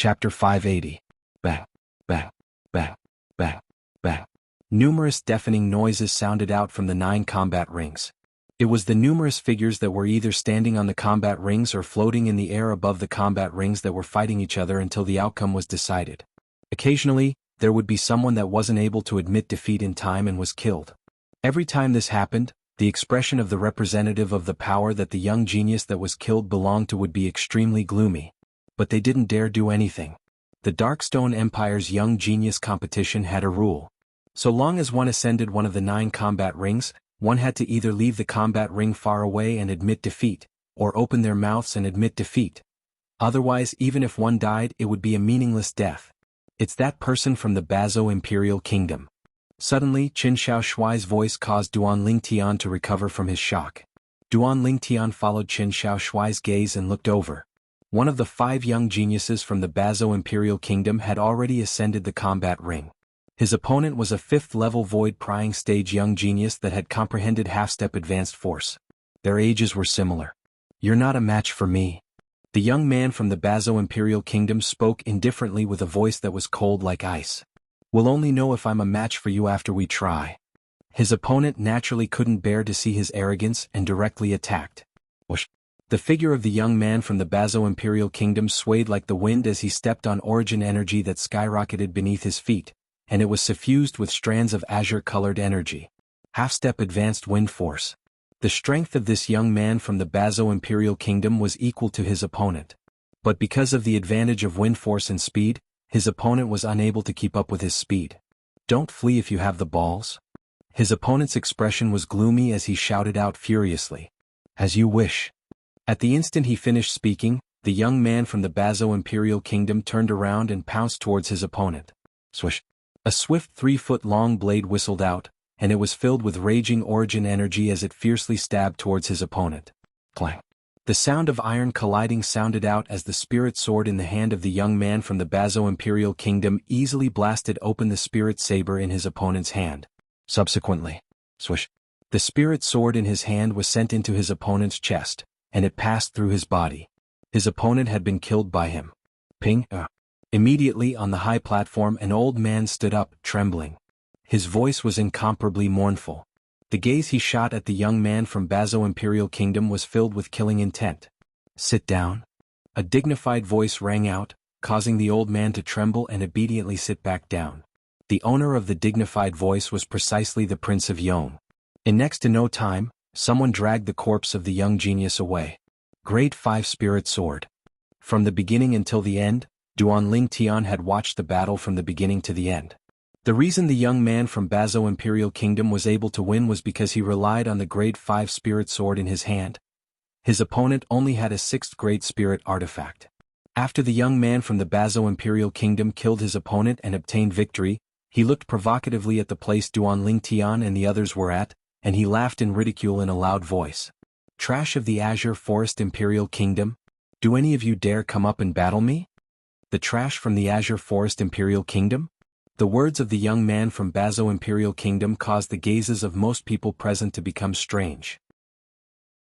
Chapter 580. Bang, bang, bang, bang, bang. Numerous deafening noises sounded out from the 9 combat rings. It was the numerous figures that were either standing on the combat rings or floating in the air above the combat rings that were fighting each other until the outcome was decided. Occasionally, there would be someone that wasn't able to admit defeat in time and was killed. Every time this happened, the expression of the representative of the power that the young genius that was killed belonged to would be extremely gloomy. But they didn't dare do anything. The Darkstone Empire's young genius competition had a rule. So long as one ascended one of the 9 combat rings, one had to either leave the combat ring far away and admit defeat, or open their mouths and admit defeat. Otherwise, even if one died, it would be a meaningless death. It's that person from the Bazo Imperial Kingdom. Suddenly, Qin Shaoshuai's voice caused Duan Lingtian to recover from his shock. Duan Lingtian followed Qin Shaoshuai's gaze and looked over. One of the 5 young geniuses from the Bazo Imperial Kingdom had already ascended the combat ring. His opponent was a 5th-level void-prying stage young genius that had comprehended half-step advanced force. Their ages were similar. "You're not a match for me." The young man from the Bazo Imperial Kingdom spoke indifferently with a voice that was cold like ice. "We'll only know if I'm a match for you after we try." His opponent naturally couldn't bear to see his arrogance and directly attacked. Whoosh! The figure of the young man from the Bazo Imperial Kingdom swayed like the wind as he stepped on origin energy that skyrocketed beneath his feet, and it was suffused with strands of azure-colored energy. Half-step advanced wind force. The strength of this young man from the Bazo Imperial Kingdom was equal to his opponent. But because of the advantage of wind force and speed, his opponent was unable to keep up with his speed. "Don't flee if you have the balls." His opponent's expression was gloomy as he shouted out furiously. "As you wish." At the instant he finished speaking, the young man from the Bazo Imperial Kingdom turned around and pounced towards his opponent. Swish! A swift 3-foot-long blade whistled out, and it was filled with raging origin energy as it fiercely stabbed towards his opponent. Clang! The sound of iron colliding sounded out as the spirit sword in the hand of the young man from the Bazo Imperial Kingdom easily blasted open the spirit saber in his opponent's hand. Subsequently, swish! The spirit sword in his hand was sent into his opponent's chest, and it passed through his body. His opponent had been killed by him. Ping! Immediately on the high platform an old man stood up, trembling. His voice was incomparably mournful. The gaze he shot at the young man from Bazo Imperial Kingdom was filled with killing intent. "Sit down." A dignified voice rang out, causing the old man to tremble and obediently sit back down. The owner of the dignified voice was precisely the Prince of Yong. In next to no time, someone dragged the corpse of the young genius away. Grade 5 Spirit Sword. From the beginning until the end, Duan Lingtian had watched the battle from the beginning to the end. The reason the young man from Bazo Imperial Kingdom was able to win was because he relied on the Grade 5 Spirit Sword in his hand. His opponent only had a 6th grade Spirit Artifact. After the young man from the Bazo Imperial Kingdom killed his opponent and obtained victory, he looked provocatively at the place Duan Lingtian and the others were at, and he laughed in ridicule in a loud voice. "Trash of the Azure Forest Imperial Kingdom? Do any of you dare come up and battle me? The trash from the Azure Forest Imperial Kingdom?" The words of the young man from Bazo Imperial Kingdom caused the gazes of most people present to become strange.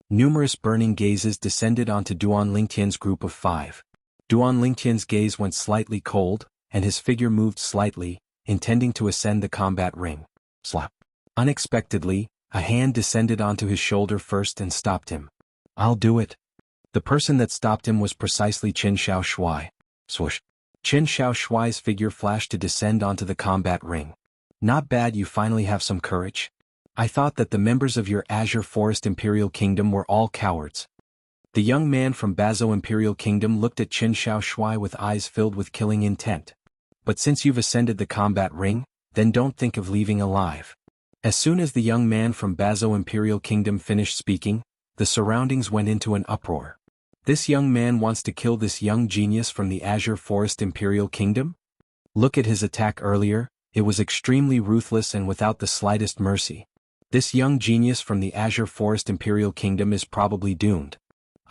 Numerous burning gazes descended onto Duan Lingtian's group of 5. Duan Lingtian's gaze went slightly cold, and his figure moved slightly, intending to ascend the combat ring. Slap! Unexpectedly, a hand descended onto his shoulder first and stopped him. "I'll do it." The person that stopped him was precisely Qin Shaoshuai. Swoosh! Qin Shaoshuai's figure flashed to descend onto the combat ring. "Not bad, you finally have some courage. I thought that the members of your Azure Forest Imperial Kingdom were all cowards." The young man from Bazo Imperial Kingdom looked at Qin Shaoshuai with eyes filled with killing intent. "But since you've ascended the combat ring, then don't think of leaving alive." As soon as the young man from Bazo Imperial Kingdom finished speaking, the surroundings went into an uproar. "This young man wants to kill this young genius from the Azure Forest Imperial Kingdom? Look at his attack earlier, it was extremely ruthless and without the slightest mercy. This young genius from the Azure Forest Imperial Kingdom is probably doomed."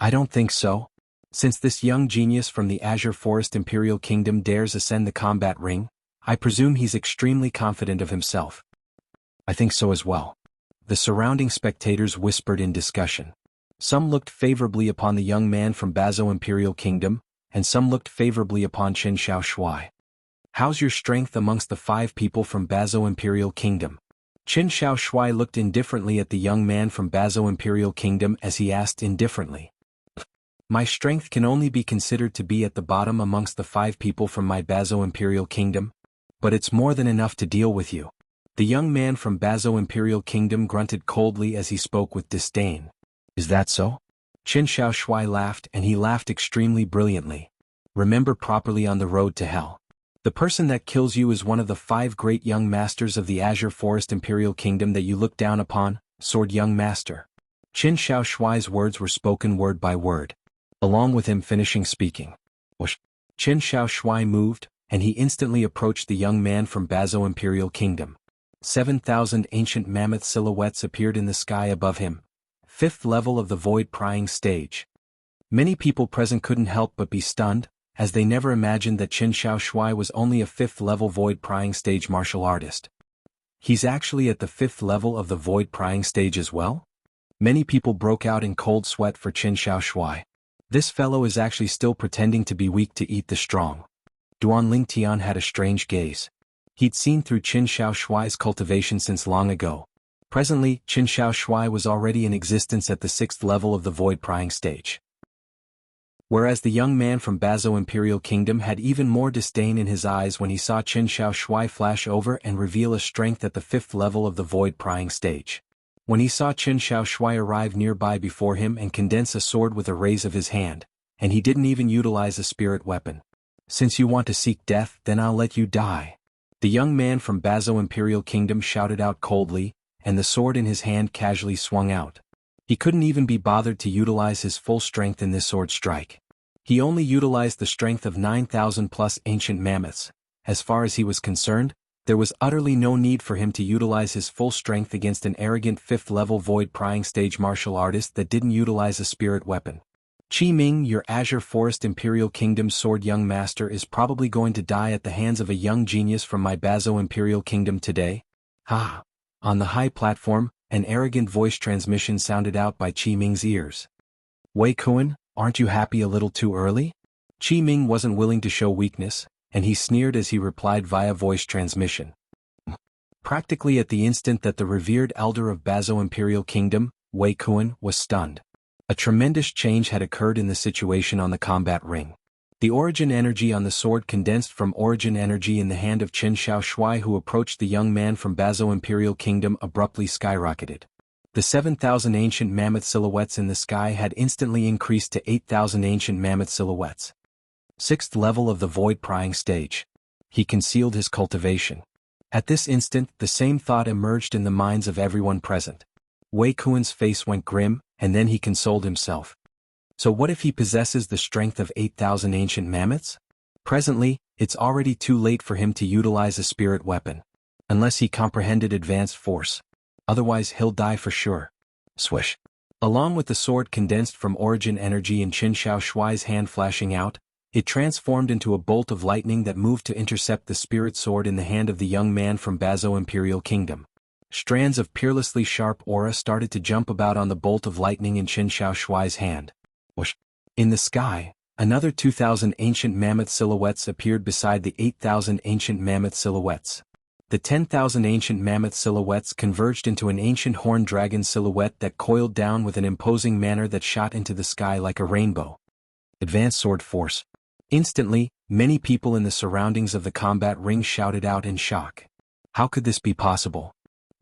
"I don't think so. Since this young genius from the Azure Forest Imperial Kingdom dares ascend the combat ring, I presume he's extremely confident of himself." "I think so as well." The surrounding spectators whispered in discussion. Some looked favorably upon the young man from Bazo Imperial Kingdom, and some looked favorably upon Qin Shaoshuai. "How's your strength amongst the 5 people from Bazo Imperial Kingdom?" Qin Shaoshuai looked indifferently at the young man from Bazo Imperial Kingdom as he asked indifferently. "My strength can only be considered to be at the bottom amongst the 5 people from my Bazo Imperial Kingdom. But it's more than enough to deal with you." The young man from Bazo Imperial Kingdom grunted coldly as he spoke with disdain. "Is that so?" Qin Shaoshuai laughed, and he laughed extremely brilliantly. "Remember properly on the road to hell. The person that kills you is one of the 5 great young masters of the Azure Forest Imperial Kingdom that you look down upon, Sword Young Master." Qin Shaoshuai's words were spoken word by word, along with him finishing speaking. Whoosh. Qin Shaoshuai moved, and he instantly approached the young man from Bazo Imperial Kingdom. 7,000 ancient mammoth silhouettes appeared in the sky above him. 5th level of the void prying stage. Many people present couldn't help but be stunned, as they never imagined that Qin Shaoshuai was only a 5th level void prying stage martial artist. He's actually at the 5th level of the void prying stage as well? Many people broke out in cold sweat for Qin Shaoshuai. This fellow is actually still pretending to be weak to eat the strong. Duan Lingtian had a strange gaze. He'd seen through Qin Shaoshuai's cultivation since long ago. Presently, Qin Shaoshuai was already in existence at the 6th level of the void prying stage. Whereas the young man from Bazo Imperial Kingdom had even more disdain in his eyes when he saw Qin Shaoshuai flash over and reveal a strength at the 5th level of the void prying stage. When he saw Qin Shaoshuai arrive nearby before him and condense a sword with a raise of his hand, and he didn't even utilize a spirit weapon. "Since you want to seek death, then I'll let you die." The young man from Bazo Imperial Kingdom shouted out coldly, and the sword in his hand casually swung out. He couldn't even be bothered to utilize his full strength in this sword strike. He only utilized the strength of 9,000 plus ancient mammoths. As far as he was concerned, there was utterly no need for him to utilize his full strength against an arrogant 5th level void prying stage martial artist that didn't utilize a spirit weapon. "Qi Ming, your Azure Forest Imperial Kingdom sword young master is probably going to die at the hands of a young genius from my Bazo Imperial Kingdom today." "Ha!" On the high platform, an arrogant voice transmission sounded out by Qi Ming's ears. "Wei Kuan, aren't you happy a little too early?" Qi Ming wasn't willing to show weakness, and he sneered as he replied via voice transmission. Practically at the instant that the revered elder of Bazo Imperial Kingdom, Wei Kuan, was stunned. A tremendous change had occurred in the situation on the combat ring. The origin energy on the sword condensed from origin energy in the hand of Qin Shaoshuai, who approached the young man from Bazo Imperial Kingdom, abruptly skyrocketed. The 7,000 ancient mammoth silhouettes in the sky had instantly increased to 8,000 ancient mammoth silhouettes. 6th level of the void prying stage. He concealed his cultivation. At this instant, the same thought emerged in the minds of everyone present. Wei Kuan's face went grim, and then he consoled himself. So what if he possesses the strength of 8,000 ancient mammoths? Presently, it's already too late for him to utilize a spirit weapon. Unless he comprehended advanced force. Otherwise he'll die for sure. Swish. Along with the sword condensed from origin energy in Qin Shaoshuai's hand flashing out, it transformed into a bolt of lightning that moved to intercept the spirit sword in the hand of the young man from Bazo Imperial Kingdom. Strands of peerlessly sharp aura started to jump about on the bolt of lightning in Qin Shaoshuai's hand. Whoosh. In the sky, another 2,000 ancient mammoth silhouettes appeared beside the 8,000 ancient mammoth silhouettes. The 10,000 ancient mammoth silhouettes converged into an ancient horned dragon silhouette that coiled down with an imposing manner that shot into the sky like a rainbow. Advanced sword force. Instantly, many people in the surroundings of the combat ring shouted out in shock. How could this be possible?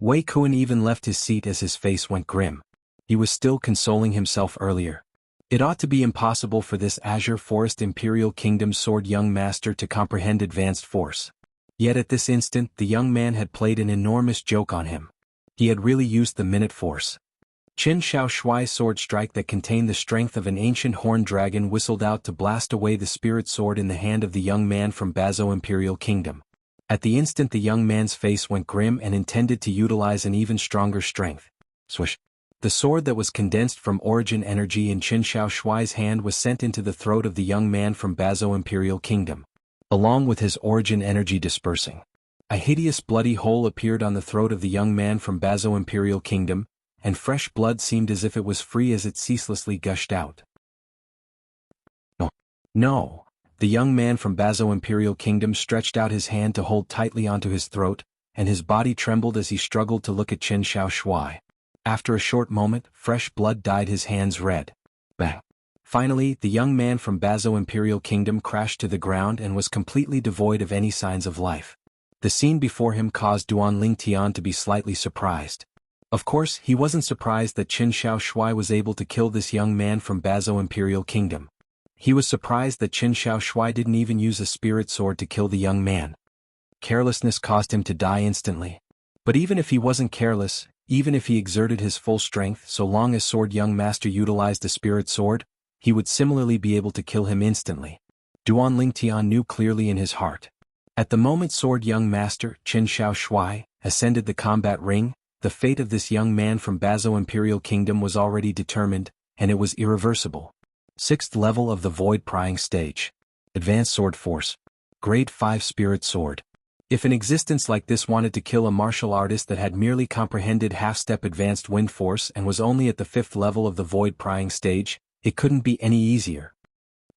Wei Kuan even left his seat as his face went grim. He was still consoling himself earlier. It ought to be impossible for this Azure Forest Imperial Kingdom sword young master to comprehend advanced force. Yet at this instant the young man had played an enormous joke on him. He had really used the minute force. Qin Shaoshuai's sword strike that contained the strength of an ancient horned dragon whistled out to blast away the spirit sword in the hand of the young man from Bazo Imperial Kingdom. At the instant the young man's face went grim and intended to utilize an even stronger strength. Swish. The sword that was condensed from origin energy in Qin Shaoshuai's hand was sent into the throat of the young man from Bazo Imperial Kingdom, along with his origin energy dispersing. A hideous bloody hole appeared on the throat of the young man from Bazo Imperial Kingdom, and fresh blood seemed as if it was free as it ceaselessly gushed out. No. The young man from Bazo Imperial Kingdom stretched out his hand to hold tightly onto his throat, and his body trembled as he struggled to look at Qin Shao Shuai. After a short moment, fresh blood dyed his hands red. Bang. Finally, the young man from Bazo Imperial Kingdom crashed to the ground and was completely devoid of any signs of life. The scene before him caused Duan Lingtian to be slightly surprised. Of course, he wasn't surprised that Qin Shao Shuai was able to kill this young man from Bazo Imperial Kingdom. He was surprised that Qin Shao Shuai didn't even use a spirit sword to kill the young man. Carelessness caused him to die instantly. But even if he wasn't careless, even if he exerted his full strength, so long as Sword Young Master utilized the spirit sword, he would similarly be able to kill him instantly. Duan Lingtian knew clearly in his heart. At the moment Sword Young Master, Qin Shao Shuai, ascended the combat ring, the fate of this young man from Bazo Imperial Kingdom was already determined, and it was irreversible. 6th level of the Void Prying Stage. Advanced Sword Force. Grade 5 Spirit Sword. If an existence like this wanted to kill a martial artist that had merely comprehended half-step Advanced Wind Force and was only at the 5th level of the Void Prying Stage, it couldn't be any easier.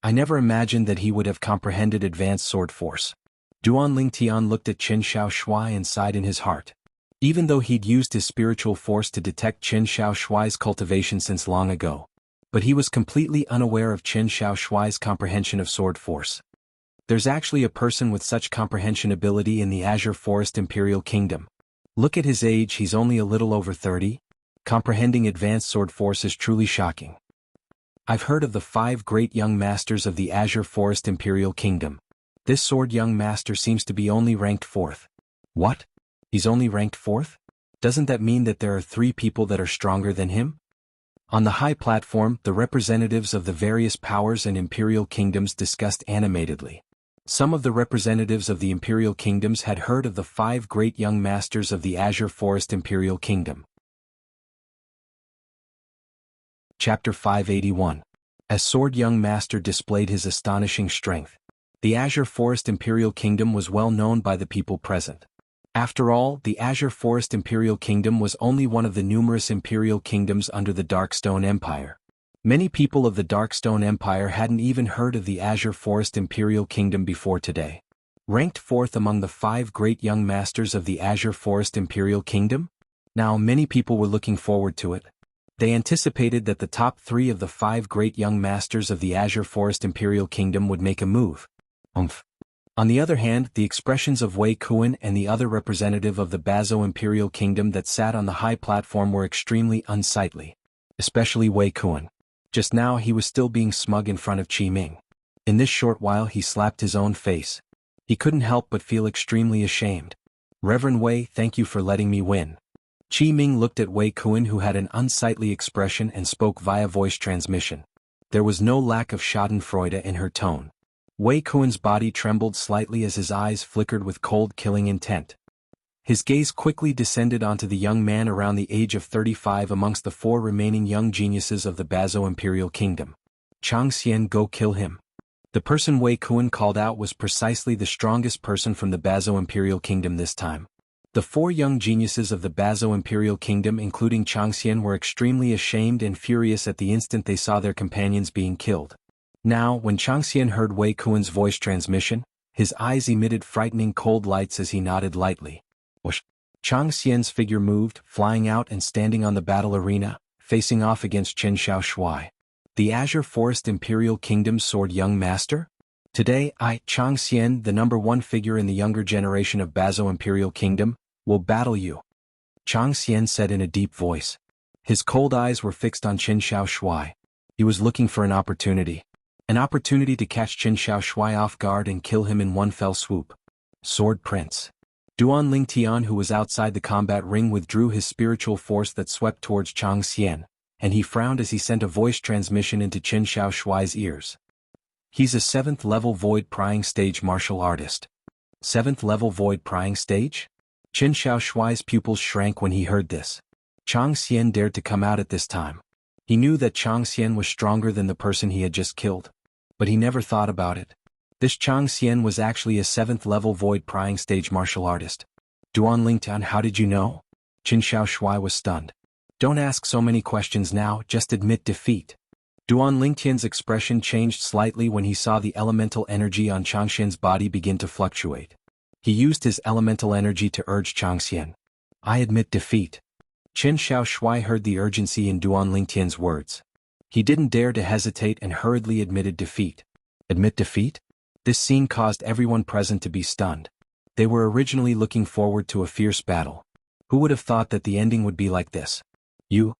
I never imagined that he would have comprehended Advanced Sword Force. Duan Lingtian looked at Qin Shao Shuai and sighed in his heart. Even though he'd used his spiritual force to detect Qin Shao Shuai's cultivation since long ago. But he was completely unaware of Qin Shao Shuai's comprehension of sword force. There's actually a person with such comprehension ability in the Azure Forest Imperial Kingdom. Look at his age, he's only a little over 30. Comprehending advanced sword force is truly shocking. I've heard of the 5 great young masters of the Azure Forest Imperial Kingdom. This sword young master seems to be only ranked 4th. What? He's only ranked 4th? Doesn't that mean that there are 3 people that are stronger than him? On the high platform, the representatives of the various powers and imperial kingdoms discussed animatedly. Some of the representatives of the imperial kingdoms had heard of the 5 great young masters of the Azure Forest Imperial Kingdom. Chapter 581. As Sword Young Master displayed his astonishing strength, the Azure Forest Imperial Kingdom was well known by the people present. After all, the Azure Forest Imperial Kingdom was only one of the numerous imperial kingdoms under the Darkstone Empire. Many people of the Darkstone Empire hadn't even heard of the Azure Forest Imperial Kingdom before today. Ranked 4th among the 5 great young masters of the Azure Forest Imperial Kingdom? Now many people were looking forward to it. They anticipated that the top 3 of the 5 great young masters of the Azure Forest Imperial Kingdom would make a move. On the other hand, the expressions of Wei Kuan and the other representative of the Bazo Imperial Kingdom that sat on the high platform were extremely unsightly. Especially Wei Kuan. Just now he was still being smug in front of Qi Ming. In this short while he slapped his own face. He couldn't help but feel extremely ashamed. Reverend Wei, thank you for letting me win. Qi Ming looked at Wei Kuan, who had an unsightly expression and spoke via voice transmission. There was no lack of schadenfreude in her tone. Wei Kuan's body trembled slightly as his eyes flickered with cold killing intent. His gaze quickly descended onto the young man around the age of 35 amongst the 4 remaining young geniuses of the Bazo Imperial Kingdom. Chang Xian, go kill him. The person Wei Kuan called out was precisely the strongest person from the Bazo Imperial Kingdom this time. The 4 young geniuses of the Bazo Imperial Kingdom, including Chang Xian, were extremely ashamed and furious at the instant they saw their companions being killed. Now, when Chang Xian heard Wei Kuan's voice transmission, his eyes emitted frightening cold lights as he nodded lightly. Whoosh! Chang Xian's figure moved, flying out and standing on the battle arena, facing off against Qin Shao Shuai. The Azure Forest Imperial Kingdom's Sword Young Master? Today I, Chang Xian, the number 1 figure in the younger generation of Bazo Imperial Kingdom, will battle you. Chang Xian said in a deep voice. His cold eyes were fixed on Qin Shao Shuai. He was looking for an opportunity. An opportunity to catch Qin Shao Shuai off guard and kill him in one fell swoop. Sword Prince. Duan Lingtian, who was outside the combat ring, withdrew his spiritual force that swept towards Chang Xian, and he frowned as he sent a voice transmission into Qin Shao Shuai's ears. He's a 7th level Void Prying Stage martial artist. 7th level Void Prying Stage? Qin Shao Shuai's pupils shrank when he heard this. Chang Xian dared to come out at this time. He knew that Chang Xian was stronger than the person he had just killed. But he never thought about it. This Chang Xian was actually a 7th level Void Prying Stage martial artist. Duan Lingtian, how did you know? Qin Shao Shuai was stunned. Don't ask so many questions now, just admit defeat. Duan Lingtian's expression changed slightly when he saw the elemental energy on Changxian's body begin to fluctuate. He used his elemental energy to urge Changxian. I admit defeat. Qin Xiao Shuai heard the urgency in Duan Lingtian's words. He didn't dare to hesitate and hurriedly admitted defeat. Admit defeat? This scene caused everyone present to be stunned. They were originally looking forward to a fierce battle. Who would have thought that the ending would be like this? You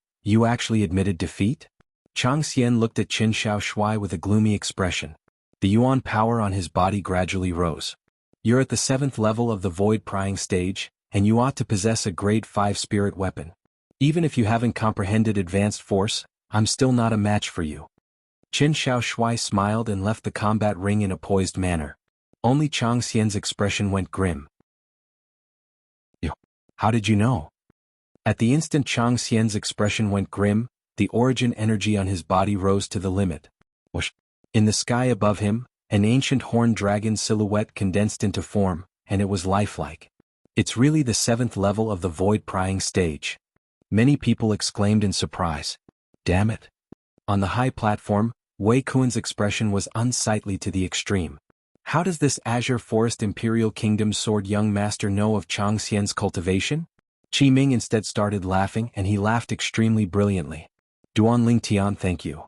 actually admitted defeat? Chang Xian looked at Qin Xiao Shuai with a gloomy expression. The yuan power on his body gradually rose. You're at the 7th level of the void prying stage, and you ought to possess a grade 5 spirit weapon. Even if you haven't comprehended advanced force, I'm still not a match for you. Qin Xiao Shuai smiled and left the combat ring in a poised manner. Only Chang Xian's expression went grim. How did you know? At the instant Chang Xian's expression went grim, the origin energy on his body rose to the limit. Whoosh! In the sky above him, an ancient horned dragon silhouette condensed into form, and it was lifelike. It's really the 7th level of the void prying stage. Many people exclaimed in surprise. Damn it. On the high platform, Wei Kuan's expression was unsightly to the extreme. How does this Azure Forest Imperial Kingdom Sword young master know of Chang Xian's cultivation? Qi Ming instead started laughing, and he laughed extremely brilliantly. Duan Lingtian, thank you.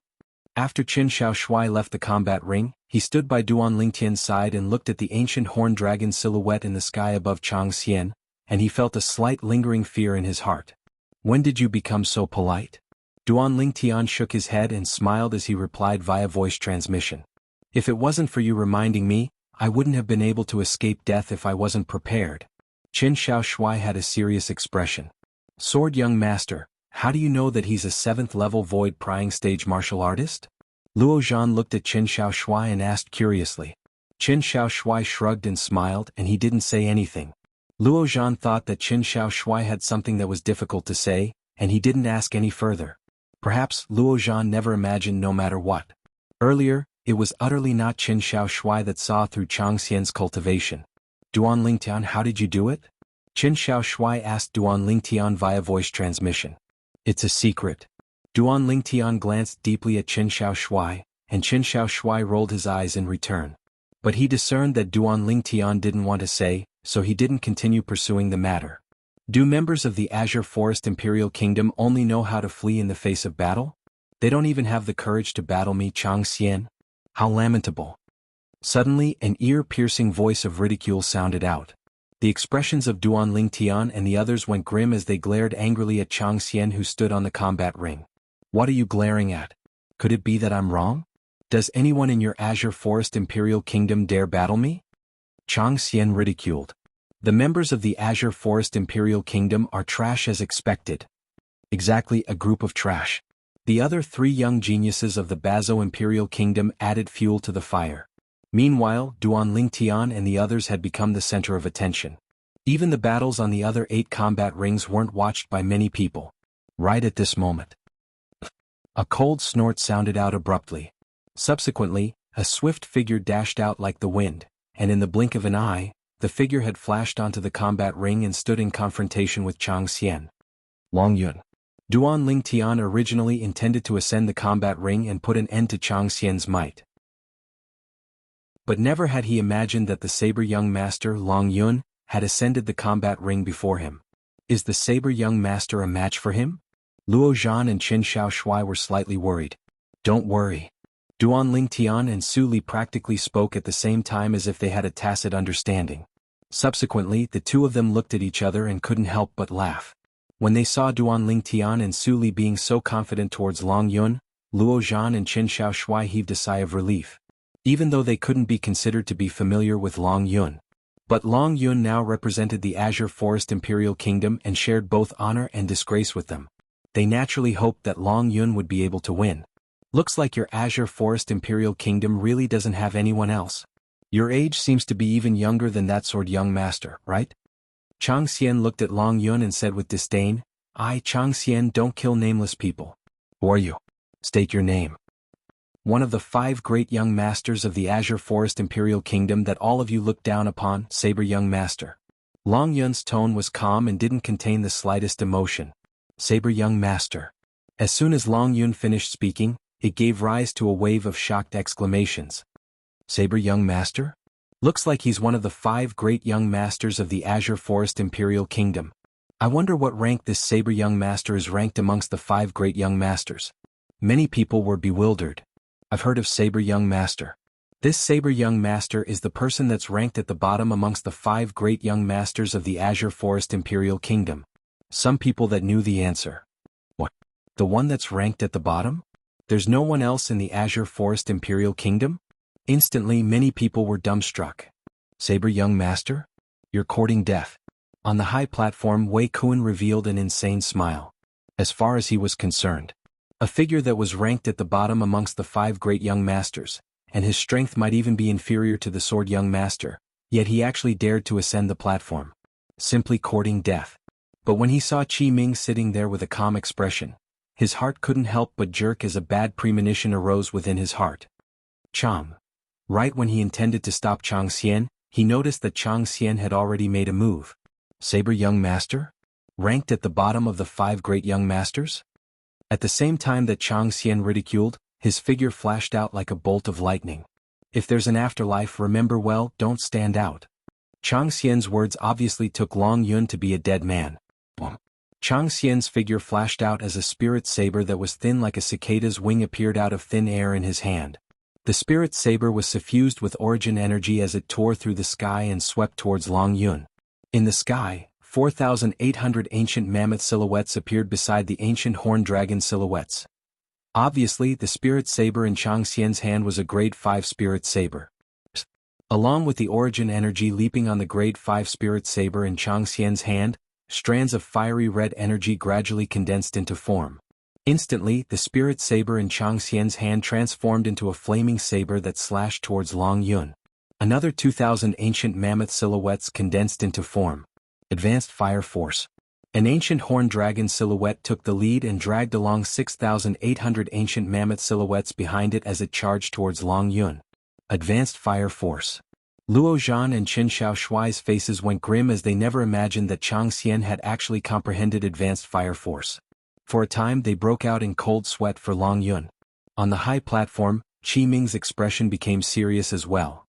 After Qin Xiao Shuai left the combat ring, he stood by Duan Lingtian's side and looked at the ancient horned dragon silhouette in the sky above Chang Xian, and he felt a slight lingering fear in his heart. When did you become so polite? Duan Lingtian shook his head and smiled as he replied via voice transmission. If it wasn't for you reminding me, I wouldn't have been able to escape death if I wasn't prepared. Qin Xiao Shuai had a serious expression. Sword young master, how do you know that he's a 7th level void prying stage martial artist? Luo Zhan looked at Qin Xiao Shuai and asked curiously. Qin Xiao Shuai shrugged and smiled, and he didn't say anything. Luo Zhan thought that Qin Xiao Shuai had something that was difficult to say, and he didn't ask any further. Perhaps Luo Zhan never imagined no matter what. Earlier, it was utterly not Qin Xiao Shuai that saw through Chang Xian's cultivation. Duan Lingtian, how did you do it? Qin Xiao Shuai asked Duan Lingtian via voice transmission. It's a secret. Duan Lingtian glanced deeply at Qin Xiao Shuai, and Qin Xiao Shuai rolled his eyes in return. But he discerned that Duan Lingtian didn't want to say, so he didn't continue pursuing the matter. Do members of the Azure Forest Imperial Kingdom only know how to flee in the face of battle? They don't even have the courage to battle me, Chang Xian? How lamentable. Suddenly, an ear-piercing voice of ridicule sounded out. The expressions of Duan Lingtian and the others went grim as they glared angrily at Chang Xian, who stood on the combat ring. What are you glaring at? Could it be that I'm wrong? Does anyone in your Azure Forest Imperial Kingdom dare battle me? Chang Xian ridiculed. The members of the Azure Forest Imperial Kingdom are trash as expected. Exactly, a group of trash. The other 3 young geniuses of the Bazo Imperial Kingdom added fuel to the fire. Meanwhile, Duan Lingtian and the others had become the center of attention. Even the battles on the other 8 combat rings weren't watched by many people. Right at this moment, a cold snort sounded out abruptly. Subsequently, a swift figure dashed out like the wind, and in the blink of an eye, the figure had flashed onto the combat ring and stood in confrontation with Chang Xian. Long Yun. Duan Lingtian originally intended to ascend the combat ring and put an end to Chang Xian's might. But never had he imagined that the saber young master Long Yun had ascended the combat ring before him. Is the saber young master a match for him? Luo Zhan and Qin Xiao Shuai were slightly worried. Don't worry. Duan Lingtian and Su Li practically spoke at the same time as if they had a tacit understanding. Subsequently, the two of them looked at each other and couldn't help but laugh. When they saw Duan Lingtian and Su Li being so confident towards Long Yun, Luo Zhan and Qin Xiao Shuai heaved a sigh of relief. Even though they couldn't be considered to be familiar with Long Yun. But Long Yun now represented the Azure Forest Imperial Kingdom and shared both honor and disgrace with them. They naturally hoped that Long Yun would be able to win. Looks like your Azure Forest Imperial Kingdom really doesn't have anyone else. Your age seems to be even younger than that sword young master, right? Chang Xian looked at Long Yun and said with disdain, I, Chang Xian, don't kill nameless people. Who are you? State your name. One of the 5 great young masters of the Azure Forest Imperial Kingdom that all of you look down upon, saber young master. Long Yun's tone was calm and didn't contain the slightest emotion. Saber young master. As soon as Long Yun finished speaking, it gave rise to a wave of shocked exclamations. Saber Young Master? Looks like he's one of the 5 great young masters of the Azure Forest Imperial Kingdom. I wonder what rank this Saber Young Master is ranked amongst the 5 great young masters. Many people were bewildered. I've heard of Saber Young Master. This Saber Young Master is the person that's ranked at the bottom amongst the 5 great young masters of the Azure Forest Imperial Kingdom. Some people that knew the answer. What? The one that's ranked at the bottom? There's no one else in the Azure Forest Imperial Kingdom? Instantly many people were dumbstruck. Saber Young Master? You're courting death. On the high platform, Wei Kuan revealed an insane smile. As far as he was concerned, a figure that was ranked at the bottom amongst the 5 great young masters, and his strength might even be inferior to the Sword Young Master, yet he actually dared to ascend the platform. Simply courting death. But when he saw Qi Ming sitting there with a calm expression, his heart couldn't help but jerk as a bad premonition arose within his heart. Chang. Right when he intended to stop Chang Xian, he noticed that Chang Xian had already made a move. Saber Young Master? Ranked at the bottom of the 5 great young masters? At the same time that Chang Xian ridiculed, his figure flashed out like a bolt of lightning. If there's an afterlife, remember well, don't stand out. Chang Xian's words obviously took Long Yun to be a dead man. Chang Xian's figure flashed out as a spirit saber that was thin like a cicada's wing appeared out of thin air in his hand. The spirit saber was suffused with origin energy as it tore through the sky and swept towards Long Yun. In the sky, 4,800 ancient mammoth silhouettes appeared beside the ancient horned dragon silhouettes. Obviously, the spirit saber in Chang Xian's hand was a grade 5 spirit saber. Along with the origin energy leaping on the grade 5 spirit saber in Chang Xian's hand, strands of fiery red energy gradually condensed into form. Instantly, the spirit saber in Chang Xian's hand transformed into a flaming saber that slashed towards Long Yun. Another 2,000 ancient mammoth silhouettes condensed into form. Advanced Fire Force. An ancient horned dragon silhouette took the lead and dragged along 6,800 ancient mammoth silhouettes behind it as it charged towards Long Yun. Advanced Fire Force. Luo Zhan and Qin Shaoshuai's faces went grim as they never imagined that Chang Xian had actually comprehended Advanced Fire Force. For a time they broke out in cold sweat for Long Yun. On the high platform, Qi Ming's expression became serious as well.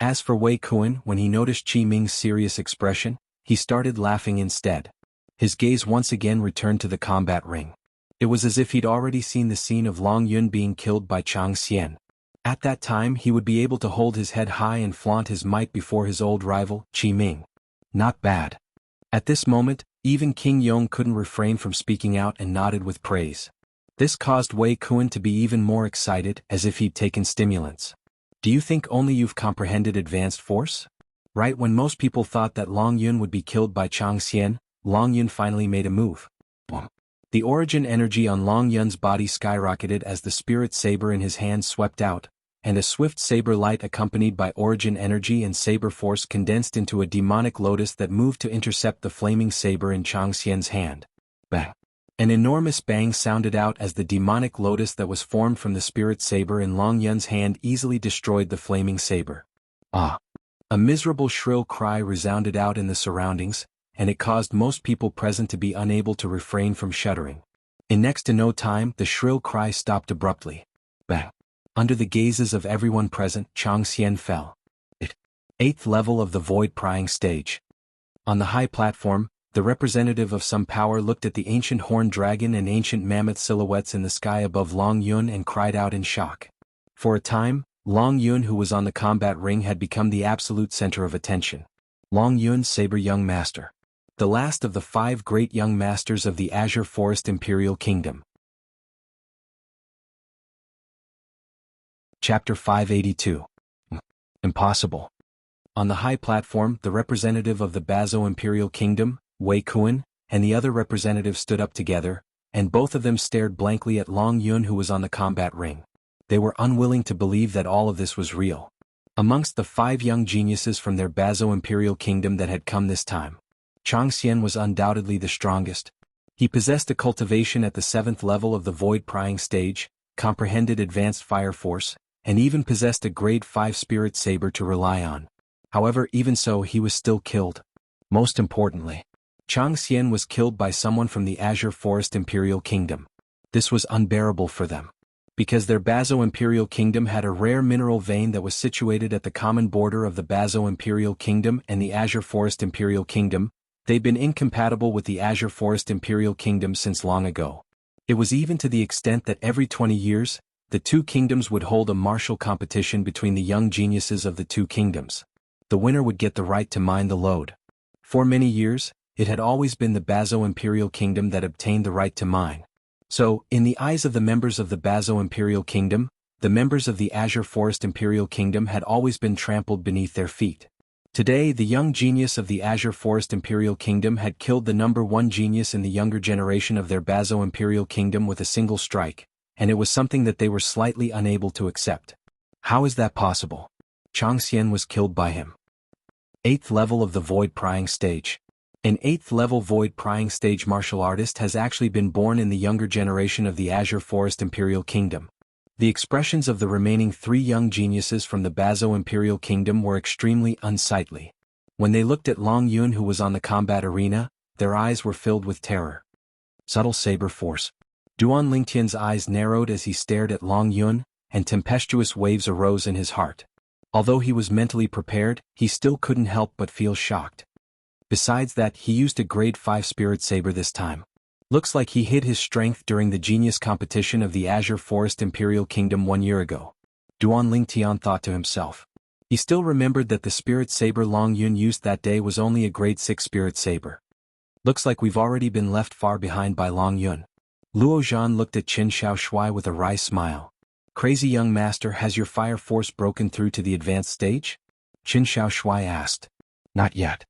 As for Wei Kuan, when he noticed Qi Ming's serious expression, he started laughing instead. His gaze once again returned to the combat ring. It was as if he'd already seen the scene of Long Yun being killed by Chang Xian. At that time he would be able to hold his head high and flaunt his might before his old rival, Qi Ming. Not bad. At this moment, even King Yong couldn't refrain from speaking out and nodded with praise. This caused Wei Kuan to be even more excited, as if he'd taken stimulants. Do you think only you've comprehended advanced force? Right when most people thought that Long Yun would be killed by Chang Xian, Long Yun finally made a move. The origin energy on Long Yun's body skyrocketed as the spirit saber in his hand swept out, and a swift saber light accompanied by origin energy and saber force condensed into a demonic lotus that moved to intercept the flaming saber in Chang Xian's hand. Bang! An enormous bang sounded out as the demonic lotus that was formed from the spirit saber in Long Yun's hand easily destroyed the flaming saber. Ah! A miserable shrill cry resounded out in the surroundings, and it caused most people present to be unable to refrain from shuddering. In next to no time, the shrill cry stopped abruptly. Bang! Under the gazes of everyone present, Chang Xian fell. 8th level of the void prying stage. On the high platform, the representative of some power looked at the ancient horned dragon and ancient mammoth silhouettes in the sky above Long Yun and cried out in shock. For a time, Long Yun, who was on the combat ring, had become the absolute center of attention. Long Yun, Saber Young Master. The last of the 5 great young masters of the Azure Forest Imperial Kingdom. Chapter 582. Impossible. On the high platform, the representative of the Bazo Imperial Kingdom, Wei Kuan, and the other representative stood up together, and both of them stared blankly at Long Yun, who was on the combat ring. They were unwilling to believe that all of this was real. Amongst the 5 young geniuses from their Bazo Imperial Kingdom that had come this time, Chang Xian was undoubtedly the strongest. He possessed a cultivation at the 7th level of the void prying stage, comprehended advanced fire force, and even possessed a grade 5 spirit saber to rely on. However, even so, he was still killed. Most importantly, Chang Xian was killed by someone from the Azure Forest Imperial Kingdom. This was unbearable for them. Because their Bazo Imperial Kingdom had a rare mineral vein that was situated at the common border of the Bazo Imperial Kingdom and the Azure Forest Imperial Kingdom, they'd been incompatible with the Azure Forest Imperial Kingdom since long ago. It was even to the extent that every 20 years, the two kingdoms would hold a martial competition between the young geniuses of the two kingdoms. The winner would get the right to mine the lode. For many years, it had always been the Bazo Imperial Kingdom that obtained the right to mine. So, in the eyes of the members of the Bazo Imperial Kingdom, the members of the Azure Forest Imperial Kingdom had always been trampled beneath their feet. Today, the young genius of the Azure Forest Imperial Kingdom had killed the number one genius in the younger generation of their Bazo Imperial Kingdom with a single strike, and it was something that they were slightly unable to accept. How is that possible? Chang Xian was killed by him. 8th level of the Void Prying Stage. An 8th level Void Prying Stage martial artist has actually been born in the younger generation of the Azure Forest Imperial Kingdom. The expressions of the remaining 3 young geniuses from the Bazo Imperial Kingdom were extremely unsightly. When they looked at Long Yun, who was on the combat arena, their eyes were filled with terror. Subtle Saber Force. Duan Lingtian's eyes narrowed as he stared at Long Yun, and tempestuous waves arose in his heart. Although he was mentally prepared, he still couldn't help but feel shocked. Besides that, he used a grade 5 Spirit Saber this time. Looks like he hid his strength during the genius competition of the Azure Forest Imperial Kingdom 1 year ago. Duan Lingtian thought to himself. He still remembered that the Spirit Saber Long Yun used that day was only a grade 6 Spirit Saber. Looks like we've already been left far behind by Long Yun. Luo Zhan looked at Qin Shaoshui with a wry smile. Crazy young master, has your fire force broken through to the advanced stage? Qin Shaoshui asked. Not yet.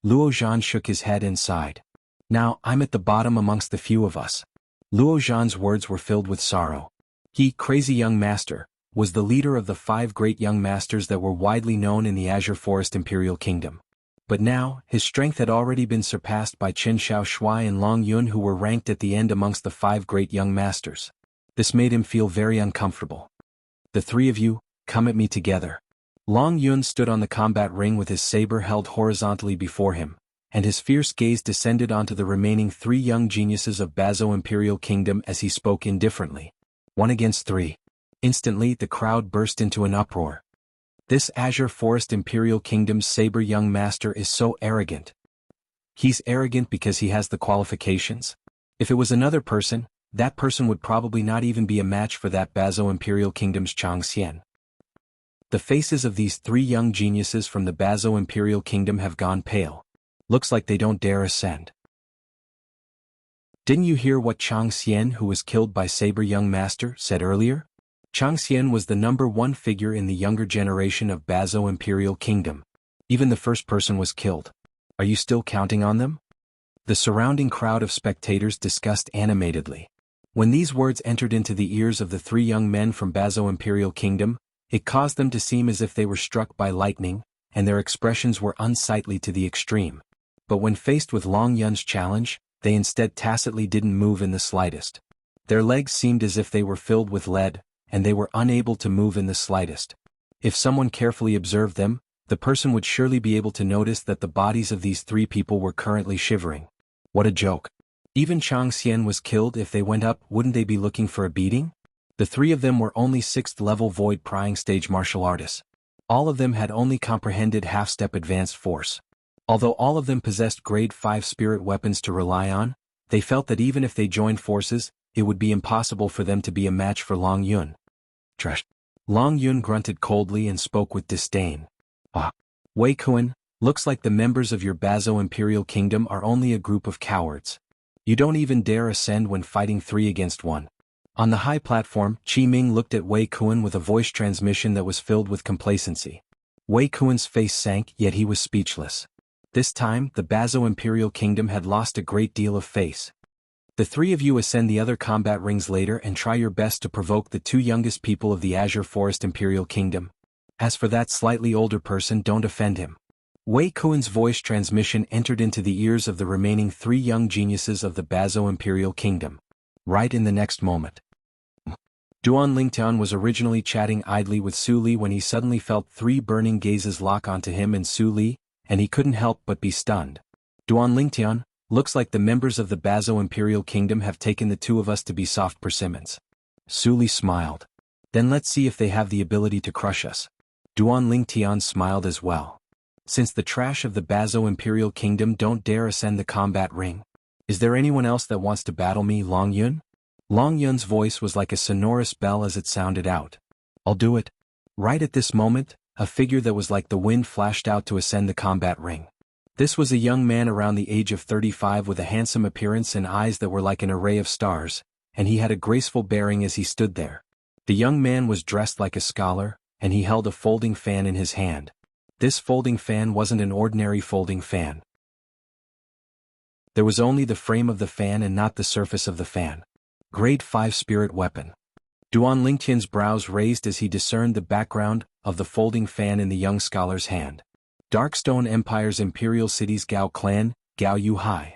Luo Zhan shook his head and sighed. Now, I'm at the bottom amongst the few of us. Luo Zhan's words were filled with sorrow. He, crazy young master, was the leader of the 5 great young masters that were widely known in the Azure Forest Imperial Kingdom. But now, his strength had already been surpassed by Qin Shaoshui and Long Yun, who were ranked at the end amongst the 5 great young masters. This made him feel very uncomfortable. The 3 of you, come at me together. Long Yun stood on the combat ring with his saber held horizontally before him, and his fierce gaze descended onto the remaining 3 young geniuses of Bazo Imperial Kingdom as he spoke indifferently. 1 against 3. Instantly, the crowd burst into an uproar. This Azure Forest Imperial Kingdom's saber young master is so arrogant. He's arrogant because he has the qualifications? If it was another person, that person would probably not even be a match for that Bazo Imperial Kingdom's Chang Xian. The faces of these 3 young geniuses from the Bazo Imperial Kingdom have gone pale. Looks like they don't dare ascend. Didn't you hear what Chang Xian, who was killed by Saber Young Master, said earlier? Chang Xian was the number 1 figure in the younger generation of Bazo Imperial Kingdom. Even the first person was killed. Are you still counting on them? The surrounding crowd of spectators discussed animatedly. When these words entered into the ears of the 3 young men from Bazo Imperial Kingdom, it caused them to seem as if they were struck by lightning, and their expressions were unsightly to the extreme. But when faced with Long Yun's challenge, they instead tacitly didn't move in the slightest. Their legs seemed as if they were filled with lead, and they were unable to move in the slightest. If someone carefully observed them, the person would surely be able to notice that the bodies of these 3 people were currently shivering. What a joke. Even Chang Xian was killed. If they went up, wouldn't they be looking for a beating? The 3 of them were only 6th level Void Prying Stage martial artists. All of them had only comprehended half-step advanced force. Although all of them possessed grade 5 spirit weapons to rely on, they felt that even if they joined forces, it would be impossible for them to be a match for Long Yun. Trash. Long Yun grunted coldly and spoke with disdain. Ah. Wei Kuan, looks like the members of your Bazo Imperial Kingdom are only a group of cowards. You don't even dare ascend when fighting 3 against 1. On the high platform, Qi Ming looked at Wei Kuan with a voice transmission that was filled with complacency. Wei Kuan's face sank, yet he was speechless. This time, the Bazo Imperial Kingdom had lost a great deal of face. The 3 of you ascend the other combat rings later and try your best to provoke the 2 youngest people of the Azure Forest Imperial Kingdom. As for that slightly older person, don't offend him. Wei Kuan's voice transmission entered into the ears of the remaining 3 young geniuses of the Bazo Imperial Kingdom. Right in the next moment. Duan Lingtian was originally chatting idly with Su Li when he suddenly felt 3 burning gazes lock onto him and Su Li, and he couldn't help but be stunned. Duan Lingtian, Looks like the members of the Bazo Imperial Kingdom have taken the two of us to be soft persimmons. Su Li smiled. Then let's see if they have the ability to crush us. Duan Lingtian smiled as well. Since the trash of the Bazo Imperial Kingdom don't dare ascend the combat ring, is there anyone else that wants to battle me, Long Yun? Long Yun's voice was like a sonorous bell as it sounded out. I'll do it. Right at this moment, a figure that was like the wind flashed out to ascend the combat ring. This was a young man around the age of 35 with a handsome appearance and eyes that were like an array of stars, and he had a graceful bearing as he stood there. The young man was dressed like a scholar, and he held a folding fan in his hand. This folding fan wasn't an ordinary folding fan. There was only the frame of the fan and not the surface of the fan. Grade 5 spirit weapon. Duan Lingtian's brows raised as he discerned the background of the folding fan in the young scholar's hand. Darkstone Empire's Imperial City's Gao clan, Gao Yuhai.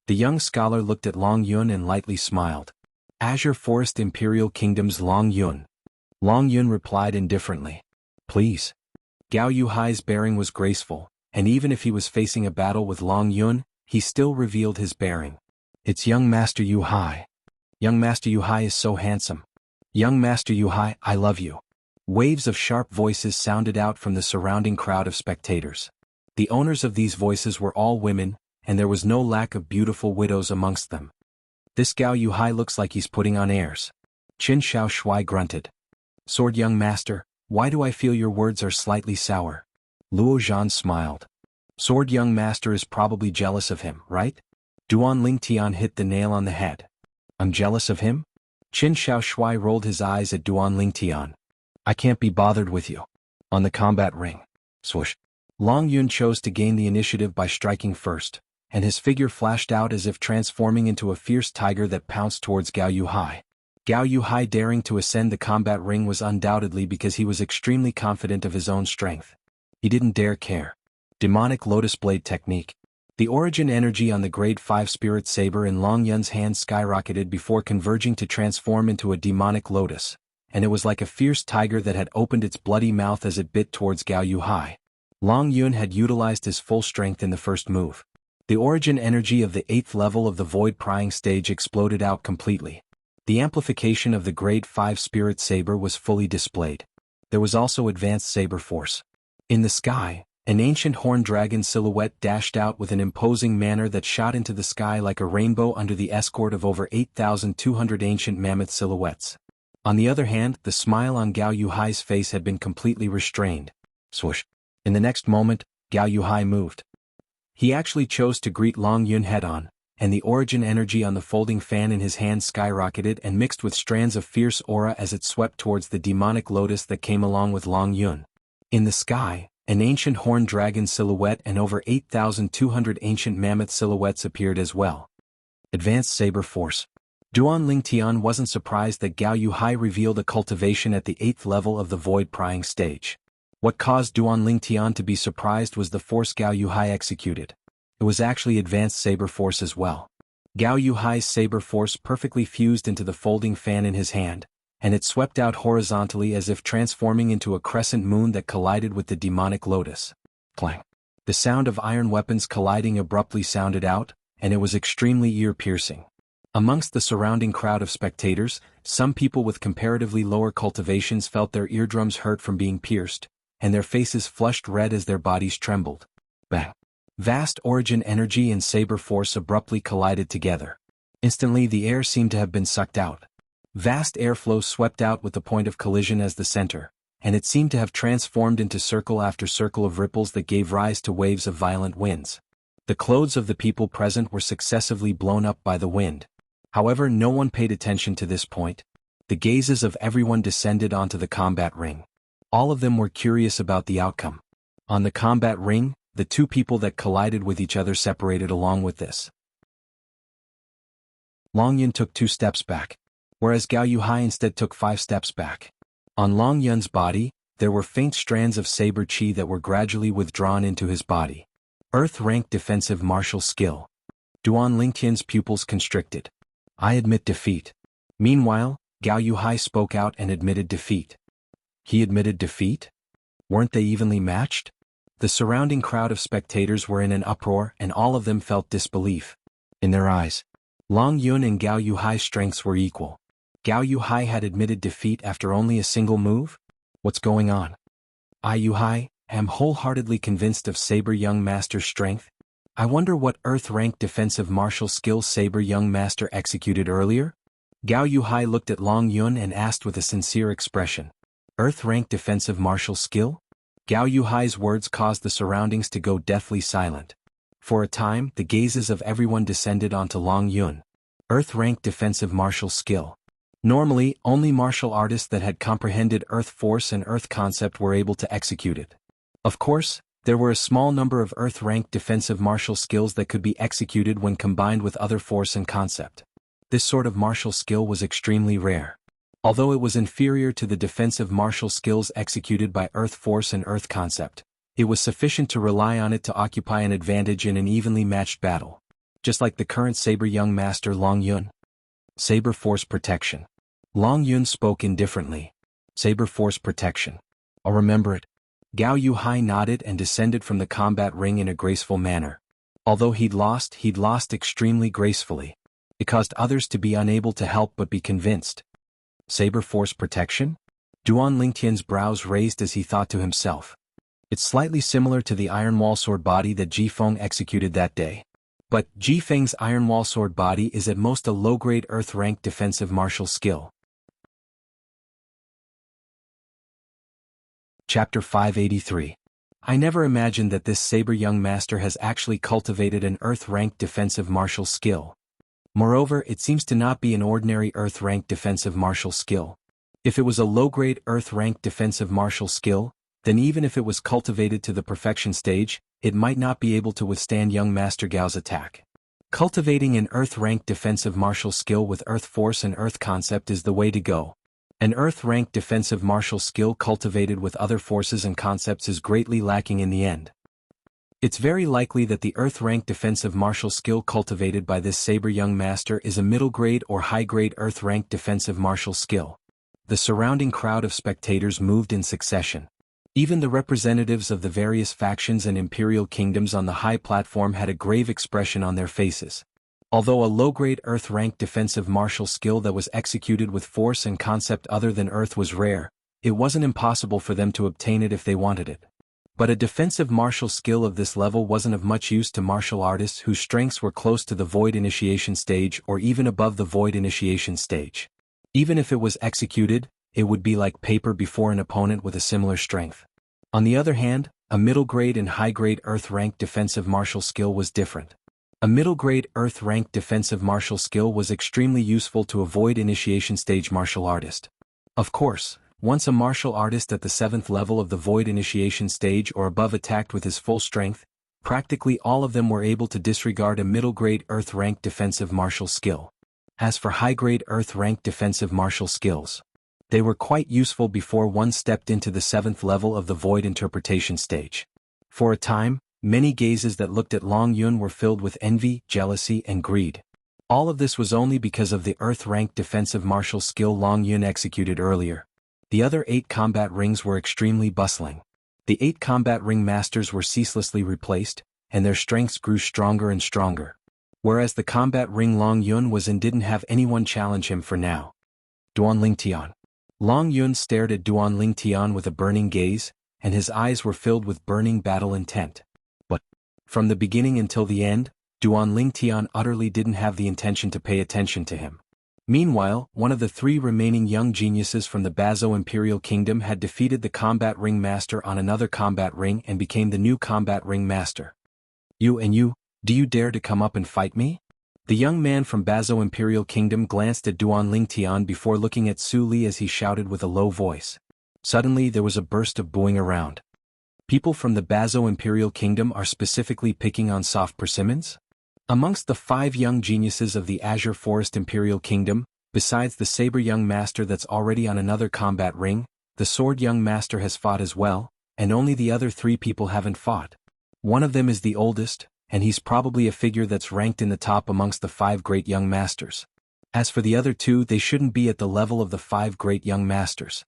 The young scholar looked at Long Yun and lightly smiled. Azure Forest Imperial Kingdom's Long Yun. Long Yun replied indifferently. Please. Gao Yuhai's bearing was graceful, and even if he was facing a battle with Long Yun, he still revealed his bearing. It's young Master Yuhai. Young Master Yuhai is so handsome. Young Master Yuhai, I love you. Waves of sharp voices sounded out from the surrounding crowd of spectators. The owners of these voices were all women, and there was no lack of beautiful widows amongst them. This Gao Yuhai looks like he's putting on airs. Qin Shao Shuai grunted. Sword young master, why do I feel your words are slightly sour? Luo Zhan smiled. Sword young master is probably jealous of him, right? Duan Lingtian hit the nail on the head. I'm jealous of him? Qin Shao Shuai rolled his eyes at Duan Lingtian. I can't be bothered with you. On the combat ring. Swoosh. Long Yun chose to gain the initiative by striking first, and his figure flashed out as if transforming into a fierce tiger that pounced towards Gao Yuhai. Gao Yuhai daring to ascend the combat ring was undoubtedly because he was extremely confident of his own strength. He didn't dare care. Demonic Lotus Blade Technique. The origin energy on the grade 5 spirit saber in Long Yun's hand skyrocketed before converging to transform into a demonic lotus, and it was like a fierce tiger that had opened its bloody mouth as it bit towards Gao Yuhai. Long Yun had utilized his full strength in the first move. The origin energy of the 8th level of the void prying stage exploded out completely. The amplification of the grade 5 spirit saber was fully displayed. There was also advanced saber force. In the sky, an ancient horned dragon silhouette dashed out with an imposing manner that shot into the sky like a rainbow under the escort of over 8,200 ancient mammoth silhouettes. On the other hand, the smile on Gao Yuhai's face had been completely restrained. Swoosh. In the next moment, Gao Yuhai moved. He actually chose to greet Long Yun head-on, and the origin energy on the folding fan in his hand skyrocketed and mixed with strands of fierce aura as it swept towards the demonic lotus that came along with Long Yun. In the sky, an ancient horned dragon silhouette and over 8,200 ancient mammoth silhouettes appeared as well. Advanced saber force. Duan Lingtian wasn't surprised that Gao Yuhai revealed a cultivation at the 8th level of the void prying stage. What caused Duan Lingtian to be surprised was the force Gao Yuhai executed. It was actually advanced saber force as well. Gao Yuhai's saber force perfectly fused into the folding fan in his hand, and it swept out horizontally as if transforming into a crescent moon that collided with the demonic lotus. Clang. The sound of iron weapons colliding abruptly sounded out, and it was extremely ear-piercing. Amongst the surrounding crowd of spectators, some people with comparatively lower cultivations felt their eardrums hurt from being pierced, and their faces flushed red as their bodies trembled. Bang! Vast origin energy and saber force abruptly collided together. Instantly the air seemed to have been sucked out. Vast airflow swept out with the point of collision as the center, and it seemed to have transformed into circle after circle of ripples that gave rise to waves of violent winds. The clothes of the people present were successively blown up by the wind. However, no one paid attention to this point. The gazes of everyone descended onto the combat ring. All of them were curious about the outcome. On the combat ring, the two people that collided with each other separated along with this. Long Yun took 2 steps back, whereas Gao Yuhai instead took 5 steps back. On Long Yun's body, there were faint strands of saber chi that were gradually withdrawn into his body. Earth-rank defensive martial skill. Duan Lingtian's pupils constricted. I admit defeat. Meanwhile, Gao Yuhai spoke out and admitted defeat. He admitted defeat? Weren't they evenly matched? The surrounding crowd of spectators were in an uproar and all of them felt disbelief. In their eyes, Long Yun and Gao Yuhai's strengths were equal. Gao Yuhai had admitted defeat after only a single move? What's going on? I Yuhai am wholeheartedly convinced of Saber Young Master's strength. I wonder what Earth-ranked defensive martial skill Saber Young Master executed earlier? Gao Yuhai looked at Long Yun and asked with a sincere expression. Earth-ranked defensive martial skill? Gao Yuhai's words caused the surroundings to go deathly silent. For a time, the gazes of everyone descended onto Long Yun. Earth-ranked defensive martial skill. Normally, only martial artists that had comprehended Earth force and Earth concept were able to execute it. Of course, there were a small number of Earth-ranked defensive martial skills that could be executed when combined with other force and concept. This sort of martial skill was extremely rare. Although it was inferior to the defensive martial skills executed by Earth force and Earth concept, it was sufficient to rely on it to occupy an advantage in an evenly matched battle. Just like the current Saber Young Master Long Yun. Saber Force Protection. Long Yun spoke indifferently. Saber Force Protection. I'll remember it. Gao Yuhai nodded and descended from the combat ring in a graceful manner. Although he'd lost extremely gracefully. It caused others to be unable to help but be convinced. Saber Force Protection? Duan Lingtian's brows raised as he thought to himself. It's slightly similar to the Iron Wall Sword body that Ji Feng executed that day. But Ji Feng's Iron Wall Sword body is at most a low-grade Earth-ranked defensive martial skill. Chapter 583. I never imagined that this Saber Young Master has actually cultivated an Earth-ranked defensive martial skill. Moreover, it seems to not be an ordinary Earth-ranked defensive martial skill. If it was a low-grade Earth-ranked defensive martial skill, then even if it was cultivated to the perfection stage, it might not be able to withstand young Master Gao's attack. Cultivating an Earth-ranked defensive martial skill with Earth force and Earth concept is the way to go. An Earth-ranked defensive martial skill cultivated with other forces and concepts is greatly lacking in the end. It's very likely that the Earth-ranked defensive martial skill cultivated by this Saber Young Master is a middle-grade or high-grade Earth-ranked defensive martial skill. The surrounding crowd of spectators moved in succession. Even the representatives of the various factions and imperial kingdoms on the high platform had a grave expression on their faces. Although a low-grade Earth-ranked defensive martial skill that was executed with force and concept other than Earth was rare, it wasn't impossible for them to obtain it if they wanted it. But a defensive martial skill of this level wasn't of much use to martial artists whose strengths were close to the Void Initiation stage or even above the Void Initiation stage. Even if it was executed, it would be like paper before an opponent with a similar strength. On the other hand, a middle-grade and high-grade Earth-ranked defensive martial skill was different. A middle-grade Earth-ranked defensive martial skill was extremely useful to a Void Initiation stage martial artist. Of course, once a martial artist at the 7th level of the Void Initiation stage or above attacked with his full strength, practically all of them were able to disregard a middle-grade Earth-ranked defensive martial skill. As for high-grade Earth-ranked defensive martial skills, they were quite useful before one stepped into the 7th level of the Void Interpretation stage. For a time, many gazes that looked at Long Yun were filled with envy, jealousy, and greed. All of this was only because of the Earth-ranked defensive martial skill Long Yun executed earlier. The other 8 combat rings were extremely bustling. The 8 combat ring masters were ceaselessly replaced, and their strengths grew stronger and stronger. Whereas the combat ring Long Yun was in didn't have anyone challenge him for now. Duan Lingtian. Long Yun stared at Duan Lingtian with a burning gaze, and his eyes were filled with burning battle intent. But, from the beginning until the end, Duan Lingtian utterly didn't have the intention to pay attention to him. Meanwhile, one of the 3 remaining young geniuses from the Bazo Imperial Kingdom had defeated the Combat Ring Master on another combat ring and became the new Combat Ring Master. You, do you dare to come up and fight me? The young man from Bazo Imperial Kingdom glanced at Duan Lingtian before looking at Su Li as he shouted with a low voice. Suddenly there was a burst of booing around. People from the Bazo Imperial Kingdom are specifically picking on soft persimmons? Amongst the 5 young geniuses of the Azure Forest Imperial Kingdom, besides the Saber Young Master that's already on another combat ring, the Sword Young Master has fought as well, and only the other 3 people haven't fought. One of them is the oldest, and he's probably a figure that's ranked in the top amongst the 5 great young masters. As for the other 2, they shouldn't be at the level of the 5 great young masters.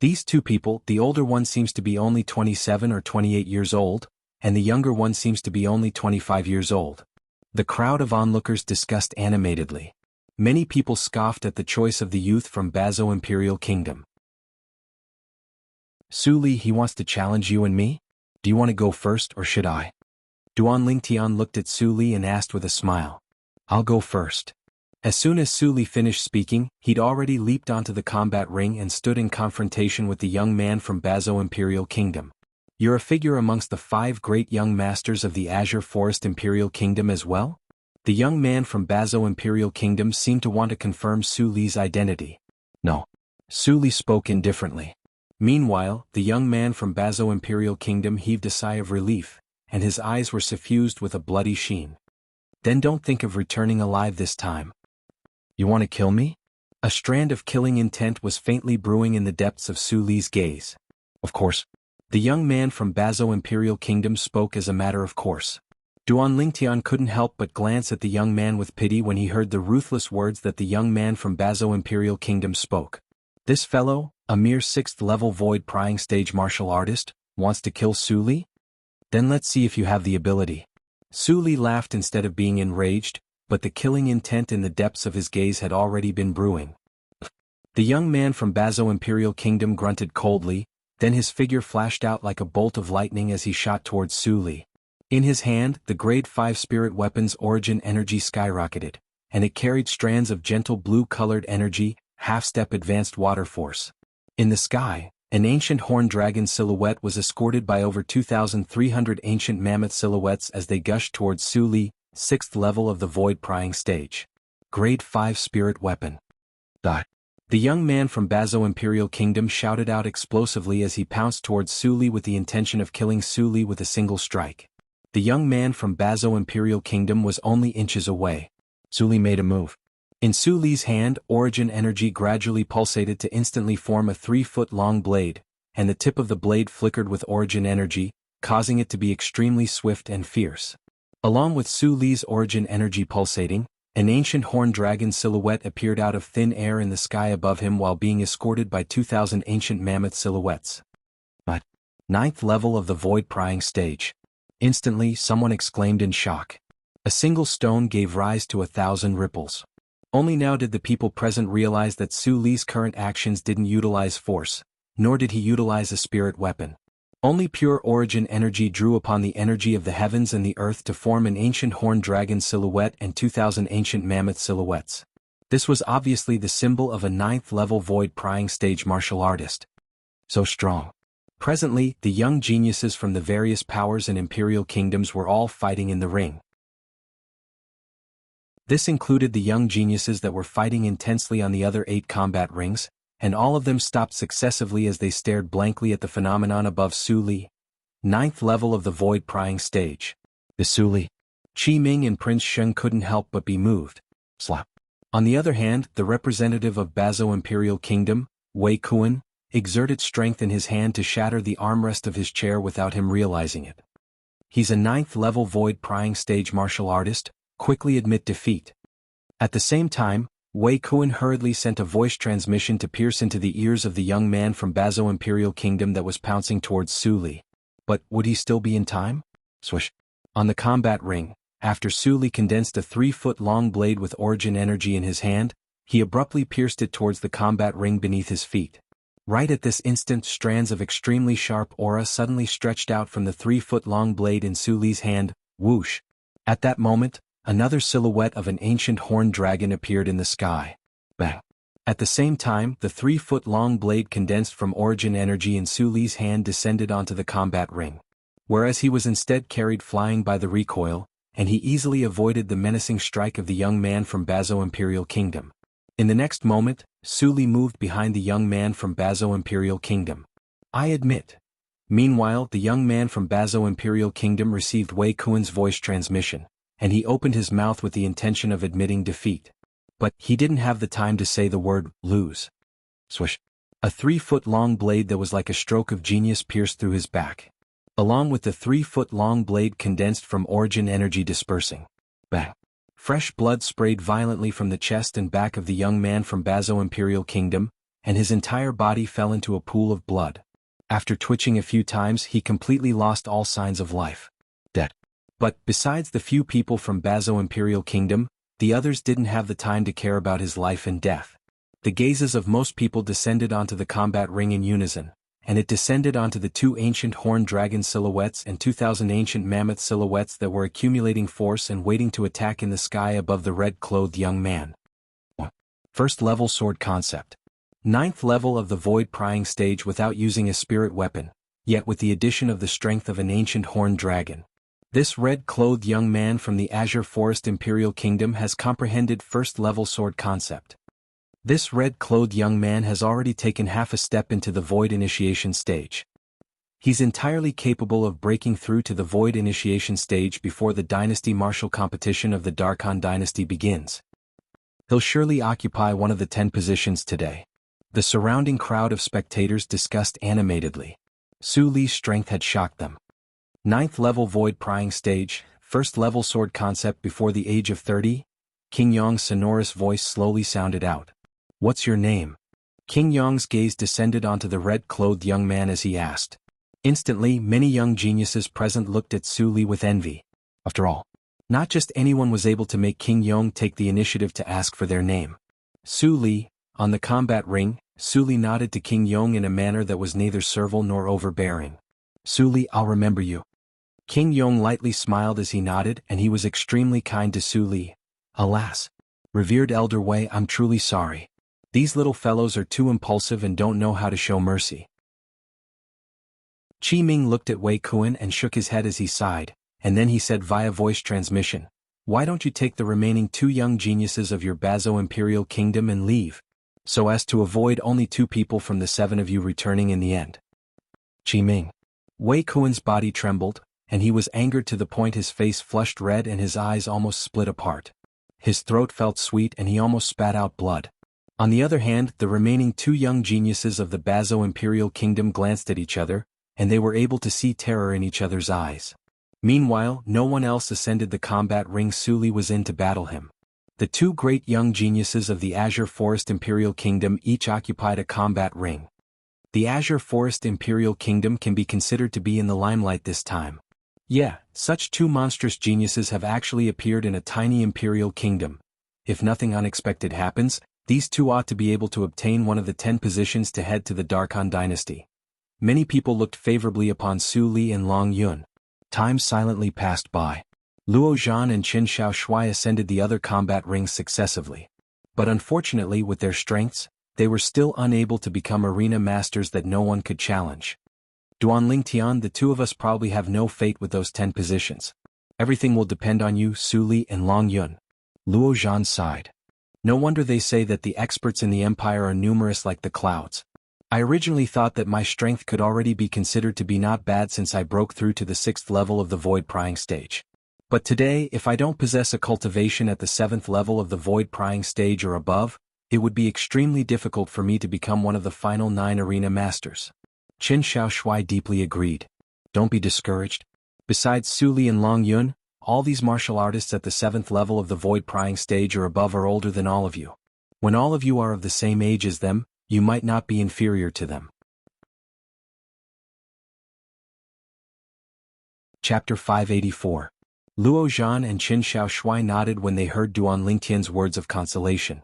These 2 people, the older one seems to be only 27 or 28 years old, and the younger one seems to be only 25 years old. The crowd of onlookers discussed animatedly. Many people scoffed at the choice of the youth from Bazo Imperial Kingdom. Su Li, he wants to challenge you and me? Do you want to go first or should I? Duan Lingtian looked at Su Li and asked with a smile. I'll go first. As soon as Su Li finished speaking, he'd already leaped onto the combat ring and stood in confrontation with the young man from Bazo Imperial Kingdom. You're a figure amongst the 5 great young masters of the Azure Forest Imperial Kingdom as well? The young man from Bazo Imperial Kingdom seemed to want to confirm Su Li's identity. No. Su Li spoke indifferently. Meanwhile, the young man from Bazo Imperial Kingdom heaved a sigh of relief, and his eyes were suffused with a bloody sheen. Then don't think of returning alive this time. You want to kill me? A strand of killing intent was faintly brewing in the depths of Su Li's gaze. Of course. The young man from Bazo Imperial Kingdom spoke as a matter of course. Duan Lingtian couldn't help but glance at the young man with pity when he heard the ruthless words that the young man from Bazo Imperial Kingdom spoke. This fellow, a mere 6th-level void-prying stage martial artist, wants to kill Su Li? Then let's see if you have the ability. Su Li laughed instead of being enraged, but the killing intent in the depths of his gaze had already been brewing. The young man from Bazo Imperial Kingdom grunted coldly, then his figure flashed out like a bolt of lightning as he shot towards Su Li. In his hand, the Grade 5 spirit weapon's origin energy skyrocketed, and it carried strands of gentle blue-colored energy, half-step advanced water force. In the sky, an ancient horned dragon silhouette was escorted by over 2,300 ancient mammoth silhouettes as they gushed towards Su Li, 6th level of the void-prying stage. Grade 5 spirit weapon. The young man from Bazo Imperial Kingdom shouted out explosively as he pounced towards Su Li with the intention of killing Su Li with a single strike. The young man from Bazo Imperial Kingdom was only inches away. Su Li made a move. In Su Li's hand, origin energy gradually pulsated to instantly form a 3-foot-long blade, and the tip of the blade flickered with origin energy, causing it to be extremely swift and fierce. Along with Su Li's origin energy pulsating, an ancient horned dragon silhouette appeared out of thin air in the sky above him while being escorted by 2,000 ancient mammoth silhouettes. But 9th level of the void-prying stage. Instantly, someone exclaimed in shock. A single stone gave rise to 1,000 ripples. Only now did the people present realize that Su Li's current actions didn't utilize force, nor did he utilize a spirit weapon. Only pure origin energy drew upon the energy of the heavens and the earth to form an ancient horned dragon silhouette and 2,000 ancient mammoth silhouettes. This was obviously the symbol of a 9th-level void-prying stage martial artist. So strong. Presently, the young geniuses from the various powers and imperial kingdoms were all fighting in the ring. This included the young geniuses that were fighting intensely on the other 8 combat rings, and all of them stopped successively as they stared blankly at the phenomenon above Su Li. 9th level of the void-prying stage. The Su Li. Qi Ming and Prince Sheng couldn't help but be moved. Slap. On the other hand, the representative of Bazo Imperial Kingdom, Wei Kuan, exerted strength in his hand to shatter the armrest of his chair without him realizing it. He's a 9th level void-prying stage martial artist. Quickly admit defeat. At the same time, Wei Kuan hurriedly sent a voice transmission to pierce into the ears of the young man from Bazo Imperial Kingdom that was pouncing towards Su Li. But would he still be in time? Swish. On the combat ring, after Su Li condensed a 3-foot-long blade with origin energy in his hand, he abruptly pierced it towards the combat ring beneath his feet. Right at this instant, strands of extremely sharp aura suddenly stretched out from the 3-foot-long blade in Su Li's hand. Whoosh. At that moment, another silhouette of an ancient horned dragon appeared in the sky. Bang. At the same time, the 3-foot-long blade condensed from origin energy in Su Li's hand descended onto the combat ring. Whereas he was instead carried flying by the recoil, and he easily avoided the menacing strike of the young man from Bazo Imperial Kingdom. In the next moment, Su Li moved behind the young man from Bazo Imperial Kingdom. I admit. Meanwhile, the young man from Bazo Imperial Kingdom received Wei Kuan's voice transmission, and he opened his mouth with the intention of admitting defeat. But he didn't have the time to say the word, lose. Swish. A 3-foot-long blade that was like a stroke of genius pierced through his back. Along with the 3-foot-long blade condensed from origin energy dispersing. Bang. Fresh blood sprayed violently from the chest and back of the young man from Bazo Imperial Kingdom, and his entire body fell into a pool of blood. After twitching a few times, he completely lost all signs of life. Dead. But, besides the few people from Bazo Imperial Kingdom, the others didn't have the time to care about his life and death. The gazes of most people descended onto the combat ring in unison, and it descended onto the 2 ancient horned dragon silhouettes and 2,000 ancient mammoth silhouettes that were accumulating force and waiting to attack in the sky above the red-clothed young man. First level sword concept. 9th level of the void prying stage without using a spirit weapon, yet with the addition of the strength of an ancient horned dragon. This red-clothed young man from the Azure Forest Imperial Kingdom has comprehended first-level sword concept. This red-clothed young man has already taken half a step into the Void Initiation stage. He's entirely capable of breaking through to the Void Initiation stage before the Dynasty Martial competition of the Darkhan Dynasty begins. He'll surely occupy one of the 10 positions today. The surrounding crowd of spectators discussed animatedly. Su Li's strength had shocked them. 9th level Void Prying stage, first level sword concept before the age of 30? King Yong's sonorous voice slowly sounded out. What's your name? King Yong's gaze descended onto the red-clothed young man as he asked. Instantly, many young geniuses present looked at Su Li with envy. After all, not just anyone was able to make King Yong take the initiative to ask for their name. Su Li, on the combat ring, Su Li nodded to King Yong in a manner that was neither servile nor overbearing. Su Li, I'll remember you. King Yong lightly smiled as he nodded, and he was extremely kind to Su Li. Alas, revered Elder Wei, I'm truly sorry. These little fellows are too impulsive and don't know how to show mercy. Qi Ming looked at Wei Kuan and shook his head as he sighed, and then he said via voice transmission, why don't you take the remaining 2 young geniuses of your Bazo Imperial Kingdom and leave, so as to avoid only 2 people from the 7 of you returning in the end? Qi Ming. Wei Kuan's body trembled, and he was angered to the point his face flushed red and his eyes almost split apart. His throat felt sweet and he almost spat out blood. On the other hand, the remaining 2 young geniuses of the Bazo Imperial Kingdom glanced at each other, and they were able to see terror in each other's eyes. Meanwhile, no one else ascended the combat ring Su Li was in to battle him. The 2 great young geniuses of the Azure Forest Imperial Kingdom each occupied a combat ring. The Azure Forest Imperial Kingdom can be considered to be in the limelight this time. Yeah, such 2 monstrous geniuses have actually appeared in a tiny Imperial Kingdom. If nothing unexpected happens, these 2 ought to be able to obtain one of the 10 positions to head to the Darkhan Dynasty. Many people looked favorably upon Su Li and Long Yun. Time silently passed by. Luo Zhan and Qin Shaoshuai ascended the other combat rings successively. But unfortunately, with their strengths, they were still unable to become arena masters that no one could challenge. Duanling Tian, the 2 of us probably have no fate with those 10 positions. Everything will depend on you, Su Li and Long Yun. Luo Zhan sighed. No wonder they say that the experts in the Empire are numerous like the clouds. I originally thought that my strength could already be considered to be not bad since I broke through to the 6th level of the Void Prying stage. But today, if I don't possess a cultivation at the 7th level of the Void Prying stage or above, it would be extremely difficult for me to become one of the final 9 arena masters. Qin Shaoshuai deeply agreed. Don't be discouraged. Besides Su Li and Long Yun, all these martial artists at the 7th level of the Void Prying stage or above are older than all of you. When all of you are of the same age as them, you might not be inferior to them. Chapter 584. Luo Zhan and Qin Shaoshuai nodded when they heard Duanling Tian's words of consolation.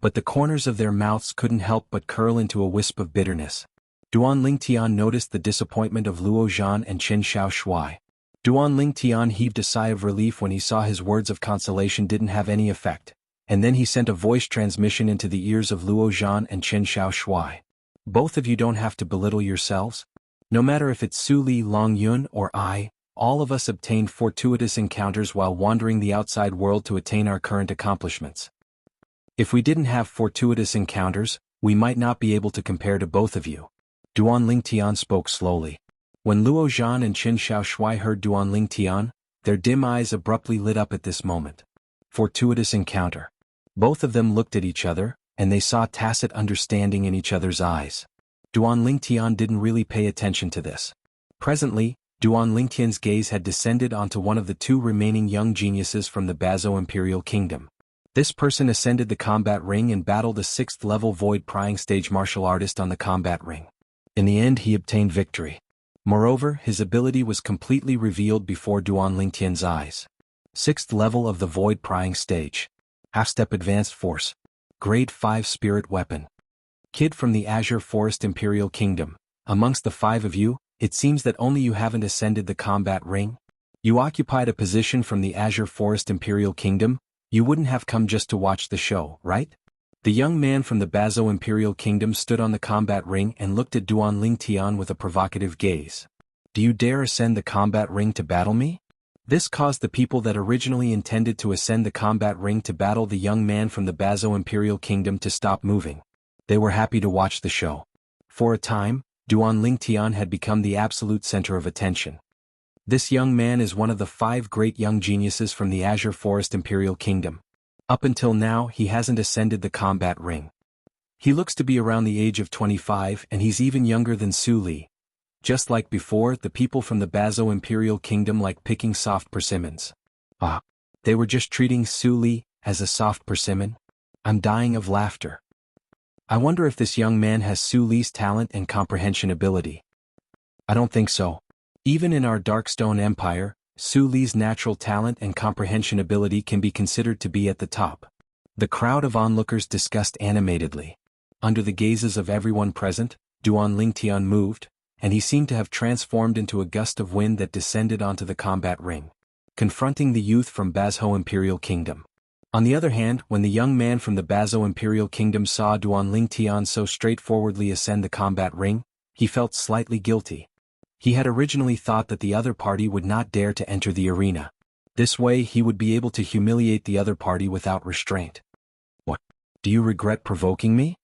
But the corners of their mouths couldn't help but curl into a wisp of bitterness. Duanling Tian noticed the disappointment of Luo Zhan and Qin Shaoshuai. Duanling Tian heaved a sigh of relief when he saw his words of consolation didn't have any effect, and then he sent a voice transmission into the ears of Luo Zhan and Qin Shaoshuai. Both of you don't have to belittle yourselves. No matter if it's Su Li, Long Yun, or I, all of us obtained fortuitous encounters while wandering the outside world to attain our current accomplishments. If we didn't have fortuitous encounters, we might not be able to compare to both of you. Duanling Tian spoke slowly. When Luo Zhan and Qin Shaoshuai heard Duanling Tian, their dim eyes abruptly lit up at this moment. Fortuitous encounter. Both of them looked at each other, and they saw tacit understanding in each other's eyes. Duanling Tian didn't really pay attention to this. Presently, Duanling Tian's gaze had descended onto one of the 2 remaining young geniuses from the Bazo Imperial Kingdom. This person ascended the combat ring and battled a 6th level Void Prying stage martial artist on the combat ring. In the end, he obtained victory. Moreover, his ability was completely revealed before Duan Lingtian's eyes. 6th level of the Void Prying Stage. Half-step Advanced Force. Grade 5 Spirit Weapon. Kid from the Azure Forest Imperial Kingdom. Amongst the 5 of you, it seems that only you haven't ascended the combat ring. You occupied a position from the Azure Forest Imperial Kingdom. You wouldn't have come just to watch the show, right? The young man from the Bazo Imperial Kingdom stood on the combat ring and looked at Duan Lingtian with a provocative gaze. Do you dare ascend the combat ring to battle me? This caused the people that originally intended to ascend the combat ring to battle the young man from the Bazo Imperial Kingdom to stop moving. They were happy to watch the show. For a time, Duan Lingtian had become the absolute center of attention. This young man is one of the 5 great young geniuses from the Azure Forest Imperial Kingdom. Up until now, he hasn't ascended the combat ring. He looks to be around the age of 25 and he's even younger than Su Li. Just like before, the people from the Bazo Imperial Kingdom like picking soft persimmons. They were just treating Su Li as a soft persimmon? I'm dying of laughter. I wonder if this young man has Su Li's talent and comprehension ability. I don't think so. Even in our Darkstone Empire, Su Li's natural talent and comprehension ability can be considered to be at the top. The crowd of onlookers discussed animatedly. Under the gazes of everyone present, Duan Lingtian moved, and he seemed to have transformed into a gust of wind that descended onto the combat ring, confronting the youth from Bazho Imperial Kingdom. On the other hand, when the young man from the Bazo Imperial Kingdom saw Duan Lingtian so straightforwardly ascend the combat ring, he felt slightly guilty. He had originally thought that the other party would not dare to enter the arena. This way he would be able to humiliate the other party without restraint. What? Do you regret provoking me?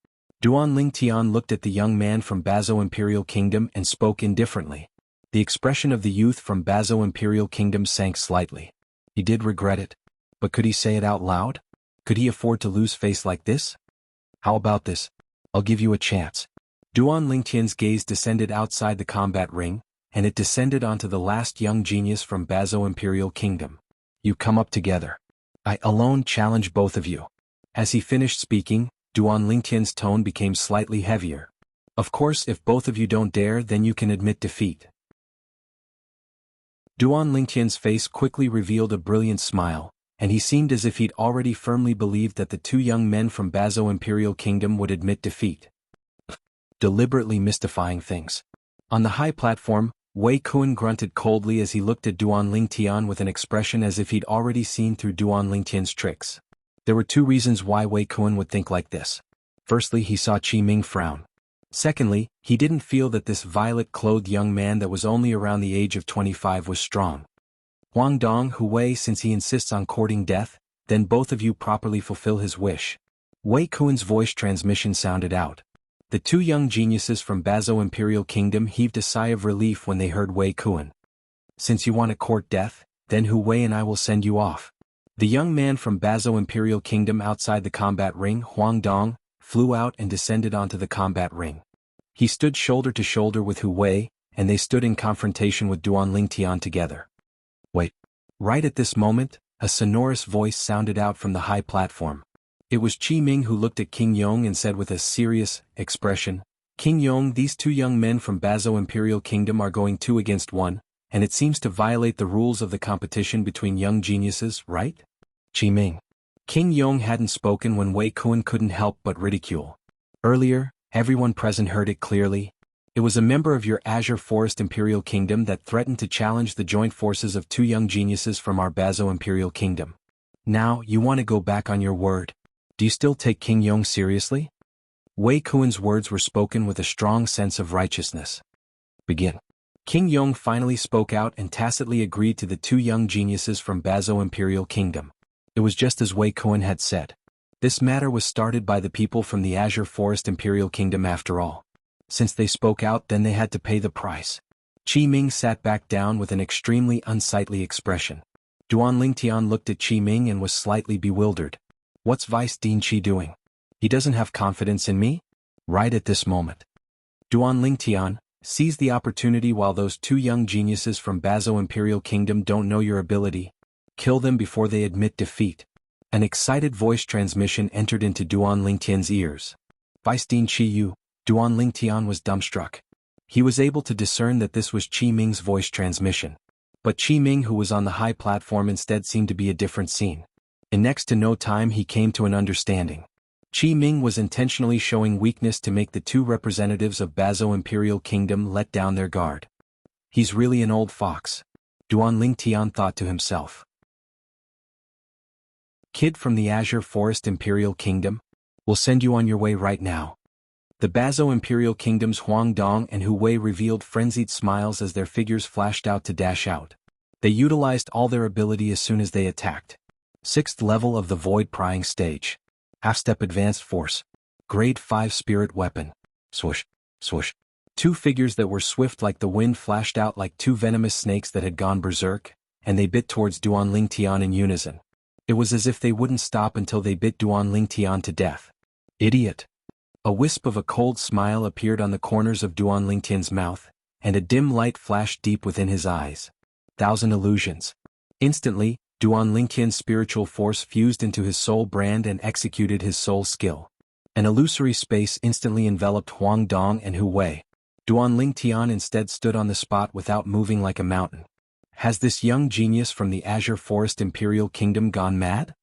Duan Lingtian looked at the young man from Bazo Imperial Kingdom and spoke indifferently. The expression of the youth from Bazo Imperial Kingdom sank slightly. He did regret it. But could he say it out loud? Could he afford to lose face like this? How about this? I'll give you a chance. Duan Lingtian's gaze descended outside the combat ring, and it descended onto the last young genius from Bazo Imperial Kingdom. You come up together. I alone challenge both of you. As he finished speaking, Duan Lingtian's tone became slightly heavier. Of course, if both of you don't dare, then you can admit defeat. Duan Lingtian's face quickly revealed a brilliant smile, and he seemed as if he'd already firmly believed that the 2 young men from Bazo Imperial Kingdom would admit defeat. Deliberately mystifying things. On the high platform, Wei Kuan grunted coldly as he looked at Duan Lingtian with an expression as if he'd already seen through Duan Lingtian's tricks. There were 2 reasons why Wei Kuan would think like this. Firstly, he saw Qi Ming frown. Secondly, he didn't feel that this violet-clothed young man that was only around the age of 25 was strong. Huang Dong, Hu Wei, since he insists on courting death, then both of you properly fulfill his wish. Wei Kuan's voice transmission sounded out. The 2 young geniuses from Bazo Imperial Kingdom heaved a sigh of relief when they heard Wei Kuan. Since you want to court death, then Hu Wei and I will send you off. The young man from Bazo Imperial Kingdom outside the combat ring, Huang Dong, flew out and descended onto the combat ring. He stood shoulder to shoulder with Hu Wei, and they stood in confrontation with Duan Lingtian together. Wait. Right at this moment, a sonorous voice sounded out from the high platform. It was Qi Ming who looked at King Yong and said with a serious expression, King Yong, these 2 young men from Bazo Imperial Kingdom are going 2 against 1, and it seems to violate the rules of the competition between young geniuses, right? Qi Ming. King Yong hadn't spoken when Wei Kuan couldn't help but ridicule. Earlier, everyone present heard it clearly. It was a member of your Azure Forest Imperial Kingdom that threatened to challenge the joint forces of 2 young geniuses from our Bazo Imperial Kingdom. Now, you want to go back on your word. Do you still take King Yong seriously? Wei Kuan's words were spoken with a strong sense of righteousness. Begin. King Yong finally spoke out and tacitly agreed to the 2 young geniuses from Bazo Imperial Kingdom. It was just as Wei Kuan had said. This matter was started by the people from the Azure Forest Imperial Kingdom after all. Since they spoke out, then they had to pay the price. Qi Ming sat back down with an extremely unsightly expression. Duan Lingtian looked at Qi Ming and was slightly bewildered. What's Vice Dean Qi doing? He doesn't have confidence in me? Right at this moment. Duan Lingtian, seize the opportunity while those 2 young geniuses from Bazo Imperial Kingdom don't know your ability. Kill them before they admit defeat. An excited voice transmission entered into Duan Lingtian's ears. Vice Dean Qi Yu. Duan Lingtian was dumbstruck. He was able to discern that this was Qi Ming's voice transmission. But Qi Ming, who was on the high platform, instead seemed to be a different scene. In next to no time he came to an understanding. Qi Ming was intentionally showing weakness to make the two representatives of Bazo Imperial Kingdom let down their guard. He's really an old fox, Duan Lingtian thought to himself. Kid from the Azure Forest Imperial Kingdom? We'll send you on your way right now. The Bazo Imperial Kingdom's Huang Dong and Hu Wei revealed frenzied smiles as their figures flashed out to dash out. They utilized all their ability as soon as they attacked. 6th level of the Void Prying stage. Half-step advanced force. Grade 5 spirit weapon. Swoosh, swoosh. Two figures that were swift like the wind flashed out like two venomous snakes that had gone berserk, and they bit towards Duan Lingtian in unison. It was as if they wouldn't stop until they bit Duan Lingtian to death. Idiot. A wisp of a cold smile appeared on the corners of Duan Lingtian's mouth, and a dim light flashed deep within his eyes. 1,000 illusions. Instantly, Duan Lingtian's spiritual force fused into his soul brand and executed his soul skill. An illusory space instantly enveloped Huang Dong and Hu Wei. Duan Lingtian instead stood on the spot without moving like a mountain. Has this young genius from the Azure Forest Imperial Kingdom gone mad?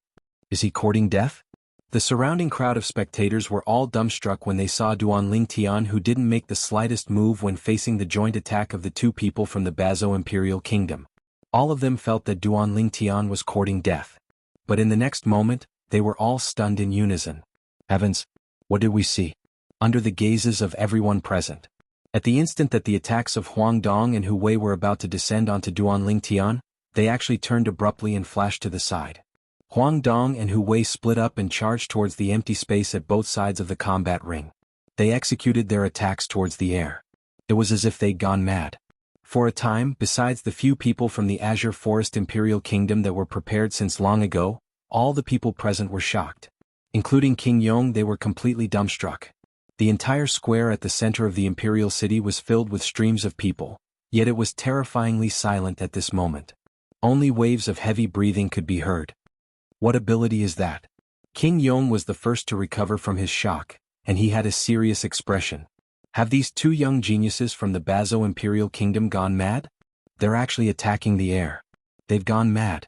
Is he courting death? The surrounding crowd of spectators were all dumbstruck when they saw Duan Lingtian, who didn't make the slightest move when facing the joint attack of the two people from the Bazo Imperial Kingdom. All of them felt that Duan Lingtian was courting death. But in the next moment, they were all stunned in unison. Heavens, what did we see? Under the gazes of everyone present. At the instant that the attacks of Huang Dong and Hu Wei were about to descend onto Duan Lingtian, they actually turned abruptly and flashed to the side. Huang Dong and Hu Wei split up and charged towards the empty space at both sides of the combat ring. They executed their attacks towards the air. It was as if they'd gone mad. For a time, besides the few people from the Azure Forest Imperial Kingdom that were prepared since long ago, all the people present were shocked. Including King Yong, they were completely dumbstruck. The entire square at the center of the Imperial City was filled with streams of people, yet it was terrifyingly silent at this moment. Only waves of heavy breathing could be heard. What ability is that? King Yong was the first to recover from his shock, and he had a serious expression. Have these two young geniuses from the Bazo Imperial Kingdom gone mad? They're actually attacking the air. They've gone mad.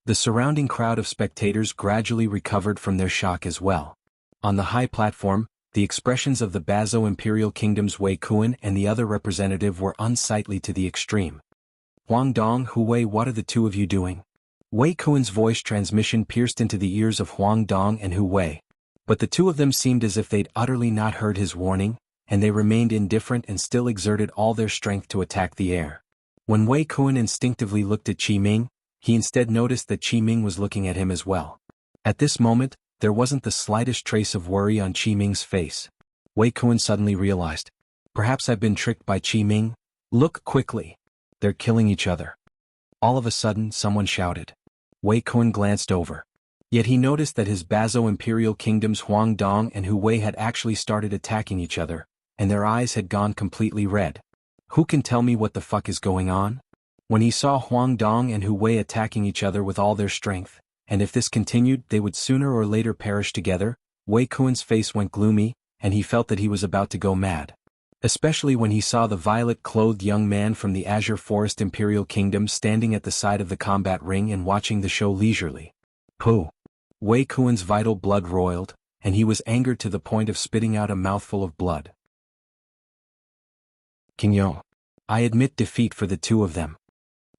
The surrounding crowd of spectators gradually recovered from their shock as well. On the high platform, the expressions of the Bazo Imperial Kingdom's Wei Kuan and the other representative were unsightly to the extreme. Huang Dong, Hu Wei, what are the two of you doing? Wei Kuan's voice transmission pierced into the ears of Huang Dong and Hu Wei. But the two of them seemed as if they'd utterly not heard his warning, and they remained indifferent and still exerted all their strength to attack the air. When Wei Kuan instinctively looked at Qi Ming, he instead noticed that Qi Ming was looking at him as well. At this moment, there wasn't the slightest trace of worry on Qi Ming's face. Wei Kuan suddenly realized, perhaps I've been tricked by Qi Ming. Look quickly. They're killing each other. All of a sudden, someone shouted. Wei Kuan glanced over. Yet he noticed that his Bazo Imperial Kingdom's Huang Dong and Hu Wei had actually started attacking each other, and their eyes had gone completely red. Who can tell me what the fuck is going on? When he saw Huang Dong and Hu Wei attacking each other with all their strength, and if this continued they would sooner or later perish together, Wei Kuan's face went gloomy, and he felt that he was about to go mad. Especially when he saw the violet-clothed young man from the Azure Forest Imperial Kingdom standing at the side of the combat ring and watching the show leisurely. Pooh! Wei Kuan's vital blood roiled, and he was angered to the point of spitting out a mouthful of blood. King Yong. I admit defeat for the two of them.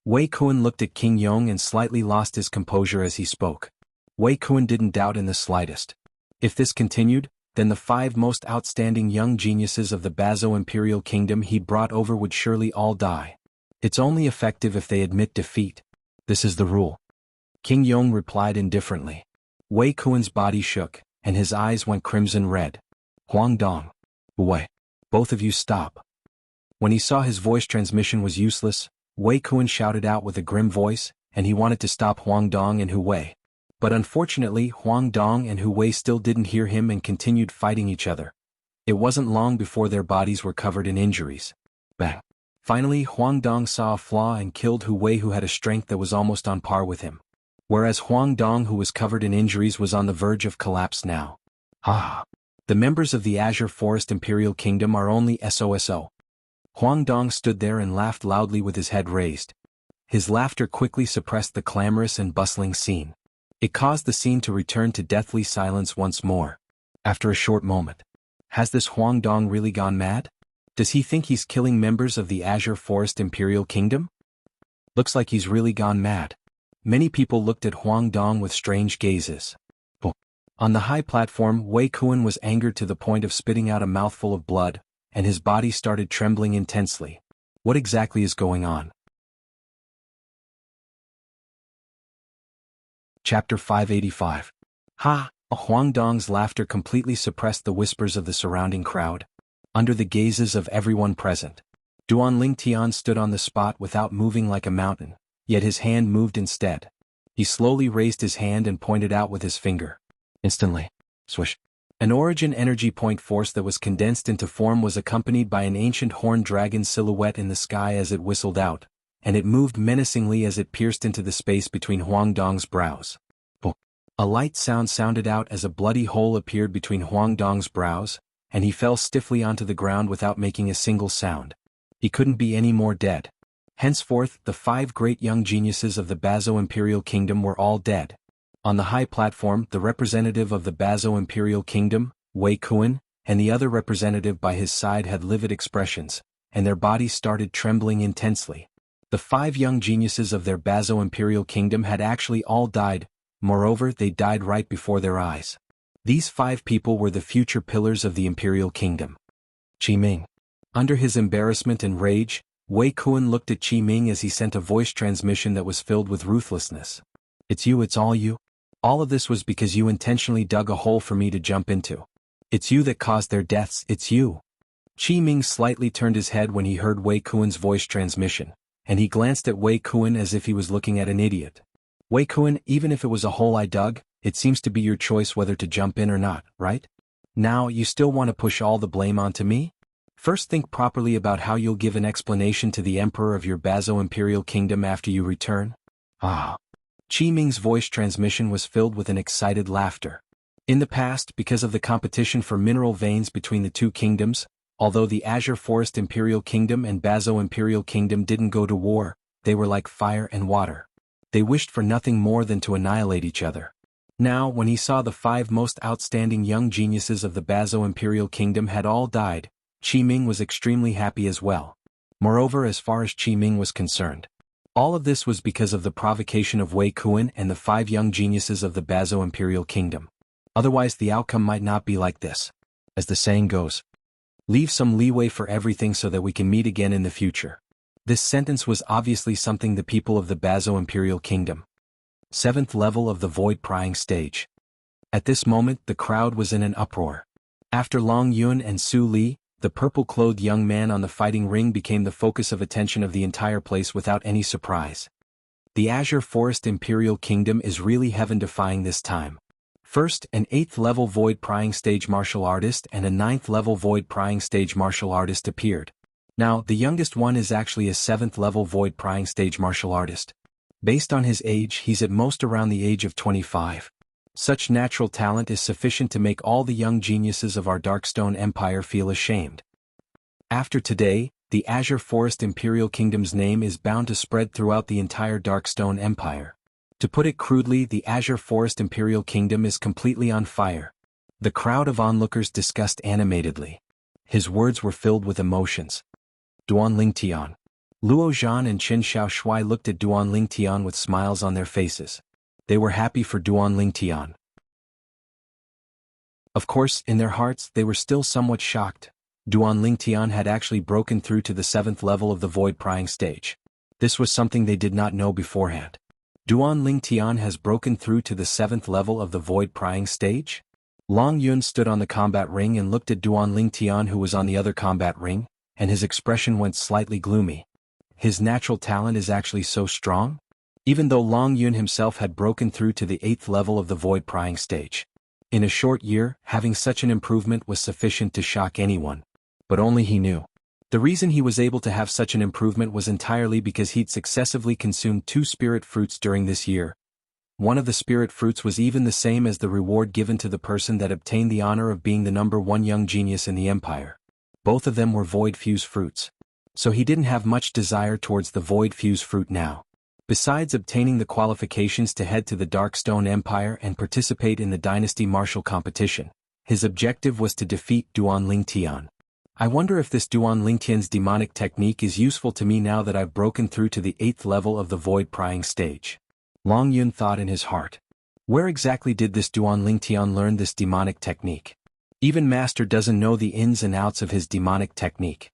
Wei Kuan looked at King Yong and slightly lost his composure as he spoke. Wei Kuan didn't doubt in the slightest. If this continued, then the 5 most outstanding young geniuses of the Bazo Imperial Kingdom he brought over would surely all die. It's only effective if they admit defeat. This is the rule. King Yong replied indifferently. Wei Kuan's body shook, and his eyes went crimson red. Huang Dong. Hu Wei. Both of you stop. When he saw his voice transmission was useless, Wei Kuan shouted out with a grim voice, and he wanted to stop Huang Dong and Hu Wei. But unfortunately Huang Dong and Hu Wei still didn't hear him and continued fighting each other. It wasn't long before their bodies were covered in injuries. Bang. Finally Huang Dong saw a flaw and killed Hu Wei, who had a strength that was almost on par with him. Whereas Huang Dong, who was covered in injuries, was on the verge of collapse now. The members of the Azure Forest Imperial Kingdom are only SOSO. Huang Dong stood there and laughed loudly with his head raised. His laughter quickly suppressed the clamorous and bustling scene. It caused the scene to return to deathly silence once more. After a short moment, has this Huang Dong really gone mad? Does he think he's killing members of the Azure Forest Imperial Kingdom? Looks like he's really gone mad. Many people looked at Huang Dong with strange gazes. On the high platform, Wei Kuan was angered to the point of spitting out a mouthful of blood, and his body started trembling intensely. What exactly is going on? Chapter 585. Ha! Huang Dong's laughter completely suppressed the whispers of the surrounding crowd. Under the gazes of everyone present, Duan Lingtian stood on the spot without moving like a mountain, yet his hand moved instead. He slowly raised his hand and pointed out with his finger. Instantly, swish. An origin energy point force that was condensed into form was accompanied by an ancient horned dragon silhouette in the sky as it whistled out, and it moved menacingly as it pierced into the space between Huang Dong's brows. A light sound sounded out as a bloody hole appeared between Huang Dong's brows, and he fell stiffly onto the ground without making a single sound. He couldn't be any more dead. Henceforth, the 5 great young geniuses of the Bazo Imperial Kingdom were all dead. On the high platform, the representative of the Bazo Imperial Kingdom, Wei Kuan, and the other representative by his side had livid expressions, and their bodies started trembling intensely. The 5 young geniuses of their Bazo Imperial Kingdom had actually all died. Moreover, they died right before their eyes. These 5 people were the future pillars of the Imperial Kingdom. Qi Ming. Under his embarrassment and rage, Wei Kuan looked at Qi Ming as he sent a voice transmission that was filled with ruthlessness. It's you, it's all you. All of this was because you intentionally dug a hole for me to jump into. It's you that caused their deaths, it's you. Qi Ming slightly turned his head when he heard Wei Kuan's voice transmission, and he glanced at Wei Kuan as if he was looking at an idiot. Wei Kuan, even if it was a hole I dug, it seems to be your choice whether to jump in or not, right? Now, you still want to push all the blame onto me? First think properly about how you'll give an explanation to the Emperor of your Bazo Imperial Kingdom after you return. Ah. Qi Ming's voice transmission was filled with an excited laughter. In the past, because of the competition for mineral veins between the 2 kingdoms, although the Azure Forest Imperial Kingdom and Bazo Imperial Kingdom didn't go to war, they were like fire and water. They wished for nothing more than to annihilate each other. Now, when he saw the 5 most outstanding young geniuses of the Bazo Imperial Kingdom had all died, Qi Ming was extremely happy as well. Moreover, as far as Qi Ming was concerned, all of this was because of the provocation of Wei Kuan and the 5 young geniuses of the Bazo Imperial Kingdom. Otherwise the outcome might not be like this. As the saying goes, leave some leeway for everything so that we can meet again in the future. This sentence was obviously something the people of the Bazo Imperial Kingdom. 7th level of the Void Prying Stage. At this moment the crowd was in an uproar. After Long Yun and Su Li, the purple-clothed young man on the fighting ring became the focus of attention of the entire place without any surprise. The Azure Forest Imperial Kingdom is really heaven-defying this time. First, an 8th level Void Prying Stage martial artist and a 9th level Void Prying Stage martial artist appeared. Now, the youngest one is actually a 7th level Void Prying Stage martial artist. Based on his age, he's at most around the age of 25. Such natural talent is sufficient to make all the young geniuses of our Darkstone Empire feel ashamed. After today, the Azure Forest Imperial Kingdom's name is bound to spread throughout the entire Darkstone Empire. To put it crudely, the Azure Forest Imperial Kingdom is completely on fire. The crowd of onlookers discussed animatedly. His words were filled with emotions. Duan Lingtian. Luo Zhan and Qin Shaoshui looked at Duan Lingtian with smiles on their faces. They were happy for Duan Lingtian. Of course, in their hearts, they were still somewhat shocked. Duan Lingtian had actually broken through to the 7th level of the Void Prying Stage. This was something they did not know beforehand. Duan Lingtian has broken through to the 7th level of the Void Prying Stage? Long Yun stood on the combat ring and looked at Duan Lingtian, who was on the other combat ring, and his expression went slightly gloomy. His natural talent is actually so strong? Even though Long Yun himself had broken through to the 8th level of the Void Prying Stage. In a short year, having such an improvement was sufficient to shock anyone. But only he knew. The reason he was able to have such an improvement was entirely because he'd successively consumed 2 spirit fruits during this year. One of the spirit fruits was even the same as the reward given to the person that obtained the honor of being the #1 young genius in the empire. Both of them were void fuse fruits. so he didn't have much desire towards the Void Fuse fruit now. Besides obtaining the qualifications to head to the Darkstone Empire and participate in the Dynasty Martial competition, his objective was to defeat Duan Lingtian. I wonder if this Duan Lingtian's demonic technique is useful to me now that I've broken through to the 8th level of the Void Prying stage. Long Yun thought in his heart. Where exactly did this Duan Lingtian learn this demonic technique? Even Master doesn't know the ins and outs of his demonic technique.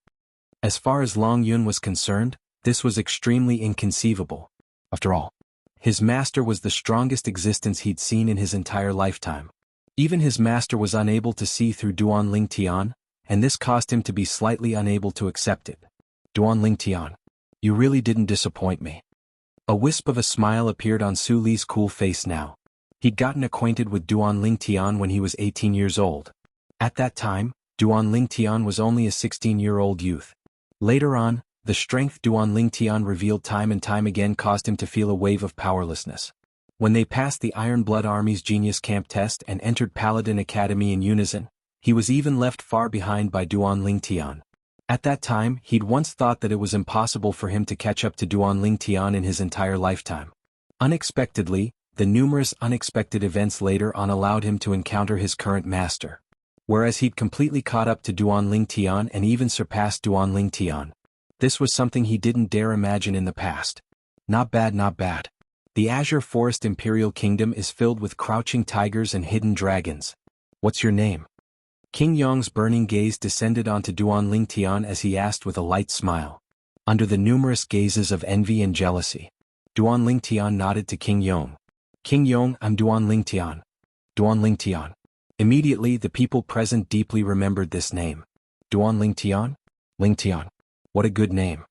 As far as Long Yun was concerned, this was extremely inconceivable. After all, his master was the strongest existence he'd seen in his entire lifetime. Even his master was unable to see through Duan Lingtian, and this caused him to be slightly unable to accept it. Duan Lingtian, you really didn't disappoint me. A wisp of a smile appeared on Su Li's cool face now. He'd gotten acquainted with Duan Lingtian when he was 18 years old. At that time, Duan Lingtian was only a 16-year-old youth. Later on, the strength Duan Lingtian revealed time and time again caused him to feel a wave of powerlessness. When they passed the Iron Blood Army's Genius Camp test and entered Paladin Academy in unison, he was even left far behind by Duan Lingtian. At that time, he'd once thought that it was impossible for him to catch up to Duan Lingtian in his entire lifetime. Unexpectedly, the numerous unexpected events later on allowed him to encounter his current master. Whereas he'd completely caught up to Duan Lingtian and even surpassed Duan Lingtian. This was something he didn't dare imagine in the past. Not bad, not bad. The Azure Forest Imperial Kingdom is filled with crouching tigers and hidden dragons. What's your name? King Yong's burning gaze descended onto Duan Lingtian as he asked with a light smile. Under the numerous gazes of envy and jealousy, Duan Lingtian nodded to King Yong. King Yong, I'm Duan Lingtian. Duan Lingtian. Immediately the people present deeply remembered this name. Duan Lingtian? Lingtian. What a good name.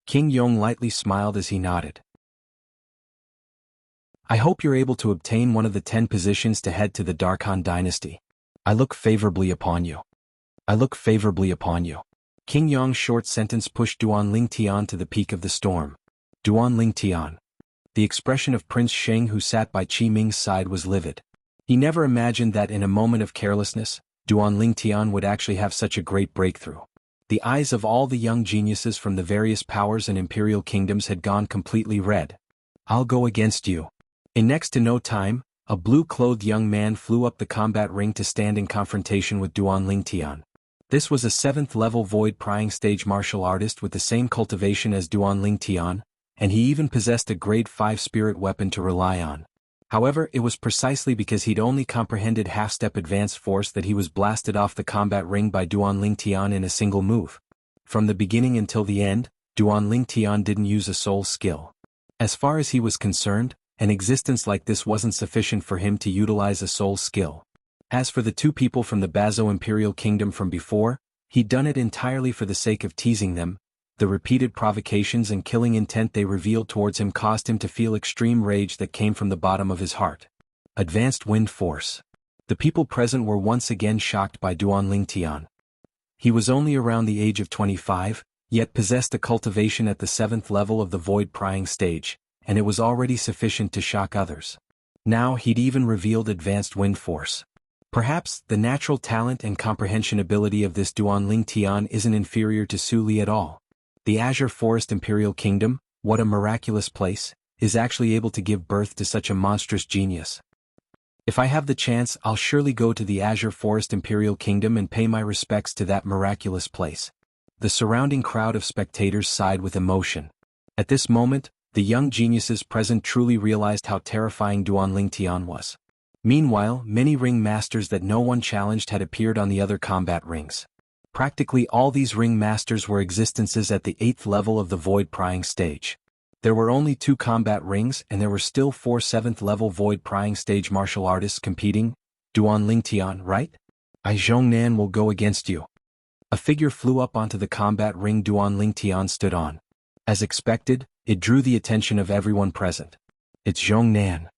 King Yong lightly smiled as he nodded. I hope you're able to obtain one of the 10 positions to head to the Darkhan dynasty. I look favorably upon you. I look favorably upon you. King Yong's short sentence pushed Duan Lingtian to the peak of the storm. Duan Lingtian. The expression of Prince Sheng who sat by Qi Ming's side was livid. He never imagined that in a moment of carelessness, Duan Lingtian would actually have such a great breakthrough. The eyes of all the young geniuses from the various powers and imperial kingdoms had gone completely red. I'll go against you. In next to no time, a blue-clothed young man flew up the combat ring to stand in confrontation with Duan Lingtian. This was a 7th-level void prying stage martial artist with the same cultivation as Duan Lingtian, and he even possessed a grade 5 spirit weapon to rely on. However, it was precisely because he'd only comprehended half-step advanced force that he was blasted off the combat ring by Duan Lingtian in a single move. From the beginning until the end, Duan Lingtian didn't use a soul skill. As far as he was concerned, an existence like this wasn't sufficient for him to utilize a soul skill. As for the 2 people from the Bazo Imperial Kingdom from before, he'd done it entirely for the sake of teasing them. The repeated provocations and killing intent they revealed towards him caused him to feel extreme rage that came from the bottom of his heart. Advanced Wind Force. The people present were once again shocked by Duan Lingtian. He was only around the age of 25, yet possessed a cultivation at the 7th level of the void prying stage, and it was already sufficient to shock others. Now he'd even revealed Advanced Wind Force. Perhaps the natural talent and comprehension ability of this Duan Lingtian isn't inferior to Su Li at all. The Azure Forest Imperial Kingdom, what a miraculous place, is actually able to give birth to such a monstrous genius. If I have the chance, I'll surely go to the Azure Forest Imperial Kingdom and pay my respects to that miraculous place. The surrounding crowd of spectators sighed with emotion. At this moment, the young geniuses present truly realized how terrifying Duan Lingtian was. Meanwhile, many ring masters that no one challenged had appeared on the other combat rings. Practically all these ring masters were existences at the 8th level of the void prying stage. There were only 2 combat rings and there were still 4 7th level void prying stage martial artists competing. Duan Lingtian, right? I Zhongnan will go against you. A figure flew up onto the combat ring Duan Lingtian stood on. As expected, it drew the attention of everyone present. It's Zhongnan.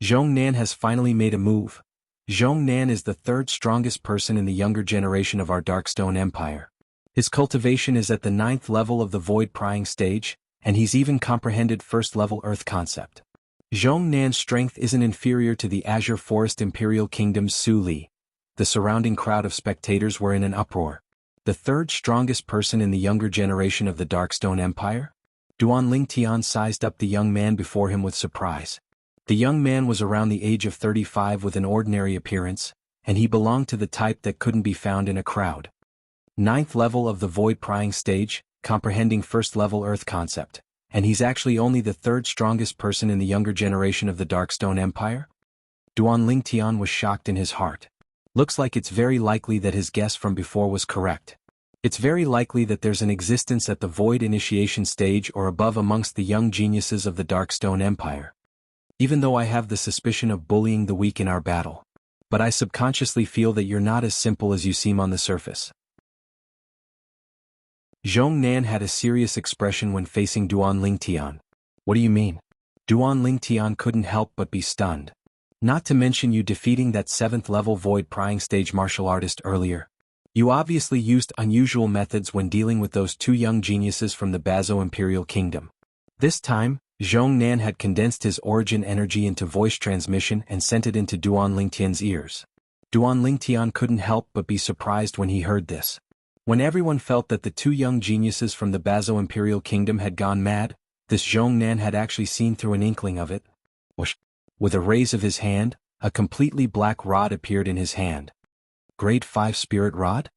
Zhongnan has finally made a move. Zhongnan is the 3rd strongest person in the younger generation of our Darkstone Empire. His cultivation is at the 9th level of the void prying stage, and he's even comprehended 1st level Earth concept. Zhongnan's strength isn't inferior to the Azure Forest Imperial Kingdom's Su Li. The surrounding crowd of spectators were in an uproar. The third strongest person in the younger generation of the Darkstone Empire? Duan Lingtian sized up the young man before him with surprise. The young man was around the age of 35 with an ordinary appearance, and he belonged to the type that couldn't be found in a crowd. Ninth level of the void prying stage, comprehending first level earth concept, and he's actually only the third strongest person in the younger generation of the Darkstone Empire? Duan Lingtian was shocked in his heart. Looks like it's very likely that his guess from before was correct. It's very likely that there's an existence at the void initiation stage or above amongst the young geniuses of the Darkstone Empire. Even though I have the suspicion of bullying the weak in our battle. But I subconsciously feel that you're not as simple as you seem on the surface. Zhong Nan had a serious expression when facing Duan Lingtian. What do you mean? Duan Lingtian couldn't help but be stunned. Not to mention you defeating that 7th level void prying stage martial artist earlier. You obviously used unusual methods when dealing with those two young geniuses from the Bazo Imperial Kingdom. This time, Zhong Nan had condensed his origin energy into voice transmission and sent it into Duan Lingtian's ears. Duan Lingtian couldn't help but be surprised when he heard this. When everyone felt that the two young geniuses from the Bazo Imperial Kingdom had gone mad, this Zhong Nan had actually seen through an inkling of it. Whoosh! With a raise of his hand, a completely black rod appeared in his hand. Grade 5 Spirit Rod?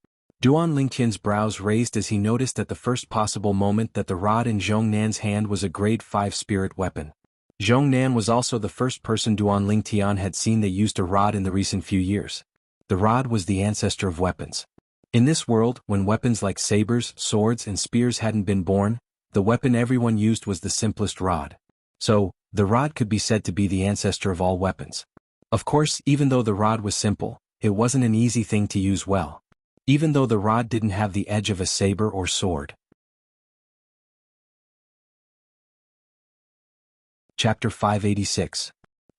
Duan Lingtian's brows raised as he noticed at the first possible moment that the rod in Zhong Nan's hand was a Grade 5 spirit weapon. Zhong Nan was also the first person Duan Lingtian had seen that used a rod in the recent few years. The rod was the ancestor of weapons. In this world, when weapons like sabers, swords, and spears hadn't been born, the weapon everyone used was the simplest rod. So, the rod could be said to be the ancestor of all weapons. Of course, even though the rod was simple, it wasn't an easy thing to use well. Even though the rod didn't have the edge of a saber or sword. Chapter 586.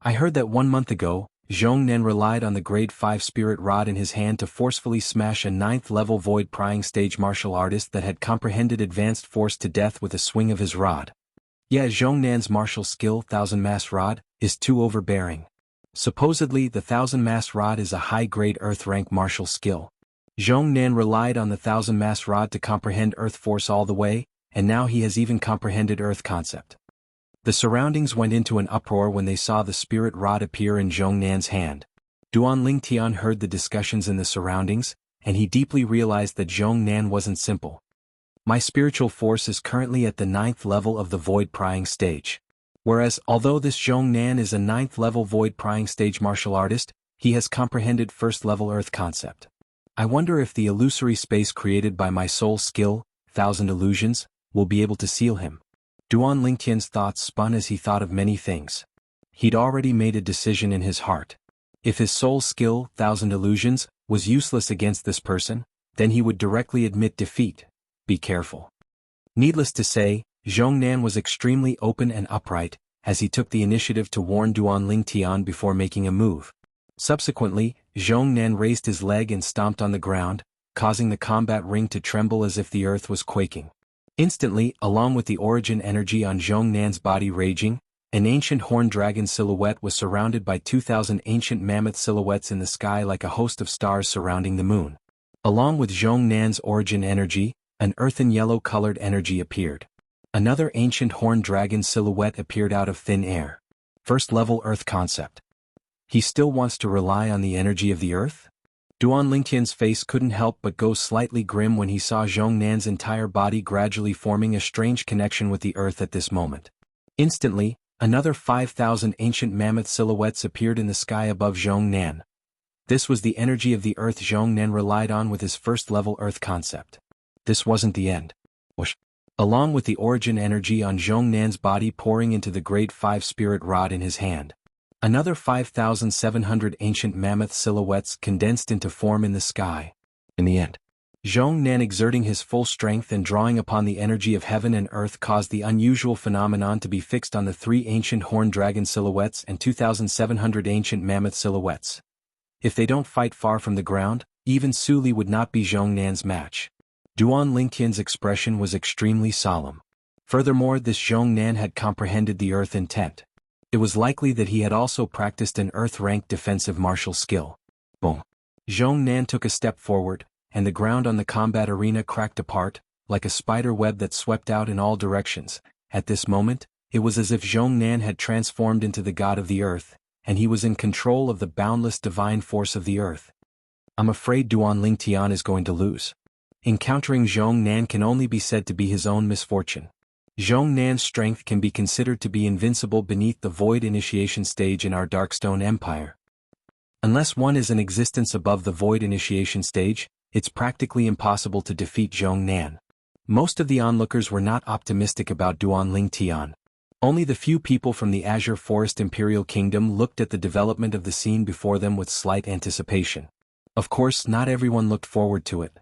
I heard that 1 month ago, Zhong Nan relied on the Grade 5 spirit rod in his hand to forcefully smash a 9th level void prying stage martial artist that had comprehended advanced force to death with a swing of his rod. Yeah, Zhong Nan's martial skill, 1000 mass rod, is too overbearing. Supposedly, the 1000 mass rod is a high-grade earth rank martial skill. Zhong Nan relied on the 1000 mass rod to comprehend earth force all the way, and now he has even comprehended earth concept. The surroundings went into an uproar when they saw the spirit rod appear in Zhong Nan's hand. Duan Lingtian heard the discussions in the surroundings, and he deeply realized that Zhong Nan wasn't simple. My spiritual force is currently at the 9th level of the void prying stage. Whereas, although this Zhong Nan is a 9th level void prying stage martial artist, he has comprehended 1st level earth concept. I wonder if the illusory space created by my soul skill, 1000 illusions, will be able to seal him. Duan Lingtian's thoughts spun as he thought of many things. He'd already made a decision in his heart. If his soul skill, 1000 illusions, was useless against this person, then he would directly admit defeat. Be careful. Needless to say, Zhong Nan was extremely open and upright, as he took the initiative to warn Duan Lingtian before making a move. Subsequently, Zhong Nan raised his leg and stomped on the ground, causing the combat ring to tremble as if the earth was quaking. Instantly, along with the origin energy on Zhong Nan's body raging, an ancient horned dragon silhouette was surrounded by 2000 ancient mammoth silhouettes in the sky like a host of stars surrounding the moon. Along with Zhong Nan's origin energy, an earthen yellow-colored energy appeared. Another ancient horned dragon silhouette appeared out of thin air. 1st level earth concept. He still wants to rely on the energy of the earth? Duan Lingtian's face couldn't help but go slightly grim when he saw Zhong Nan's entire body gradually forming a strange connection with the earth at this moment. Instantly, another 5000 ancient mammoth silhouettes appeared in the sky above Zhong Nan. This was the energy of the earth Zhong Nan relied on with his 1st level earth concept. This wasn't the end. Whoosh. Along with the origin energy on Zhong Nan's body pouring into the Grade 5 spirit rod in his hand. Another 5,700 ancient mammoth silhouettes condensed into form in the sky. In the end, Zhong Nan exerting his full strength and drawing upon the energy of heaven and earth caused the unusual phenomenon to be fixed on the 3 ancient horned dragon silhouettes and 2,700 ancient mammoth silhouettes. If they don't fight far from the ground, even Su Li would not be Zhong Nan's match. Duan Lingtian's expression was extremely solemn. Furthermore, this Zhong Nan had comprehended the earth intent. It was likely that he had also practiced an earth-rank defensive martial skill. Boom. Zhong Nan took a step forward, and the ground on the combat arena cracked apart, like a spider web that swept out in all directions. At this moment, it was as if Zhong Nan had transformed into the god of the earth, and he was in control of the boundless divine force of the earth. I'm afraid Duan Lingtian is going to lose. Encountering Zhong Nan can only be said to be his own misfortune. Zhong Nan's strength can be considered to be invincible beneath the void initiation stage in our Darkstone Empire. Unless one is in existence above the void initiation stage, it's practically impossible to defeat Zhong Nan. Most of the onlookers were not optimistic about Duan Lingtian. Only the few people from the Azure Forest Imperial Kingdom looked at the development of the scene before them with slight anticipation. Of course, not everyone looked forward to it.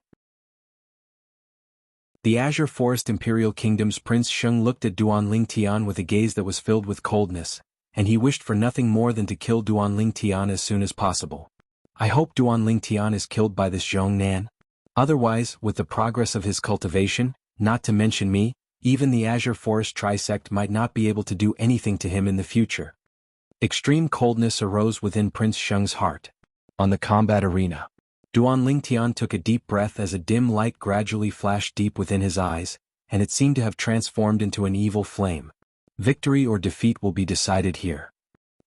The Azure Forest Imperial Kingdom's Prince Sheng looked at Duan Lingtian with a gaze that was filled with coldness, and he wished for nothing more than to kill Duan Lingtian as soon as possible. I hope Duan Lingtian is killed by this Zhong Nan. Otherwise, with the progress of his cultivation, not to mention me, even the Azure Forest Trisect might not be able to do anything to him in the future. Extreme coldness arose within Prince Sheng's heart. On the combat arena, Duan Lingtian took a deep breath as a dim light gradually flashed deep within his eyes, and it seemed to have transformed into an evil flame. Victory or defeat will be decided here.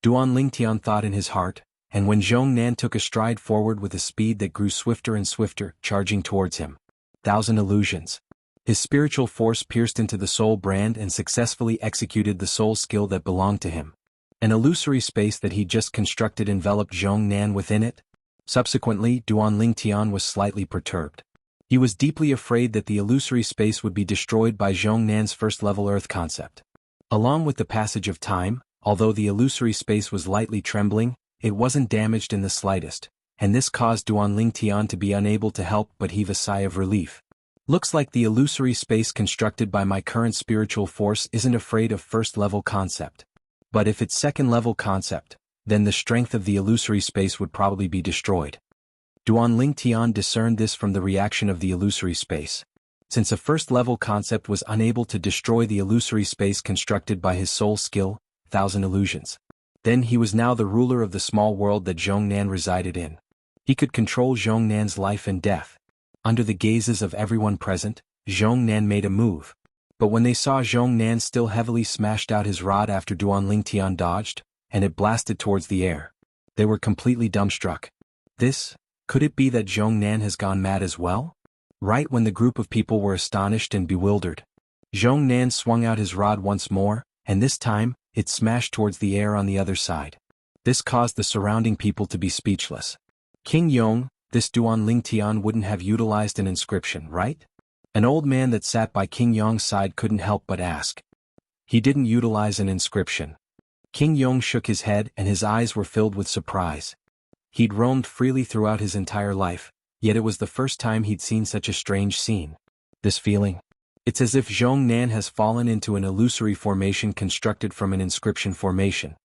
Duan Lingtian thought in his heart, and when Zhong Nan took a stride forward with a speed that grew swifter and swifter, charging towards him. 1,000 illusions. His spiritual force pierced into the soul brand and successfully executed the soul skill that belonged to him. An illusory space that he just constructed enveloped Zhong Nan within it. Subsequently, Duan Lingtian was slightly perturbed. He was deeply afraid that the illusory space would be destroyed by Zhong Nan's first-level Earth concept. Along with the passage of time, although the illusory space was lightly trembling, it wasn't damaged in the slightest, and this caused Duan Lingtian to be unable to help but heave a sigh of relief. Looks like the illusory space constructed by my current spiritual force isn't afraid of first-level concept. But if it's second-level concept, then the strength of the illusory space would probably be destroyed. Duan Lingtian discerned this from the reaction of the illusory space. Since a first-level concept was unable to destroy the illusory space constructed by his soul skill, 1,000 illusions, then he was now the ruler of the small world that Zhong Nan resided in. He could control Zhong Nan's life and death. Under the gazes of everyone present, Zhong Nan made a move. But when they saw Zhong Nan still heavily smashed out his rod after Duan Lingtian dodged, and it blasted towards the air, they were completely dumbstruck. Could it be that Zhong Nan has gone mad as well? Right when the group of people were astonished and bewildered, Zhong Nan swung out his rod once more, and this time, it smashed towards the air on the other side. This caused the surrounding people to be speechless. King Yong, this Duan Lingtian wouldn't have utilized an inscription, right? An old man that sat by King Yong's side couldn't help but ask. He didn't utilize an inscription. King Yong shook his head and his eyes were filled with surprise. He'd roamed freely throughout his entire life, yet it was the first time he'd seen such a strange scene. This feeling. It's as if Zhong Nan has fallen into an illusory formation constructed from an inscription formation.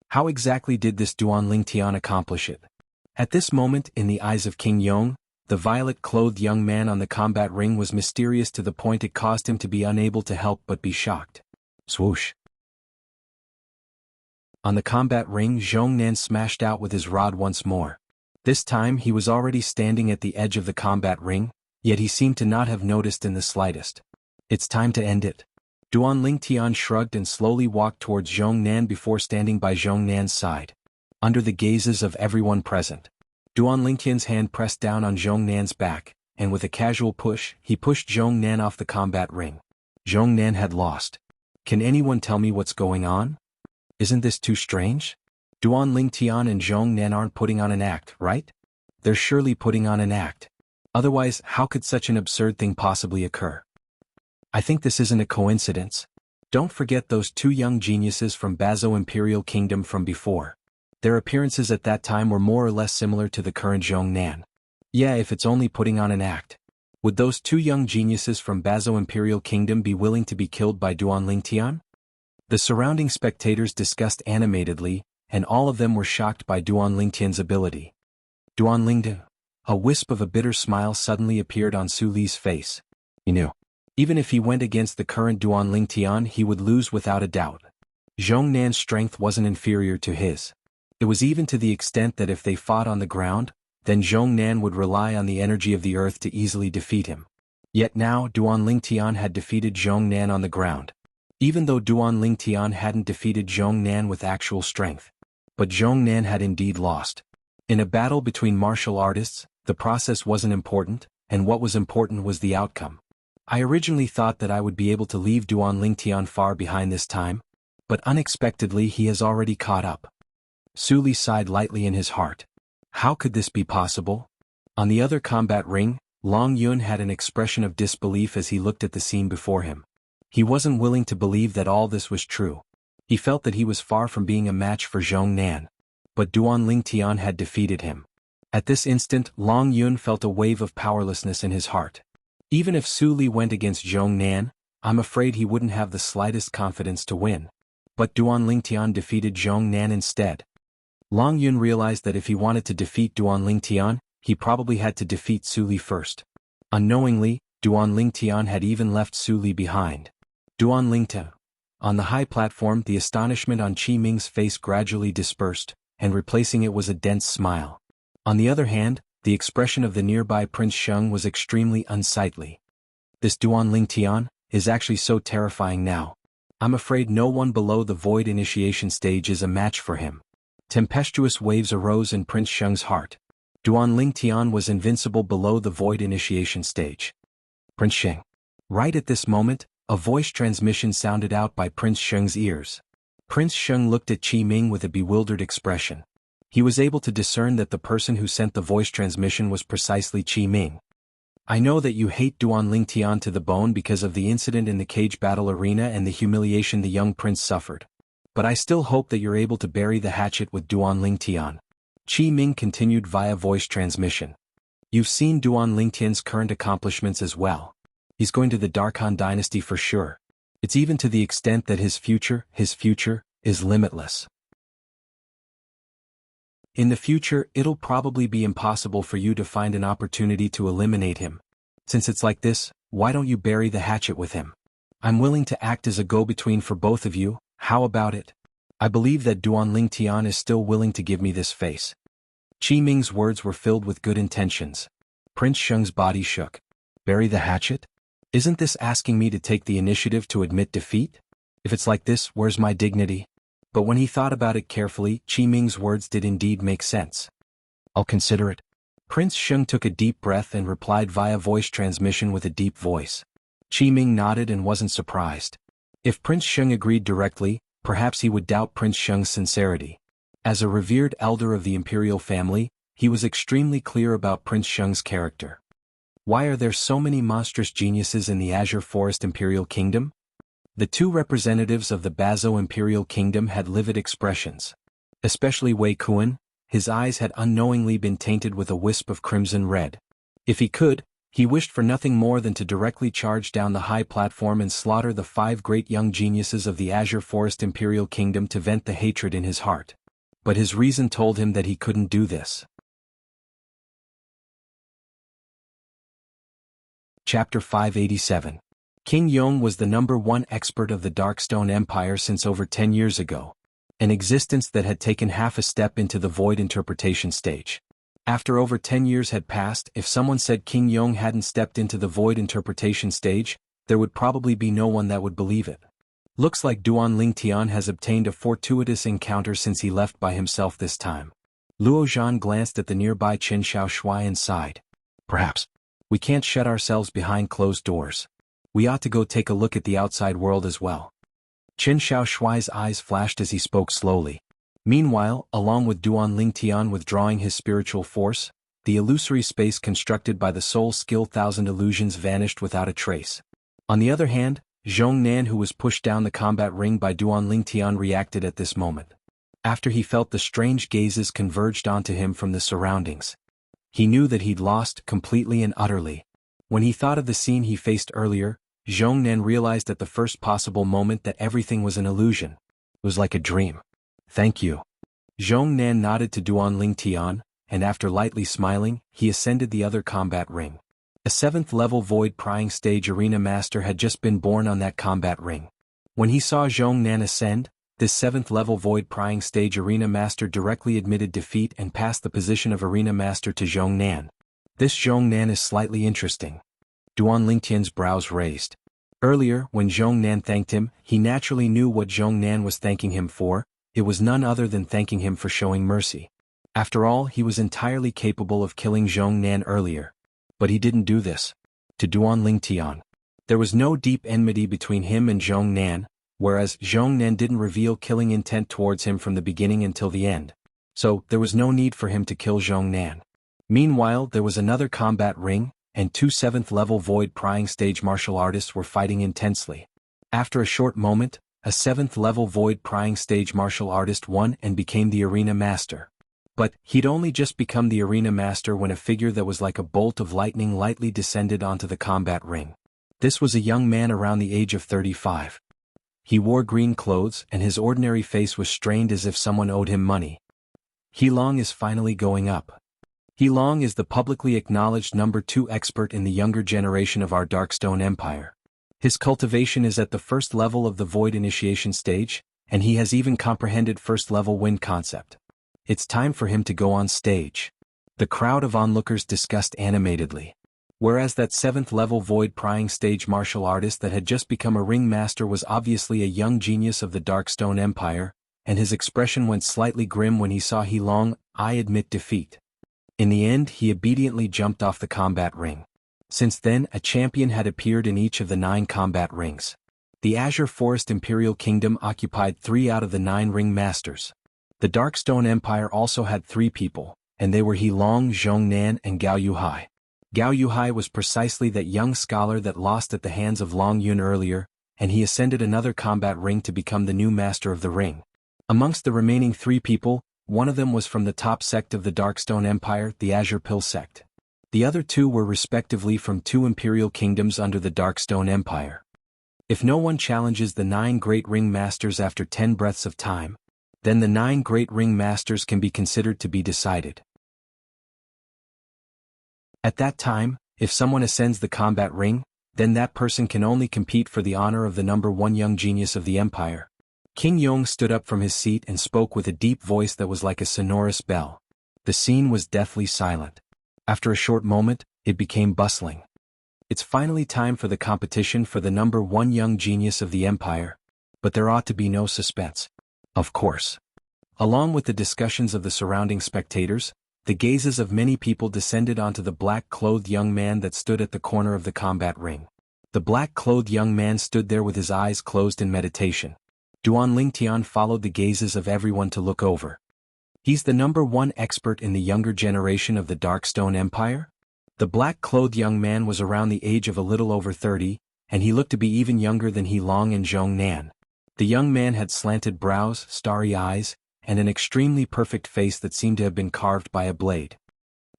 How exactly did this Duan Lingtian accomplish it? At this moment, in the eyes of King Yong, the violet-clothed young man on the combat ring was mysterious to the point it caused him to be unable to help but be shocked. Swoosh. On the combat ring, Zhong Nan smashed out with his rod once more. This time he was already standing at the edge of the combat ring, yet he seemed to not have noticed in the slightest. It's time to end it. Duan Lingtian shrugged and slowly walked towards Zhong Nan before standing by Zhong Nan's side. Under the gazes of everyone present, Duan Lingtian's hand pressed down on Zhong Nan's back, and with a casual push, he pushed Zhong Nan off the combat ring. Zhong Nan had lost. Can anyone tell me what's going on? Isn't this too strange? Duan Lingtian and Zhong Nan aren't putting on an act, right? They're surely putting on an act. Otherwise, how could such an absurd thing possibly occur? I think this isn't a coincidence. Don't forget those two young geniuses from Bazo Imperial Kingdom from before. Their appearances at that time were more or less similar to the current Zhong Nan. Yeah, if it's only putting on an act. Would those two young geniuses from Bazo Imperial Kingdom be willing to be killed by Duan Lingtian? The surrounding spectators discussed animatedly, and all of them were shocked by Duan Lingtian's ability. Duan Lingtian. A wisp of a bitter smile suddenly appeared on Su Li's face. He knew. Even if he went against the current Duan Lingtian, he would lose without a doubt. Zhong Nan's strength wasn't inferior to his. It was even to the extent that if they fought on the ground, then Zhong Nan would rely on the energy of the earth to easily defeat him. Yet now Duan Lingtian had defeated Zhong Nan on the ground. Even though Duan Lingtian hadn't defeated Zhong Nan with actual strength. But Zhong Nan had indeed lost. In a battle between martial artists, the process wasn't important, and what was important was the outcome. I originally thought that I would be able to leave Duan Lingtian far behind this time, but unexpectedly he has already caught up. Su Li sighed lightly in his heart. How could this be possible? On the other combat ring, Long Yun had an expression of disbelief as he looked at the scene before him. He wasn't willing to believe that all this was true. He felt that he was far from being a match for Zhong Nan. But Duan Lingtian had defeated him. At this instant, Long Yun felt a wave of powerlessness in his heart. Even if Su Li went against Zhong Nan, I'm afraid he wouldn't have the slightest confidence to win. But Duan Lingtian defeated Zhong Nan instead. Long Yun realized that if he wanted to defeat Duan Lingtian, he probably had to defeat Su Li first. Unknowingly, Duan Lingtian had even left Su Li behind. Duan Lingtian. On the high platform, the astonishment on Qi Ming's face gradually dispersed, and replacing it was a dense smile. On the other hand, the expression of the nearby Prince Sheng was extremely unsightly. This Duan Lingtian is actually so terrifying now. I'm afraid no one below the void initiation stage is a match for him. Tempestuous waves arose in Prince Sheng's heart. Duan Lingtian was invincible below the void initiation stage. Prince Sheng. Right at this moment, a voice transmission sounded out by Prince Sheng's ears. Prince Sheng looked at Qi Ming with a bewildered expression. He was able to discern that the person who sent the voice transmission was precisely Qi Ming. I know that you hate Duan Lingtian to the bone because of the incident in the cage battle arena and the humiliation the young prince suffered. But I still hope that you're able to bury the hatchet with Duan Lingtian. Qi Ming continued via voice transmission. You've seen Duan Lingtian's current accomplishments as well. He's going to the Darkhan dynasty for sure. It's even to the extent that his future is limitless. In the future, it'll probably be impossible for you to find an opportunity to eliminate him. Since it's like this, why don't you bury the hatchet with him? I'm willing to act as a go-between for both of you, how about it? I believe that Duan Lingtian is still willing to give me this face. Qi Ming's words were filled with good intentions. Prince Sheng's body shook. Bury the hatchet? Isn't this asking me to take the initiative to admit defeat? If it's like this, where's my dignity? But when he thought about it carefully, Qi Ming's words did indeed make sense. I'll consider it. Prince Sheng took a deep breath and replied via voice transmission with a deep voice. Qi Ming nodded and wasn't surprised. If Prince Sheng agreed directly, perhaps he would doubt Prince Sheng's sincerity. As a revered elder of the imperial family, he was extremely clear about Prince Sheng's character. Why are there so many monstrous geniuses in the Azure Forest Imperial Kingdom? The two representatives of the Bazo Imperial Kingdom had livid expressions. Especially Wei Kuan, his eyes had unknowingly been tainted with a wisp of crimson red. If he could, he wished for nothing more than to directly charge down the high platform and slaughter the 5 great young geniuses of the Azure Forest Imperial Kingdom to vent the hatred in his heart. But his reason told him that he couldn't do this. Chapter 587. King Yong was the #1 expert of the Darkstone Empire since over 10 years ago. An existence that had taken half a step into the void interpretation stage. After over 10 years had passed, if someone said King Yong hadn't stepped into the void interpretation stage, there would probably be no one that would believe it. Looks like Duan Lingtian has obtained a fortuitous encounter since he left by himself this time. Luo Zhan glanced at the nearby Qin Shaoshui and sighed. Perhaps. We can't shut ourselves behind closed doors. We ought to go take a look at the outside world as well. Qin Shaoshui's eyes flashed as he spoke slowly. Meanwhile, along with Duan Lingtian withdrawing his spiritual force, the illusory space constructed by the soul skill Thousand Illusions vanished without a trace. On the other hand, Zhong Nan, who was pushed down the combat ring by Duan Lingtian, reacted at this moment. After he felt the strange gazes converged onto him from the surroundings. He knew that he'd lost completely and utterly. When he thought of the scene he faced earlier, Zhong Nan realized at the first possible moment that everything was an illusion. It was like a dream. Thank you. Zhong Nan nodded to Duan Lingtian, and after lightly smiling, he ascended the other combat ring. A 7th-level void prying stage arena master had just been born on that combat ring. When he saw Zhong Nan ascend, this 7th level Void Prying Stage Arena Master directly admitted defeat and passed the position of Arena Master to Zhong Nan. This Zhong Nan is slightly interesting. Duan Lingtian's brows raised. Earlier, when Zhong Nan thanked him, he naturally knew what Zhong Nan was thanking him for. It was none other than thanking him for showing mercy. After all, he was entirely capable of killing Zhong Nan earlier. But he didn't do this. To Duan Lingtian. There was no deep enmity between him and Zhong Nan, whereas Zhong Nan didn't reveal killing intent towards him from the beginning until the end. So, there was no need for him to kill Zhong Nan. Meanwhile, there was another combat ring, and 2 7th level Void Prying Stage martial artists were fighting intensely. After a short moment, a 7th level Void Prying Stage martial artist won and became the Arena Master. But, he'd only just become the Arena Master when a figure that was like a bolt of lightning lightly descended onto the combat ring. This was a young man around the age of 35. He wore green clothes and his ordinary face was strained as if someone owed him money. He Long is finally going up. He Long is the publicly acknowledged number 2 expert in the younger generation of our Darkstone Empire. His cultivation is at the 1st level of the Void Initiation stage, and he has even comprehended 1st level wind concept. It's time for him to go on stage. The crowd of onlookers discussed animatedly. Whereas that 7th level Void Prying Stage martial artist that had just become a ring master was obviously a young genius of the Darkstone Empire, and his expression went slightly grim when he saw He Long, I admit defeat. In the end, he obediently jumped off the combat ring. Since then, a champion had appeared in each of the 9 combat rings. The Azure Forest Imperial Kingdom occupied 3 out of the 9 ring masters. The Darkstone Empire also had 3 people, and they were He Long, Zhong Nan, and Gao Yuhai. Gao Yuhai was precisely that young scholar that lost at the hands of Long Yun earlier, and he ascended another combat ring to become the new master of the ring. Amongst the remaining 3 people, one of them was from the top sect of the Darkstone Empire, the Azure Pill sect. The other 2 were respectively from 2 imperial kingdoms under the Darkstone Empire. If no one challenges the 9 Great Ring Masters after 10 breaths of time, then the 9 Great Ring Masters can be considered to be decided. At that time, if someone ascends the combat ring, then that person can only compete for the honor of the number 1 young genius of the empire. King Yong stood up from his seat and spoke with a deep voice that was like a sonorous bell. The scene was deathly silent. After a short moment, it became bustling. It's finally time for the competition for the number 1 young genius of the empire, but there ought to be no suspense. Of course. Along with the discussions of the surrounding spectators, the gazes of many people descended onto the black-clothed young man that stood at the corner of the combat ring. The black-clothed young man stood there with his eyes closed in meditation. Duan Lingtian followed the gazes of everyone to look over. He's the number 1 expert in the younger generation of the Darkstone Empire? The black-clothed young man was around the age of a little over 30, and he looked to be even younger than He Long and Zhong Nan. The young man had slanted brows, starry eyes, and an extremely perfect face that seemed to have been carved by a blade.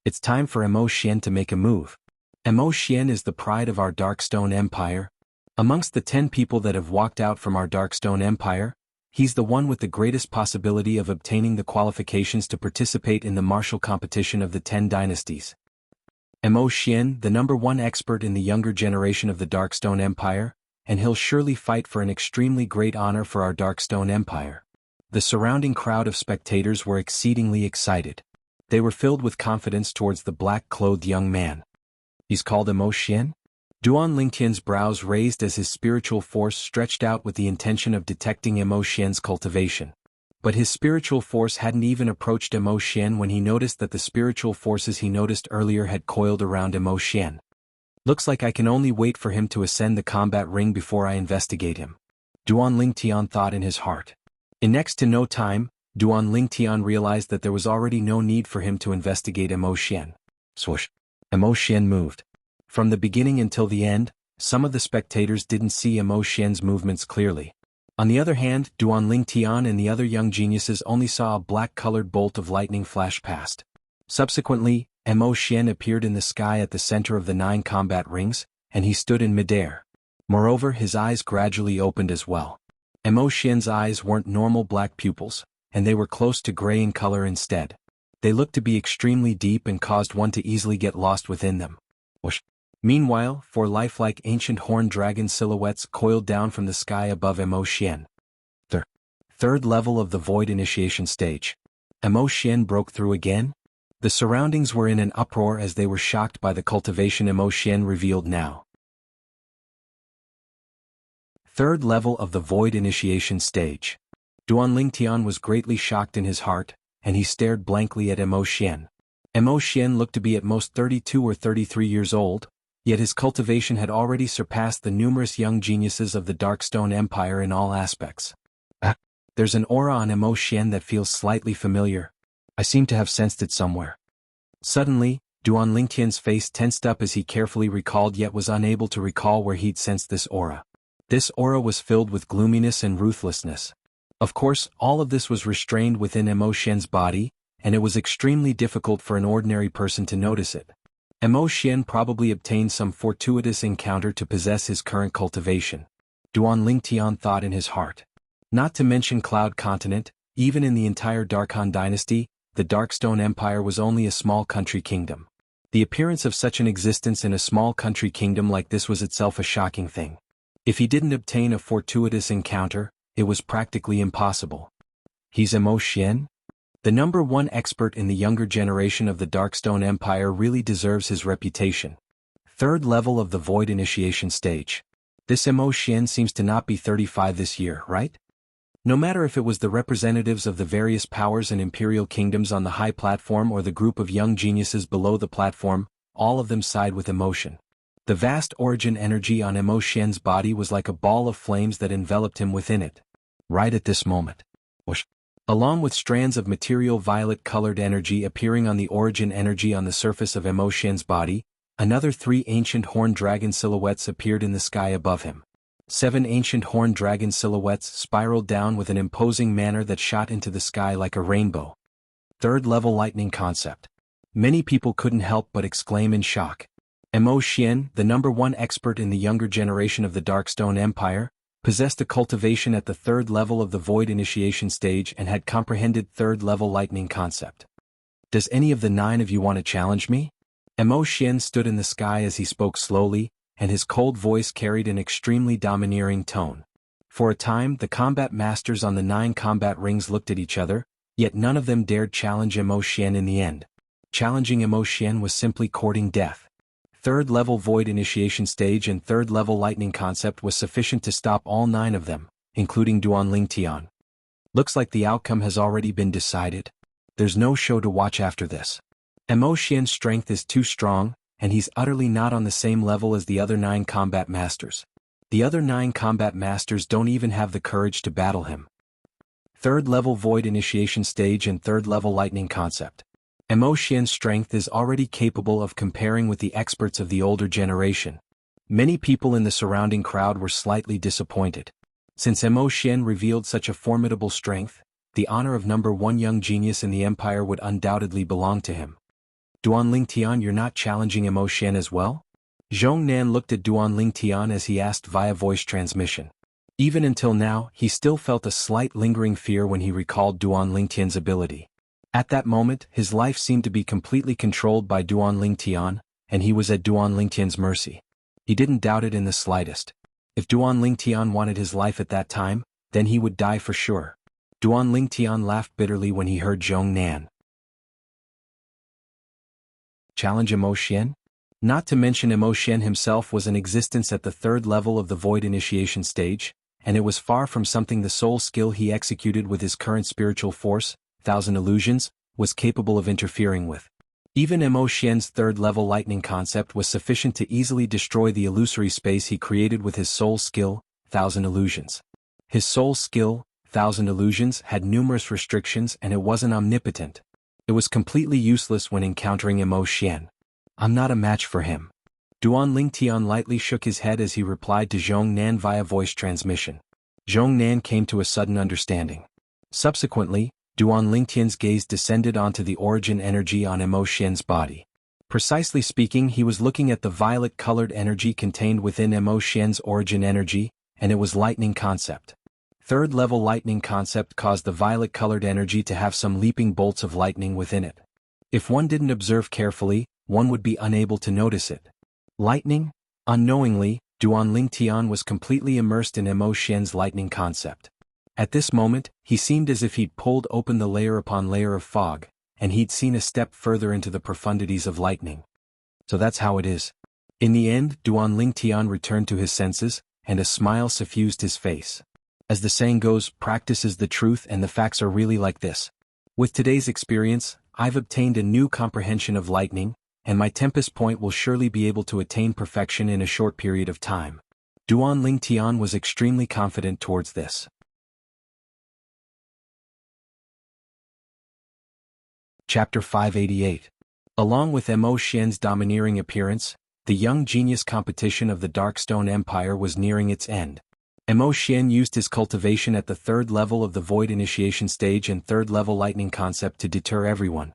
It's time for Mo Xian to make a move. Mo Xian is the pride of our Darkstone Empire. Amongst the 10 people that have walked out from our Darkstone Empire, he's the one with the greatest possibility of obtaining the qualifications to participate in the martial competition of the 10 dynasties. Mo Xian, the number 1 expert in the younger generation of the Darkstone Empire, and he'll surely fight for an extremely great honor for our Darkstone Empire. The surrounding crowd of spectators were exceedingly excited. They were filled with confidence towards the black-clothed young man. He's called Mo Xian? Duan Lingtian's brows raised as his spiritual force stretched out with the intention of detecting Mo Xian's cultivation. But his spiritual force hadn't even approached Mo Xian when he noticed that the spiritual forces he noticed earlier had coiled around Mo Xian. Looks like I can only wait for him to ascend the combat ring before I investigate him. Duan Lingtian thought in his heart. In next to no time, Duan Lingtian realized that there was already no need for him to investigate Mo Xian. Swoosh. Mo Xian moved. From the beginning until the end, some of the spectators didn't see Mo Xian's movements clearly. On the other hand, Duan Lingtian and the other young geniuses only saw a black-colored bolt of lightning flash past. Subsequently, Mo Xian appeared in the sky at the center of the 9 combat rings, and he stood in midair. Moreover, his eyes gradually opened as well. Mo Xian's eyes weren't normal black pupils, and they were close to gray in color instead. They looked to be extremely deep and caused one to easily get lost within them. Whoosh. Meanwhile, 4 lifelike ancient horned dragon silhouettes coiled down from the sky above Mo Xian. Third level of the Void Initiation Stage. Emo Xian broke through again? The surroundings were in an uproar as they were shocked by the cultivation Emo Xian revealed now. Third level of the Void Initiation Stage. Duan Lingtian was greatly shocked in his heart, and he stared blankly at Emo Xian. Emo Xian looked to be at most 32 or 33 years old, yet his cultivation had already surpassed the numerous young geniuses of the Darkstone Empire in all aspects. There's an aura on Emo Xian that feels slightly familiar. I seem to have sensed it somewhere. Suddenly, Duan Lingtian's face tensed up as he carefully recalled yet was unable to recall where he'd sensed this aura. This aura was filled with gloominess and ruthlessness. Of course, all of this was restrained within Emo Xian's body, and it was extremely difficult for an ordinary person to notice it. Emo Xian probably obtained some fortuitous encounter to possess his current cultivation. Duan Lingtian thought in his heart. Not to mention Cloud Continent, even in the entire Darkhan dynasty, the Darkstone Empire was only a small country kingdom. The appearance of such an existence in a small country kingdom like this was itself a shocking thing. If he didn't obtain a fortuitous encounter, it was practically impossible. He's Emo Xian? The number one expert in the younger generation of the Darkstone Empire really deserves his reputation. Third level of the Void Initiation Stage. This Emo Xian seems to not be 35 this year, right? No matter if it was the representatives of the various powers and imperial kingdoms on the high platform or the group of young geniuses below the platform, all of them sighed with emotion. The vast origin energy on Emo Xian's body was like a ball of flames that enveloped him within it. Right at this moment. Whoosh. Along with strands of material violet-colored energy appearing on the origin energy on the surface of Emo Xian's body, another 3 ancient horned dragon silhouettes appeared in the sky above him. 7 ancient horned dragon silhouettes spiraled down with an imposing manner that shot into the sky like a rainbow. Third level lightning concept. Many people couldn't help but exclaim in shock. Emo Xian, the number one expert in the younger generation of the Darkstone Empire, possessed a cultivation at the third level of the Void Initiation Stage and had comprehended third level lightning concept. Does any of the 9 of you want to challenge me? Emo Xian stood in the sky as he spoke slowly, and his cold voice carried an extremely domineering tone. For a time the combat masters on the 9 combat rings looked at each other, yet none of them dared challenge Emo Xian in the end. Challenging Emo Xian was simply courting death. Third level Void Initiation Stage and third level lightning concept was sufficient to stop all 9 of them, including Duan Lingtian. Looks like the outcome has already been decided. There's no show to watch after this. Emo Xian's strength is too strong, and he's utterly not on the same level as the other 9 combat masters. The other 9 combat masters don't even have the courage to battle him. Third level Void Initiation Stage and third level lightning concept. Emo Xian's strength is already capable of comparing with the experts of the older generation. Many people in the surrounding crowd were slightly disappointed. Since Emo Xian revealed such a formidable strength, the honor of number 1 young genius in the empire would undoubtedly belong to him. Duan Lingtian, you're not challenging Emo Xian as well? Zhong Nan looked at Duan Lingtian as he asked via voice transmission. Even until now, he still felt a slight lingering fear when he recalled Duan Lingtian's ability. At that moment, his life seemed to be completely controlled by Duan Lingtian, and he was at Duan Lingtian's mercy. He didn't doubt it in the slightest. If Duan Lingtian wanted his life at that time, then he would die for sure. Duan Lingtian laughed bitterly when he heard Zhong Nan challenge Emo Xian? Not to mention Emo Xian himself was in existence at the third level of the Void Initiation Stage, and it was far from something the sole skill he executed with his current spiritual force, 1,000 illusions, was capable of interfering with. Even Emo Xian's third level lightning concept was sufficient to easily destroy the illusory space he created with his soul skill, 1,000 illusions. His soul skill, 1,000 illusions, had numerous restrictions and it wasn't omnipotent. It was completely useless when encountering Emo Xian. I'm not a match for him. Duan Lingtian lightly shook his head as he replied to Zhong Nan via voice transmission. Zhong Nan came to a sudden understanding. Subsequently, Duan Lingtian's gaze descended onto the origin energy on Emo Xian's body. Precisely speaking, he was looking at the violet-colored energy contained within Emo Xian's origin energy, and it was lightning concept. Third level lightning concept caused the violet-colored energy to have some leaping bolts of lightning within it. If one didn't observe carefully, one would be unable to notice it. Lightning? Unknowingly, Duan Lingtian was completely immersed in Emo Xian's lightning concept. At this moment, he seemed as if he'd pulled open the layer upon layer of fog, and he'd seen a step further into the profundities of lightning. So that's how it is. In the end, Duan Lingtian returned to his senses, and a smile suffused his face. As the saying goes, practice is the truth and the facts are really like this. With today's experience, I've obtained a new comprehension of lightning, and my tempest point will surely be able to attain perfection in a short period of time. Duan Lingtian was extremely confident towards this. Chapter 588. Along with Mo Xian's domineering appearance, the young genius competition of the Darkstone Empire was nearing its end. Mo Xian used his cultivation at the third level of the Void Initiation stage and third level lightning concept to deter everyone.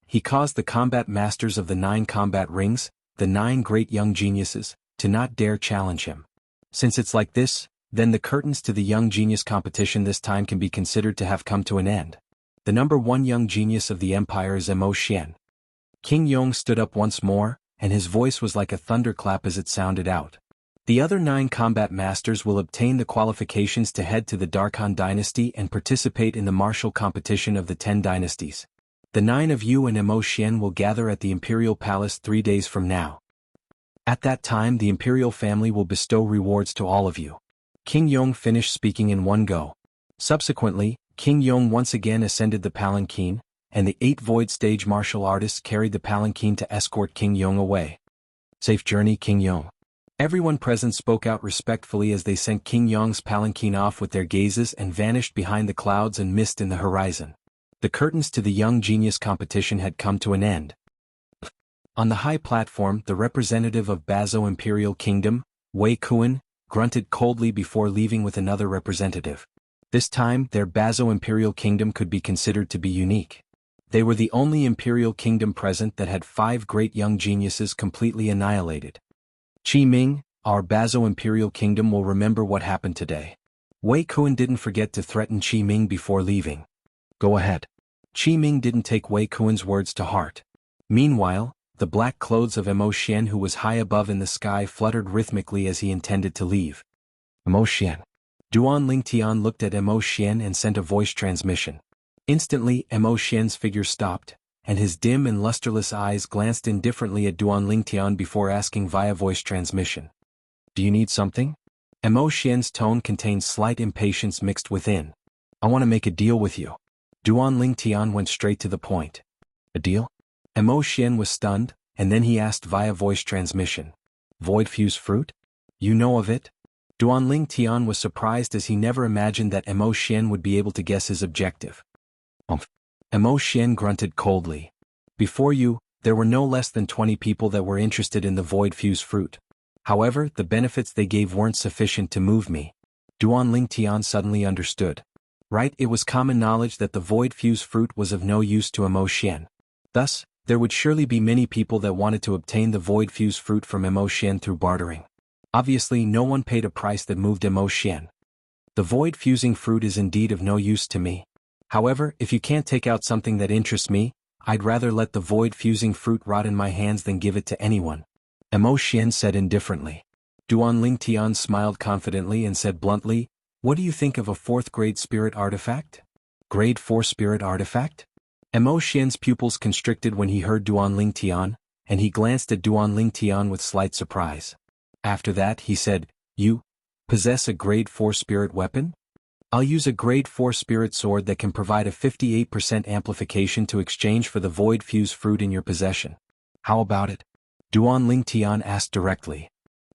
He caused the combat masters of the 9 combat rings, the 9 great young geniuses, to not dare challenge him. Since it's like this, then the curtains to the young genius competition this time can be considered to have come to an end. The number 1 young genius of the empire is Mo Xian. King Yong stood up once more, and his voice was like a thunderclap as it sounded out. The other 9 combat masters will obtain the qualifications to head to the Darkhan dynasty and participate in the martial competition of the 10 dynasties. The 9 of you and Mo Xian will gather at the Imperial Palace 3 days from now. At that time the Imperial family will bestow rewards to all of you. King Yong finished speaking in one go. Subsequently, King Yong once again ascended the palanquin, and the 8 Void Stage martial artists carried the palanquin to escort King Yong away. Safe journey, King Yong. Everyone present spoke out respectfully as they sent King Yong's palanquin off with their gazes and vanished behind the clouds and mist in the horizon. The curtains to the young genius competition had come to an end. On the high platform, the representative of Bazo Imperial Kingdom, Wei Kuan, grunted coldly before leaving with another representative. This time, their Bazo Imperial Kingdom could be considered to be unique. They were the only Imperial Kingdom present that had 5 great young geniuses completely annihilated. Qi Ming, our Bazo Imperial Kingdom will remember what happened today. Wei Kuan didn't forget to threaten Qi Ming before leaving. Go ahead. Qi Ming didn't take Wei Kuan's words to heart. Meanwhile, the black clothes of Mo Xian, who was high above in the sky, fluttered rhythmically as he intended to leave. Mo Xian. Duan Lingtian looked at Mo Xian and sent a voice transmission. Instantly, Mo Xian's figure stopped, and his dim and lusterless eyes glanced indifferently at Duan Lingtian before asking via voice transmission. Do you need something? Mo Xian's tone contained slight impatience mixed within. I want to make a deal with you. Duan Lingtian went straight to the point. A deal? Mo Xian was stunned, and then he asked via voice transmission. Void fuse fruit? You know of it? Duan Lingtian was surprised as he never imagined that Mo Xian would be able to guess his objective. Mo Xian grunted coldly. Before you, there were no less than 20 people that were interested in the void fuse fruit. However, the benefits they gave weren't sufficient to move me. Duan Lingtian suddenly understood. Right, it was common knowledge that the void fuse fruit was of no use to Mo Xian. Thus, there would surely be many people that wanted to obtain the void fuse fruit from Mo Xian through bartering. Obviously, no one paid a price that moved Mo Xian. The void fusing fruit is indeed of no use to me. However, if you can't take out something that interests me, I'd rather let the void fusing fruit rot in my hands than give it to anyone. Mo Xian said indifferently. Duan Lingtian smiled confidently and said bluntly, what do you think of a 4th grade spirit artifact? Grade 4 spirit artifact? Mo Xian's pupils constricted when he heard Duan Lingtian, and he glanced at Duan Lingtian with slight surprise. After that, he said, you possess a grade 4 spirit weapon? I'll use a grade 4 spirit sword that can provide a 58% amplification to exchange for the void fuse fruit in your possession. How about it? Duan Lingtian asked directly.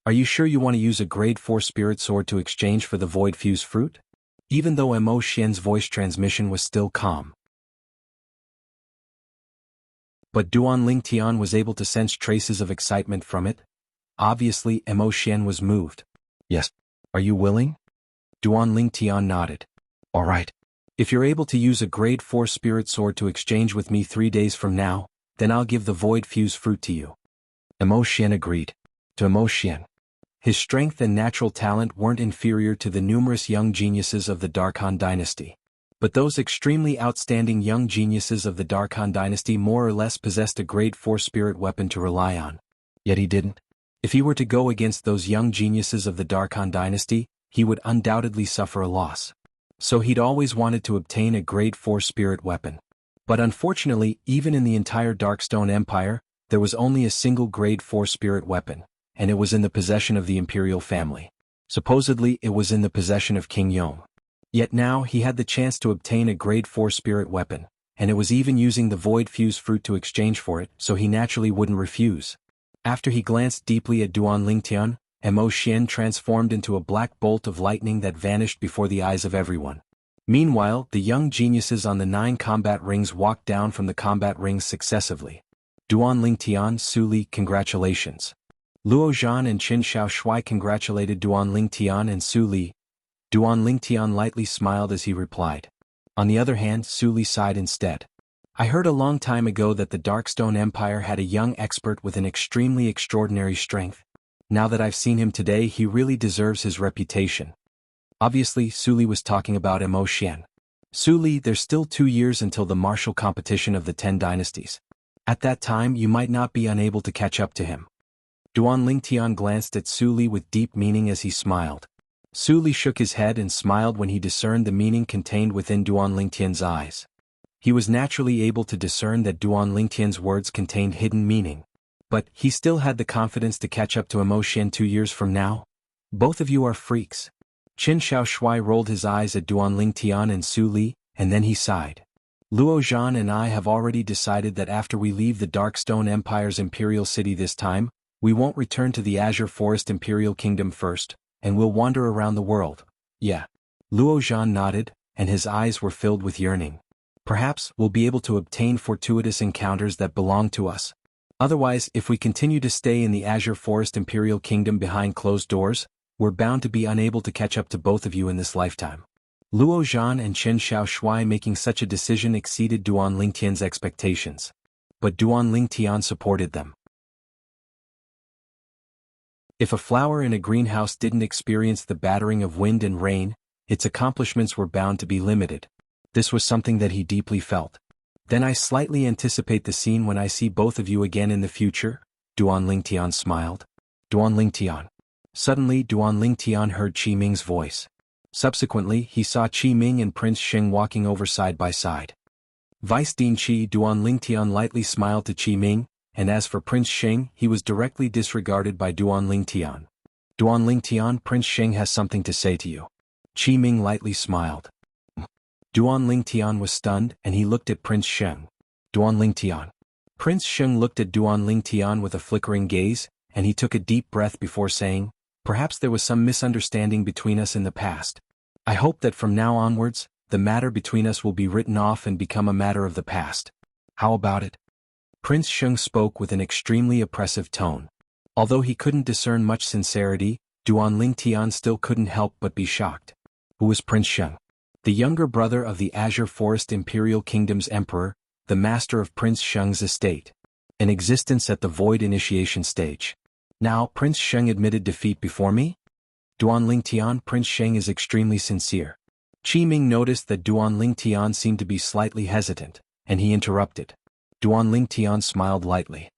Are you sure you want to use a grade 4 spirit sword to exchange for the void fuse fruit? Even though Mo Xian's voice transmission was still calm. But Duan Lingtian was able to sense traces of excitement from it. Obviously, Mo Xian was moved. Yes. Are you willing? Duan Lingtian nodded. All right. If you're able to use a grade 4 spirit sword to exchange with me 3 days from now, then I'll give the void fuse fruit to you. Mo Xian agreed. To Mo Xian. His strength and natural talent weren't inferior to the numerous young geniuses of the Darkhan dynasty. But those extremely outstanding young geniuses of the Darkhan dynasty more or less possessed a grade 4 spirit weapon to rely on. Yet he didn't. If he were to go against those young geniuses of the Darkhan dynasty, he would undoubtedly suffer a loss. So he'd always wanted to obtain a grade 4 spirit weapon. But unfortunately, even in the entire Darkstone Empire, there was only a single grade 4 spirit weapon, and it was in the possession of the imperial family. Supposedly, it was in the possession of King Yong. Yet now he had the chance to obtain a grade 4 spirit weapon, and it was even using the Void Fuse fruit to exchange for it, so he naturally wouldn't refuse. After he glanced deeply at Duan Lingtian, Mo Xian transformed into a black bolt of lightning that vanished before the eyes of everyone. Meanwhile, the young geniuses on the 9 combat rings walked down from the combat rings successively. Duan Lingtian, Su Li, congratulations. Luo Zhan and Qin Shaoshui congratulated Duan Lingtian and Su Li. Duan Lingtian lightly smiled as he replied. On the other hand, Su Li sighed instead. I heard a long time ago that the Darkstone Empire had a young expert with an extremely extraordinary strength. Now that I've seen him today, he really deserves his reputation. Obviously, Su Li was talking about Mo Xian. Su Li, there's still 2 years until the martial competition of the 10 dynasties. At that time, you might not be unable to catch up to him. Duan Lingtian glanced at Su Li with deep meaning as he smiled. Su Li shook his head and smiled when he discerned the meaning contained within Duan Lingtian's eyes. He was naturally able to discern that Duan Lingtian's words contained hidden meaning. But he still had the confidence to catch up to Mo Xian 2 years from now? Both of you are freaks. Qin Shaoshui rolled his eyes at Duan Lingtian and Su Li, and then he sighed. Luo Zhan and I have already decided that after we leave the Darkstone Empire's imperial city this time, we won't return to the Azure Forest Imperial Kingdom first, and we'll wander around the world. Yeah. Luo Zhan nodded, and his eyes were filled with yearning. Perhaps we'll be able to obtain fortuitous encounters that belong to us. Otherwise, if we continue to stay in the Azure Forest Imperial Kingdom behind closed doors, we're bound to be unable to catch up to both of you in this lifetime. Luo Zhan and Qin Shaoshui making such a decision exceeded Duan Lingtian's expectations. But Duan Lingtian supported them. If a flower in a greenhouse didn't experience the battering of wind and rain, its accomplishments were bound to be limited. This was something that he deeply felt. Then I slightly anticipate the scene when I see both of you again in the future, Duan Lingtian smiled. Duan Lingtian. Suddenly Duan Lingtian heard Qi Ming's voice. Subsequently, he saw Qi Ming and Prince Sheng walking over side by side. Vice Dean Qi Duan Lingtian lightly smiled to Qi Ming, and as for Prince Sheng, he was directly disregarded by Duan Lingtian. Duan Lingtian, Prince Sheng has something to say to you. Qi Ming lightly smiled. Duan Lingtian was stunned, and he looked at Prince Sheng. Duan Lingtian. Prince Sheng looked at Duan Lingtian with a flickering gaze, and he took a deep breath before saying, perhaps there was some misunderstanding between us in the past. I hope that from now onwards, the matter between us will be written off and become a matter of the past. How about it? Prince Sheng spoke with an extremely oppressive tone. Although he couldn't discern much sincerity, Duan Lingtian still couldn't help but be shocked. Who was Prince Sheng? The younger brother of the Azure Forest Imperial Kingdom's emperor, the master of Prince Sheng's estate. An existence at the Void Initiation stage. Now, Prince Sheng admitted defeat before me? Duan Lingtian, Prince Sheng is extremely sincere. Qi Ming noticed that Duan Lingtian seemed to be slightly hesitant, and he interrupted. Duan Lingtian smiled lightly.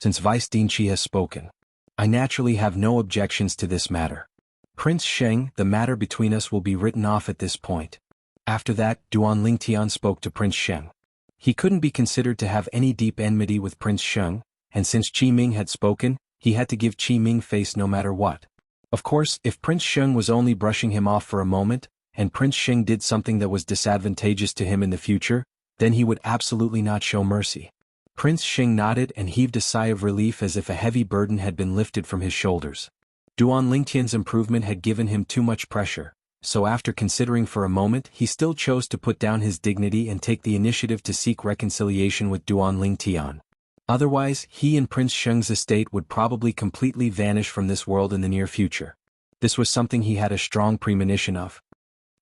Since Vice Dean Qi has spoken, I naturally have no objections to this matter. Prince Sheng, the matter between us will be written off at this point. After that, Duan Lingtian spoke to Prince Sheng. He couldn't be considered to have any deep enmity with Prince Sheng, and since Qi Ming had spoken, he had to give Qi Ming face no matter what. Of course, if Prince Sheng was only brushing him off for a moment, and Prince Sheng did something that was disadvantageous to him in the future, then he would absolutely not show mercy. Prince Sheng nodded and heaved a sigh of relief as if a heavy burden had been lifted from his shoulders. Duan Lingtian's improvement had given him too much pressure, so after considering for a moment he still chose to put down his dignity and take the initiative to seek reconciliation with Duan Lingtian. Otherwise, he and Prince Sheng's estate would probably completely vanish from this world in the near future. This was something he had a strong premonition of.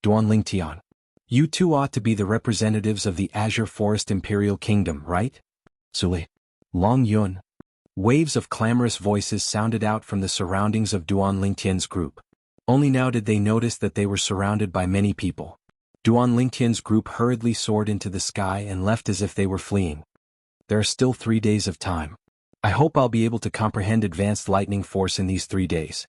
Duan Lingtian. You two ought to be the representatives of the Azure Forest Imperial Kingdom, right? Suli. Long Yun. Waves of clamorous voices sounded out from the surroundings of Duan Lingtian's group. Only now did they notice that they were surrounded by many people. Duan Lingtian's group hurriedly soared into the sky and left as if they were fleeing. There are still 3 days of time. I hope I'll be able to comprehend advanced lightning force in these 3 days.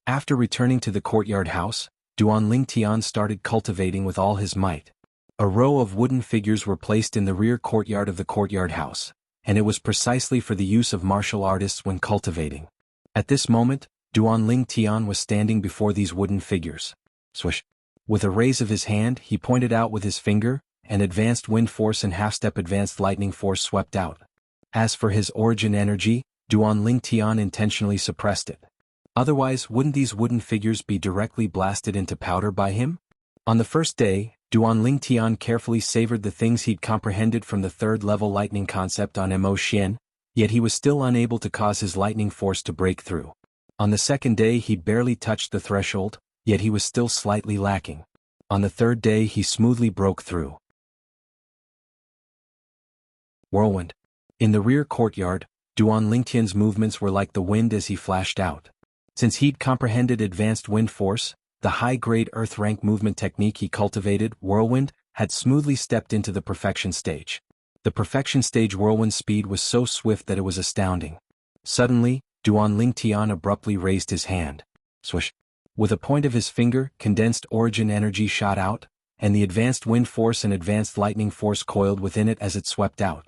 After returning to the courtyard house, Duan Tian started cultivating with all his might. A row of wooden figures were placed in the rear courtyard of the courtyard house, and it was precisely for the use of martial artists when cultivating. At this moment, Duan Tian was standing before these wooden figures. Swish! With a raise of his hand, he pointed out with his finger, and advanced wind force and half-step advanced lightning force swept out. As for his origin energy, Duan Tian intentionally suppressed it. Otherwise, wouldn't these wooden figures be directly blasted into powder by him? On the first day, Duan Tian carefully savored the things he'd comprehended from the third-level lightning concept on Mo Xian, yet he was still unable to cause his lightning force to break through. On the second day he barely touched the threshold, yet he was still slightly lacking. On the third day he smoothly broke through. Whirlwind. In the rear courtyard, Duan Tian's movements were like the wind as he flashed out. Since he'd comprehended advanced wind force, the high-grade earth rank movement technique he cultivated, Whirlwind, had smoothly stepped into the perfection stage. The perfection stage whirlwind speed was so swift that it was astounding. Suddenly, Duan Tian abruptly raised his hand. Swish! With a point of his finger, condensed origin energy shot out, and the advanced wind force and advanced lightning force coiled within it as it swept out.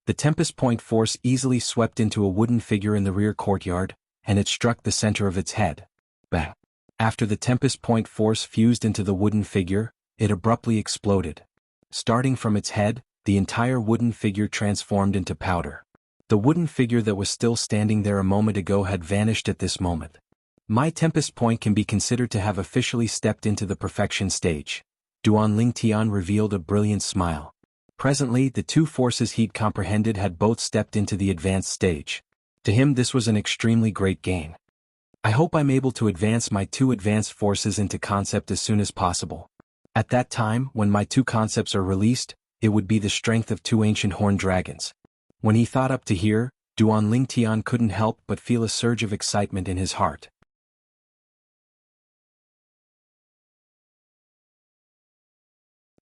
The tempest point force easily swept into a wooden figure in the rear courtyard, and it struck the center of its head. Bang! After the tempest point force fused into the wooden figure, it abruptly exploded. Starting from its head, the entire wooden figure transformed into powder. The wooden figure that was still standing there a moment ago had vanished at this moment. My tempest point can be considered to have officially stepped into the perfection stage. Duan Tian revealed a brilliant smile. Presently, the two forces he'd comprehended had both stepped into the advanced stage. To him this was an extremely great gain. I hope I'm able to advance my two advanced forces into concept as soon as possible. At that time, when my two concepts are released, it would be the strength of two ancient horned dragons. When he thought up to here, Duan Tian couldn't help but feel a surge of excitement in his heart.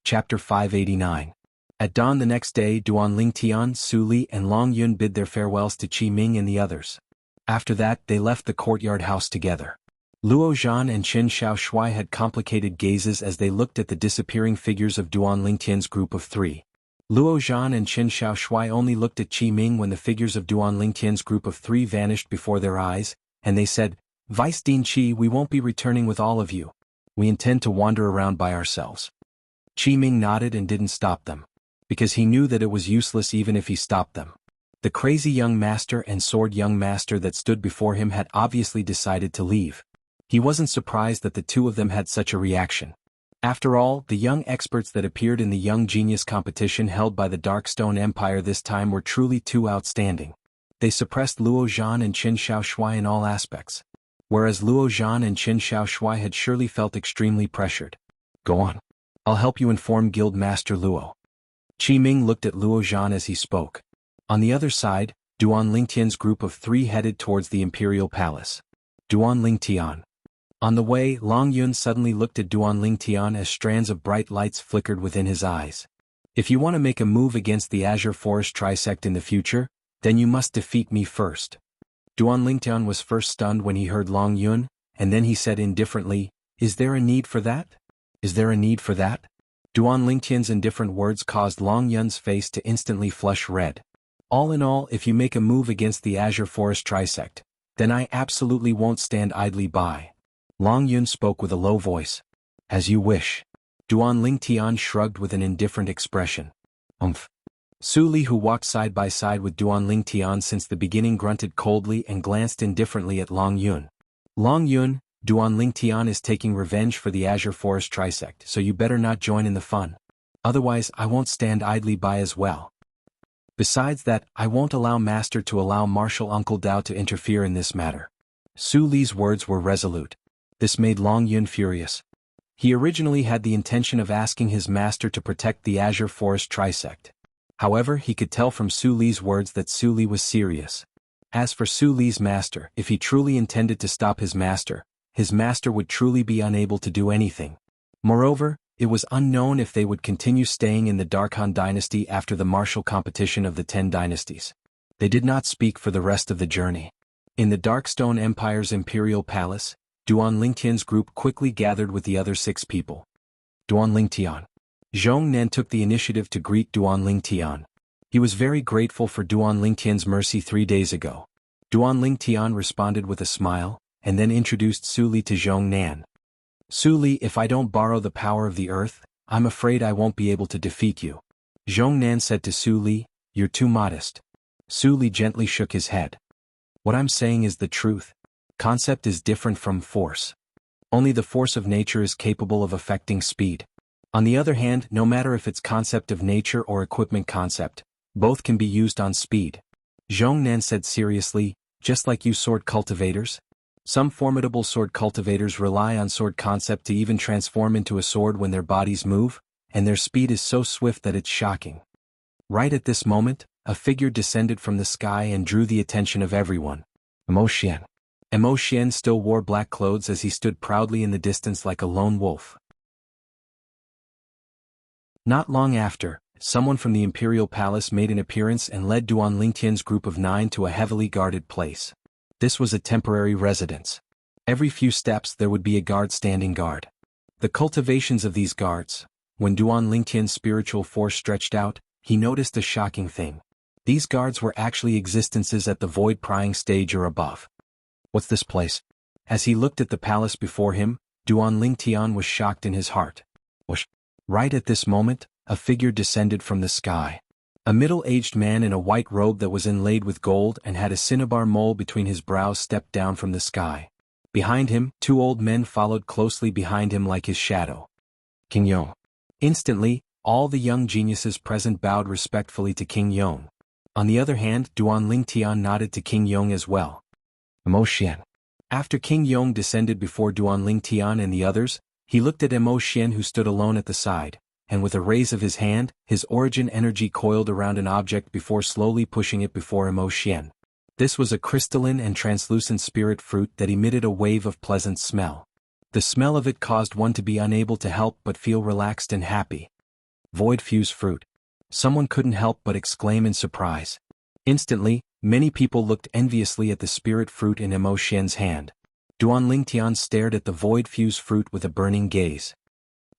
Chapter 589. At dawn the next day, Duan Tian, Su Li, and Long Yun bid their farewells to Qi Ming and the others. After that, they left the courtyard house together. Luo Zhan and Qin Shaoshui had complicated gazes as they looked at the disappearing figures of Duan Tian's group of three. Luo Zhan and Qin Shaoshui only looked at Qi Ming when the figures of Duan Tian's group of three vanished before their eyes, and they said, "Vice Dean Qi, we won't be returning with all of you. We intend to wander around by ourselves." Qi Ming nodded and didn't stop them, because he knew that it was useless even if he stopped them. The crazy young master and sword young master that stood before him had obviously decided to leave. He wasn't surprised that the two of them had such a reaction. After all, the young experts that appeared in the Young Genius competition held by the Darkstone Empire this time were truly too outstanding. They suppressed Luo Zhan and Qin Shaoshui in all aspects. Whereas Luo Zhan and Qin Shaoshui had surely felt extremely pressured. "Go on. I'll help you inform Guild Master Luo." Qi Ming looked at Luo Zhan as he spoke. On the other side, Duan Tian's group of three headed towards the Imperial Palace. Duan Tian. On the way, Long Yun suddenly looked at Duan Tian as strands of bright lights flickered within his eyes. "If you want to make a move against the Azure Forest Trisect in the future, then you must defeat me first." Duan Tian was first stunned when he heard Long Yun, and then he said indifferently, "Is there a need for that? Is there a need for that?" Duan Tian's indifferent words caused Long Yun's face to instantly flush red. "All in all, if you make a move against the Azure Forest Trisect, then I absolutely won't stand idly by." Long Yun spoke with a low voice. "As you wish." Duan Tian shrugged with an indifferent expression. Su Li, who walked side by side with Duan Tian since the beginning, grunted coldly and glanced indifferently at Long Yun. "Long Yun, Duan Tian is taking revenge for the Azure Forest Trisect, so you better not join in the fun. Otherwise I won't stand idly by as well. Besides that, I won't allow Master to allow Martial Uncle Dao to interfere in this matter." Su Li's words were resolute. This made Long Yun furious. He originally had the intention of asking his master to protect the Azure Forest Trisect. However, he could tell from Su Li's words that Su Li was serious. As for Su Li's master, if he truly intended to stop his master would truly be unable to do anything. Moreover, it was unknown if they would continue staying in the Darkhan dynasty after the martial competition of the 10 dynasties. They did not speak for the rest of the journey. In the Darkstone Empire's Imperial Palace, Duan Lingtian's group quickly gathered with the other 6 people. Duan Lingtian. Zhong Nan took the initiative to greet Duan Lingtian. He was very grateful for Duan Lingtian's mercy 3 days ago. Duan Lingtian responded with a smile, and then introduced Su Li to Zhong Nan. Su Li, if I don't borrow the power of the earth, I'm afraid I won't be able to defeat you. Zhong Nan said to Su Li, you're too modest. Su Li gently shook his head. What I'm saying is the truth. Concept is different from force. Only the force of nature is capable of affecting speed. On the other hand, no matter if it's concept of nature or equipment concept, both can be used on speed. Zhong Nan said seriously, just like you sword cultivators. Some formidable sword cultivators rely on sword concept to even transform into a sword when their bodies move, and their speed is so swift that it's shocking. Right at this moment, a figure descended from the sky and drew the attention of everyone. Emo Xian. Emo Xian still wore black clothes as he stood proudly in the distance like a lone wolf. Not long after, someone from the imperial palace made an appearance and led Duan Lingtian's group of 9 to a heavily guarded place. This was a temporary residence. Every few steps there would be a guard standing guard. The cultivations of these guards. When Duan Lingtian's spiritual force stretched out, he noticed a shocking thing. These guards were actually existences at the void prying stage or above. What's this place? As he looked at the palace before him, Duan Lingtian was shocked in his heart. Whoosh! Right at this moment, a figure descended from the sky. A middle-aged man in a white robe that was inlaid with gold and had a cinnabar mole between his brows stepped down from the sky. Behind him, 2 old men followed closely behind him like his shadow. King Yong. Instantly, all the young geniuses present bowed respectfully to King Yong. On the other hand, Duan Lingtian nodded to King Yong as well. Emo Xian. After King Yong descended before Duan Lingtian and the others, he looked at Emo Xian who stood alone at the side, and with a raise of his hand, his origin energy coiled around an object before slowly pushing it before Emo Xian. This was a crystalline and translucent spirit fruit that emitted a wave of pleasant smell. The smell of it caused one to be unable to help but feel relaxed and happy. Void fuse fruit. Someone couldn't help but exclaim in surprise. Instantly, many people looked enviously at the spirit fruit in Emo Xian's hand. Duan Lingtian stared at the void fuse fruit with a burning gaze.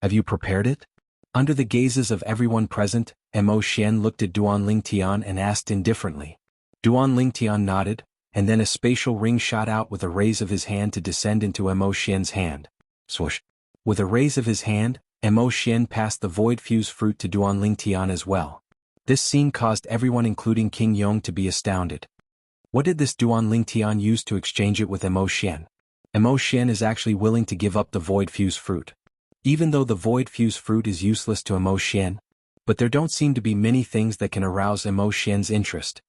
Have you prepared it? Under the gazes of everyone present, Emo Xian looked at Duan Lingtian and asked indifferently. Duan Lingtian nodded, and then a spatial ring shot out with a raise of his hand to descend into Emo Xian's hand. Swoosh! With a raise of his hand, Emo Xian passed the void fuse fruit to Duan Lingtian as well. This scene caused everyone including King Yong to be astounded. What did this Duan Lingtian use to exchange it with Emo Xian? Emo Xian is actually willing to give up the void fuse fruit. Even though the void fuse fruit is useless to Emo Xian, but there don't seem to be many things that can arouse Emo Xian's interest.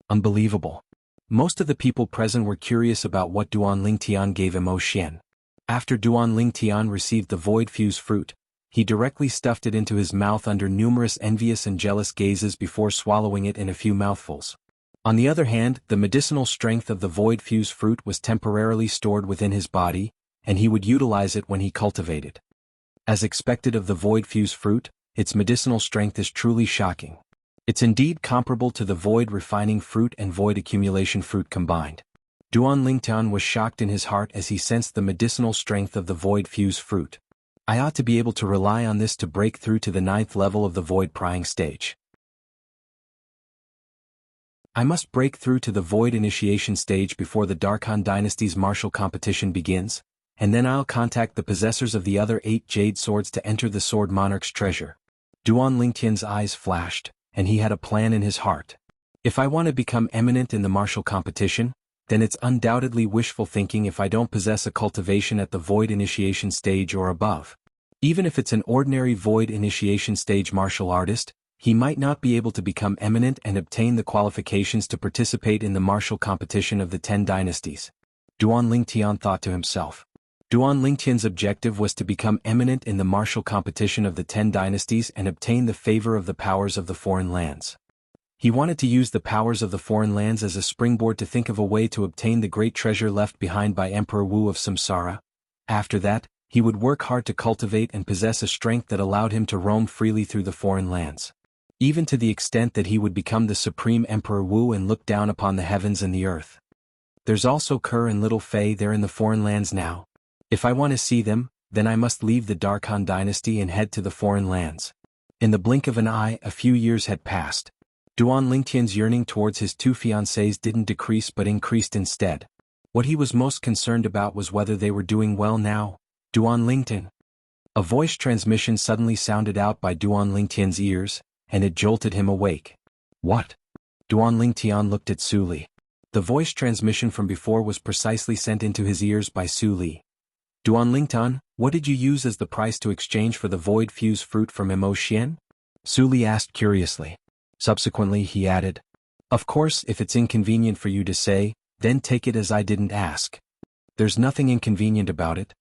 Unbelievable. Most of the people present were curious about what Duan Lingtian gave Emo Xian. After Duan Lingtian received the void fuse fruit, he directly stuffed it into his mouth under numerous envious and jealous gazes before swallowing it in a few mouthfuls. On the other hand, the medicinal strength of the void fuse fruit was temporarily stored within his body, and he would utilize it when he cultivated. As expected of the void fuse fruit, its medicinal strength is truly shocking. It's indeed comparable to the void refining fruit and void accumulation fruit combined. Duan Lingtian was shocked in his heart as he sensed the medicinal strength of the void fuse fruit. I ought to be able to rely on this to break through to the 9th level of the void prying stage. I must break through to the void initiation stage before the Darkhan dynasty's martial competition begins, and then I'll contact the possessors of the other 8 jade swords to enter the Sword Monarch's treasure. Duan Lingtian's eyes flashed, and he had a plan in his heart. If I want to become eminent in the martial competition, then it's undoubtedly wishful thinking if I don't possess a cultivation at the void initiation stage or above. Even if it's an ordinary void initiation stage martial artist, he might not be able to become eminent and obtain the qualifications to participate in the martial competition of the 10 dynasties. Duan Lingtian thought to himself. Duan Lingtian's objective was to become eminent in the martial competition of the 10 dynasties and obtain the favor of the powers of the foreign lands. He wanted to use the powers of the foreign lands as a springboard to think of a way to obtain the great treasure left behind by Emperor Wu of Samsara. After that, he would work hard to cultivate and possess a strength that allowed him to roam freely through the foreign lands. Even to the extent that he would become the supreme Emperor Wu and look down upon the heavens and the earth. There's also Kerr and Little Fei. They're in the foreign lands now. If I want to see them, then I must leave the Dark Han dynasty and head to the foreign lands. In the blink of an eye, a few years had passed. Duan Lingtian's yearning towards his two fiancées didn't decrease but increased instead. What he was most concerned about was whether they were doing well now. Duan Lingtian. A voice transmission suddenly sounded out by Duan Lingtian's ears, and it jolted him awake. What? Duan Lingtian looked at Su Li. The voice transmission from before was precisely sent into his ears by Su Li. Duan Lingtian, what did you use as the price to exchange for the void fuse fruit from Xian? Su Li asked curiously. Subsequently he added, of course if it's inconvenient for you to say, then take it as I didn't ask. There's nothing inconvenient about it.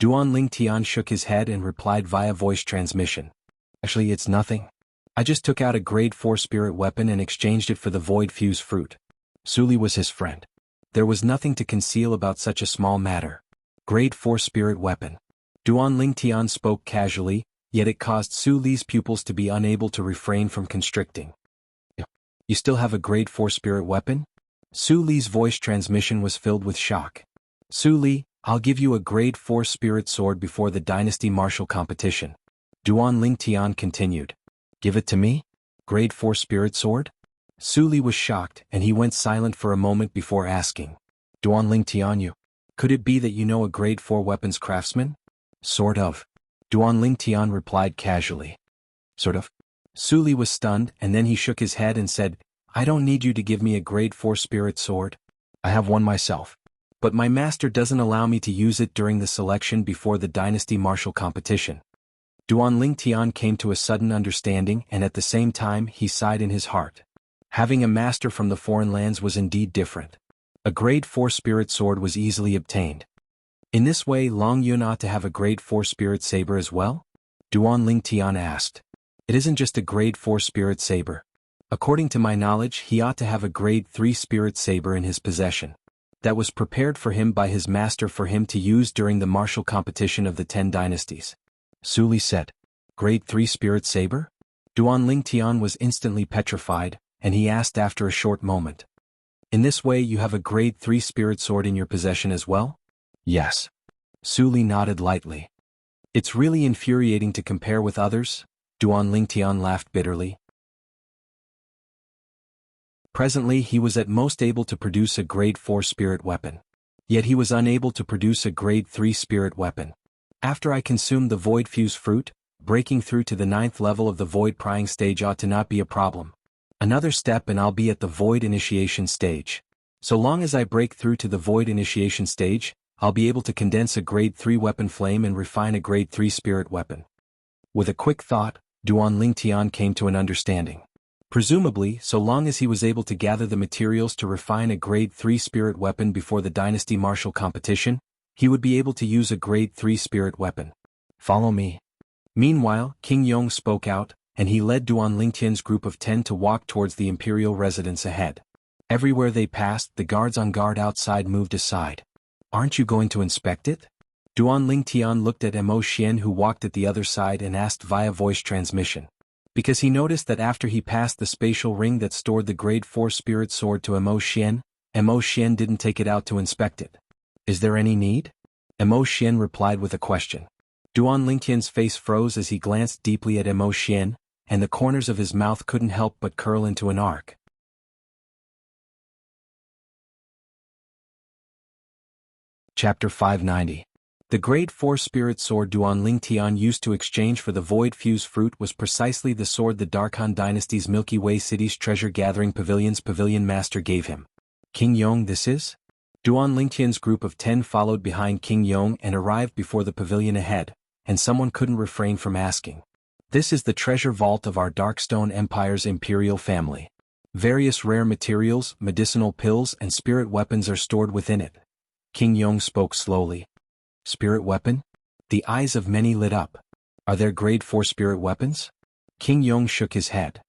Duan Lingtian shook his head and replied via voice transmission. Actually it's nothing. I just took out a grade 4 spirit weapon and exchanged it for the void fuse fruit. Su Li was his friend. There was nothing to conceal about such a small matter. Grade 4 spirit weapon. Duan Lingtian spoke casually, yet it caused Su Li's pupils to be unable to refrain from constricting. You still have a grade 4 spirit weapon? Su Li's voice transmission was filled with shock. Su Li, I'll give you a grade 4 spirit sword before the dynasty martial competition. Duan Lingtian continued. Give it to me? Grade 4 spirit sword? Su Li was shocked and he went silent for a moment before asking. Duan Lingtian, you. Could it be that you know a grade 4 weapons craftsman? Sort of. Duan Lingtian replied casually. Sort of. Su Li was stunned and then he shook his head and said, I don't need you to give me a grade 4 spirit sword. I have one myself. But my master doesn't allow me to use it during the selection before the dynasty martial competition. Duan Lingtian came to a sudden understanding and at the same time he sighed in his heart. Having a master from the foreign lands was indeed different. A grade 4 spirit sword was easily obtained. In this way Long Yun ought to have a grade 4 spirit saber as well? Duan Lingtian asked. It isn't just a grade 4 spirit saber. According to my knowledge he ought to have a grade 3 spirit saber in his possession. That was prepared for him by his master for him to use during the martial competition of the 10 dynasties. Su Li said. Grade 3 spirit saber? Duan Lingtian was instantly petrified, and he asked after a short moment. In this way you have a grade 3 spirit sword in your possession as well? Yes. Su Li nodded lightly. It's really infuriating to compare with others? Duan Lingtian laughed bitterly. Presently he was at most able to produce a grade 4 spirit weapon. Yet he was unable to produce a grade 3 spirit weapon. After I consumed the void fuse fruit, breaking through to the 9th level of the void prying stage ought to not be a problem. Another step and I'll be at the void initiation stage. So long as I break through to the void initiation stage, I'll be able to condense a grade 3 weapon flame and refine a grade 3 spirit weapon. With a quick thought, Duan Lingtian came to an understanding. Presumably, so long as he was able to gather the materials to refine a grade 3 spirit weapon before the dynasty martial competition, he would be able to use a grade 3 spirit weapon. Follow me. Meanwhile, King Yong spoke out, and he led Duan Lingtian's group of 10 to walk towards the imperial residence ahead. Everywhere they passed, the guards on guard outside moved aside. Aren't you going to inspect it? Duan Lingtian looked at Xian who walked at the other side and asked via voice transmission. Because he noticed that after he passed the spatial ring that stored the grade 4 spirit sword to Xian didn't take it out to inspect it. Is there any need? Xian replied with a question. Duan Lingtian's face froze as he glanced deeply at Xian, and the corners of his mouth couldn't help but curl into an arc. Chapter 590. The grade 4 spirit sword Duan Lingtian used to exchange for the void fuse fruit was precisely the sword the Darkhan dynasty's Milky Way City's treasure-gathering pavilion's pavilion master gave him. King Yong, this is? Duan Lingtian's group of 10 followed behind King Yong and arrived before the pavilion ahead, and someone couldn't refrain from asking. This is the treasure vault of our Darkstone Empire's imperial family. Various rare materials, medicinal pills and spirit weapons are stored within it. King Yong spoke slowly. Spirit weapon? The eyes of many lit up. Are there grade 4 spirit weapons? King Yong shook his head.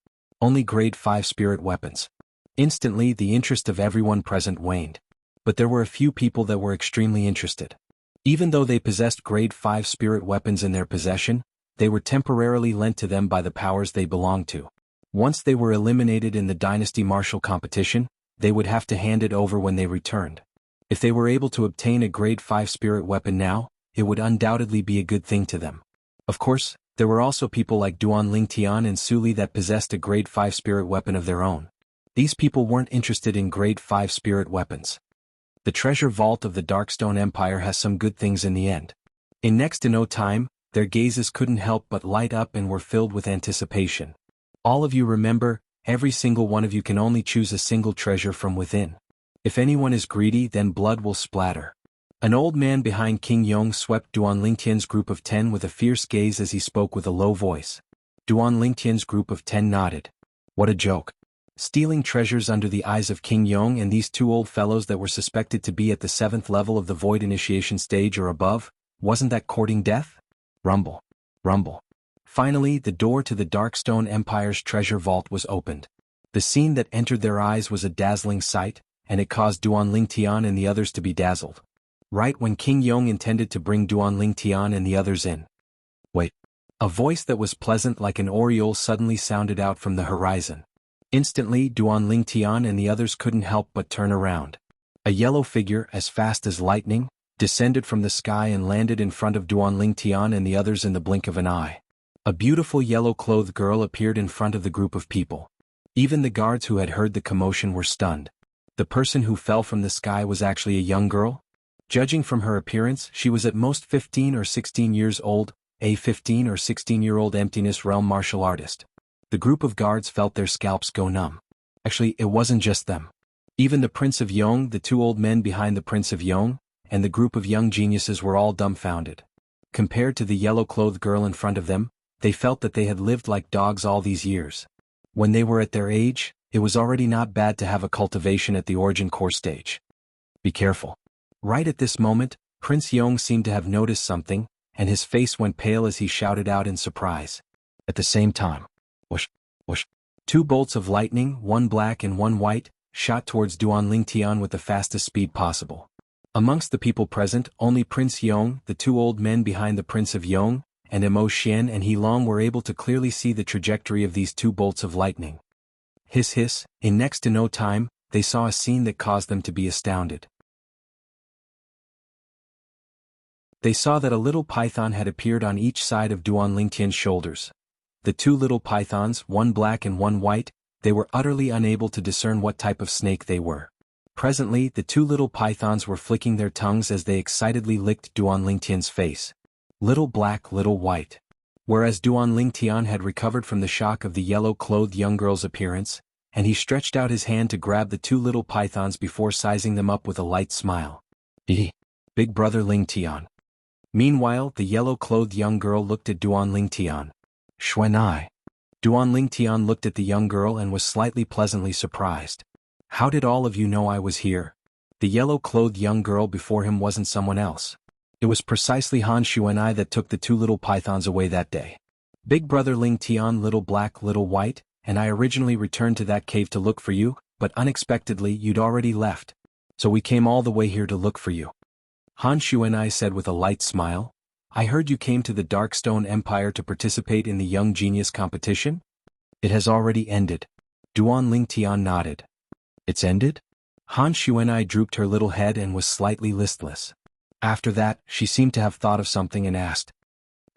Only grade 5 spirit weapons. Instantly the interest of everyone present waned. But there were a few people that were extremely interested. Even though they possessed grade 5 spirit weapons in their possession, they were temporarily lent to them by the powers they belonged to. Once they were eliminated in the dynasty martial competition, they would have to hand it over when they returned. If they were able to obtain a grade 5 spirit weapon now, it would undoubtedly be a good thing to them. Of course, there were also people like Duan Lingtian and Su Li that possessed a grade 5 spirit weapon of their own. These people weren't interested in grade 5 spirit weapons. The treasure vault of the Darkstone Empire has some good things in the end. In next to no time, their gazes couldn't help but light up and were filled with anticipation. All of you remember, every single one of you can only choose a single treasure from within. If anyone is greedy, then blood will splatter. An old man behind King Yong swept Duan Lingtian's group of 10 with a fierce gaze as he spoke with a low voice. Duan Lingtian's group of 10 nodded. What a joke. Stealing treasures under the eyes of King Yong and these two old fellows that were suspected to be at the 7th level of the Void Initiation stage or above, wasn't that courting death? Rumble. Rumble. Finally, the door to the Darkstone Empire's treasure vault was opened. The scene that entered their eyes was a dazzling sight, and it caused Duan Lingtian and the others to be dazzled. Right when King Yong intended to bring Duan Lingtian and the others in. Wait. A voice that was pleasant like an oriole suddenly sounded out from the horizon. Instantly, Duan Lingtian and the others couldn't help but turn around. A yellow figure, as fast as lightning, descended from the sky and landed in front of Duan Lingtian and the others in the blink of an eye. A beautiful yellow-clothed girl appeared in front of the group of people. Even the guards who had heard the commotion were stunned. The person who fell from the sky was actually a young girl? Judging from her appearance, she was at most 15 or 16 years old, a 15 or 16-year-old emptiness realm martial artist. The group of guards felt their scalps go numb. Actually, it wasn't just them. Even the Prince of Yong, the two old men behind the Prince of Yong, and the group of young geniuses were all dumbfounded. Compared to the yellow-clothed girl in front of them, they felt that they had lived like dogs all these years. When they were at their age, it was already not bad to have a cultivation at the origin core stage. Be careful. Right at this moment, Prince Yong seemed to have noticed something, and his face went pale as he shouted out in surprise. At the same time, whoosh, whoosh, 2 bolts of lightning, one black and one white, shot towards Duan Lingtian with the fastest speed possible. Amongst the people present, only Prince Yong, the 2 old men behind the Prince of Yong, and Mo Xian and He Long were able to clearly see the trajectory of these 2 bolts of lightning. Hiss hiss, in next to no time, they saw a scene that caused them to be astounded. They saw that a little python had appeared on each side of Duan Lingtian's shoulders. The 2 little pythons, one black and one white, they were utterly unable to discern what type of snake they were. Presently, the 2 little pythons were flicking their tongues as they excitedly licked Duan Lingtian's face. Little black, little white. Whereas Duan Lingtian had recovered from the shock of the yellow-clothed young girl's appearance, and he stretched out his hand to grab the 2 little pythons before sizing them up with a light smile. Big brother Lingtian. Meanwhile, the yellow-clothed young girl looked at Duan Lingtian. Xuanai. Duan Lingtian looked at the young girl and was slightly pleasantly surprised. How did all of you know I was here? The yellow-clothed young girl before him wasn't someone else. It was precisely Han Xuanai that took the 2 little pythons away that day. Big brother Lingtian, little black, little white, and I originally returned to that cave to look for you, but unexpectedly you'd already left. So we came all the way here to look for you. Han Xuanai said with a light smile. I heard you came to the Darkstone Empire to participate in the Young Genius competition? It has already ended. Duan Lingtian nodded. It's ended? Han Xuanai drooped her little head and was slightly listless. After that, she seemed to have thought of something and asked.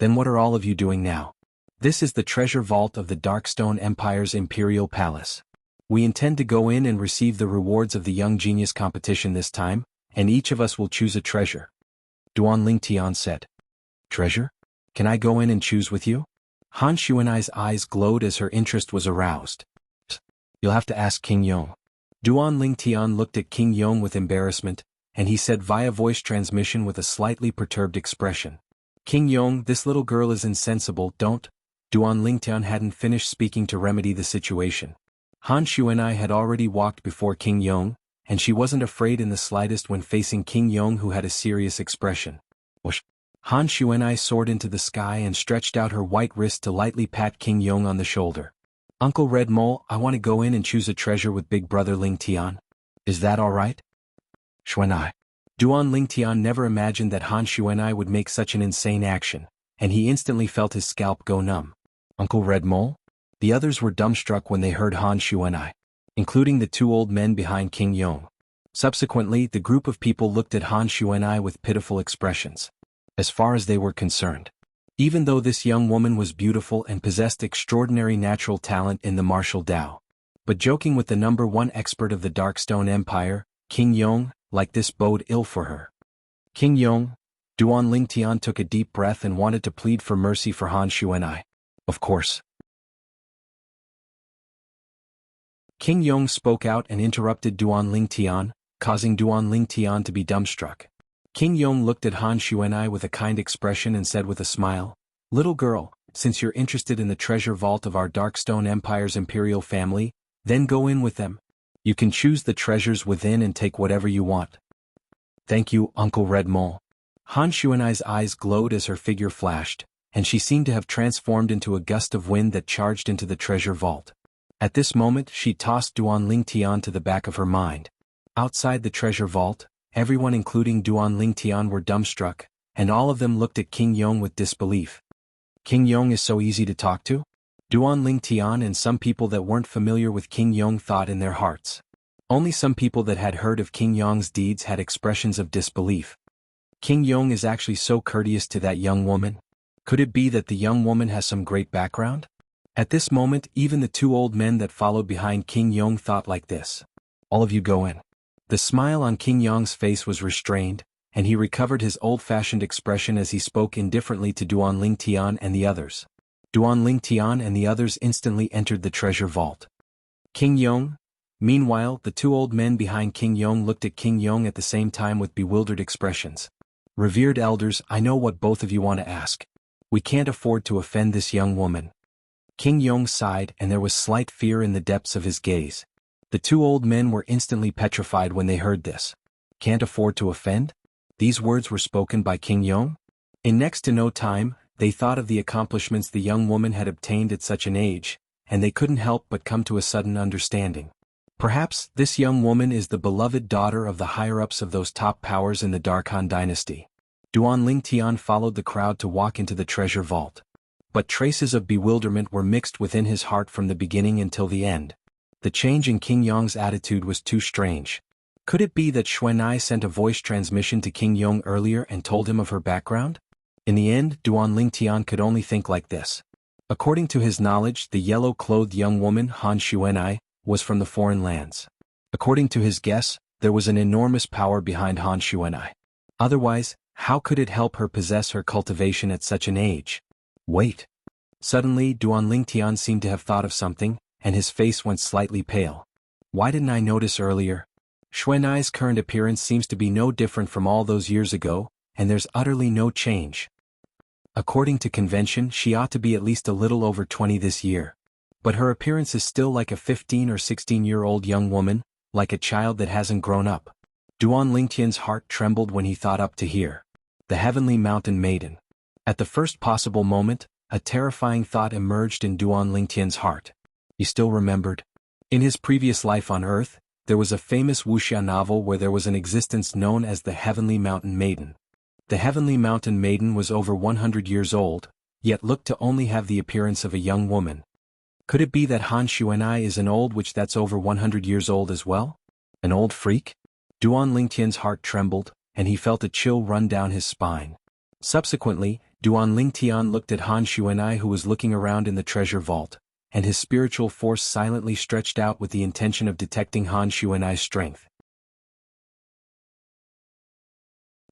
Then what are all of you doing now? This is the treasure vault of the Darkstone Empire's Imperial Palace. We intend to go in and receive the rewards of the Young Genius competition this time, and each of us will choose a treasure. Duan Lingtian said. Treasure? Can I go in and choose with you? Han Xuanai's eyes glowed as her interest was aroused. You'll have to ask King Yong. Duan Lingtian looked at King Yong with embarrassment, and he said via voice transmission with a slightly perturbed expression. King Yong, this little girl is insensible, don't. Duan Lingtian hadn't finished speaking to remedy the situation. Han Xuanai had already walked before King Yong, and she wasn't afraid in the slightest when facing King Yong, who had a serious expression. Whoosh. Han Xuanai soared into the sky and stretched out her white wrist to lightly pat King Yong on the shoulder. Uncle Red Mole, I want to go in and choose a treasure with big brother Lingtian. Is that all right? Xuanai. Duan Lingtian never imagined that Han Xuanai would make such an insane action, and he instantly felt his scalp go numb. Uncle Red Mole? The others were dumbstruck when they heard Han Xuanai, including the 2 old men behind King Yong. Subsequently, the group of people looked at Han Xuanai with pitiful expressions. As far as they were concerned, even though this young woman was beautiful and possessed extraordinary natural talent in the martial Tao, but joking with the #1 expert of the Darkstone Empire, King Yong, like this bode ill for her. King Yong, Duan Lingtian took a deep breath and wanted to plead for mercy for Han Xuanai. Of course. King Yong spoke out and interrupted Duan Lingtian, causing Duan Lingtian to be dumbstruck. King Yong looked at Han Xuanai with a kind expression and said with a smile, "Little girl, since you're interested in the treasure vault of our Darkstone Empire's imperial family, then go in with them. You can choose the treasures within and take whatever you want." "Thank you, Uncle Red Mole." Han Xuanai's eyes glowed as her figure flashed, and she seemed to have transformed into a gust of wind that charged into the treasure vault. At this moment she tossed Duan Lingtian to the back of her mind. Outside the treasure vault, everyone including Duan Lingtian were dumbstruck, and all of them looked at King Yong with disbelief. King Yong is so easy to talk to? Duan Lingtian and some people that weren't familiar with King Yong thought in their hearts. Only some people that had heard of King Yong's deeds had expressions of disbelief. King Yong is actually so courteous to that young woman? Could it be that the young woman has some great background? At this moment, even the two old men that followed behind King Yong thought like this. "All of you go in." The smile on King Yong's face was restrained, and he recovered his old-fashioned expression as he spoke indifferently to Duan Lingtian and the others. Duan Lingtian and the others instantly entered the treasure vault. King Yong? Meanwhile, the two old men behind King Yong looked at King Yong at the same time with bewildered expressions. "Revered elders, I know what both of you want to ask. We can't afford to offend this young woman." King Yong sighed and there was slight fear in the depths of his gaze. The two old men were instantly petrified when they heard this. Can't afford to offend? These words were spoken by King Yong? In next to no time, they thought of the accomplishments the young woman had obtained at such an age, and they couldn't help but come to a sudden understanding. Perhaps this young woman is the beloved daughter of the higher-ups of those top powers in the Darkhan dynasty. Duan Lingtian followed the crowd to walk into the treasure vault. But traces of bewilderment were mixed within his heart from the beginning until the end. The change in King Yong's attitude was too strange. Could it be that Xuanai sent a voice transmission to King Yong earlier and told him of her background? In the end, Duan Lingtian could only think like this. According to his knowledge, the yellow-clothed young woman, Han Xuanai, was from the foreign lands. According to his guess, there was an enormous power behind Han Xuanai. Otherwise, how could it help her possess her cultivation at such an age? Wait. Suddenly, Duan Lingtian seemed to have thought of something, and his face went slightly pale. Why didn't I notice earlier? Xuanai's current appearance seems to be no different from all those years ago, and there's utterly no change. According to convention, she ought to be at least a little over 20 this year. But her appearance is still like a 15 or 16-year-old young woman, like a child that hasn't grown up. Duan Lingtian's heart trembled when he thought up to here. The Heavenly Mountain Maiden. At the first possible moment, a terrifying thought emerged in Duan Lingtian's heart. He still remembered. In his previous life on Earth, there was a famous Wuxia novel where there was an existence known as the Heavenly Mountain Maiden. The Heavenly Mountain Maiden was over 100 years old, yet looked to only have the appearance of a young woman. Could it be that Han Xuanai is an old witch that's over 100 years old as well? An old freak? Duan Lingtian's heart trembled, and he felt a chill run down his spine. Subsequently, Duan Lingtian looked at Han Xuanai who was looking around in the treasure vault, and his spiritual force silently stretched out with the intention of detecting Han Xuanai's strength.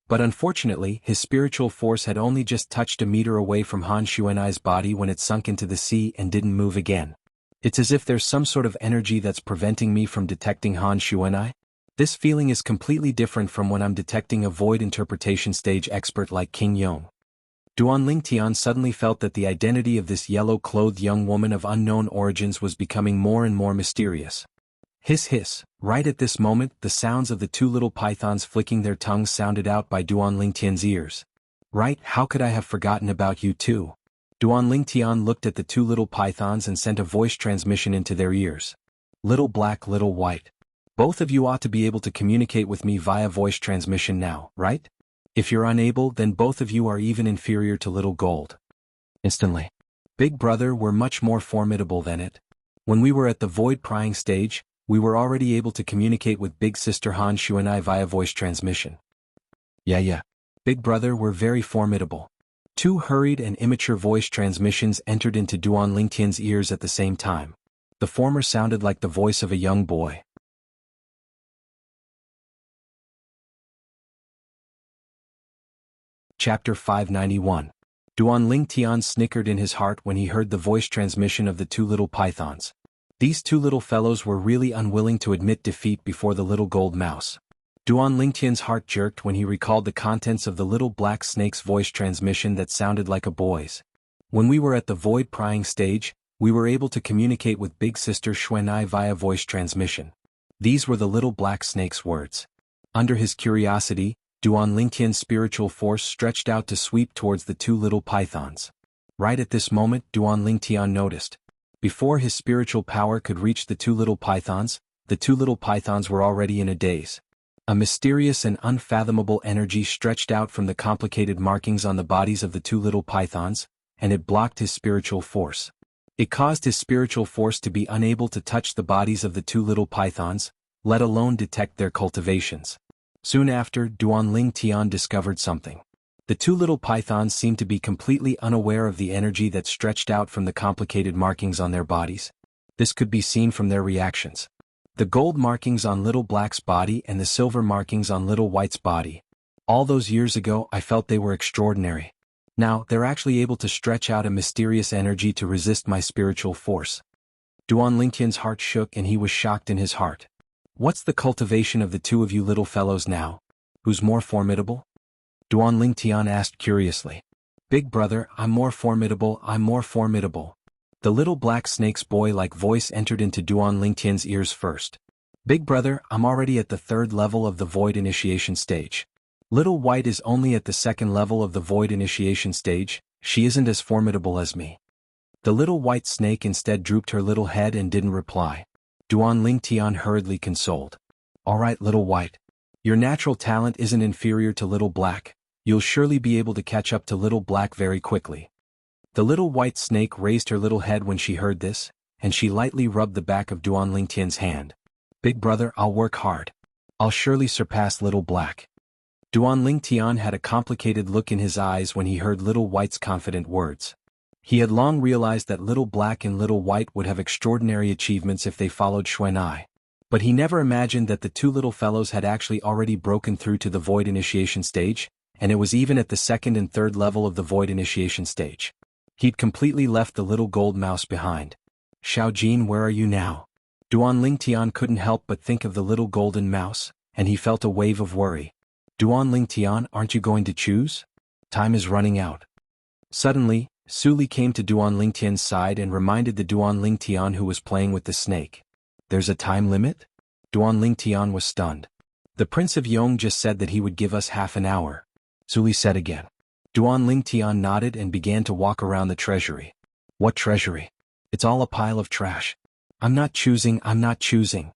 But unfortunately, his spiritual force had only just touched a meter away from Han Xuanai's body when it sunk into the sea and didn't move again. It's as if there's some sort of energy that's preventing me from detecting Han Xuanai. This feeling is completely different from when I'm detecting a void interpretation stage expert like King Yong. Duan Lingtian suddenly felt that the identity of this yellow-clothed young woman of unknown origins was becoming more and more mysterious. Hiss hiss, right at this moment the sounds of the two little pythons flicking their tongues sounded out by Duan Lingtian's ears. Right, how could I have forgotten about you too? Duan Lingtian looked at the two little pythons and sent a voice transmission into their ears. Little black, little white. Both of you ought to be able to communicate with me via voice transmission now, right? If you're unable, then both of you are even inferior to little gold. Instantly. Big brother, we're much more formidable than it. When we were at the void prying stage, we were already able to communicate with Big Sister Han Shu and I via voice transmission. Yeah. Big brother, we're very formidable. Two hurried and immature voice transmissions entered into Duan Lingtian's ears at the same time. The former sounded like the voice of a young boy. Chapter 591. Duan Lingtian snickered in his heart when he heard the voice transmission of the two little pythons. These two little fellows were really unwilling to admit defeat before the little gold mouse. Duan Lingtian's heart jerked when he recalled the contents of the little black snake's voice transmission that sounded like a boy's. When we were at the void prying stage, we were able to communicate with Big Sister Xuanai via voice transmission. These were the little black snake's words. Under his curiosity, Duan Lingtian's spiritual force stretched out to sweep towards the two little pythons. Right at this moment, Duan Lingtian noticed. Before his spiritual power could reach the two little pythons were already in a daze. A mysterious and unfathomable energy stretched out from the complicated markings on the bodies of the two little pythons, and it blocked his spiritual force. It caused his spiritual force to be unable to touch the bodies of the two little pythons, let alone detect their cultivations. Soon after, Duan Lingtian discovered something. The two little pythons seemed to be completely unaware of the energy that stretched out from the complicated markings on their bodies. This could be seen from their reactions. The gold markings on Little Black's body and the silver markings on Little White's body. All those years ago I felt they were extraordinary. Now, they're actually able to stretch out a mysterious energy to resist my spiritual force. Duan Lingtian's heart shook and he was shocked in his heart. What's the cultivation of the two of you little fellows now? Who's more formidable? Duan Lingtian asked curiously. Big brother, I'm more formidable. The little black snake's boy-like voice entered into Duan Lingtian's ears first. Big brother, I'm already at the 3rd level of the void initiation stage. Little White is only at the 2nd level of the void initiation stage, she isn't as formidable as me. The little white snake instead drooped her little head and didn't reply. Duan Lingtian hurriedly consoled. Alright Little White. Your natural talent isn't inferior to Little Black, you'll surely be able to catch up to Little Black very quickly. The little white snake raised her little head when she heard this, and she lightly rubbed the back of Duan Lingtian's hand. Big brother, I'll work hard. I'll surely surpass Little Black. Duan Lingtian had a complicated look in his eyes when he heard Little White's confident words. He had long realized that Little Black and Little White would have extraordinary achievements if they followed Xuanai. But he never imagined that the two little fellows had actually already broken through to the void initiation stage, and it was even at the 2nd and 3rd level of the void initiation stage. He'd completely left the little gold mouse behind. Xiaojin, where are you now? Duan Lingtian couldn't help but think of the little golden mouse, and he felt a wave of worry. Duan Lingtian, aren't you going to choose? Time is running out. Suddenly, Suli came to Duan Lingtian's side and reminded the Duan Lingtian who was playing with the snake. There's a time limit? Duan Lingtian was stunned. The Prince of Yong just said that he would give us half an hour. Suli said again. Duan Lingtian nodded and began to walk around the treasury. What treasury? It's all a pile of trash. I'm not choosing.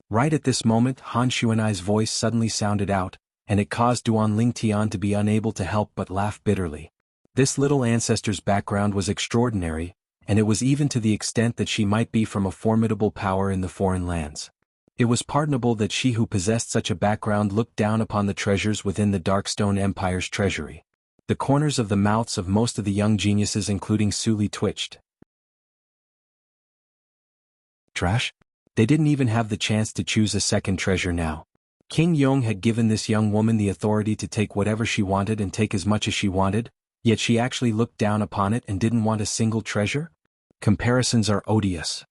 Right at this moment, Han Xuanai's voice suddenly sounded out, and it caused Duan Lingtian to be unable to help but laugh bitterly. This little ancestor's background was extraordinary, and it was even to the extent that she might be from a formidable power in the foreign lands. It was pardonable that she who possessed such a background looked down upon the treasures within the Darkstone Empire's treasury. The corners of the mouths of most of the young geniuses including Suli twitched. Trash? They didn't even have the chance to choose a second treasure now. King Yong had given this young woman the authority to take whatever she wanted and take as much as she wanted, yet she actually looked down upon it and didn't want a single treasure? Comparisons are odious.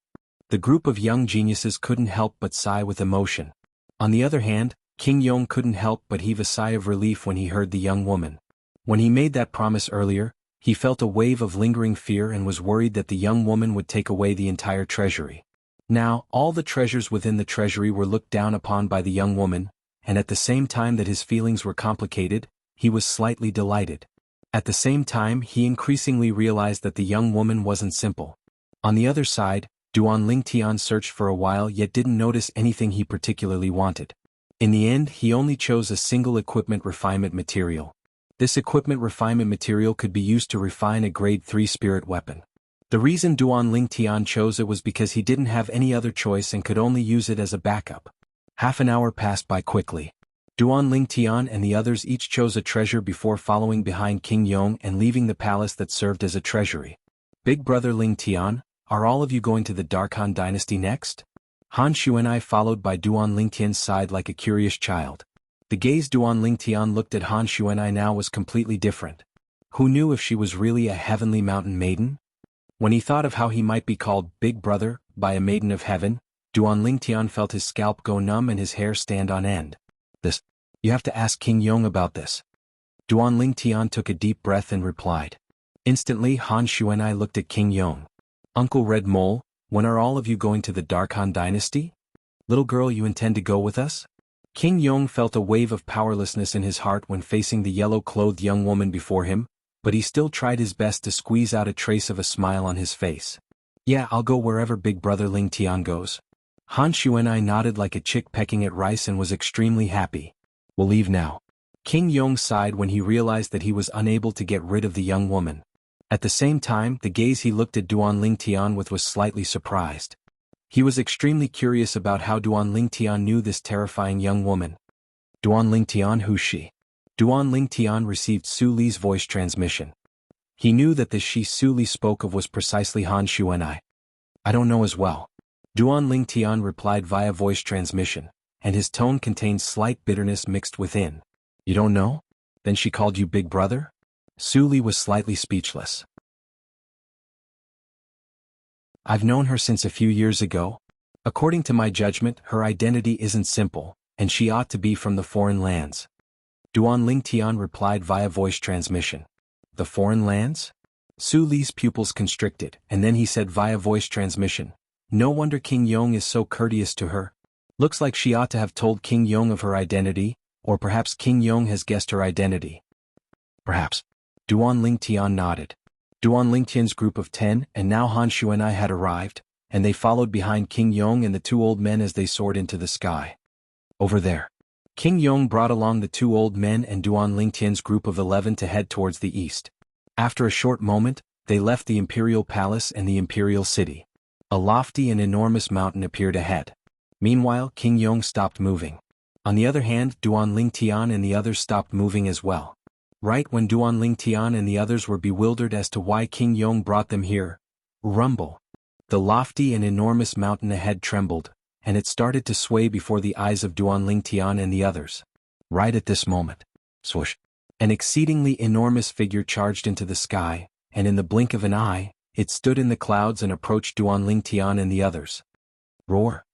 The group of young geniuses couldn't help but sigh with emotion. On the other hand, King Yong couldn't help but heave a sigh of relief when he heard the young woman. When he made that promise earlier, he felt a wave of lingering fear and was worried that the young woman would take away the entire treasury. Now, all the treasures within the treasury were looked down upon by the young woman, and at the same time that his feelings were complicated, he was slightly delighted. At the same time, he increasingly realized that the young woman wasn't simple. On the other side, Duan Lingtian searched for a while yet didn't notice anything he particularly wanted. In the end, he only chose a single equipment refinement material. This equipment refinement material could be used to refine a grade 3 spirit weapon. The reason Duan Lingtian chose it was because he didn't have any other choice and could only use it as a backup. Half an hour passed by quickly. Duan Lingtian and the others each chose a treasure before following behind King Yong and leaving the palace that served as a treasury. Big brother Lingtian, are all of you going to the Dark Han dynasty next? Han Xuanai followed by Duan Lingtian's side like a curious child. The gaze Duan Lingtian looked at Han Xuanai now was completely different. Who knew if she was really a heavenly mountain maiden? When he thought of how he might be called Big Brother by a maiden of heaven, Duan Lingtian felt his scalp go numb and his hair stand on end. You have to ask King Yong about this. Duan Lingtian took a deep breath and replied. Instantly Han Xuanai looked at King Yong. Uncle Red Mole, when are all of you going to the Dark Han dynasty? Little girl, you intend to go with us? King Yong felt a wave of powerlessness in his heart when facing the yellow-clothed young woman before him, but he still tried his best to squeeze out a trace of a smile on his face. Yeah, I'll go wherever Big Brother Lingtian goes. Han Xuanai nodded like a chick pecking at rice and was extremely happy. We'll leave now. King Yong sighed when he realized that he was unable to get rid of the young woman. At the same time, the gaze he looked at Duan Lingtian with was slightly surprised. He was extremely curious about how Duan Lingtian knew this terrifying young woman. Duan Lingtian, who's she? Duan Lingtian received Su Li's voice transmission. He knew that the she Su Li spoke of was precisely Han Xuanai. I don't know as well. Duan Lingtian replied via voice transmission, and his tone contained slight bitterness mixed within. You don't know? Then she called you Big Brother? Su Li was slightly speechless. I've known her since a few years ago. According to my judgment, her identity isn't simple, and she ought to be from the foreign lands. Duan Lingtian replied via voice transmission. The foreign lands? Su Li's pupils constricted, and then he said via voice transmission. No wonder King Yong is so courteous to her. Looks like she ought to have told King Yong of her identity, or perhaps King Yong has guessed her identity. Perhaps. Duan Lingtian nodded. Duan Lingtian's group of 10 and now Han Xuanai had arrived, and they followed behind King Yong and the two old men as they soared into the sky. Over there. King Yong brought along the two old men and Duan Lingtian's group of 11 to head towards the east. After a short moment, they left the imperial palace and the imperial city. A lofty and enormous mountain appeared ahead. Meanwhile, King Yong stopped moving. On the other hand, Duan Lingtian and the others stopped moving as well. Right when Duan Lingtian and the others were bewildered as to why King Yong brought them here, rumble. The lofty and enormous mountain ahead trembled, and it started to sway before the eyes of Duan Lingtian and the others. Right at this moment, swoosh, an exceedingly enormous figure charged into the sky, and in the blink of an eye, it stood in the clouds and approached Duan Lingtian and the others. Roar.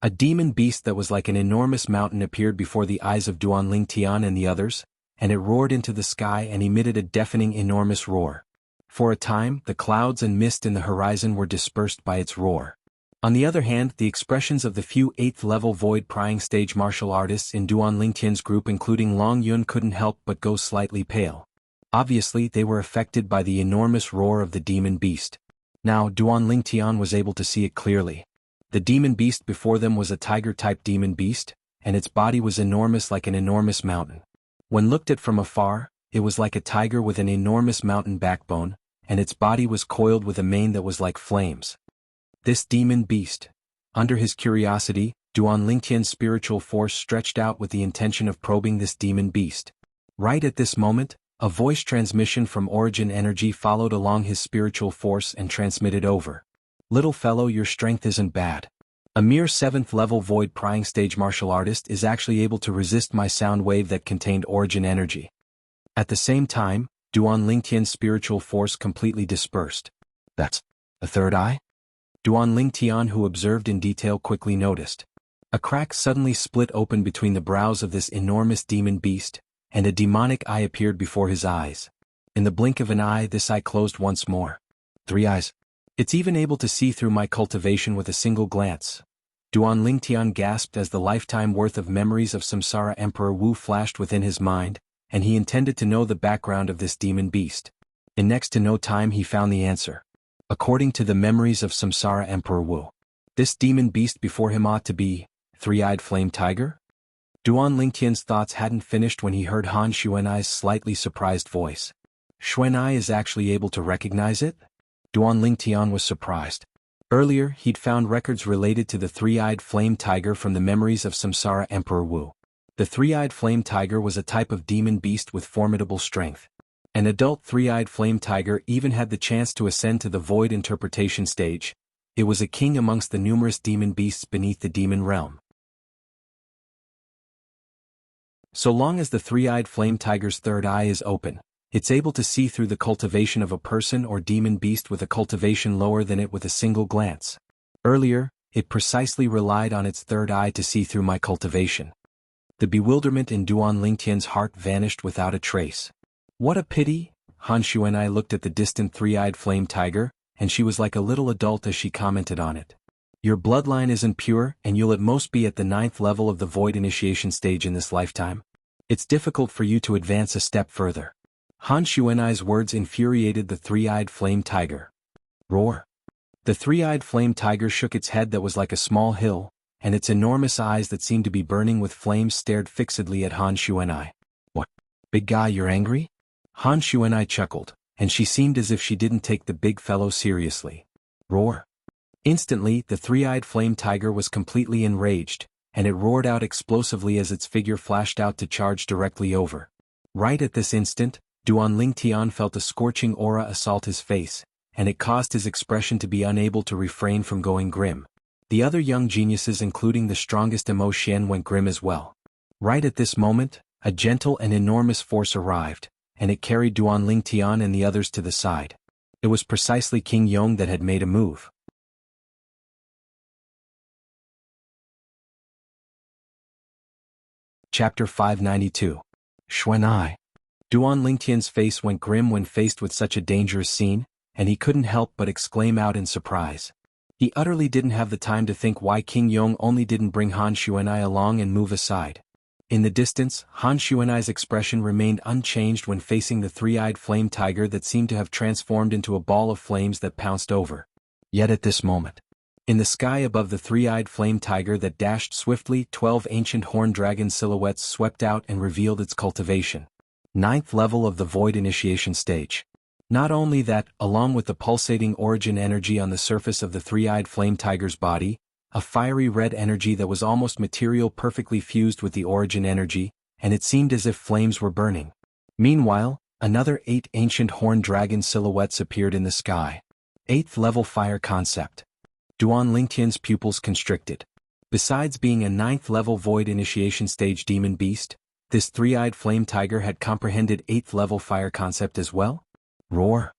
A demon beast that was like an enormous mountain appeared before the eyes of Duan Lingtian and the others, and it roared into the sky and emitted a deafening enormous roar. For a time, the clouds and mist in the horizon were dispersed by its roar. On the other hand, the expressions of the few 8th-level void-prying stage martial artists in Duan Lingtian's group including Long Yun couldn't help but go slightly pale. Obviously, they were affected by the enormous roar of the demon beast. Now, Duan Lingtian was able to see it clearly. The demon beast before them was a tiger-type demon beast, and its body was enormous like an enormous mountain. When looked at from afar, it was like a tiger with an enormous mountain backbone, and its body was coiled with a mane that was like flames. This demon beast. Under his curiosity, Duan Lingtian's spiritual force stretched out with the intention of probing this demon beast. Right at this moment, a voice transmission from Origin Energy followed along his spiritual force and transmitted over. Little fellow, your strength isn't bad. A mere 7th-level void-prying stage martial artist is actually able to resist my sound wave that contained Origin Energy. At the same time, Duan Lingtian's spiritual force completely dispersed. That's a third eye? Duan Lingtian, who observed in detail, quickly noticed. A crack suddenly split open between the brows of this enormous demon beast, and a demonic eye appeared before his eyes. In the blink of an eye, this eye closed once more. 3 eyes. It's even able to see through my cultivation with a single glance. Duan Lingtian gasped as the lifetime worth of memories of Samsara Emperor Wu flashed within his mind, and he intended to know the background of this demon beast. In next to no time he found the answer. According to the memories of Samsara Emperor Wu, this demon beast before him ought to be three-eyed flame tiger? Duan Lingtian's thoughts hadn't finished when he heard Han Xuanai's slightly surprised voice. Xuanai is actually able to recognize it? Duan Lingtian was surprised. Earlier, he'd found records related to the three-eyed flame tiger from the memories of Samsara Emperor Wu. The three-eyed flame tiger was a type of demon beast with formidable strength. An adult three-eyed flame tiger even had the chance to ascend to the void interpretation stage. It was a king amongst the numerous demon beasts beneath the demon realm. So long as the three-eyed flame tiger's third eye is open, it's able to see through the cultivation of a person or demon beast with a cultivation lower than it with a single glance. Earlier, it precisely relied on its third eye to see through my cultivation. The bewilderment in Duan Lingtian's heart vanished without a trace. What a pity! Han Xuanai looked at the distant three-eyed flame tiger, and she was like a little adult as she commented on it. Your bloodline isn't pure, and you'll at most be at the 9th level of the void initiation stage in this lifetime. It's difficult for you to advance a step further. Han Xuanai's words infuriated the three-eyed flame tiger. Roar! The three-eyed flame tiger shook its head that was like a small hill, and its enormous eyes that seemed to be burning with flames stared fixedly at Han Xuanai. What? Big guy, you're angry? Han Xuanai chuckled, and she seemed as if she didn't take the big fellow seriously. Roar! Instantly, the three-eyed flame tiger was completely enraged, and it roared out explosively as its figure flashed out to charge directly over. Right at this instant, Duan Lingtian felt a scorching aura assault his face, and it caused his expression to be unable to refrain from going grim. The other young geniuses, including the strongest Emo Xian, went grim as well. Right at this moment, a gentle and enormous force arrived, and it carried Duan Lingtian and the others to the side. It was precisely King Yong that had made a move. Chapter 592. Xuanai. Duan Lingtian's face went grim when faced with such a dangerous scene, and he couldn't help but exclaim out in surprise. He utterly didn't have the time to think why King Yong only didn't bring Han Xuanai along and move aside. In the distance, Han Xuanai's expression remained unchanged when facing the three-eyed flame tiger that seemed to have transformed into a ball of flames that pounced over. Yet at this moment, in the sky above the three-eyed flame tiger that dashed swiftly, 12 ancient horned dragon silhouettes swept out and revealed its cultivation. 9th level of the void initiation stage. Not only that, along with the pulsating origin energy on the surface of the three-eyed flame tiger's body, a fiery red energy that was almost material perfectly fused with the origin energy, and it seemed as if flames were burning. Meanwhile, another 8 ancient horned dragon silhouettes appeared in the sky. 8th level fire concept. Duan Lingtian's pupils constricted. Besides being a 9th level void initiation stage demon beast, this three-eyed flame tiger had comprehended 8th level fire concept as well? Roar!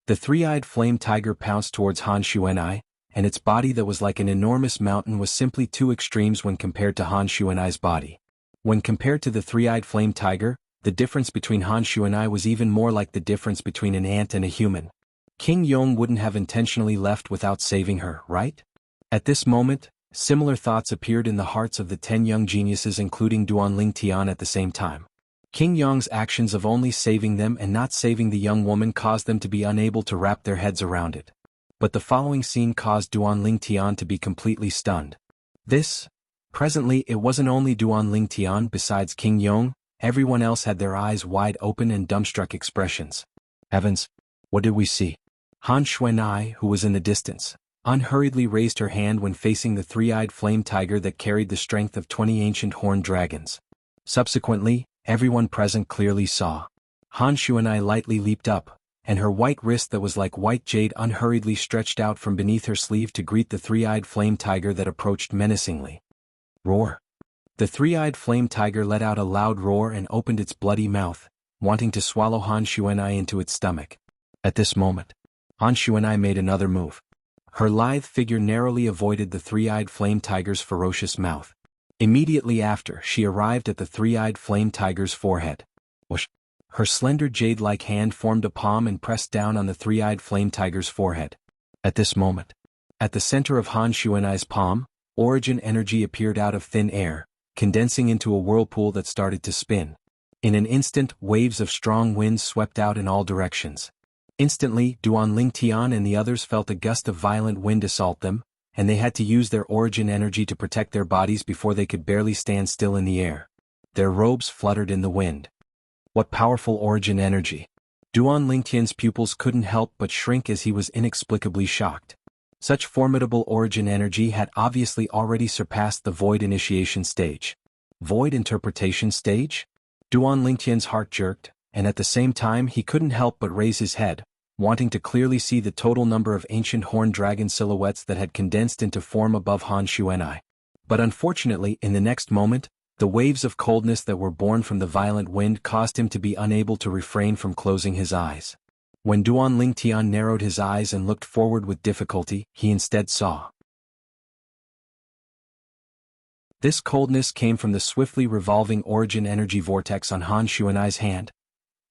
The three-eyed flame tiger pounced towards Han Xuanai, and its body that was like an enormous mountain was simply two extremes when compared to Han Xuanai's body. When compared to the three-eyed flame tiger, the difference between Han Xuanai was even more like the difference between an ant and a human. King Yong wouldn't have intentionally left without saving her, right? At this moment, similar thoughts appeared in the hearts of the 10 young geniuses, including Duan Lingtian at the same time. King Yong's actions of only saving them and not saving the young woman caused them to be unable to wrap their heads around it. But the following scene caused Duan Lingtian to be completely stunned. Presently it wasn't only Duan Lingtian besides King Yong, everyone else had their eyes wide open and dumbstruck expressions. Heavens! What did we see? Han Xuanai, who was in the distance, unhurriedly raised her hand when facing the three-eyed flame tiger that carried the strength of 20 ancient horned dragons. Subsequently, everyone present clearly saw. Han Xuanai lightly leaped up, and her white wrist that was like white jade unhurriedly stretched out from beneath her sleeve to greet the three-eyed flame tiger that approached menacingly. Roar! The three-eyed flame tiger let out a loud roar and opened its bloody mouth, wanting to swallow Han Xuanai into its stomach. At this moment, Han Xuanai made another move. Her lithe figure narrowly avoided the three-eyed flame tiger's ferocious mouth. Immediately after, she arrived at the three-eyed flame tiger's forehead. Whoosh! Her slender jade-like hand formed a palm and pressed down on the three-eyed flame tiger's forehead. At this moment, at the center of Han Xuanai's palm, origin energy appeared out of thin air, condensing into a whirlpool that started to spin. In an instant, waves of strong winds swept out in all directions. Instantly, Duan Lingtian and the others felt a gust of violent wind assault them, and they had to use their origin energy to protect their bodies before they could barely stand still in the air. Their robes fluttered in the wind. What powerful origin energy! Duan Lingtian's pupils couldn't help but shrink as he was inexplicably shocked. Such formidable origin energy had obviously already surpassed the void initiation stage. Void interpretation stage? Duan Lingtian's heart jerked, and at the same time he couldn't help but raise his head, wanting to clearly see the total number of ancient horned dragon silhouettes that had condensed into form above Han Xuanai. But unfortunately, in the next moment, the waves of coldness that were born from the violent wind caused him to be unable to refrain from closing his eyes. When Duan Lingtian narrowed his eyes and looked forward with difficulty, he instead saw. This coldness came from the swiftly revolving origin energy vortex on Han Xuanai's hand.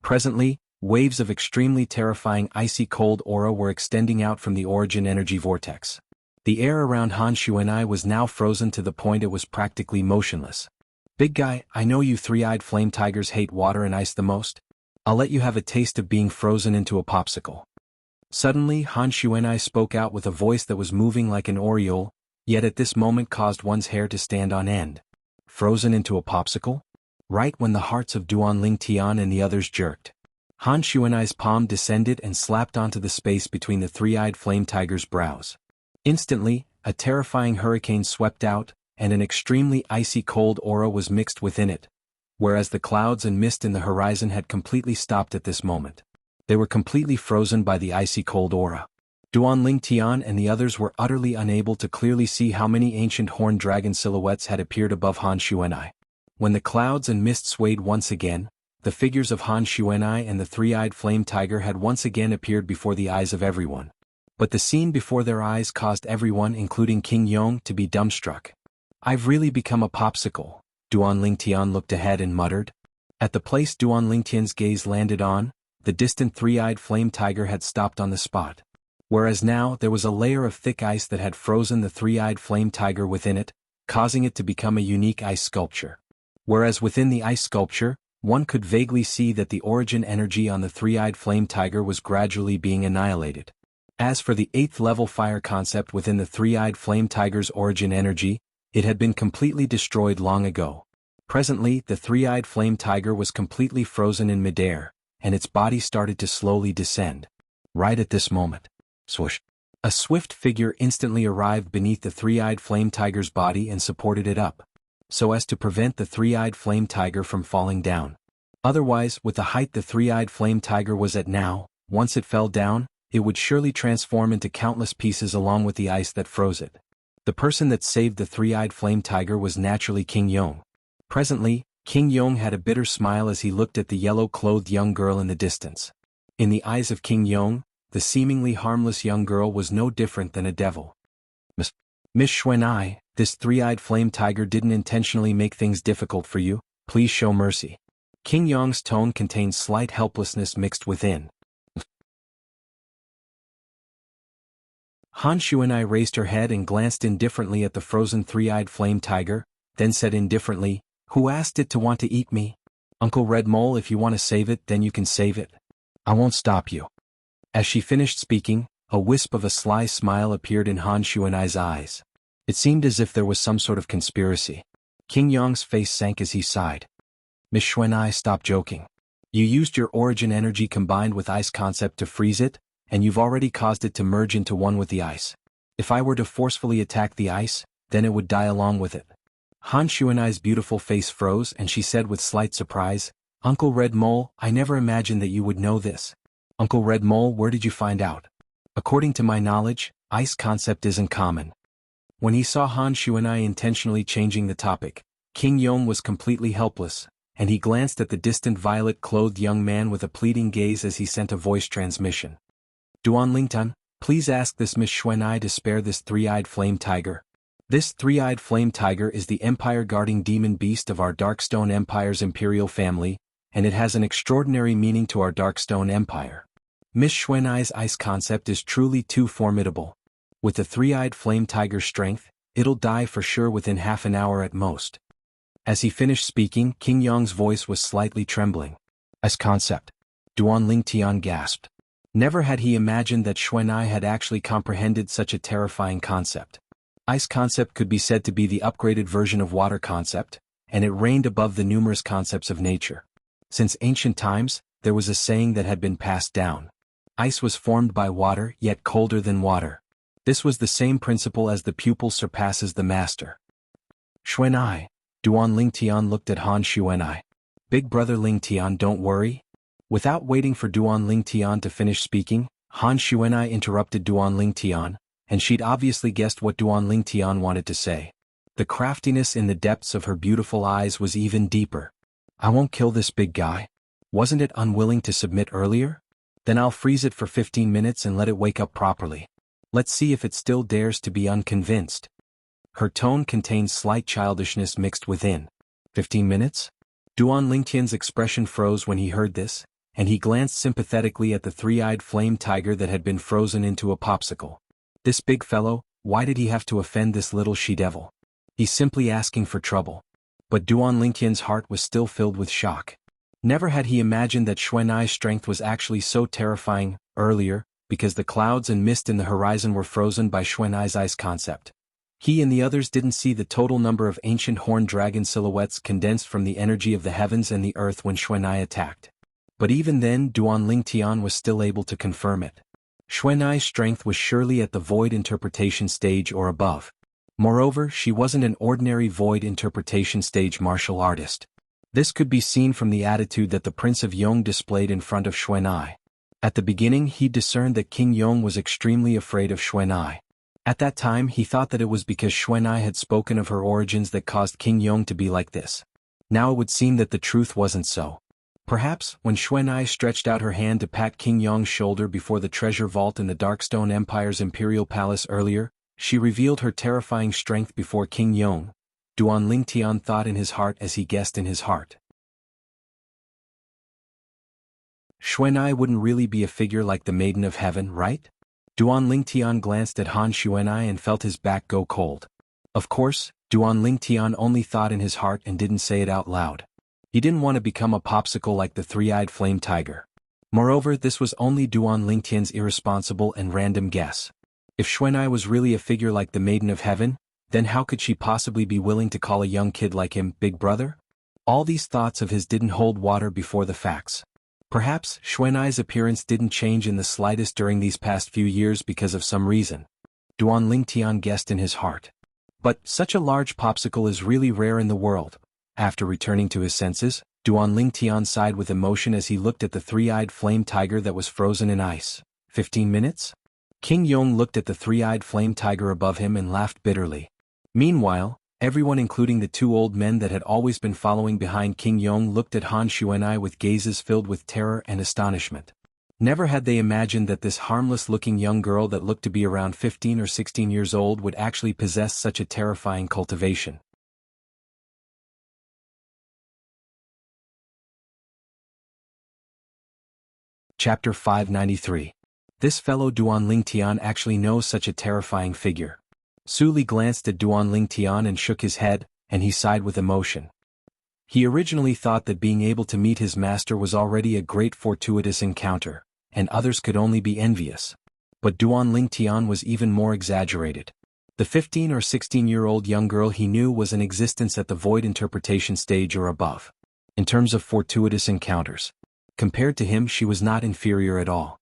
Presently, waves of extremely terrifying icy cold aura were extending out from the origin energy vortex. The air around Han Xuanai was now frozen to the point it was practically motionless. Big guy, I know you three-eyed flame tigers hate water and ice the most. I'll let you have a taste of being frozen into a popsicle. Suddenly, Han Xuanai spoke out with a voice that was moving like an aureole, yet at this moment caused one's hair to stand on end. Frozen into a popsicle? Right when the hearts of Duan Lingtian and the others jerked. Han Xuanai's palm descended and slapped onto the space between the three-eyed flame tiger's brows. Instantly, a terrifying hurricane swept out, and an extremely icy cold aura was mixed within it, whereas the clouds and mist in the horizon had completely stopped at this moment. They were completely frozen by the icy cold aura. Duan Lingtian and the others were utterly unable to clearly see how many ancient horned dragon silhouettes had appeared above Han Xuanai. When the clouds and mist swayed once again, the figures of Han Xuanai and the three-eyed flame tiger had once again appeared before the eyes of everyone. But the scene before their eyes caused everyone, including King Yong, to be dumbstruck. I've really become a popsicle, Duan Lingtian looked ahead and muttered. At the place Duan Lingtian's gaze landed on, the distant three-eyed flame tiger had stopped on the spot. Whereas now there was a layer of thick ice that had frozen the three-eyed flame tiger within it, causing it to become a unique ice sculpture. Whereas within the ice sculpture, one could vaguely see that the origin energy on the three-eyed flame tiger was gradually being annihilated. As for the 8th level fire concept within the three-eyed flame tiger's origin energy, it had been completely destroyed long ago. Presently, the three-eyed flame tiger was completely frozen in midair, and its body started to slowly descend. Right at this moment, swoosh! A swift figure instantly arrived beneath the three-eyed flame tiger's body and supported it up, so as to prevent the three-eyed flame tiger from falling down. Otherwise, with the height the three-eyed flame tiger was at now, once it fell down, it would surely transform into countless pieces along with the ice that froze it. The person that saved the three-eyed flame tiger was naturally King Yong. Presently, King Yong had a bitter smile as he looked at the yellow-clothed young girl in the distance. In the eyes of King Yong, the seemingly harmless young girl was no different than a devil. Miss Xuanai, this three-eyed flame tiger didn't intentionally make things difficult for you, please show mercy. King Yong's tone contained slight helplessness mixed within. Han Xuanai raised her head and glanced indifferently at the frozen three-eyed flame tiger, then said indifferently, "Who asked it to want to eat me? Uncle Red Mole, if you want to save it, then you can save it. I won't stop you." As she finished speaking, a wisp of a sly smile appeared in Han Xuanai's eyes. It seemed as if there was some sort of conspiracy. King Yong's face sank as he sighed. Miss Xuanai, stop joking. You used your origin energy combined with ice concept to freeze it, and you've already caused it to merge into one with the ice. If I were to forcefully attack the ice, then it would die along with it. Han Xuanai's beautiful face froze and she said with slight surprise, Uncle Red Mole, I never imagined that you would know this. Uncle Red Mole, where did you find out? According to my knowledge, ice concept isn't common. When he saw Han Xuanai intentionally changing the topic, King Yong was completely helpless, and he glanced at the distant violet-clothed young man with a pleading gaze as he sent a voice transmission. Duan Lingtian, please ask this Miss Xuanai to spare this three-eyed flame tiger. This three-eyed flame tiger is the empire-guarding demon beast of our Darkstone Empire's imperial family, and it has an extraordinary meaning to our Darkstone Empire. Miss Xuanai's ice concept is truly too formidable. With the three-eyed flame tiger's strength, it'll die for sure within half an hour at most. As he finished speaking, King Yong's voice was slightly trembling. Ice concept. Duan Lingtian gasped. Never had he imagined that Xuanai had actually comprehended such a terrifying concept. Ice concept could be said to be the upgraded version of water concept, and it reigned above the numerous concepts of nature. Since ancient times, there was a saying that had been passed down. Ice was formed by water, yet colder than water. This was the same principle as the pupil surpasses the master. Xuanai. Duan Lingtian looked at Han Xuanai. Big brother Lingtian, don't worry. Without waiting for Duan Lingtian to finish speaking, Han Xuanai interrupted Duan Lingtian, and she'd obviously guessed what Duan Lingtian wanted to say. The craftiness in the depths of her beautiful eyes was even deeper. I won't kill this big guy. Wasn't it unwilling to submit earlier? Then I'll freeze it for 15 minutes and let it wake up properly. Let's see if it still dares to be unconvinced. Her tone contained slight childishness mixed within. 15 minutes? Duan Lingtian's expression froze when he heard this, and he glanced sympathetically at the three-eyed flame tiger that had been frozen into a popsicle. This big fellow, why did he have to offend this little she-devil? He's simply asking for trouble. But Duan Lingtian's heart was still filled with shock. Never had he imagined that Xuanai's strength was actually so terrifying. Earlier, because the clouds and mist in the horizon were frozen by Xuanai's ice concept. He and the others didn't see the total number of ancient horned dragon silhouettes condensed from the energy of the heavens and the earth when Xuanai attacked. But even then Duan Lingtian was still able to confirm it. Xuanai's strength was surely at the void interpretation stage or above. Moreover, she wasn't an ordinary void interpretation stage martial artist. This could be seen from the attitude that the Prince of Yong displayed in front of Xuanai. At the beginning he discerned that King Yong was extremely afraid of Xuanai. At that time he thought that it was because Xuanai had spoken of her origins that caused King Yong to be like this. Now it would seem that the truth wasn't so. Perhaps, when Xuanai stretched out her hand to pat King Yong's shoulder before the treasure vault in the Darkstone Empire's imperial palace earlier, she revealed her terrifying strength before King Yong. Duan Lingtian thought in his heart as he guessed in his heart. Xuanai wouldn't really be a figure like the Maiden of Heaven, right? Duan Lingtian glanced at Han Xuanai and felt his back go cold. Of course, Duan Lingtian only thought in his heart and didn't say it out loud. He didn't want to become a popsicle like the three-eyed flame tiger. Moreover, this was only Duan Lingtian's irresponsible and random guess. If Xuanai was really a figure like the Maiden of Heaven, then how could she possibly be willing to call a young kid like him big brother? All these thoughts of his didn't hold water before the facts. Perhaps Xuanai's appearance didn't change in the slightest during these past few years because of some reason. Duan Lingtian guessed in his heart. But such a large popsicle is really rare in the world. After returning to his senses, Duan Lingtian sighed with emotion as he looked at the three-eyed flame tiger that was frozen in ice. 15 minutes? King Yong looked at the three-eyed flame tiger above him and laughed bitterly. Meanwhile, everyone including the two old men that had always been following behind King Yong looked at Han Xuanai with gazes filled with terror and astonishment. Never had they imagined that this harmless-looking young girl that looked to be around 15 or 16 years old would actually possess such a terrifying cultivation. Chapter 593. This fellow Duan Lingtian actually knows such a terrifying figure. Su Li glanced at Duan Lingtian and shook his head, and he sighed with emotion. He originally thought that being able to meet his master was already a great fortuitous encounter, and others could only be envious. But Duan Lingtian was even more exaggerated. The 15 or 16-year-old young girl he knew was in existence at the void interpretation stage or above. In terms of fortuitous encounters, compared to him she was not inferior at all.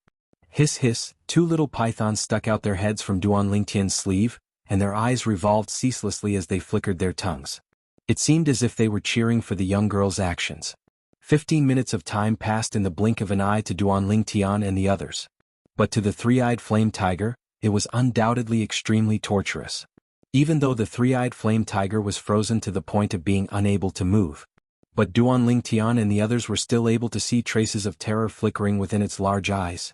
Hiss hiss, two little pythons stuck out their heads from Duan Lingtian's sleeve, and their eyes revolved ceaselessly as they flickered their tongues. It seemed as if they were cheering for the young girl's actions. 15 minutes of time passed in the blink of an eye to Duan Lingtian and the others. But to the three-eyed flame tiger, it was undoubtedly extremely torturous. Even though the three-eyed flame tiger was frozen to the point of being unable to move. But Duan Lingtian and the others were still able to see traces of terror flickering within its large eyes.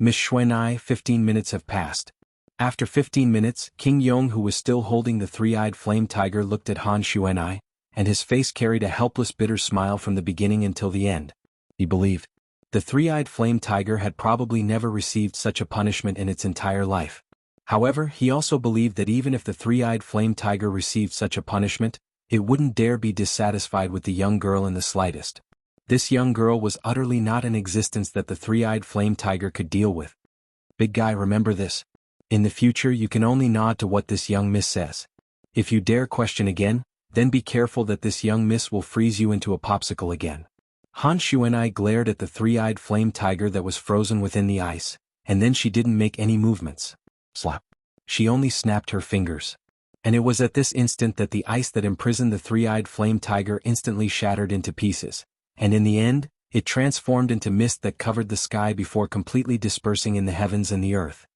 Miss Xuanai, 15 minutes have passed. After 15 minutes, King Yong, who was still holding the three-eyed flame tiger, looked at Han Xuanai, and his face carried a helpless bitter smile from the beginning until the end. He believed the three-eyed flame tiger had probably never received such a punishment in its entire life. However, he also believed that even if the three-eyed flame tiger received such a punishment, it wouldn't dare be dissatisfied with the young girl in the slightest. This young girl was utterly not an existence that the three-eyed flame tiger could deal with. Big guy, remember this. In the future you can only nod to what this young miss says. If you dare question again, then be careful that this young miss will freeze you into a popsicle again. Han Xuanai glared at the three-eyed flame tiger that was frozen within the ice, and then she didn't make any movements. Slap. She only snapped her fingers. And it was at this instant that the ice that imprisoned the three-eyed flame tiger instantly shattered into pieces, and in the end, it transformed into mist that covered the sky before completely dispersing in the heavens and the earth.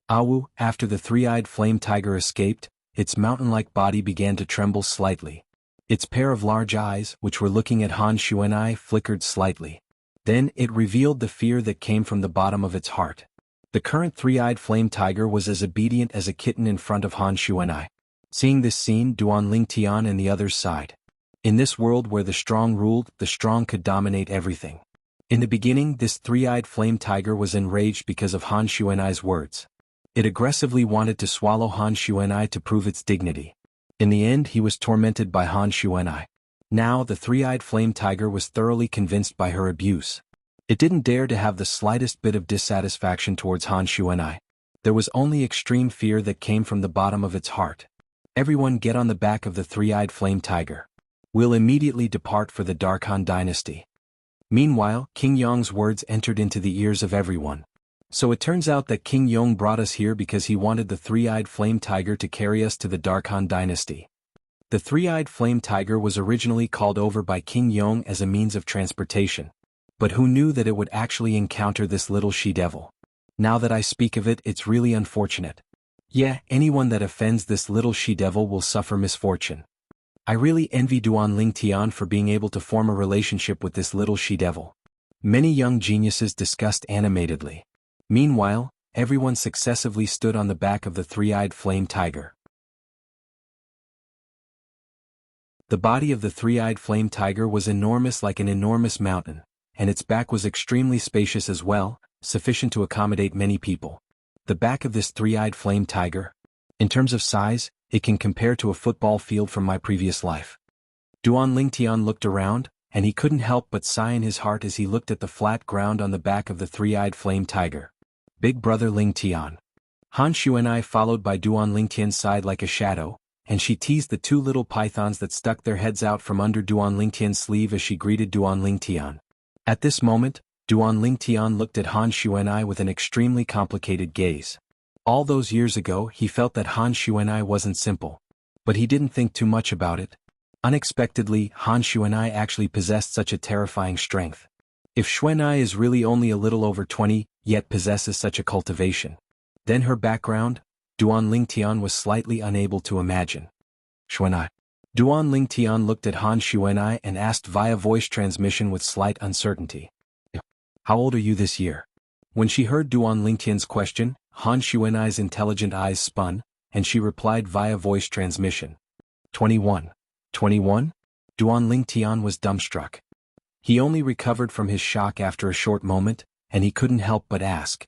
Awu, after the three-eyed flame tiger escaped, its mountain-like body began to tremble slightly. Its pair of large eyes, which were looking at Han Xuanai, flickered slightly. Then it revealed the fear that came from the bottom of its heart. The current three-eyed flame tiger was as obedient as a kitten in front of Han Xuanai. Seeing this scene, Duan Lingtian and the others sighed. In this world where the strong ruled, the strong could dominate everything. In the beginning, this three-eyed flame tiger was enraged because of Han Xuanai's words. It aggressively wanted to swallow Han Xuanai to prove its dignity. In the end, he was tormented by Han Xuanai. Now, the three-eyed flame tiger was thoroughly convinced by her abuse. It didn't dare to have the slightest bit of dissatisfaction towards Han Xuanai. There was only extreme fear that came from the bottom of its heart. Everyone get on the back of the three-eyed flame tiger. We'll immediately depart for the Dark Han dynasty. Meanwhile, King Yong's words entered into the ears of everyone. So it turns out that King Yong brought us here because he wanted the three-eyed flame tiger to carry us to the Dark Han dynasty. The three-eyed flame tiger was originally called over by King Yong as a means of transportation. But who knew that it would actually encounter this little she-devil? Now that I speak of it, it's really unfortunate. Yeah, anyone that offends this little she-devil will suffer misfortune. I really envy Duan Lingtian for being able to form a relationship with this little she-devil. Many young geniuses discussed animatedly. Meanwhile, everyone successively stood on the back of the three-eyed flame tiger. The body of the three-eyed flame tiger was enormous, like an enormous mountain, and its back was extremely spacious as well, sufficient to accommodate many people. The back of this three-eyed flame tiger, in terms of size, it can compare to a football field from my previous life. Duan Lingtian looked around, and he couldn't help but sigh in his heart as he looked at the flat ground on the back of the three-eyed flame tiger. Big brother Lingtian. Han Xuanai followed by Duan Lingtian sighed like a shadow, and she teased the two little pythons that stuck their heads out from under Duan Lingtian's sleeve as she greeted Duan Lingtian. At this moment, Duan Lingtian looked at Han Xuanai with an extremely complicated gaze. All those years ago, he felt that Han Xuanai wasn't simple. But he didn't think too much about it. Unexpectedly, Han Xuanai actually possessed such a terrifying strength. If Xuanai is really only a little over 20, yet possesses such a cultivation, then her background, Duan Lingtian was slightly unable to imagine. Xuanai. Duan Lingtian looked at Han Xuanai and asked via voice transmission with slight uncertainty. How old are you this year? When she heard Duan Lingtian's question, Han Xuanai's intelligent eyes spun, and she replied via voice transmission. 21. 21? Duan Lingtian was dumbstruck. He only recovered from his shock after a short moment, and he couldn't help but ask.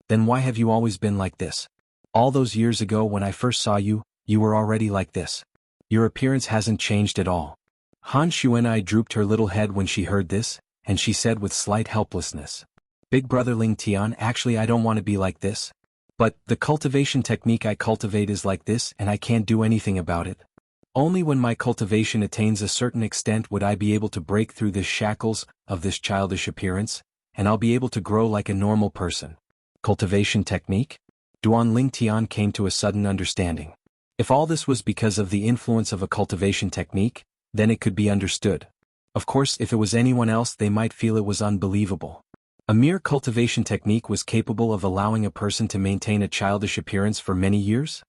Then why have you always been like this? All those years ago when I first saw you, you were already like this. Your appearance hasn't changed at all. Han Xuanai drooped her little head when she heard this, and she said with slight helplessness. Big brother Lingtian, actually I don't want to be like this. But the cultivation technique I cultivate is like this and I can't do anything about it. Only when my cultivation attains a certain extent would I be able to break through the shackles of this childish appearance, and I'll be able to grow like a normal person. Cultivation technique? Duan Lingtian came to a sudden understanding. If all this was because of the influence of a cultivation technique, then it could be understood. Of course, if it was anyone else, they might feel it was unbelievable. A mere cultivation technique was capable of allowing a person to maintain a childish appearance for many years?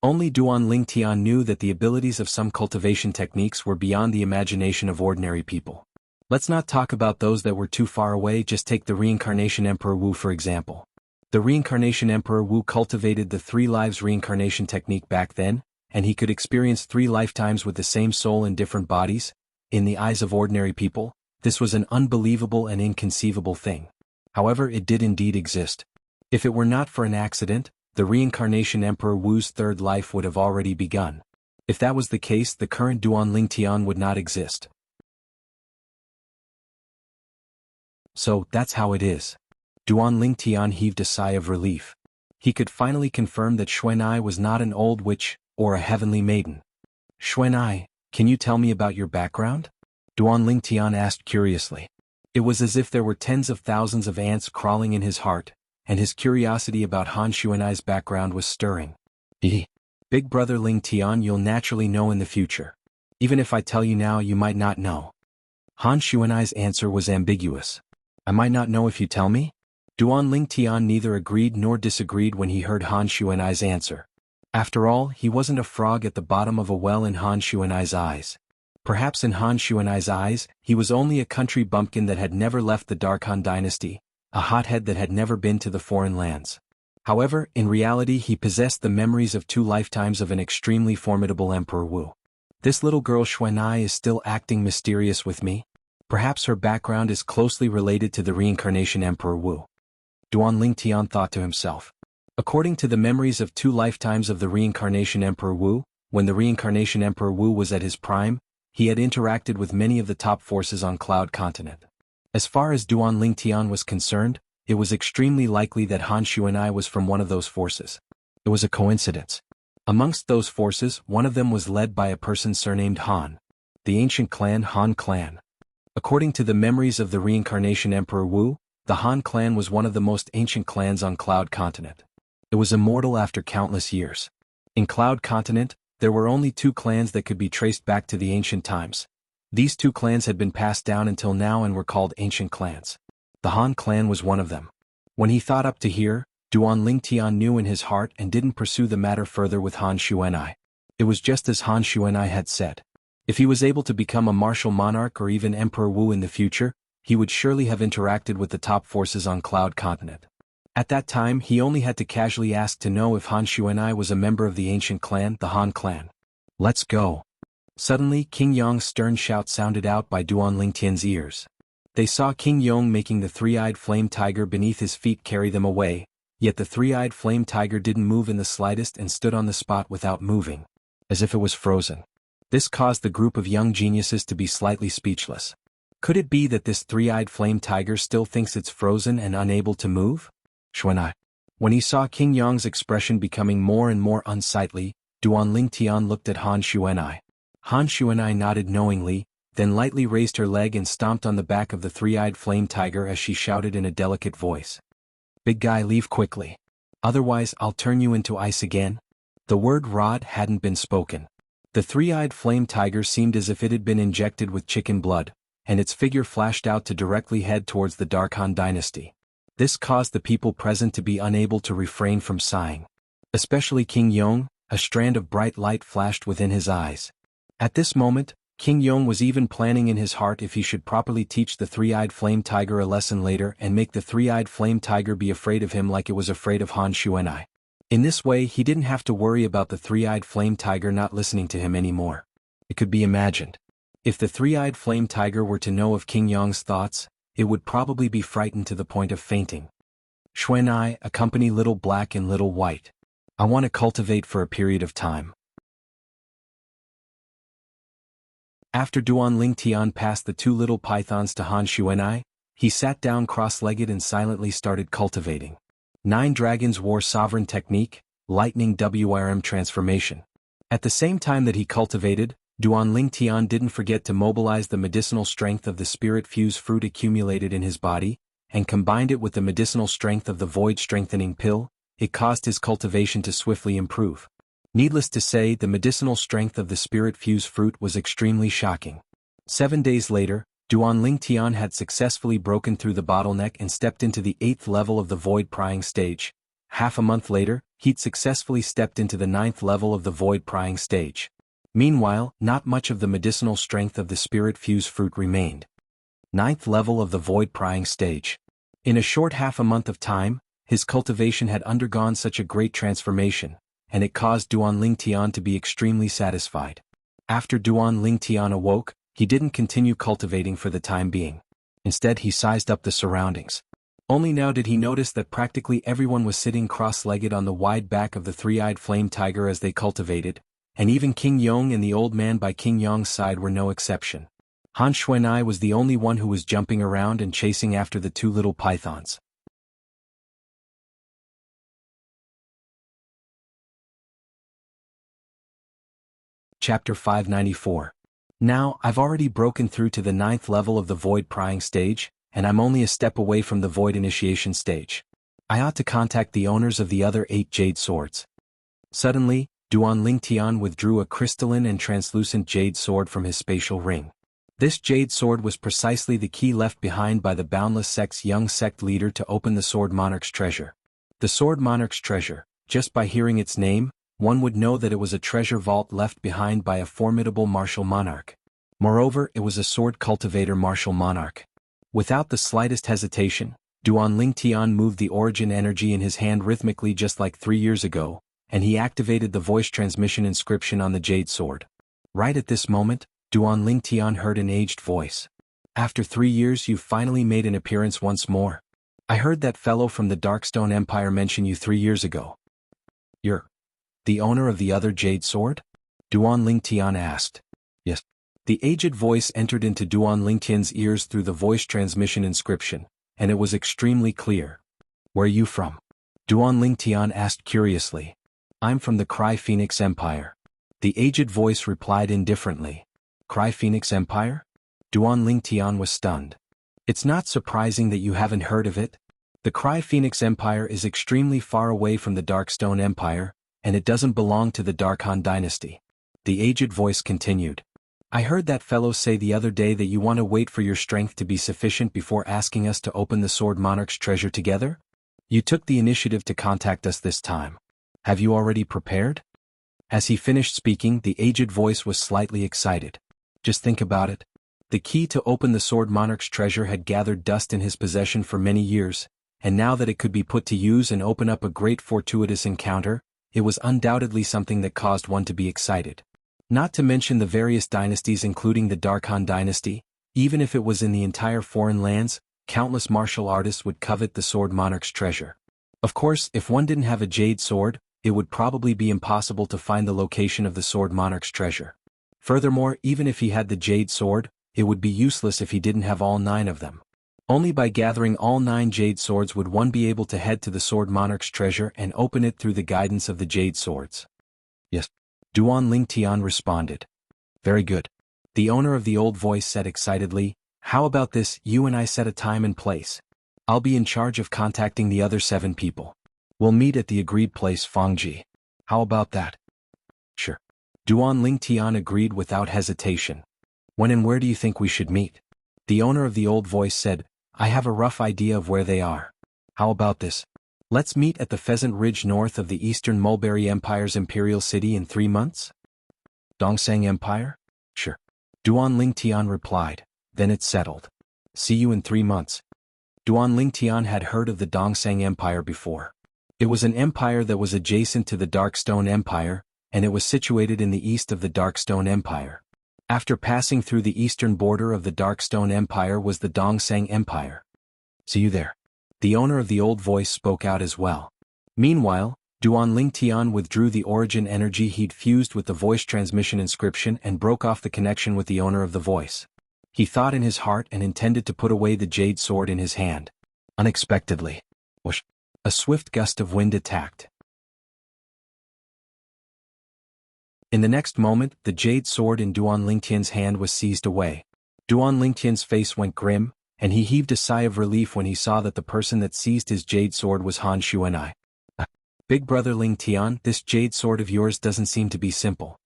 Only Duan Lingtian knew that the abilities of some cultivation techniques were beyond the imagination of ordinary people. Let's not talk about those that were too far away, just take the Reincarnation Emperor Wu for example. The Reincarnation Emperor Wu cultivated the 3 lives reincarnation technique back then, and he could experience 3 lifetimes with the same soul in different bodies. In the eyes of ordinary people, this was an unbelievable and inconceivable thing. However, it did indeed exist. If it were not for an accident, the Reincarnation Emperor Wu's 3rd life would have already begun. If that was the case, the current Duan Lingtian would not exist. So, that's how it is. Duan Lingtian heaved a sigh of relief. He could finally confirm that Xuanai was not an old witch, or a heavenly maiden. Xuanai, can you tell me about your background? Duan Lingtian asked curiously. It was as if there were tens of thousands of ants crawling in his heart, and his curiosity about Han Xuanai's background was stirring. Big brother Ling Tian, you'll naturally know in the future. Even if I tell you now, you might not know. Han Xuanai's answer was ambiguous. I might not know if you tell me? Duan Ling Tian neither agreed nor disagreed when he heard Han Xuanai's answer. After all, he wasn't a frog at the bottom of a well in Han Xuanai's eyes. Perhaps in Han Xuanai's eyes, he was only a country bumpkin that had never left the Dark Han dynasty, a hothead that had never been to the foreign lands. However, in reality he possessed the memories of 2 lifetimes of an extremely formidable Emperor Wu. This little girl Xuanai is still acting mysterious with me. Perhaps her background is closely related to the reincarnation Emperor Wu. Duan Ling Tian thought to himself. According to the memories of 2 lifetimes of the reincarnation Emperor Wu, when the reincarnation Emperor Wu was at his prime, he had interacted with many of the top forces on Cloud Continent. As far as Duan Ling Tian was concerned, it was extremely likely that Han Xuanai was from one of those forces. It was a coincidence. Amongst those forces, one of them was led by a person surnamed Han. The ancient clan Han clan. According to the memories of the reincarnation Emperor Wu, the Han clan was one of the most ancient clans on Cloud Continent. It was immortal after countless years. In Cloud Continent, there were only 2 clans that could be traced back to the ancient times. These 2 clans had been passed down until now and were called ancient clans. The Han clan was one of them. When he thought up to here, Duan Ling Tian knew in his heart and didn't pursue the matter further with Han Xuanai. It was just as Han Xuanai had said. If he was able to become a martial monarch or even Emperor Wu in the future, he would surely have interacted with the top forces on Cloud Continent. At that time he only had to casually ask to know if Han Xuanai was a member of the ancient clan, the Han clan. Let's go. Suddenly King Yong's stern shout sounded out by Duan Ling Tian's ears. They saw King Yong making the 3-eyed flame tiger beneath his feet carry them away, yet the 3-eyed flame tiger didn't move in the slightest and stood on the spot without moving, as if it was frozen. This caused the group of young geniuses to be slightly speechless. Could it be that this 3-eyed flame tiger still thinks it's frozen and unable to move? Xuanai. When he saw King Yong's expression becoming more and more unsightly, Duan Ling Tian looked at Han Xuanai. Han Xuanai nodded knowingly, then lightly raised her leg and stomped on the back of the 3-eyed flame tiger as she shouted in a delicate voice. Big guy, leave quickly. Otherwise I'll turn you into ice again. The word rod hadn't been spoken. The 3-eyed flame tiger seemed as if it had been injected with chicken blood, and its figure flashed out to directly head towards the Dark Han dynasty. This caused the people present to be unable to refrain from sighing. Especially King Yong, a strand of bright light flashed within his eyes. At this moment, King Yong was even planning in his heart if he should properly teach the 3-eyed flame tiger a lesson later and make the 3-eyed flame tiger be afraid of him like it was afraid of Han Xuanai. In this way he didn't have to worry about the 3-eyed flame tiger not listening to him anymore. It could be imagined. If the 3-eyed flame tiger were to know of King Yong's thoughts, it would probably be frightened to the point of fainting. Xuanai, accompany Little Black and Little White. I want to cultivate for a period of time. After Duan Ling Tian passed the 2 little pythons to Han Xuanai, he sat down cross-legged and silently started cultivating. 9 Dragons War Sovereign Technique, Lightning WRM Transformation. At the same time that he cultivated, Duan Ling Tian didn't forget to mobilize the medicinal strength of the spirit fuse fruit accumulated in his body, and combined it with the medicinal strength of the void strengthening pill. It caused his cultivation to swiftly improve. Needless to say, the medicinal strength of the spirit fuse fruit was extremely shocking. 7 days later, Duan Ling Tian had successfully broken through the bottleneck and stepped into the 8th level of the void prying stage. Half a month later, he'd successfully stepped into the 9th level of the void prying stage. Meanwhile, not much of the medicinal strength of the spirit fuse fruit remained. 9th level of the void prying stage. In a short half a month of time, his cultivation had undergone such a great transformation, and it caused Duan Ling Tian to be extremely satisfied. After Duan Ling Tian awoke, he didn't continue cultivating for the time being. Instead he sized up the surroundings. Only now did he notice that practically everyone was sitting cross-legged on the wide back of the 3-eyed flame tiger as they cultivated, and even King Yong and the old man by King Yong's side were no exception. Han Xuanai was the only one who was jumping around and chasing after the 2 little pythons. Chapter 594. Now, I've already broken through to the 9th level of the void prying stage, and I'm only a step away from the void initiation stage. I ought to contact the owners of the other 8 jade swords. Suddenly, Duan Lingtian withdrew a crystalline and translucent jade sword from his spatial ring. This jade sword was precisely the key left behind by the Boundless Sect's young sect leader to open the Sword Monarch's treasure. The Sword Monarch's treasure, just by hearing its name, one would know that it was a treasure vault left behind by a formidable martial monarch. Moreover, it was a sword cultivator martial monarch. Without the slightest hesitation, Duan Lingtian moved the origin energy in his hand rhythmically just like 3 years ago, and he activated the voice transmission inscription on the jade sword. Right at this moment, Duan Lingtian heard an aged voice. After 3 years you've finally made an appearance once more. I heard that fellow from the Darkstone Empire mention you 3 years ago. You're the owner of the other jade sword? Duan Lingtian asked. Yes. The aged voice entered into Duan Lingtian's ears through the voice transmission inscription, and it was extremely clear. Where are you from? Duan Lingtian asked curiously. I'm from the Cry Phoenix Empire. The aged voice replied indifferently. Cry Phoenix Empire? Duan Lingtian was stunned. It's not surprising that you haven't heard of it. The Cry Phoenix Empire is extremely far away from the Darkstone Empire, and it doesn't belong to the Darkhan dynasty. The aged voice continued. I heard that fellow say the other day that you want to wait for your strength to be sufficient before asking us to open the Sword Monarch's treasure together? You took the initiative to contact us this time. Have you already prepared? As he finished speaking, the aged voice was slightly excited. Just think about it. The key to open the Sword Monarch's treasure had gathered dust in his possession for many years, and now that it could be put to use and open up a great fortuitous encounter, it was undoubtedly something that caused one to be excited. Not to mention the various dynasties including the Darkhan dynasty, even if it was in the entire foreign lands, countless martial artists would covet the Sword Monarch's treasure. Of course, if one didn't have a jade sword, it would probably be impossible to find the location of the Sword Monarch's treasure. Furthermore, even if he had the jade sword, it would be useless if he didn't have all 9 of them. Only by gathering all 9 jade swords would one be able to head to the Sword Monarch's treasure and open it through the guidance of the jade swords. Yes. Duan Lingtian responded. Very good. The owner of the old voice said excitedly, how about this, you and I set a time and place. I'll be in charge of contacting the other 7 people. We'll meet at the agreed place Fangji. How about that? Sure. Duan Lingtian agreed without hesitation. When and where do you think we should meet? The owner of the old voice said, I have a rough idea of where they are. How about this? Let's meet at the Pheasant Ridge north of the Eastern Mulberry Empire's imperial city in 3 months? Dongsang Empire? Sure. Duan Lingtian replied, then it's settled. See you in 3 months. Duan Lingtian had heard of the Dongsang Empire before. It was an empire that was adjacent to the Darkstone Empire, and it was situated in the east of the Darkstone Empire. After passing through the eastern border of the Darkstone Empire was the Dongsang Empire. See you there. The owner of the old voice spoke out as well. Meanwhile, Duan Lingtian withdrew the origin energy he'd fused with the voice transmission inscription and broke off the connection with the owner of the voice. He thought in his heart and intended to put away the jade sword in his hand. Unexpectedly, whoosh, a swift gust of wind attacked. In the next moment, the jade sword in Duan Lingtian's hand was seized away. Duan Lingtian's face went grim, and he heaved a sigh of relief when he saw that the person that seized his jade sword was Han Xuanai. Big brother Lingtian, this jade sword of yours doesn't seem to be simple.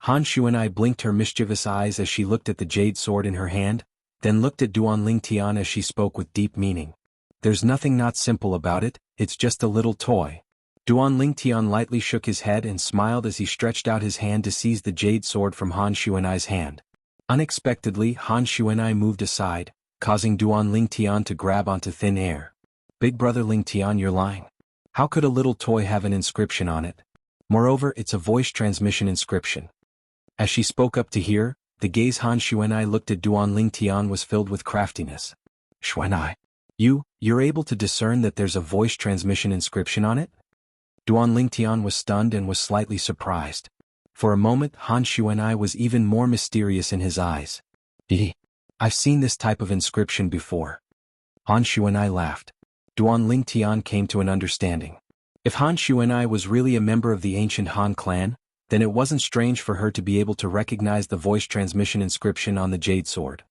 Han Xuanai blinked her mischievous eyes as she looked at the jade sword in her hand, then looked at Duan Lingtian as she spoke with deep meaning. There's nothing not simple about it, it's just a little toy. Duan Lingtian lightly shook his head and smiled as he stretched out his hand to seize the jade sword from Han Xuanai's hand. Unexpectedly, Han Xuanai moved aside, causing Duan Lingtian to grab onto thin air. Big brother Lingtian, you're lying. How could a little toy have an inscription on it? Moreover, it's a voice transmission inscription. As she spoke up to hear, the gaze Han Xuanai looked at Duan Lingtian was filled with craftiness. Xuanai, you're able to discern that there's a voice transmission inscription on it? Duan Lingtian was stunned and was slightly surprised. For a moment, Han Xuanai was even more mysterious in his eyes. I've seen this type of inscription before. Han Xuanai laughed. Duan Lingtian came to an understanding. If Han Xuanai was really a member of the ancient Han clan, then it wasn't strange for her to be able to recognize the voice transmission inscription on the jade sword.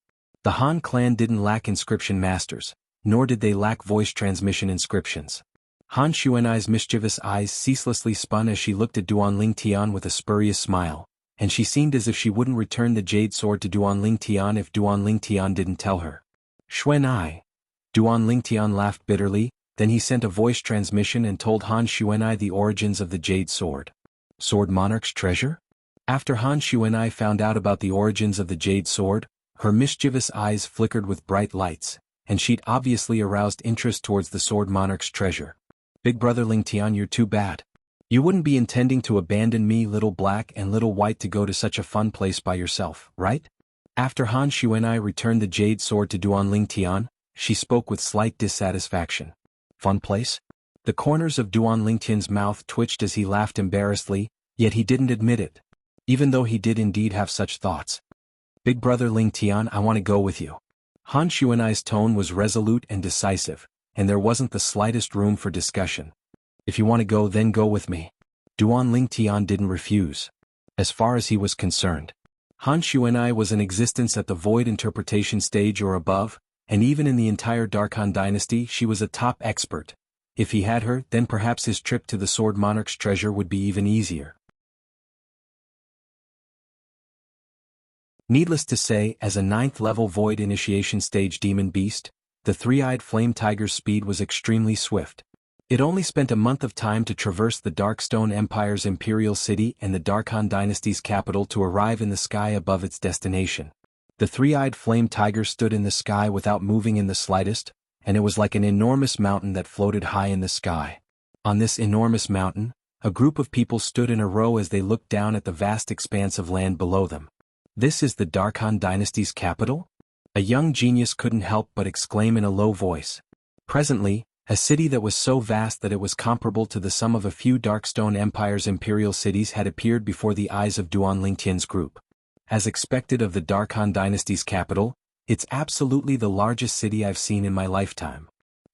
The Han clan didn't lack inscription masters, nor did they lack voice transmission inscriptions. Han Xuanai's mischievous eyes ceaselessly spun as she looked at Duanling Tian with a spurious smile, and she seemed as if she wouldn't return the jade sword to Duanling Tian if Duanling Tian didn't tell her. Xuanai. Duanling Tian laughed bitterly, then he sent a voice transmission and told Han Xuanai the origins of the jade sword. Sword Monarch's treasure? After Han Xuanai found out about the origins of the jade sword, her mischievous eyes flickered with bright lights, and she'd obviously aroused interest towards the Sword Monarch's treasure. Big brother Ling Tian, you're too bad. You wouldn't be intending to abandon me, little black and little white, to go to such a fun place by yourself, right? After Han Xuanai returned the jade sword to Duanling Tian, she spoke with slight dissatisfaction. Fun place? The corners of Duanling Tian's mouth twitched as he laughed embarrassedly, yet he didn't admit it, even though he did indeed have such thoughts. Big brother Ling Tian, I want to go with you. Han Xuanai's tone was resolute and decisive, and there wasn't the slightest room for discussion. If you want to go, then go with me. Duanling Tian didn't refuse. As far as he was concerned, Han Xuanai was in existence at the void interpretation stage or above, and even in the entire Darkhan dynasty she was a top expert. If he had her, then perhaps his trip to the Sword Monarch's treasure would be even easier. Needless to say, as a 9th-level Void Initiation Stage Demon Beast, the three-eyed Flame Tiger's speed was extremely swift. It only spent a month of time to traverse the Darkstone Empire's Imperial City and the Darkhan Dynasty's capital to arrive in the sky above its destination. The three-eyed Flame Tiger stood in the sky without moving in the slightest, and it was like an enormous mountain that floated high in the sky. On this enormous mountain, a group of people stood in a row as they looked down at the vast expanse of land below them. This is the Darkhan Dynasty's capital? A young genius couldn't help but exclaim in a low voice. Presently, a city that was so vast that it was comparable to the sum of a few Darkstone Empire's imperial cities had appeared before the eyes of Duanling Tian's group. As expected of the Darkhan Dynasty's capital, it's absolutely the largest city I've seen in my lifetime.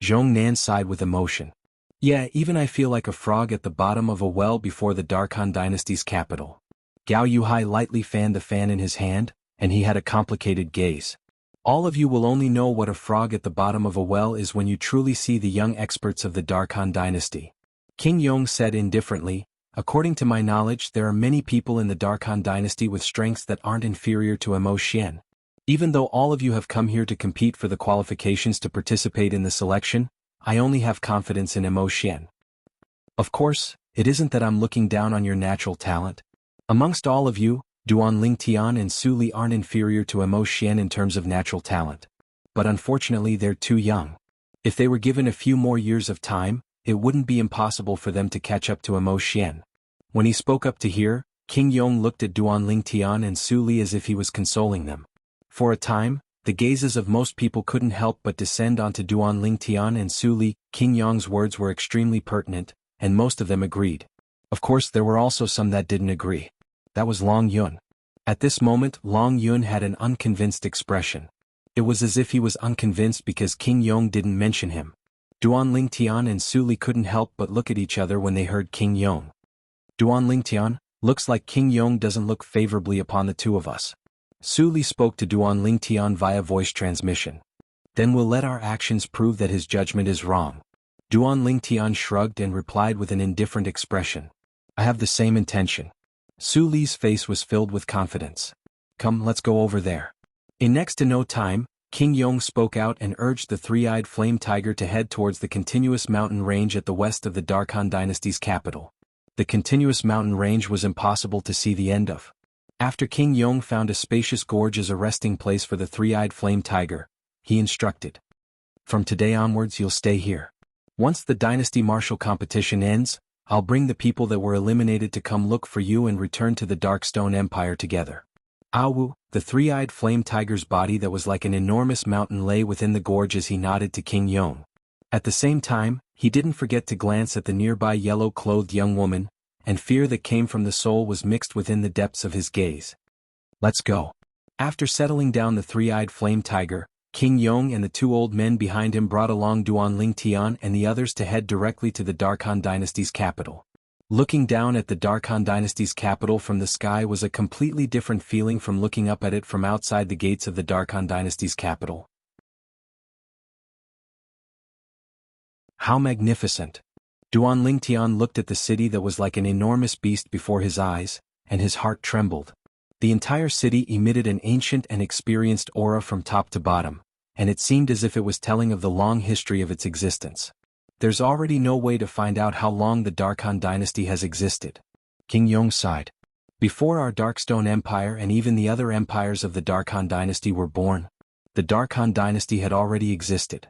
Zhong Nan sighed with emotion. Yeah, even I feel like a frog at the bottom of a well before the Darkhan Dynasty's capital. Gao Yuhai lightly fanned the fan in his hand, and he had a complicated gaze. All of you will only know what a frog at the bottom of a well is when you truly see the young experts of the Darkhan dynasty. King Yong said indifferently, according to my knowledge there are many people in the Darkhan dynasty with strengths that aren't inferior to Emo Xian. Even though all of you have come here to compete for the qualifications to participate in the selection, I only have confidence in Emo Xian. Of course, it isn't that I'm looking down on your natural talent. Amongst all of you, Duanling Tian and Su Li aren't inferior to Emo Xian in terms of natural talent. But unfortunately they're too young. If they were given a few more years of time, it wouldn't be impossible for them to catch up to Emo Xian. When he spoke up to hear, King Yong looked at Duanling Tian and Su Li as if he was consoling them. For a time, the gazes of most people couldn't help but descend onto Duanling Tian and Su Li. King Yong's words were extremely pertinent, and most of them agreed. Of course there were also some that didn't agree. That was Long Yun. At this moment Long Yun had an unconvinced expression. It was as if he was unconvinced because King Yong didn't mention him. Duanling Tian and Su Li couldn't help but look at each other when they heard King Yong. Duanling Tian, looks like King Yong doesn't look favorably upon the two of us. Su Li spoke to Duanling Tian via voice transmission. Then we'll let our actions prove that his judgment is wrong. Duanling Tian shrugged and replied with an indifferent expression. I have the same intention. Su Li's face was filled with confidence. Come, let's go over there. In next to no time, King Yong spoke out and urged the three-eyed Flame Tiger to head towards the continuous mountain range at the west of the Darkhan dynasty's capital. The continuous mountain range was impossible to see the end of. After King Yong found a spacious gorge as a resting place for the three-eyed Flame Tiger, he instructed. From today onwards you'll stay here. Once the dynasty martial competition ends, I'll bring the people that were eliminated to come look for you and return to the Darkstone Empire together. Awu, the three-eyed Flame Tiger's body that was like an enormous mountain lay within the gorge as he nodded to King Yong. At the same time, he didn't forget to glance at the nearby yellow-clothed young woman, and fear that came from the soul was mixed within the depths of his gaze. Let's go. After settling down the three-eyed Flame Tiger, King Yong and the two old men behind him brought along Duanling Tian and the others to head directly to the Darkhan dynasty's capital. Looking down at the Darkhan dynasty's capital from the sky was a completely different feeling from looking up at it from outside the gates of the Darkhan dynasty's capital. How magnificent! Duan Lingtian looked at the city that was like an enormous beast before his eyes, and his heart trembled. The entire city emitted an ancient and experienced aura from top to bottom, and it seemed as if it was telling of the long history of its existence. There's already no way to find out how long the Darkhan dynasty has existed. King Yong sighed. Before our Darkstone Empire and even the other empires of the Darkhan dynasty were born, the Darkhan dynasty had already existed.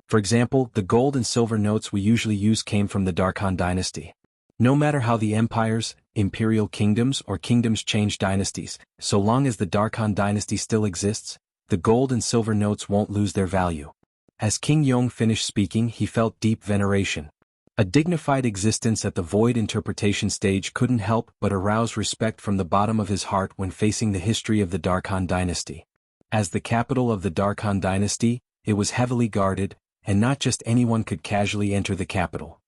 For example, the gold and silver notes we usually use came from the Darkhan dynasty. No matter how the empires, imperial kingdoms or kingdoms change dynasties, so long as the Darkhan dynasty still exists, the gold and silver notes won't lose their value. As King Yong finished speaking, he felt deep veneration. A dignified existence at the void interpretation stage couldn't help but arouse respect from the bottom of his heart when facing the history of the Darkhan dynasty. As the capital of the Darkhan dynasty, it was heavily guarded, and not just anyone could casually enter the capital.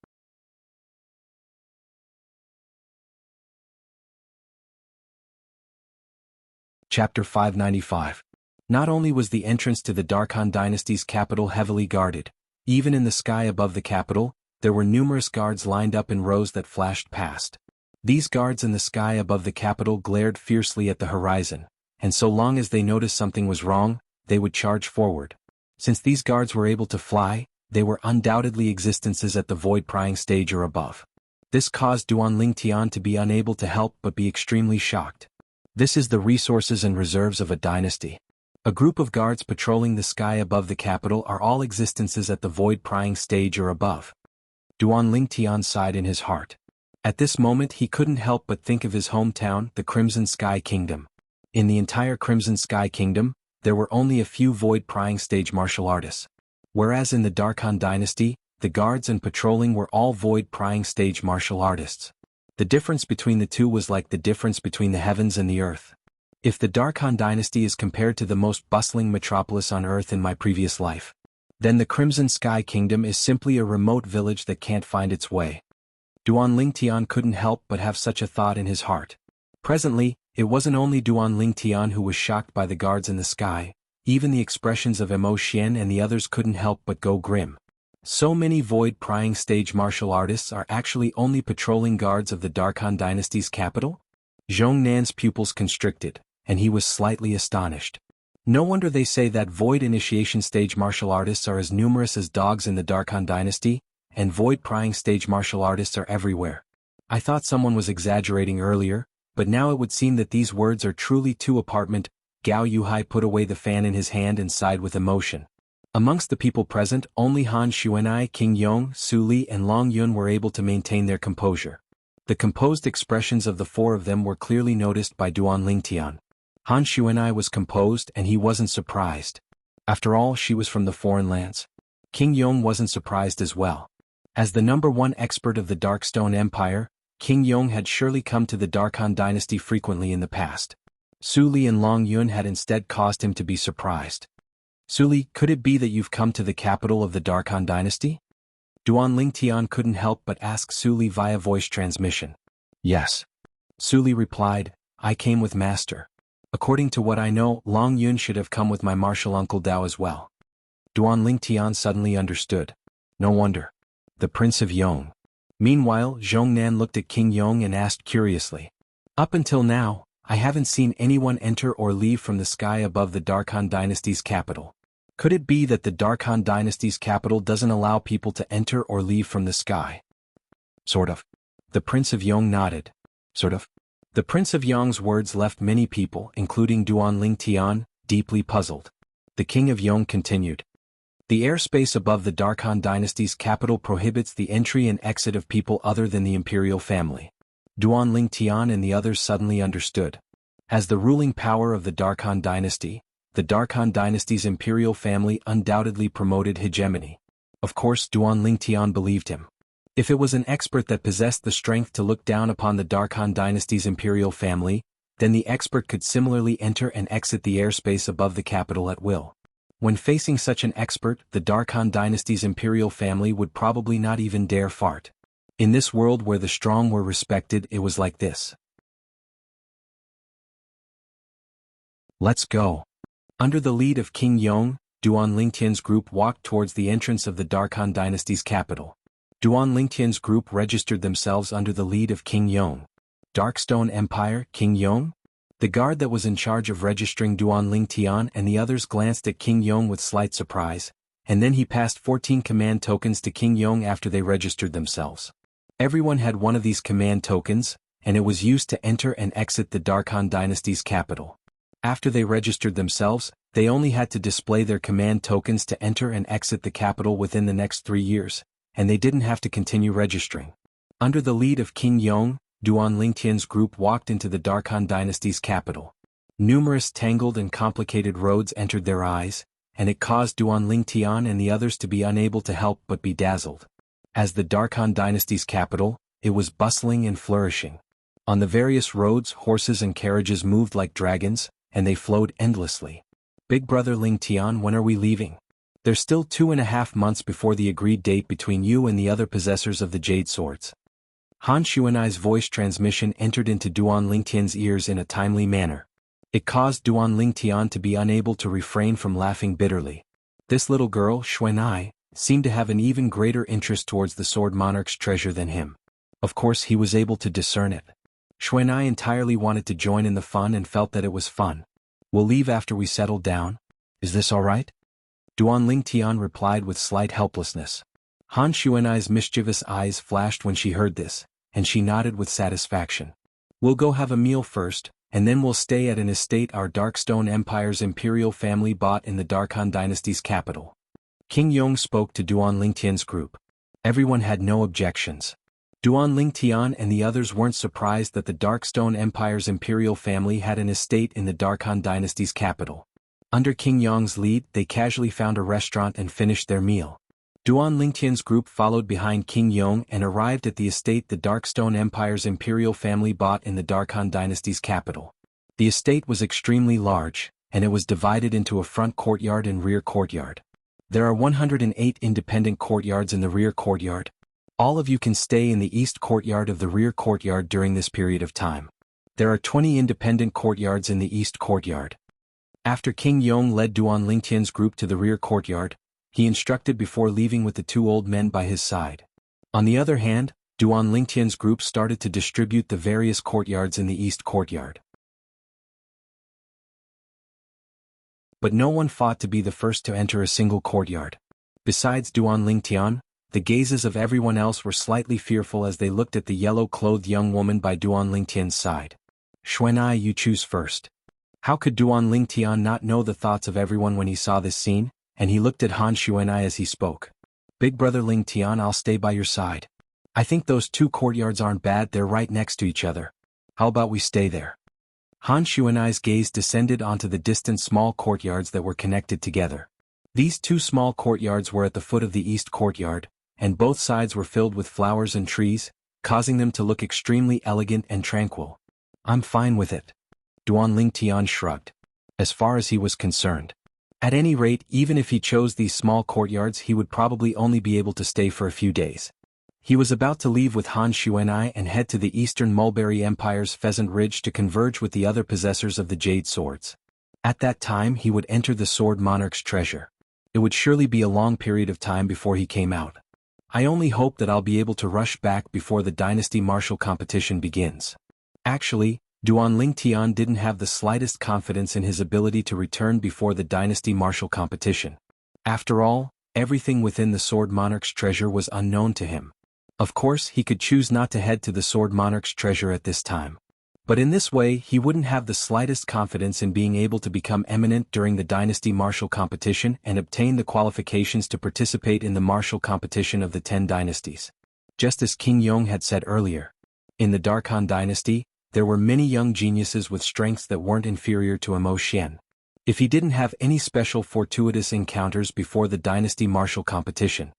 Chapter 595. Not only was the entrance to the Darkhan dynasty's capital heavily guarded, even in the sky above the capital, there were numerous guards lined up in rows that flashed past. These guards in the sky above the capital glared fiercely at the horizon, and so long as they noticed something was wrong, they would charge forward. Since these guards were able to fly, they were undoubtedly existences at the void prying stage or above. This caused Duan Lingtian to be unable to help but be extremely shocked. This is the resources and reserves of a dynasty. A group of guards patrolling the sky above the capital are all existences at the void prying stage or above. Duan Lingtian sighed in his heart. At this moment he couldn't help but think of his hometown, the Crimson Sky Kingdom. In the entire Crimson Sky Kingdom, there were only a few void prying stage martial artists. Whereas in the Darkhan dynasty, the guards and patrolling were all void prying stage martial artists. The difference between the two was like the difference between the heavens and the earth. If the Darkhan dynasty is compared to the most bustling metropolis on earth in my previous life, then the Crimson Sky Kingdom is simply a remote village that can't find its way. Duan Lingtian couldn't help but have such a thought in his heart. Presently, it wasn't only Duan Lingtian who was shocked by the guards in the sky, even the expressions of Emo Xian and the others couldn't help but go grim. So many void prying stage martial artists are actually only patrolling guards of the Darkhan dynasty's capital? Zhong Nan's pupils constricted, and he was slightly astonished. No wonder they say that void initiation stage martial artists are as numerous as dogs in the Darkhan dynasty, and void prying stage martial artists are everywhere. I thought someone was exaggerating earlier, but now it would seem that these words are truly too apparent. Gao Yuhai put away the fan in his hand and sighed with emotion. Amongst the people present, only Han Xuanai, King Yong, Su Li and Long Yun were able to maintain their composure. The composed expressions of the four of them were clearly noticed by Duan Lingtian. Han Xuanai was composed and he wasn't surprised. After all, she was from the foreign lands. King Yong wasn't surprised as well. As the #1 expert of the Darkstone Empire, King Yong had surely come to the Darkhan dynasty frequently in the past. Su Li and Long Yun had instead caused him to be surprised. Su Li, could it be that you've come to the capital of the Darkhan dynasty? Duan Lingtian couldn't help but ask Su Li via voice transmission. Yes. Su Li replied, I came with Master. According to what I know, Long Yun should have come with my martial uncle Dao as well. Duan Lingtian suddenly understood. No wonder. The Prince of Yong. Meanwhile, Zhong Nan looked at King Yong and asked curiously. Up until now, I haven't seen anyone enter or leave from the sky above the Darkhan dynasty's capital. Could it be that the Darkhan dynasty's capital doesn't allow people to enter or leave from the sky? Sort of. The Prince of Yong nodded. Sort of. The Prince of Yong's words left many people, including Duan Lingtian, deeply puzzled. The King of Yong continued. The airspace above the Darkhan dynasty's capital prohibits the entry and exit of people other than the imperial family. Duan Lingtian and the others suddenly understood. As the ruling power of the Darkhan dynasty, the Darkhan dynasty's imperial family undoubtedly promoted hegemony. Of course, Duan Lingtian believed him. If it was an expert that possessed the strength to look down upon the Darkhan dynasty's imperial family, then the expert could similarly enter and exit the airspace above the capital at will. When facing such an expert, the Darkhan dynasty's imperial family would probably not even dare fart. In this world where the strong were respected, it was like this. Let's go. Under the lead of King Yong, Duan Lingtian's group walked towards the entrance of the Darkhan dynasty's capital. Duan Lingtian's group registered themselves under the lead of King Yong. Darkstone Empire, King Yong? The guard that was in charge of registering Duan Lingtian and the others glanced at King Yong with slight surprise, and then he passed 14 command tokens to King Yong after they registered themselves. Everyone had one of these command tokens, and it was used to enter and exit the Darkhan dynasty's capital. After they registered themselves, they only had to display their command tokens to enter and exit the capital within the next 3 years, and they didn't have to continue registering. Under the lead of King Yong, Duan Lingtian's group walked into the Darkhan dynasty's capital. Numerous tangled and complicated roads entered their eyes, and it caused Duan Lingtian and the others to be unable to help but be dazzled. As the Darkhan dynasty's capital, it was bustling and flourishing. On the various roads, horses and carriages moved like dragons, and they flowed endlessly. Big brother Lingtian, when are we leaving? There's still 2.5 months before the agreed date between you and the other possessors of the Jade Swords. Han Xuanai's voice transmission entered into Duan Lingtian's ears in a timely manner. It caused Duan Lingtian to be unable to refrain from laughing bitterly. This little girl, Xuanai, seemed to have an even greater interest towards the Sword Monarch's treasure than him. Of course he was able to discern it. Xuanai entirely wanted to join in the fun and felt that it was fun. We'll leave after we settle down. Is this all right? Duan Lingtian replied with slight helplessness. Han Xuanai's mischievous eyes flashed when she heard this, and she nodded with satisfaction. We'll go have a meal first, and then we'll stay at an estate our Darkstone Empire's imperial family bought in the Darkhan dynasty's capital. King Yong spoke to Duan Lingtian's group. Everyone had no objections. Duan Lingtian and the others weren't surprised that the Darkstone Empire's imperial family had an estate in the Darkhan dynasty's capital. Under King Yong's lead, they casually found a restaurant and finished their meal. Duan Lingtian's group followed behind King Yong and arrived at the estate the Darkstone Empire's imperial family bought in the Darkhan dynasty's capital. The estate was extremely large, and it was divided into a front courtyard and rear courtyard. There are 108 independent courtyards in the rear courtyard. All of you can stay in the east courtyard of the rear courtyard during this period of time. There are 20 independent courtyards in the east courtyard. After King Yong led Duan Lingtian's group to the rear courtyard, he instructed before leaving with the 2 old men by his side. On the other hand, Duan Lingtian's group started to distribute the various courtyards in the east courtyard. But no one fought to be the first to enter a single courtyard. Besides Duan Lingtian, the gazes of everyone else were slightly fearful as they looked at the yellow-clothed young woman by Duan Lingtian's side. Xuanai, you choose first. How could Duan Lingtian not know the thoughts of everyone when he saw this scene? And he looked at Han Xuanai as he spoke. Big brother Lingtian, I'll stay by your side. I think those 2 courtyards aren't bad, they're right next to each other. How about we stay there? Han Xuanai's gaze descended onto the distant small courtyards that were connected together. These 2 small courtyards were at the foot of the east courtyard, and both sides were filled with flowers and trees, causing them to look extremely elegant and tranquil. I'm fine with it. Duan Lingtian shrugged. As far as he was concerned. At any rate, even if he chose these small courtyards, he would probably only be able to stay for a few days. He was about to leave with Han Xuanai and head to the Eastern Mulberry Empire's Pheasant Ridge to converge with the other possessors of the Jade Swords. At that time he would enter the Sword Monarch's treasure. It would surely be a long period of time before he came out. I only hope that I'll be able to rush back before the Dynasty Martial competition begins. Actually, Duan Lingtian didn't have the slightest confidence in his ability to return before the Dynasty Martial competition. After all, everything within the Sword Monarch's treasure was unknown to him. Of course, he could choose not to head to the Sword Monarch's treasure at this time. But in this way, he wouldn't have the slightest confidence in being able to become eminent during the Dynasty Martial competition and obtain the qualifications to participate in the martial competition of the 10 dynasties. Just as King Yong had said earlier, in the Darkhan dynasty, there were many young geniuses with strengths that weren't inferior to Mo Xian. If he didn't have any special fortuitous encounters before the Dynasty Martial competition,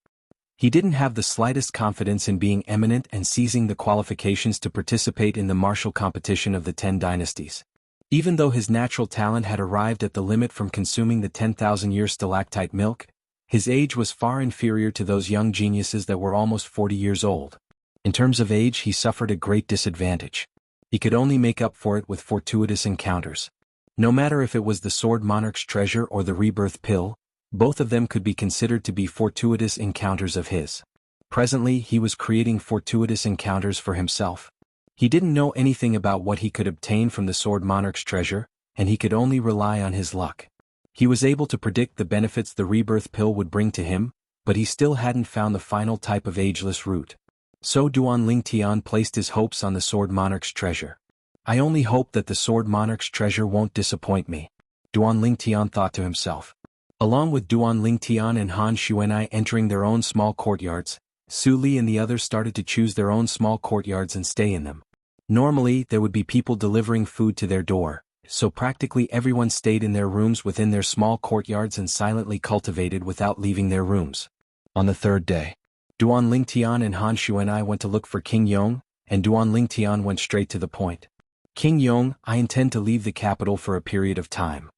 he didn't have the slightest confidence in being eminent and seizing the qualifications to participate in the martial competition of the 10 dynasties. Even though his natural talent had arrived at the limit from consuming the 10,000-year stalactite milk, his age was far inferior to those young geniuses that were almost 40 years old. In terms of age, he suffered a great disadvantage. He could only make up for it with fortuitous encounters. No matter if it was the Sword Monarch's treasure or the rebirth pill, both of them could be considered to be fortuitous encounters of his. Presently, he was creating fortuitous encounters for himself. He didn't know anything about what he could obtain from the Sword Monarch's treasure, and he could only rely on his luck. He was able to predict the benefits the rebirth pill would bring to him, but he still hadn't found the final type of ageless root. So Duan Lingtian placed his hopes on the Sword Monarch's treasure. I only hope that the Sword Monarch's treasure won't disappoint me, Duan Lingtian thought to himself. Along with Duan Lingtian and Han Xuanai entering their own small courtyards, Su Li and the others started to choose their own small courtyards and stay in them. Normally, there would be people delivering food to their door, so practically everyone stayed in their rooms within their small courtyards and silently cultivated without leaving their rooms. On the third day, Duan Lingtian and Han Xuanai went to look for King Yong, and Duan Lingtian went straight to the point. King Yong, I intend to leave the capital for a period of time.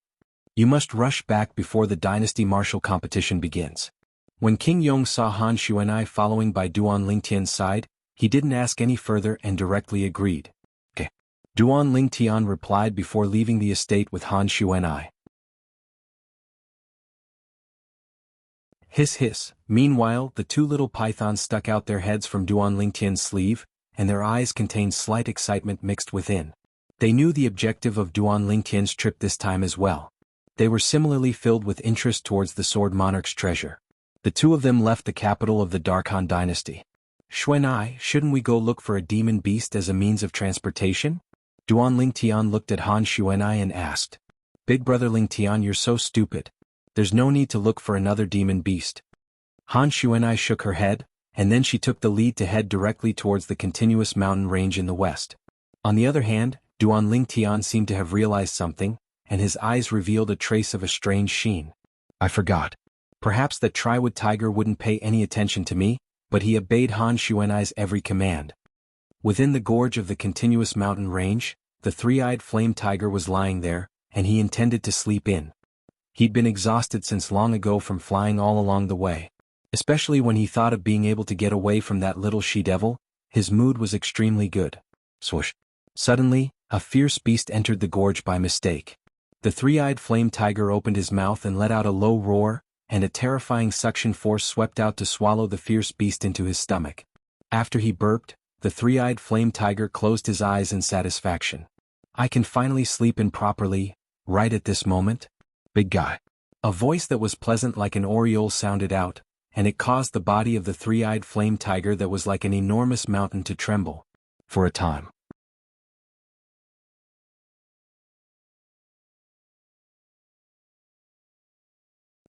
You must rush back before the dynasty martial competition begins. When King Yong saw Han Xuanai following by Duan Lingtian's side, he didn't ask any further and directly agreed. Okay. Duan Lingtian replied before leaving the estate with Han Xuanai. Hiss hiss. Meanwhile, the two little pythons stuck out their heads from Duan Lingtian's sleeve, and their eyes contained slight excitement mixed within. They knew the objective of Duan Lingtian's trip this time as well. They were similarly filled with interest towards the Sword Monarch's treasure. The two of them left the capital of the Darkhan dynasty. Xuanai, shouldn't we go look for a demon beast as a means of transportation? Duan Lingtian looked at Han Xuanai and asked. Big brother Lingtian, you're so stupid. There's no need to look for another demon beast. Han Xuanai shook her head, and then she took the lead to head directly towards the continuous mountain range in the west. On the other hand, Duan Lingtian seemed to have realized something, and his eyes revealed a trace of a strange sheen. I forgot. Perhaps that Triwood tiger wouldn't pay any attention to me, but he obeyed Han Xuanai's every command. Within the gorge of the continuous mountain range, the three-eyed flame tiger was lying there, and he intended to sleep in. He'd been exhausted since long ago from flying all along the way. Especially when he thought of being able to get away from that little she-devil, his mood was extremely good. Swoosh. Suddenly, a fierce beast entered the gorge by mistake. The three-eyed flame tiger opened his mouth and let out a low roar, and a terrifying suction force swept out to swallow the fierce beast into his stomach. After he burped, the three-eyed flame tiger closed his eyes in satisfaction. I can finally sleep in properly, right at this moment? Big guy. A voice that was pleasant like an oriole sounded out, and it caused the body of the three-eyed flame tiger that was like an enormous mountain to tremble. For a time.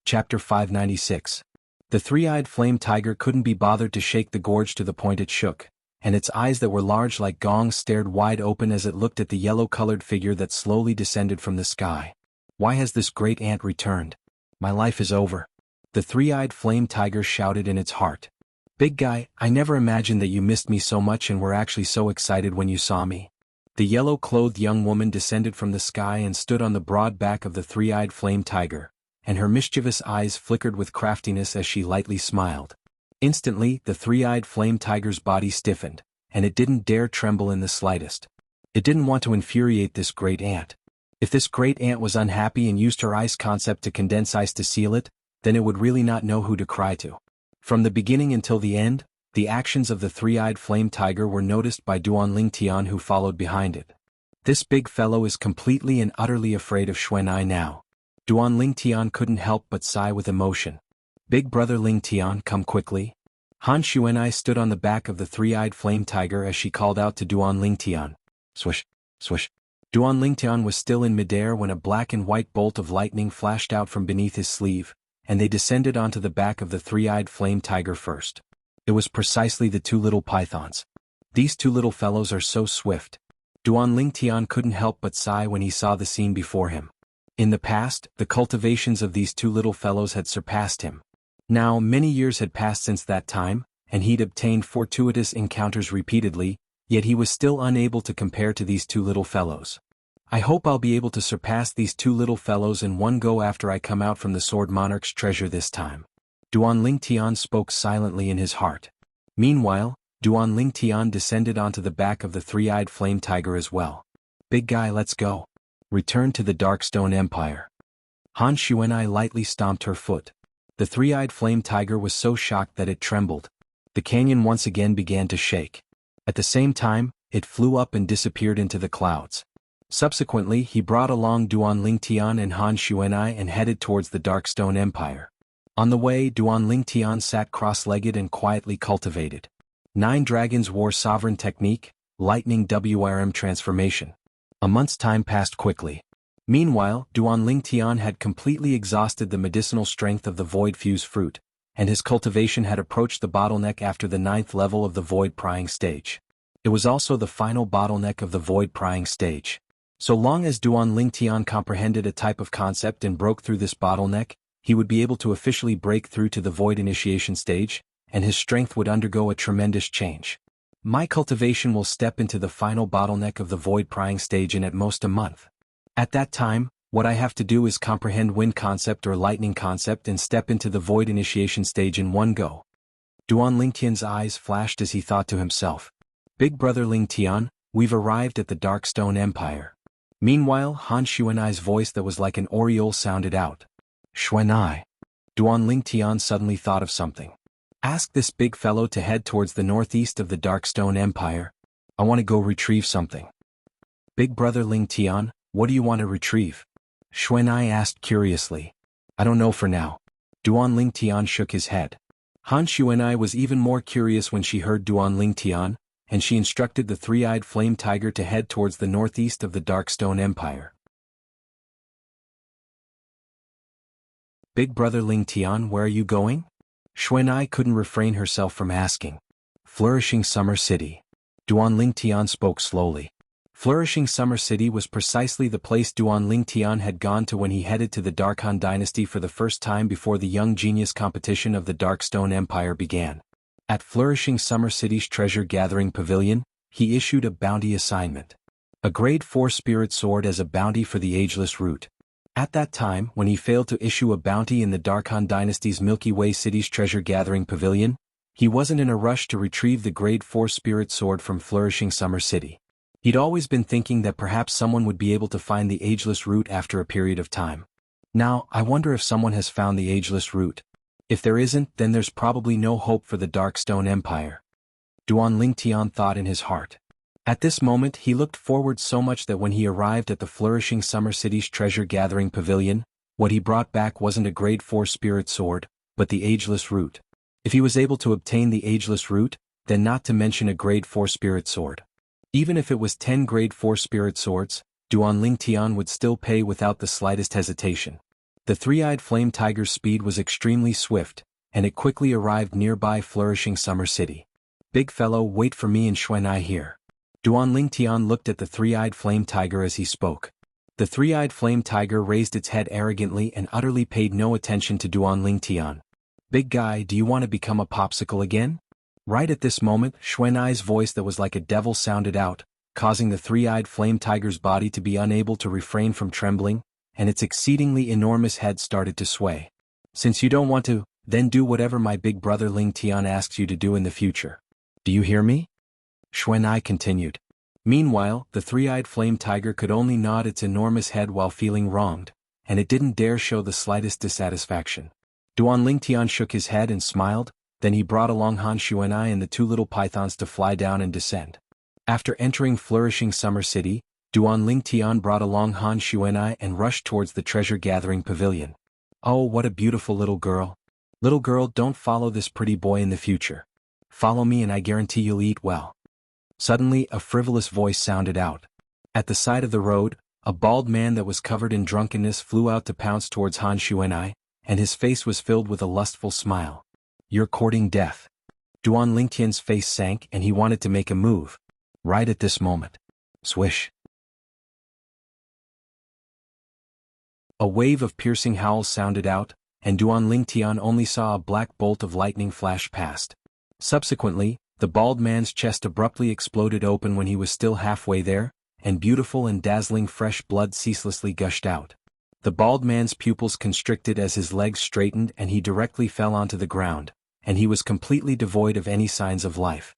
Chapter 596. The three-eyed flame tiger couldn't be bothered to shake the gorge to the point it shook, and its eyes that were large like gongs stared wide open as it looked at the yellow-colored figure that slowly descended from the sky. Why has this great ant returned? My life is over. The three-eyed flame tiger shouted in its heart. Big guy, I never imagined that you missed me so much and were actually so excited when you saw me. The yellow-clothed young woman descended from the sky and stood on the broad back of the three-eyed flame tiger, and her mischievous eyes flickered with craftiness as she lightly smiled. Instantly, the three-eyed flame tiger's body stiffened, and it didn't dare tremble in the slightest. It didn't want to infuriate this great ant. If this great ant was unhappy and used her ice concept to condense ice to seal it, then it would really not know who to cry to. From the beginning until the end, the actions of the three-eyed flame tiger were noticed by Duan Lingtian, who followed behind it. This big fellow is completely and utterly afraid of Xuanai now. Duan Lingtian couldn't help but sigh with emotion. Big brother Lingtian, come quickly. Han Xuanai stood on the back of the three-eyed flame tiger as she called out to Duan Lingtian. Swish, swish. Duan Lingtian was still in midair when a black and white bolt of lightning flashed out from beneath his sleeve, and they descended onto the back of the three-eyed flame tiger first. It was precisely the two little pythons. These two little fellows are so swift. Duan Lingtian couldn't help but sigh when he saw the scene before him. In the past, the cultivations of these two little fellows had surpassed him. Now, many years had passed since that time, and he'd obtained fortuitous encounters repeatedly, yet he was still unable to compare to these two little fellows. I hope I'll be able to surpass these two little fellows in one go after I come out from the Sword Monarch's treasure this time. Duan Lingtian spoke silently in his heart. Meanwhile, Duan Ling Tian descended onto the back of the three-eyed flame tiger as well. Big guy, let's go. Return to the Darkstone Empire. Han Xuanai lightly stomped her foot. The three-eyed flame tiger was so shocked that it trembled. The canyon once again began to shake. At the same time, it flew up and disappeared into the clouds. Subsequently, he brought along Duan Ling Tian and Han Xuanai and headed towards the Darkstone Empire. On the way, Duan Ling Tian sat cross-legged and quietly cultivated. 9 Dragons War Sovereign Technique, Lightning WRM Transformation. A month's time passed quickly. Meanwhile, Duan Ling Tian had completely exhausted the medicinal strength of the Void Fuse fruit, and his cultivation had approached the bottleneck after the 9th level of the Void Prying stage. It was also the final bottleneck of the Void Prying stage. So long as Duan Ling Tian comprehended a type of concept and broke through this bottleneck, he would be able to officially break through to the Void Initiation stage, and his strength would undergo a tremendous change. My cultivation will step into the final bottleneck of the Void Prying stage in at most a month. At that time, what I have to do is comprehend wind concept or lightning concept and step into the Void Initiation stage in one go. Duan Ling Tian's eyes flashed as he thought to himself, Big brother Ling Tian, we've arrived at the Darkstone Empire. Meanwhile, Han Xuanai's voice that was like an aureole sounded out. Xuanai. Duan Ling Tian suddenly thought of something. Ask this big fellow to head towards the northeast of the Darkstone Empire. I want to go retrieve something. Big brother Ling Tian, what do you want to retrieve? Xuanai asked curiously. I don't know for now. Duan Ling Tian shook his head. Han Xuanai was even more curious when she heard Duan Ling Tian, and she instructed the three-eyed flame tiger to head towards the northeast of the Darkstone Empire. Big brother Ling Tian, where are you going? Xuanai couldn't refrain herself from asking. Flourishing Summer City. Duan Ling Tian spoke slowly. Flourishing Summer City was precisely the place Duan Ling Tian had gone to when he headed to the Dark Han Dynasty for the first time before the Young Genius competition of the Darkstone Empire began. At Flourishing Summer City's treasure-gathering pavilion, he issued a bounty assignment. A Grade 4 Spirit Sword as a bounty for the Ageless Root. At that time, when he failed to issue a bounty in the Dark Han Dynasty's Milky Way City's treasure-gathering pavilion, he wasn't in a rush to retrieve the Grade 4 Spirit Sword from Flourishing Summer City. He'd always been thinking that perhaps someone would be able to find the Ageless Root after a period of time. Now, I wonder if someone has found the Ageless Root. If there isn't, then there's probably no hope for the Darkstone Empire. Duan Ling Tian thought in his heart. At this moment he looked forward so much that when he arrived at the Flourishing Summer City's treasure-gathering pavilion, what he brought back wasn't a Grade 4 Spirit Sword, but the Ageless Root. If he was able to obtain the Ageless Root, then not to mention a Grade 4 Spirit Sword. Even if it was 10 Grade 4 Spirit Swords, Duan Ling Tian would still pay without the slightest hesitation. The three-eyed flame tiger's speed was extremely swift, and it quickly arrived nearby Flourishing Summer City. Big fellow, wait for me in Xuanai here. Duan Ling Tian looked at the three-eyed flame tiger as he spoke. The three-eyed flame tiger raised its head arrogantly and utterly paid no attention to Duan Ling Tian. Big guy, do you want to become a popsicle again? Right at this moment, Xuanai's voice that was like a devil sounded out, causing the three-eyed flame tiger's body to be unable to refrain from trembling, and its exceedingly enormous head started to sway. Since you don't want to, then do whatever my big brother Ling Tian asks you to do in the future. Do you hear me? Xuanai continued. Meanwhile, the three-eyed flame tiger could only nod its enormous head while feeling wronged, and it didn't dare show the slightest dissatisfaction. Duan Ling Tian shook his head and smiled, then he brought along Han Xuanai and the 2 little pythons to fly down and descend. After entering Flourishing Summer City, Duan Ling Tian brought along Han Xuanai and rushed towards the treasure-gathering pavilion. Oh, what a beautiful little girl. Little girl, don't follow this pretty boy in the future. Follow me and I guarantee you'll eat well. Suddenly, a frivolous voice sounded out. At the side of the road, a bald man that was covered in drunkenness flew out to pounce towards Han Xuanai, and his face was filled with a lustful smile. You're courting death. Duan Ling Tian's face sank and he wanted to make a move. Right at this moment. Swish. A wave of piercing howls sounded out, and Duan Ling Tian only saw a black bolt of lightning flash past. Subsequently, the bald man's chest abruptly exploded open when he was still halfway there, and beautiful and dazzling fresh blood ceaselessly gushed out. The bald man's pupils constricted as his legs straightened and he directly fell onto the ground, and he was completely devoid of any signs of life.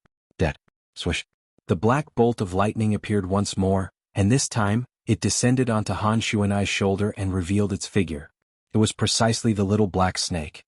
Swish. The black bolt of lightning appeared once more, and this time, it descended onto Han Shuanai's shoulder and revealed its figure. It was precisely the little black snake.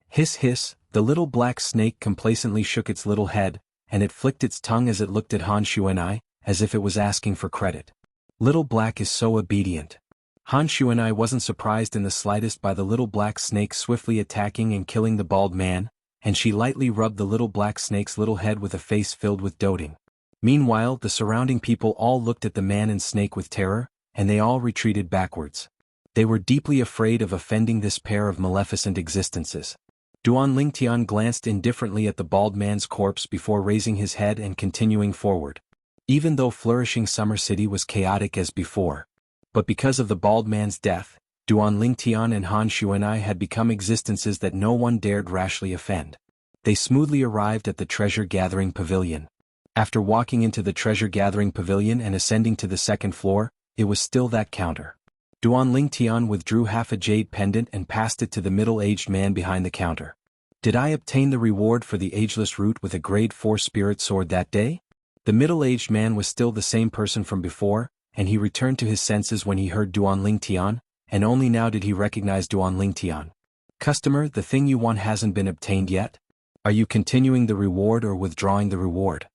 Hiss hiss, the little black snake complacently shook its little head, and it flicked its tongue as it looked at Han Shuanai, as if it was asking for credit. Little Black is so obedient. Han Shuanai wasn't surprised in the slightest by the little black snake swiftly attacking and killing the bald man, and she lightly rubbed the little black snake's little head with a face filled with doting. Meanwhile, the surrounding people all looked at the man and snake with terror, and they all retreated backwards. They were deeply afraid of offending this pair of maleficent existences. Duan Lingtian glanced indifferently at the bald man's corpse before raising his head and continuing forward. Even though flourishing Summer City was chaotic as before. But because of the bald man's death, Duan Lingtian and Han Shuanai had become existences that no one dared rashly offend. They smoothly arrived at the treasure-gathering pavilion. After walking into the treasure-gathering pavilion and ascending to the second floor, it was still that counter. Duan Lingtian withdrew half a jade pendant and passed it to the middle-aged man behind the counter. Did I obtain the reward for the ageless root with a grade 4 spirit sword that day? The middle-aged man was still the same person from before, and he returned to his senses when he heard Duan Lingtian, and only now did he recognize Duan Lingtian. Customer, the thing you want hasn't been obtained yet? Are you continuing the reward or withdrawing the reward?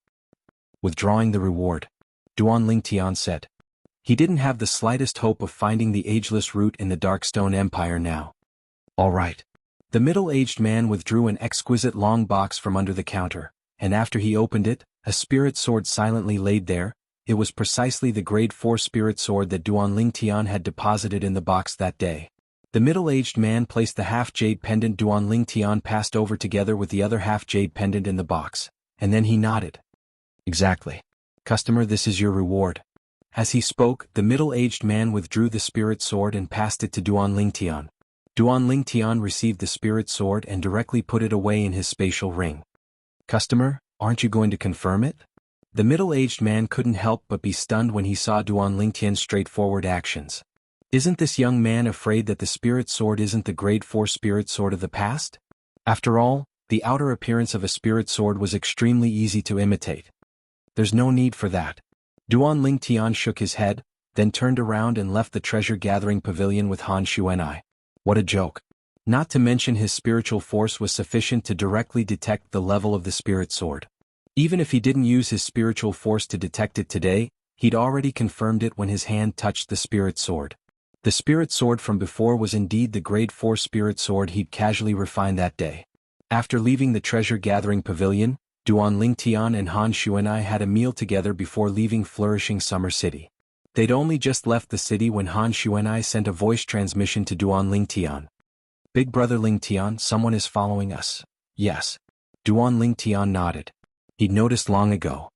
Withdrawing the reward, Duan Lingtian said. He didn't have the slightest hope of finding the ageless root in the Darkstone Empire now. All right. The middle-aged man withdrew an exquisite long box from under the counter, and after he opened it, a spirit sword silently laid there. It was precisely the grade 4 spirit sword that Duan Lingtian had deposited in the box that day. The middle-aged man placed the half-jade pendant Duan Lingtian passed over together with the other half-jade pendant in the box, and then he nodded. Exactly. Customer, this is your reward. As he spoke, the middle-aged man withdrew the spirit sword and passed it to Duan Lingtian. Duan Lingtian received the spirit sword and directly put it away in his spatial ring. Customer, aren't you going to confirm it? The middle-aged man couldn't help but be stunned when he saw Duan Lingtian's straightforward actions. Isn't this young man afraid that the spirit sword isn't the grade 4 spirit sword of the past? After all, the outer appearance of a spirit sword was extremely easy to imitate. There's no need for that. Duan Lingtian shook his head, then turned around and left the treasure-gathering pavilion with Han Shuanai. What a joke. Not to mention his spiritual force was sufficient to directly detect the level of the spirit sword. Even if he didn't use his spiritual force to detect it today, he'd already confirmed it when his hand touched the spirit sword. The spirit sword from before was indeed the grade 4 spirit sword he'd casually refined that day. After leaving the treasure-gathering pavilion, Duan Lingtian and Han Shuanai had a meal together before leaving flourishing Summer City. They'd only just left the city when Han Shuanai sent a voice transmission to Duan Lingtian. Big brother Lingtian, someone is following us. Yes. Duan Lingtian nodded. He'd noticed long ago.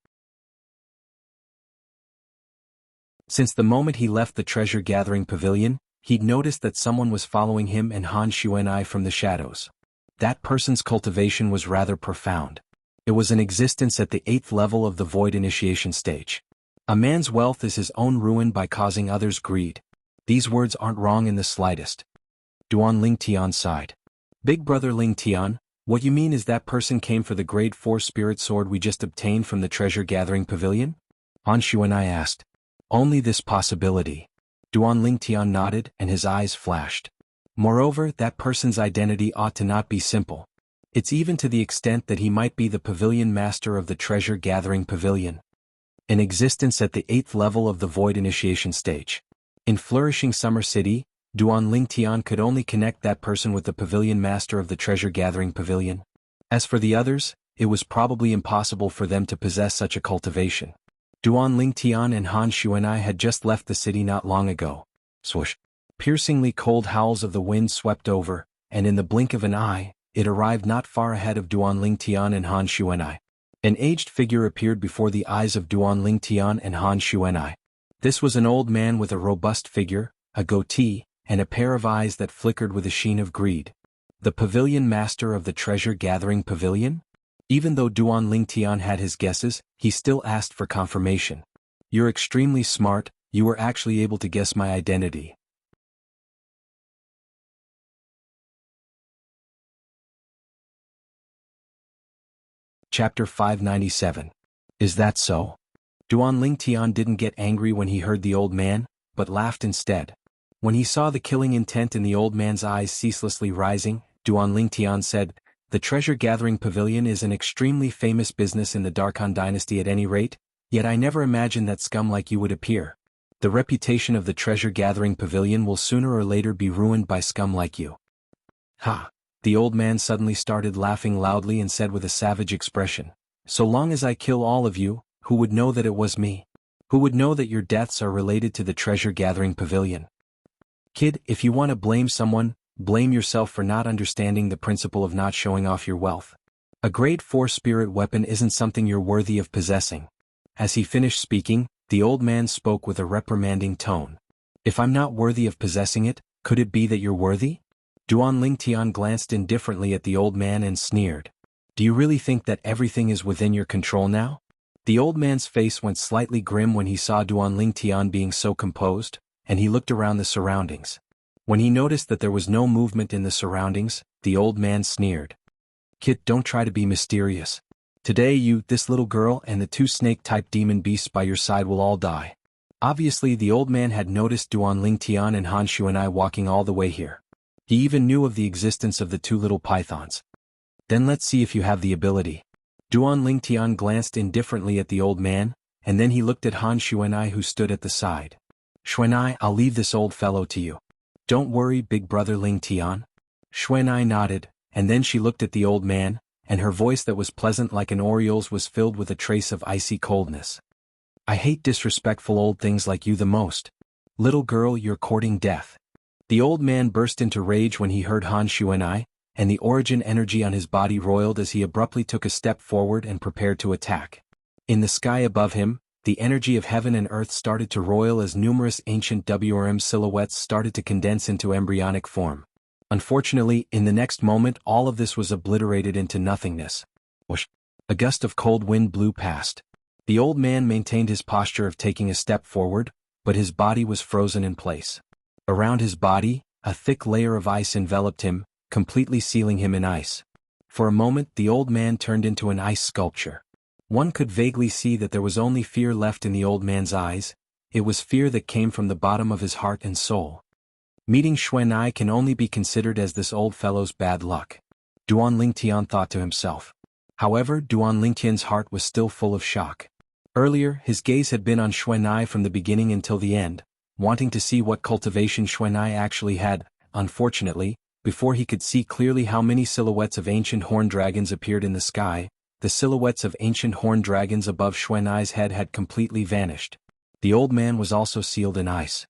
Since the moment he left the treasure-gathering pavilion, he'd noticed that someone was following him and Han Shuanai from the shadows. That person's cultivation was rather profound. It was an existence at the 8th level of the Void Initiation stage. A man's wealth is his own ruin by causing others greed. These words aren't wrong in the slightest. Duan Lingtian sighed. Big brother Lingtian, what you mean is that person came for the grade 4 spirit sword we just obtained from the treasure-gathering pavilion? Han Shuanai asked. Only this possibility. Duan Lingtian nodded and his eyes flashed. Moreover, that person's identity ought to not be simple. It's even to the extent that he might be the pavilion master of the treasure-gathering pavilion. An existence at the 8th level of the Void Initiation stage. In flourishing Summer City, Duan Lingtian could only connect that person with the pavilion master of the treasure-gathering pavilion. As for the others, it was probably impossible for them to possess such a cultivation. Duan Lingtian and Han Shuanai had just left the city not long ago. Swoosh. Piercingly cold howls of the wind swept over, and in the blink of an eye, it arrived not far ahead of Duan Lingtian and Han Shuanai. An aged figure appeared before the eyes of Duan Lingtian and Han Shuanai. This was an old man with a robust figure, a goatee, and a pair of eyes that flickered with a sheen of greed. The pavilion master of the treasure-gathering pavilion? Even though Duan Lingtian had his guesses, he still asked for confirmation. You're extremely smart, you were actually able to guess my identity. Chapter 597. Is that so? Duan Lingtian didn't get angry when he heard the old man, but laughed instead. When he saw the killing intent in the old man's eyes ceaselessly rising, Duan Lingtian said, "The treasure-gathering pavilion is an extremely famous business in the Darkhan dynasty at any rate, yet I never imagined that scum like you would appear. The reputation of the treasure-gathering pavilion will sooner or later be ruined by scum like you." Ha! The old man suddenly started laughing loudly and said with a savage expression, "So long as I kill all of you, who would know that it was me? Who would know that your deaths are related to the treasure-gathering pavilion? Kid, if you want to blame someone, blame yourself for not understanding the principle of not showing off your wealth. A grade 4 spirit weapon isn't something you're worthy of possessing." As he finished speaking, the old man spoke with a reprimanding tone. "If I'm not worthy of possessing it, could it be that you're worthy?" Duan Lingtian glanced indifferently at the old man and sneered. "Do you really think that everything is within your control now?" The old man's face went slightly grim when he saw Duan Lingtian being so composed, and he looked around the surroundings. When he noticed that there was no movement in the surroundings, the old man sneered. "Kid, don't try to be mysterious. Today you, this little girl and the 2 snake-type demon beasts by your side will all die." Obviously the old man had noticed Duan Lingtian and Han Shuanai walking all the way here. He even knew of the existence of the 2 little pythons. "Then let's see if you have the ability." Duan Lingtian glanced indifferently at the old man, and then he looked at Han Shuanai who stood at the side. "Shuanai, I'll leave this old fellow to you. Don't worry, big brother Lingtian." Shuanai nodded, and then she looked at the old man, and her voice that was pleasant like an oriole's was filled with a trace of icy coldness. "I hate disrespectful old things like you the most. Little girl, you're courting death." The old man burst into rage when he heard Han Shuanai, and the origin energy on his body roiled as he abruptly took a step forward and prepared to attack. In the sky above him, the energy of heaven and earth started to roil as numerous ancient WRM silhouettes started to condense into embryonic form. Unfortunately, in the next moment all of this was obliterated into nothingness. Whoosh! A gust of cold wind blew past. The old man maintained his posture of taking a step forward, but his body was frozen in place. Around his body, a thick layer of ice enveloped him, completely sealing him in ice. For a moment the old man turned into an ice sculpture. One could vaguely see that there was only fear left in the old man's eyes. It was fear that came from the bottom of his heart and soul. Meeting Shuanai can only be considered as this old fellow's bad luck, Duan Lingtian thought to himself. However, Duan Lingtian's heart was still full of shock. Earlier, his gaze had been on Shuanai from the beginning until the end, wanting to see what cultivation Shuanai actually had. Unfortunately, before he could see clearly how many silhouettes of ancient horned dragons appeared in the sky, the silhouettes of ancient horned dragons above Shuanai's head had completely vanished. The old man was also sealed in ice.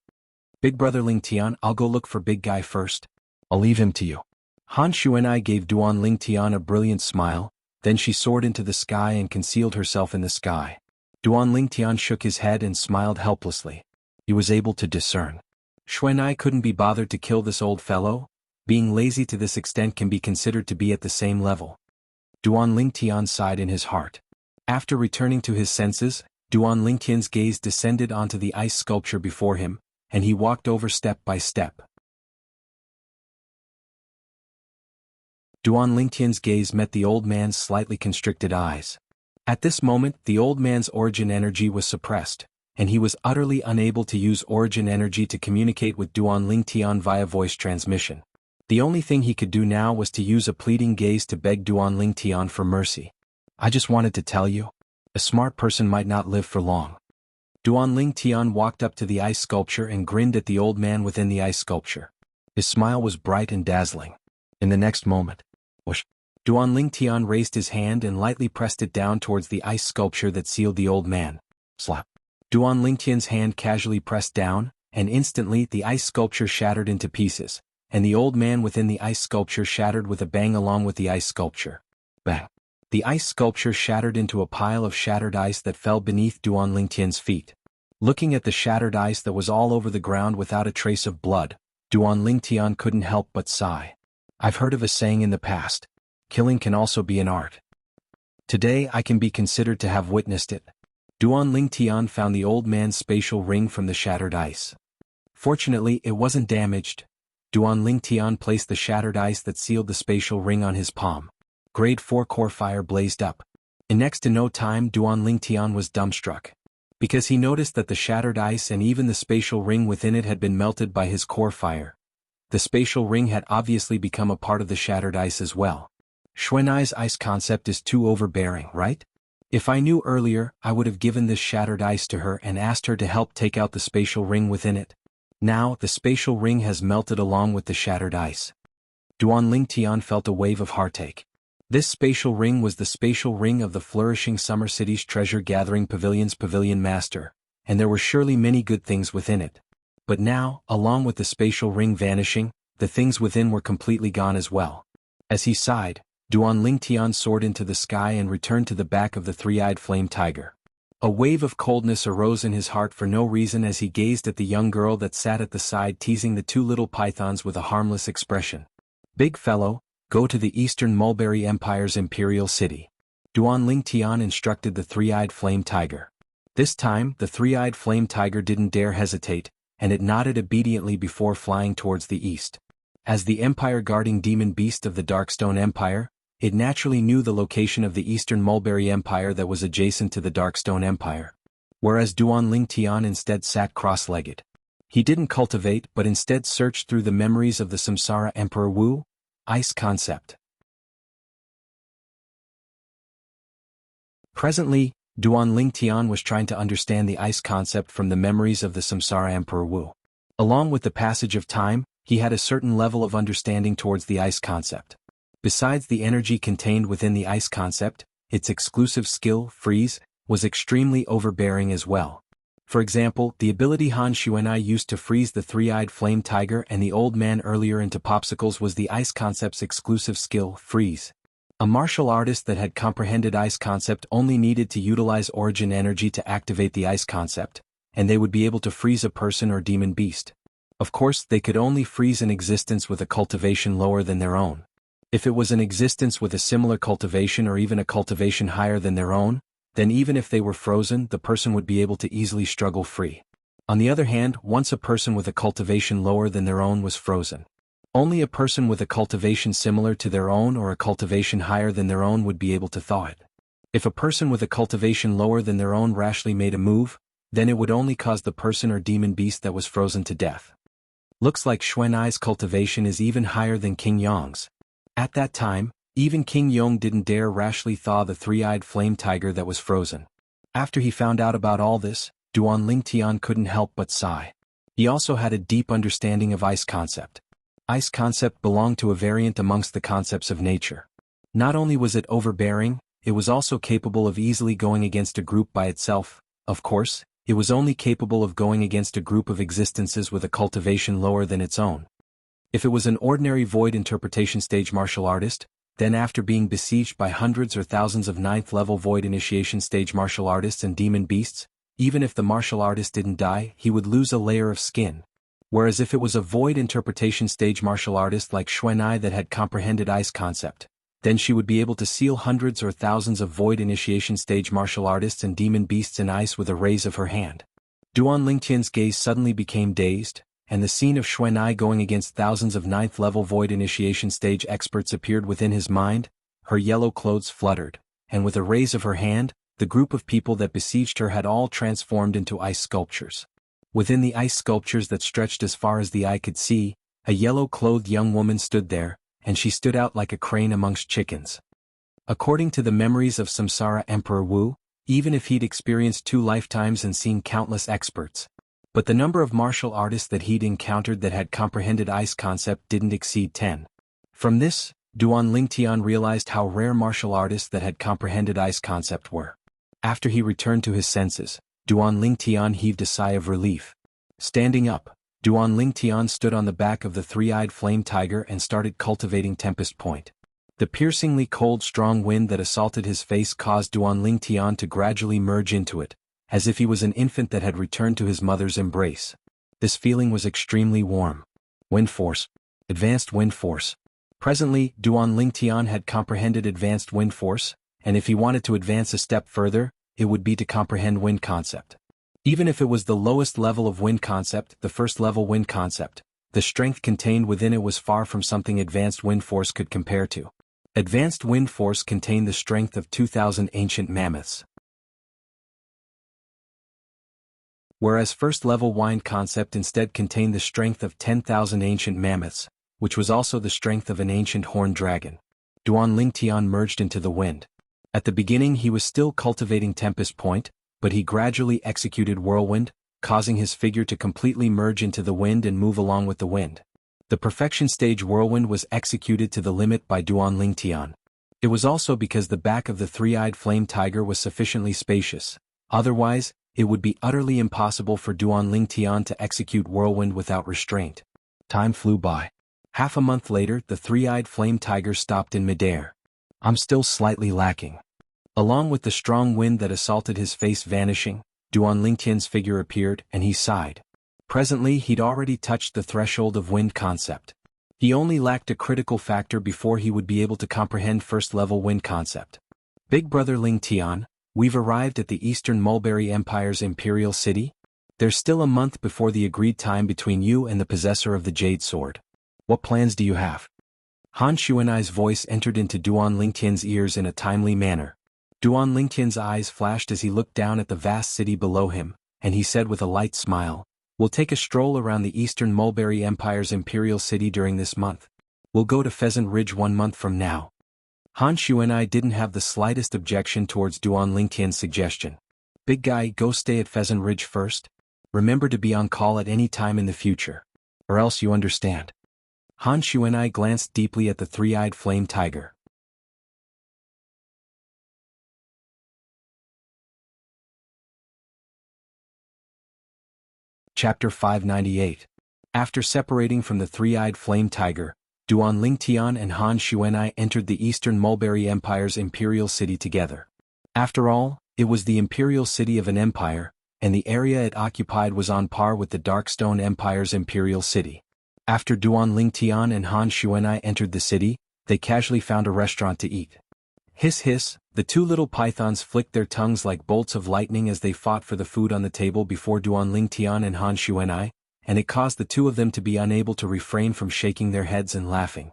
"Big brother Lingtian, I'll go look for big guy first. I'll leave him to you." Han Shuanai gave Duan Lingtian a brilliant smile, then she soared into the sky and concealed herself in the sky. Duan Lingtian shook his head and smiled helplessly. He was able to discern. Shuanai couldn't be bothered to kill this old fellow. Being lazy to this extent can be considered to be at the same level. Duan Lingtian sighed in his heart. After returning to his senses, Duan Lingtian's gaze descended onto the ice sculpture before him, and he walked over step by step. Duan Lingtian's gaze met the old man's slightly constricted eyes. At this moment, the old man's origin energy was suppressed, and he was utterly unable to use origin energy to communicate with Duan Lingtian via voice transmission. The only thing he could do now was to use a pleading gaze to beg Duan Lingtian for mercy. "I just wanted to tell you. A smart person might not live for long." Duan Lingtian walked up to the ice sculpture and grinned at the old man within the ice sculpture. His smile was bright and dazzling. In the next moment, whoosh! Duan Lingtian raised his hand and lightly pressed it down towards the ice sculpture that sealed the old man. Slap! Duan Lingtian's hand casually pressed down, and instantly the ice sculpture shattered into pieces, and the old man within the ice sculpture shattered with a bang along with the ice sculpture. Bang! The ice sculpture shattered into a pile of shattered ice that fell beneath Duan Lingtian's feet. Looking at the shattered ice that was all over the ground without a trace of blood, Duan Lingtian couldn't help but sigh. I've heard of a saying in the past, killing can also be an art. Today I can be considered to have witnessed it. Duan Lingtian found the old man's spatial ring from the shattered ice. Fortunately, it wasn't damaged. Duan Lingtian placed the shattered ice that sealed the spatial ring on his palm. Grade 4 core fire blazed up. In next to no time Duan Lingtian was dumbstruck. Because he noticed that the shattered ice and even the spatial ring within it had been melted by his core fire. The spatial ring had obviously become a part of the shattered ice as well. Xuanai's ice concept is too overbearing, right? If I knew earlier, I would have given this shattered ice to her and asked her to help take out the spatial ring within it. Now, the spatial ring has melted along with the shattered ice. Duan Lingtian felt a wave of heartache. This spatial ring was the spatial ring of the flourishing Summer City's treasure-gathering pavilion's pavilion master, and there were surely many good things within it. But now, along with the spatial ring vanishing, the things within were completely gone as well. As he sighed, Duan Lingtian soared into the sky and returned to the back of the three-eyed flame tiger. A wave of coldness arose in his heart for no reason as he gazed at the young girl that sat at the side teasing the two little pythons with a harmless expression. "Big fellow, go to the Eastern Mulberry Empire's imperial city," Duan Lingtian instructed the three-eyed flame tiger. This time, the three-eyed flame tiger didn't dare hesitate, and it nodded obediently before flying towards the east. As the empire-guarding demon beast of the Darkstone Empire, it naturally knew the location of the Eastern Mulberry Empire that was adjacent to the Darkstone Empire. Whereas Duan Lingtian instead sat cross-legged. He didn't cultivate but instead searched through the memories of the Samsara Emperor Wu, ice concept. Presently, Duan Lingtian was trying to understand the ice concept from the memories of the Samsara Emperor Wu. Along with the passage of time, he had a certain level of understanding towards the ice concept. Besides the energy contained within the ice concept, its exclusive skill, freeze, was extremely overbearing as well. For example, the ability Han Xuanai used to freeze the three-eyed flame tiger and the old man earlier into popsicles was the ice concept's exclusive skill, freeze. A martial artist that had comprehended ice concept only needed to utilize origin energy to activate the ice concept, and they would be able to freeze a person or demon beast. Of course, they could only freeze an existence with a cultivation lower than their own. If it was an existence with a similar cultivation or even a cultivation higher than their own, then even if they were frozen, the person would be able to easily struggle free. On the other hand, once a person with a cultivation lower than their own was frozen, only a person with a cultivation similar to their own or a cultivation higher than their own would be able to thaw it. If a person with a cultivation lower than their own rashly made a move, then it would only cause the person or demon beast that was frozen to death. Looks like Xuanai's cultivation is even higher than King Yong's. At that time, even King Yong didn't dare rashly thaw the three-eyed flame tiger that was frozen. After he found out about all this, Duan Lingtian couldn't help but sigh. He also had a deep understanding of ice concept. Ice concept belonged to a variant amongst the concepts of nature. Not only was it overbearing, it was also capable of easily going against a group by itself. Of course, it was only capable of going against a group of existences with a cultivation lower than its own. If it was an ordinary void interpretation stage martial artist, then after being besieged by hundreds or thousands of 9th level void initiation stage martial artists and demon beasts, even if the martial artist didn't die, he would lose a layer of skin. Whereas if it was a void interpretation stage martial artist like Xuanai that had comprehended ice concept, then she would be able to seal hundreds or thousands of void initiation stage martial artists and demon beasts in ice with a raise of her hand. Duan Lingtian's gaze suddenly became dazed, and the scene of Xuanai going against thousands of 9th level void initiation stage experts appeared within his mind. Her yellow clothes fluttered, and with a raise of her hand, the group of people that besieged her had all transformed into ice sculptures. Within the ice sculptures that stretched as far as the eye could see, a yellow-clothed young woman stood there, and she stood out like a crane amongst chickens. According to the memories of Samsara Emperor Wu, even if he'd experienced 2 lifetimes and seen countless experts, but the number of martial artists that he'd encountered that had comprehended ice concept didn't exceed 10. From this, Duan Lingtian realized how rare martial artists that had comprehended ice concept were. After he returned to his senses, Duan Lingtian heaved a sigh of relief. Standing up, Duan Lingtian stood on the back of the three-eyed flame tiger and started cultivating Tempest Point. The piercingly cold strong wind that assaulted his face caused Duan Lingtian to gradually merge into it, as if he was an infant that had returned to his mother's embrace. This feeling was extremely warm. Wind Force. Advanced Wind Force. Presently, Duan Lingtian had comprehended Advanced Wind Force, and if he wanted to advance a step further, it would be to comprehend Wind Concept. Even if it was the lowest level of Wind Concept, the first level Wind Concept, the strength contained within it was far from something Advanced Wind Force could compare to. Advanced Wind Force contained the strength of 2,000 ancient mammoths. Whereas first-level Wind Concept instead contained the strength of 10,000 ancient mammoths, which was also the strength of an ancient horned dragon. Duan Lingtian merged into the wind. At the beginning he was still cultivating Tempest Point, but he gradually executed Whirlwind, causing his figure to completely merge into the wind and move along with the wind. The perfection stage Whirlwind was executed to the limit by Duan Lingtian. It was also because the back of the three-eyed flame tiger was sufficiently spacious. Otherwise, it would be utterly impossible for Duan Lingtian to execute Whirlwind without restraint. Time flew by. Half a month later, the three-eyed flame tiger stopped in midair. I'm still slightly lacking. Along with the strong wind that assaulted his face vanishing, Duan Lingtian's figure appeared, and he sighed. Presently he'd already touched the threshold of Wind Concept. He only lacked a critical factor before he would be able to comprehend first-level Wind Concept. Big Brother Lingtian, we've arrived at the Eastern Mulberry Empire's Imperial City. There's still a month before the agreed time between you and the possessor of the Jade Sword. What plans do you have? Han Xuanai's voice entered into Duan Lingtian's ears in a timely manner. Duan Lingtian's eyes flashed as he looked down at the vast city below him, and he said with a light smile, "We'll take a stroll around the Eastern Mulberry Empire's Imperial City during this month. We'll go to Pheasant Ridge 1 month from now." Han Xuanai didn't have the slightest objection towards Duan Lingtian's suggestion. "Big guy, go stay at Pheasant Ridge first. Remember to be on call at any time in the future. Or else you understand." Han Xuanai glanced deeply at the three-eyed flame tiger. Chapter 598. After separating from the three-eyed flame tiger, Duan Lingtian and Han Xuanai entered the Eastern Mulberry Empire's Imperial City together. After all, it was the Imperial City of an empire, and the area it occupied was on par with the Darkstone Empire's Imperial City. After Duan Lingtian and Han Xuanai entered the city, they casually found a restaurant to eat. Hiss hiss, the two little pythons flicked their tongues like bolts of lightning as they fought for the food on the table before Duan Lingtian and Han Xuanai, and it caused the two of them to be unable to refrain from shaking their heads and laughing.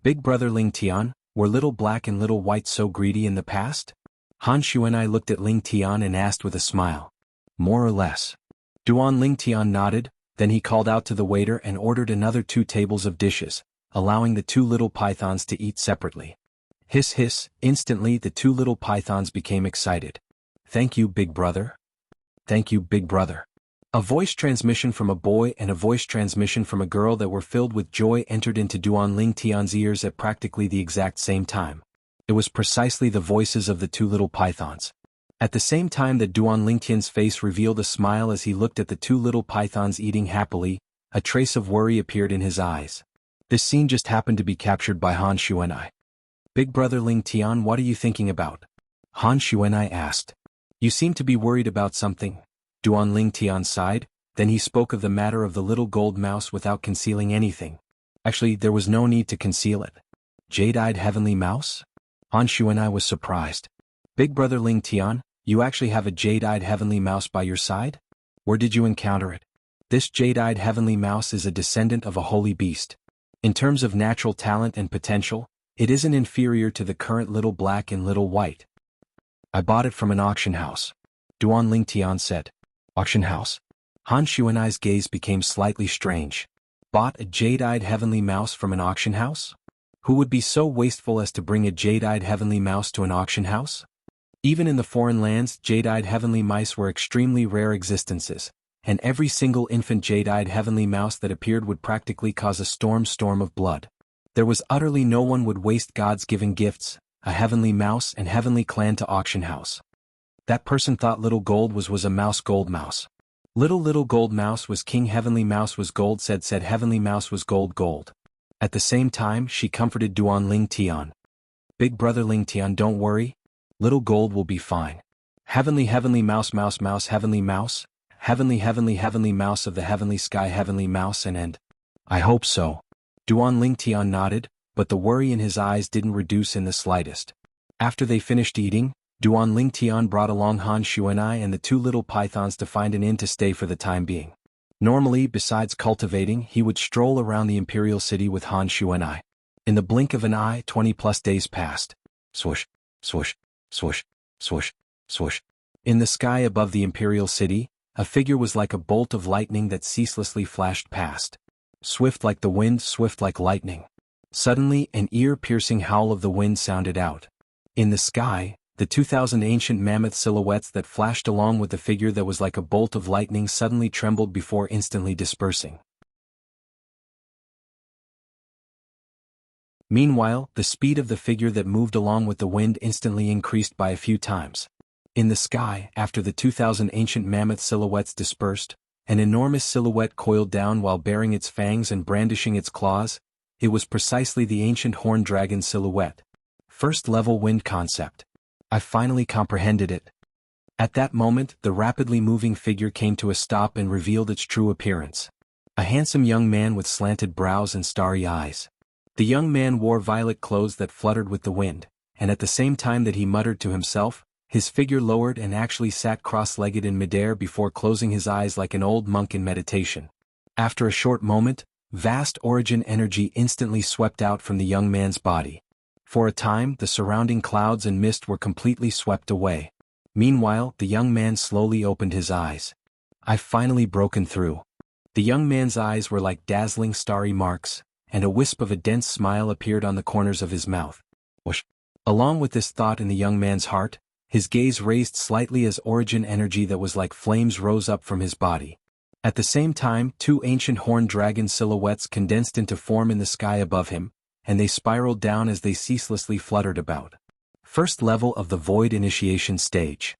"Big Brother Lingtian, were Little Black and Little White so greedy in the past?" Han Xuanai looked at Lingtian and asked with a smile. "More or less." Duan Lingtian nodded, then he called out to the waiter and ordered another 2 tables of dishes, allowing the 2 little pythons to eat separately. Hiss hiss, instantly the 2 little pythons became excited. "Thank you, Big Brother." "Thank you, Big Brother." A voice transmission from a boy and a voice transmission from a girl that were filled with joy entered into Duan Lingtian's ears at practically the exact same time. It was precisely the voices of the 2 little pythons. At the same time that Duan Lingtian's face revealed a smile as he looked at the 2 little pythons eating happily, a trace of worry appeared in his eyes. This scene just happened to be captured by Han Xuanai. "Big Brother Lingtian, what are you thinking about?" Han Xuanai asked. "You seem to be worried about something." Duan Lingtian sighed, then he spoke of the matter of the little gold mouse without concealing anything. Actually, there was no need to conceal it. Jade-eyed heavenly mouse? Han Xuanai was surprised. "Big Brother Lingtian, you actually have a jade-eyed heavenly mouse by your side? Where did you encounter it?" "This jade-eyed heavenly mouse is a descendant of a holy beast. In terms of natural talent and potential, it isn't inferior to the current Little Black and Little White. I bought it from an auction house," Duan Lingtian said. "Auction house?" Han Xuanai's gaze became slightly strange. Bought a jade-eyed heavenly mouse from an auction house? Who would be so wasteful as to bring a jade-eyed heavenly mouse to an auction house? Even in the foreign lands, jade-eyed heavenly mice were extremely rare existences, and every single infant jade-eyed heavenly mouse that appeared would practically cause a storm of blood. There was utterly no one would waste God's given gifts, a heavenly mouse and heavenly clan to auction house. That person thought Little Gold was a mouse gold mouse. Little gold mouse was king, heavenly mouse was gold, said heavenly mouse was gold. At the same time, she comforted Duan Lingtian. "Big Brother Lingtian, don't worry. Little Gold will be fine. Heavenly mouse heavenly mouse, heavenly mouse of the heavenly sky, heavenly mouse and I hope so." Duan Lingtian nodded, but the worry in his eyes didn't reduce in the slightest. After they finished eating, Duan Lingtian brought along Han Xuanai and the 2 little pythons to find an inn to stay for the time being. Normally, besides cultivating, he would stroll around the Imperial City with Han Xuanai. In the blink of an eye, 20+ days passed. Swoosh, swoosh, swoosh, swoosh, swoosh. In the sky above the imperial city, a figure was like a bolt of lightning that ceaselessly flashed past. Swift like the wind, swift like lightning. Suddenly, an ear-piercing howl of the wind sounded out. In the sky, the 2,000 ancient mammoth silhouettes that flashed along with the figure that was like a bolt of lightning suddenly trembled before instantly dispersing. Meanwhile, the speed of the figure that moved along with the wind instantly increased by a few times. In the sky, after the 2,000 ancient mammoth silhouettes dispersed, an enormous silhouette coiled down while baring its fangs and brandishing its claws. It was precisely the ancient horned dragon silhouette. First-level wind concept. I finally comprehended it. At that moment, the rapidly moving figure came to a stop and revealed its true appearance. A handsome young man with slanted brows and starry eyes. The young man wore violet clothes that fluttered with the wind, and at the same time that he muttered to himself, his figure lowered and actually sat cross-legged in midair before closing his eyes like an old monk in meditation. After a short moment, vast origin energy instantly swept out from the young man's body. For a time, the surrounding clouds and mist were completely swept away. Meanwhile, the young man slowly opened his eyes. I've finally broken through. The young man's eyes were like dazzling starry marks, and a wisp of a dense smile appeared on the corners of his mouth. Whoosh! Along with this thought in the young man's heart, his gaze raised slightly as origin energy that was like flames rose up from his body. At the same time, two ancient horned dragon silhouettes condensed into form in the sky above him, and they spiraled down as they ceaselessly fluttered about. First level of the Void Initiation stage.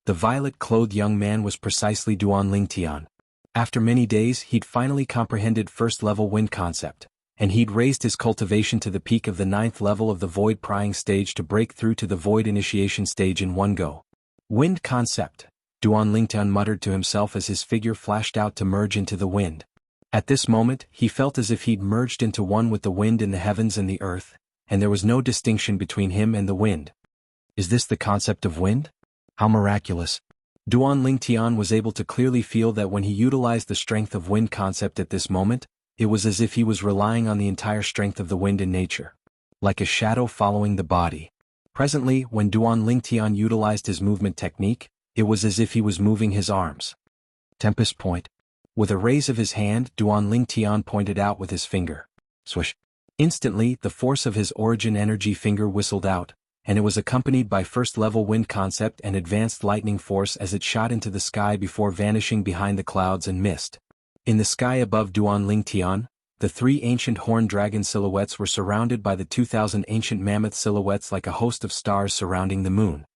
The violet-clothed young man was precisely Duan Lingtian. After many days, he'd finally comprehended first-level wind concept, and he'd raised his cultivation to the peak of the 9th level of the Void Prying stage to break through to the Void Initiation stage in one go. Wind concept, Duan Lingtian muttered to himself as his figure flashed out to merge into the wind. At this moment, he felt as if he'd merged into one with the wind in the heavens and the earth, and there was no distinction between him and the wind. Is this the concept of wind? How miraculous. Duan Lingtian was able to clearly feel that when he utilized the strength of wind concept at this moment, it was as if he was relying on the entire strength of the wind in nature. Like a shadow following the body. Presently, when Duan Lingtian utilized his movement technique, it was as if he was moving his arms. Tempest Point. With a raise of his hand, Duan Lingtian pointed out with his finger. Swish. Instantly, the force of his origin energy finger whistled out, and it was accompanied by first-level wind concept and advanced lightning force as it shot into the sky before vanishing behind the clouds and mist. In the sky above Duan Lingtian, the three ancient horned dragon silhouettes were surrounded by the 2,000 ancient mammoth silhouettes like a host of stars surrounding the moon.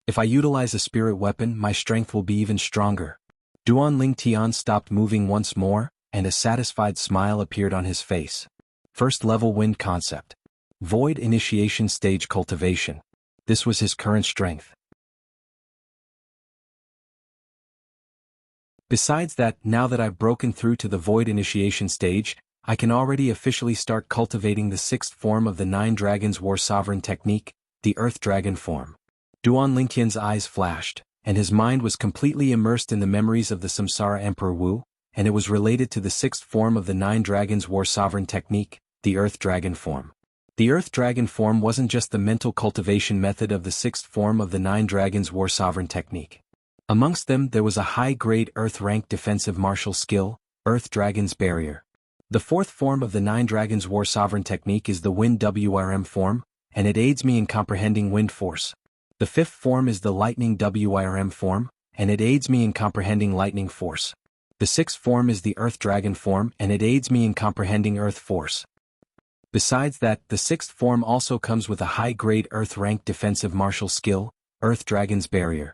If I utilize a spirit weapon, my strength will be even stronger. Duan Lingtian stopped moving once more, and a satisfied smile appeared on his face. First-level wind concept. Void Initiation stage cultivation. This was his current strength. Besides that, now that I've broken through to the Void Initiation stage, I can already officially start cultivating the 6th form of the 9 Dragons War Sovereign technique, the Earth Dragon form. Duan Lingtian's eyes flashed, and his mind was completely immersed in the memories of the Samsara Emperor Wu, and it was related to the 6th form of the 9 Dragons War Sovereign technique, the Earth Dragon form. The Earth Dragon form wasn't just the mental cultivation method of the 6th form of the 9 Dragons War Sovereign technique. Amongst them there was a high-grade Earth-rank defensive martial skill, Earth Dragon's Barrier. The 4th form of the 9 Dragons War Sovereign technique is the Wind WRM form, and it aids me in comprehending wind force. The 5th form is the Lightning WRM form, and it aids me in comprehending lightning force. The 6th form is the Earth Dragon form, and it aids me in comprehending earth force. Besides that, the 6th form also comes with a high-grade Earth-rank defensive martial skill, Earth Dragon's Barrier.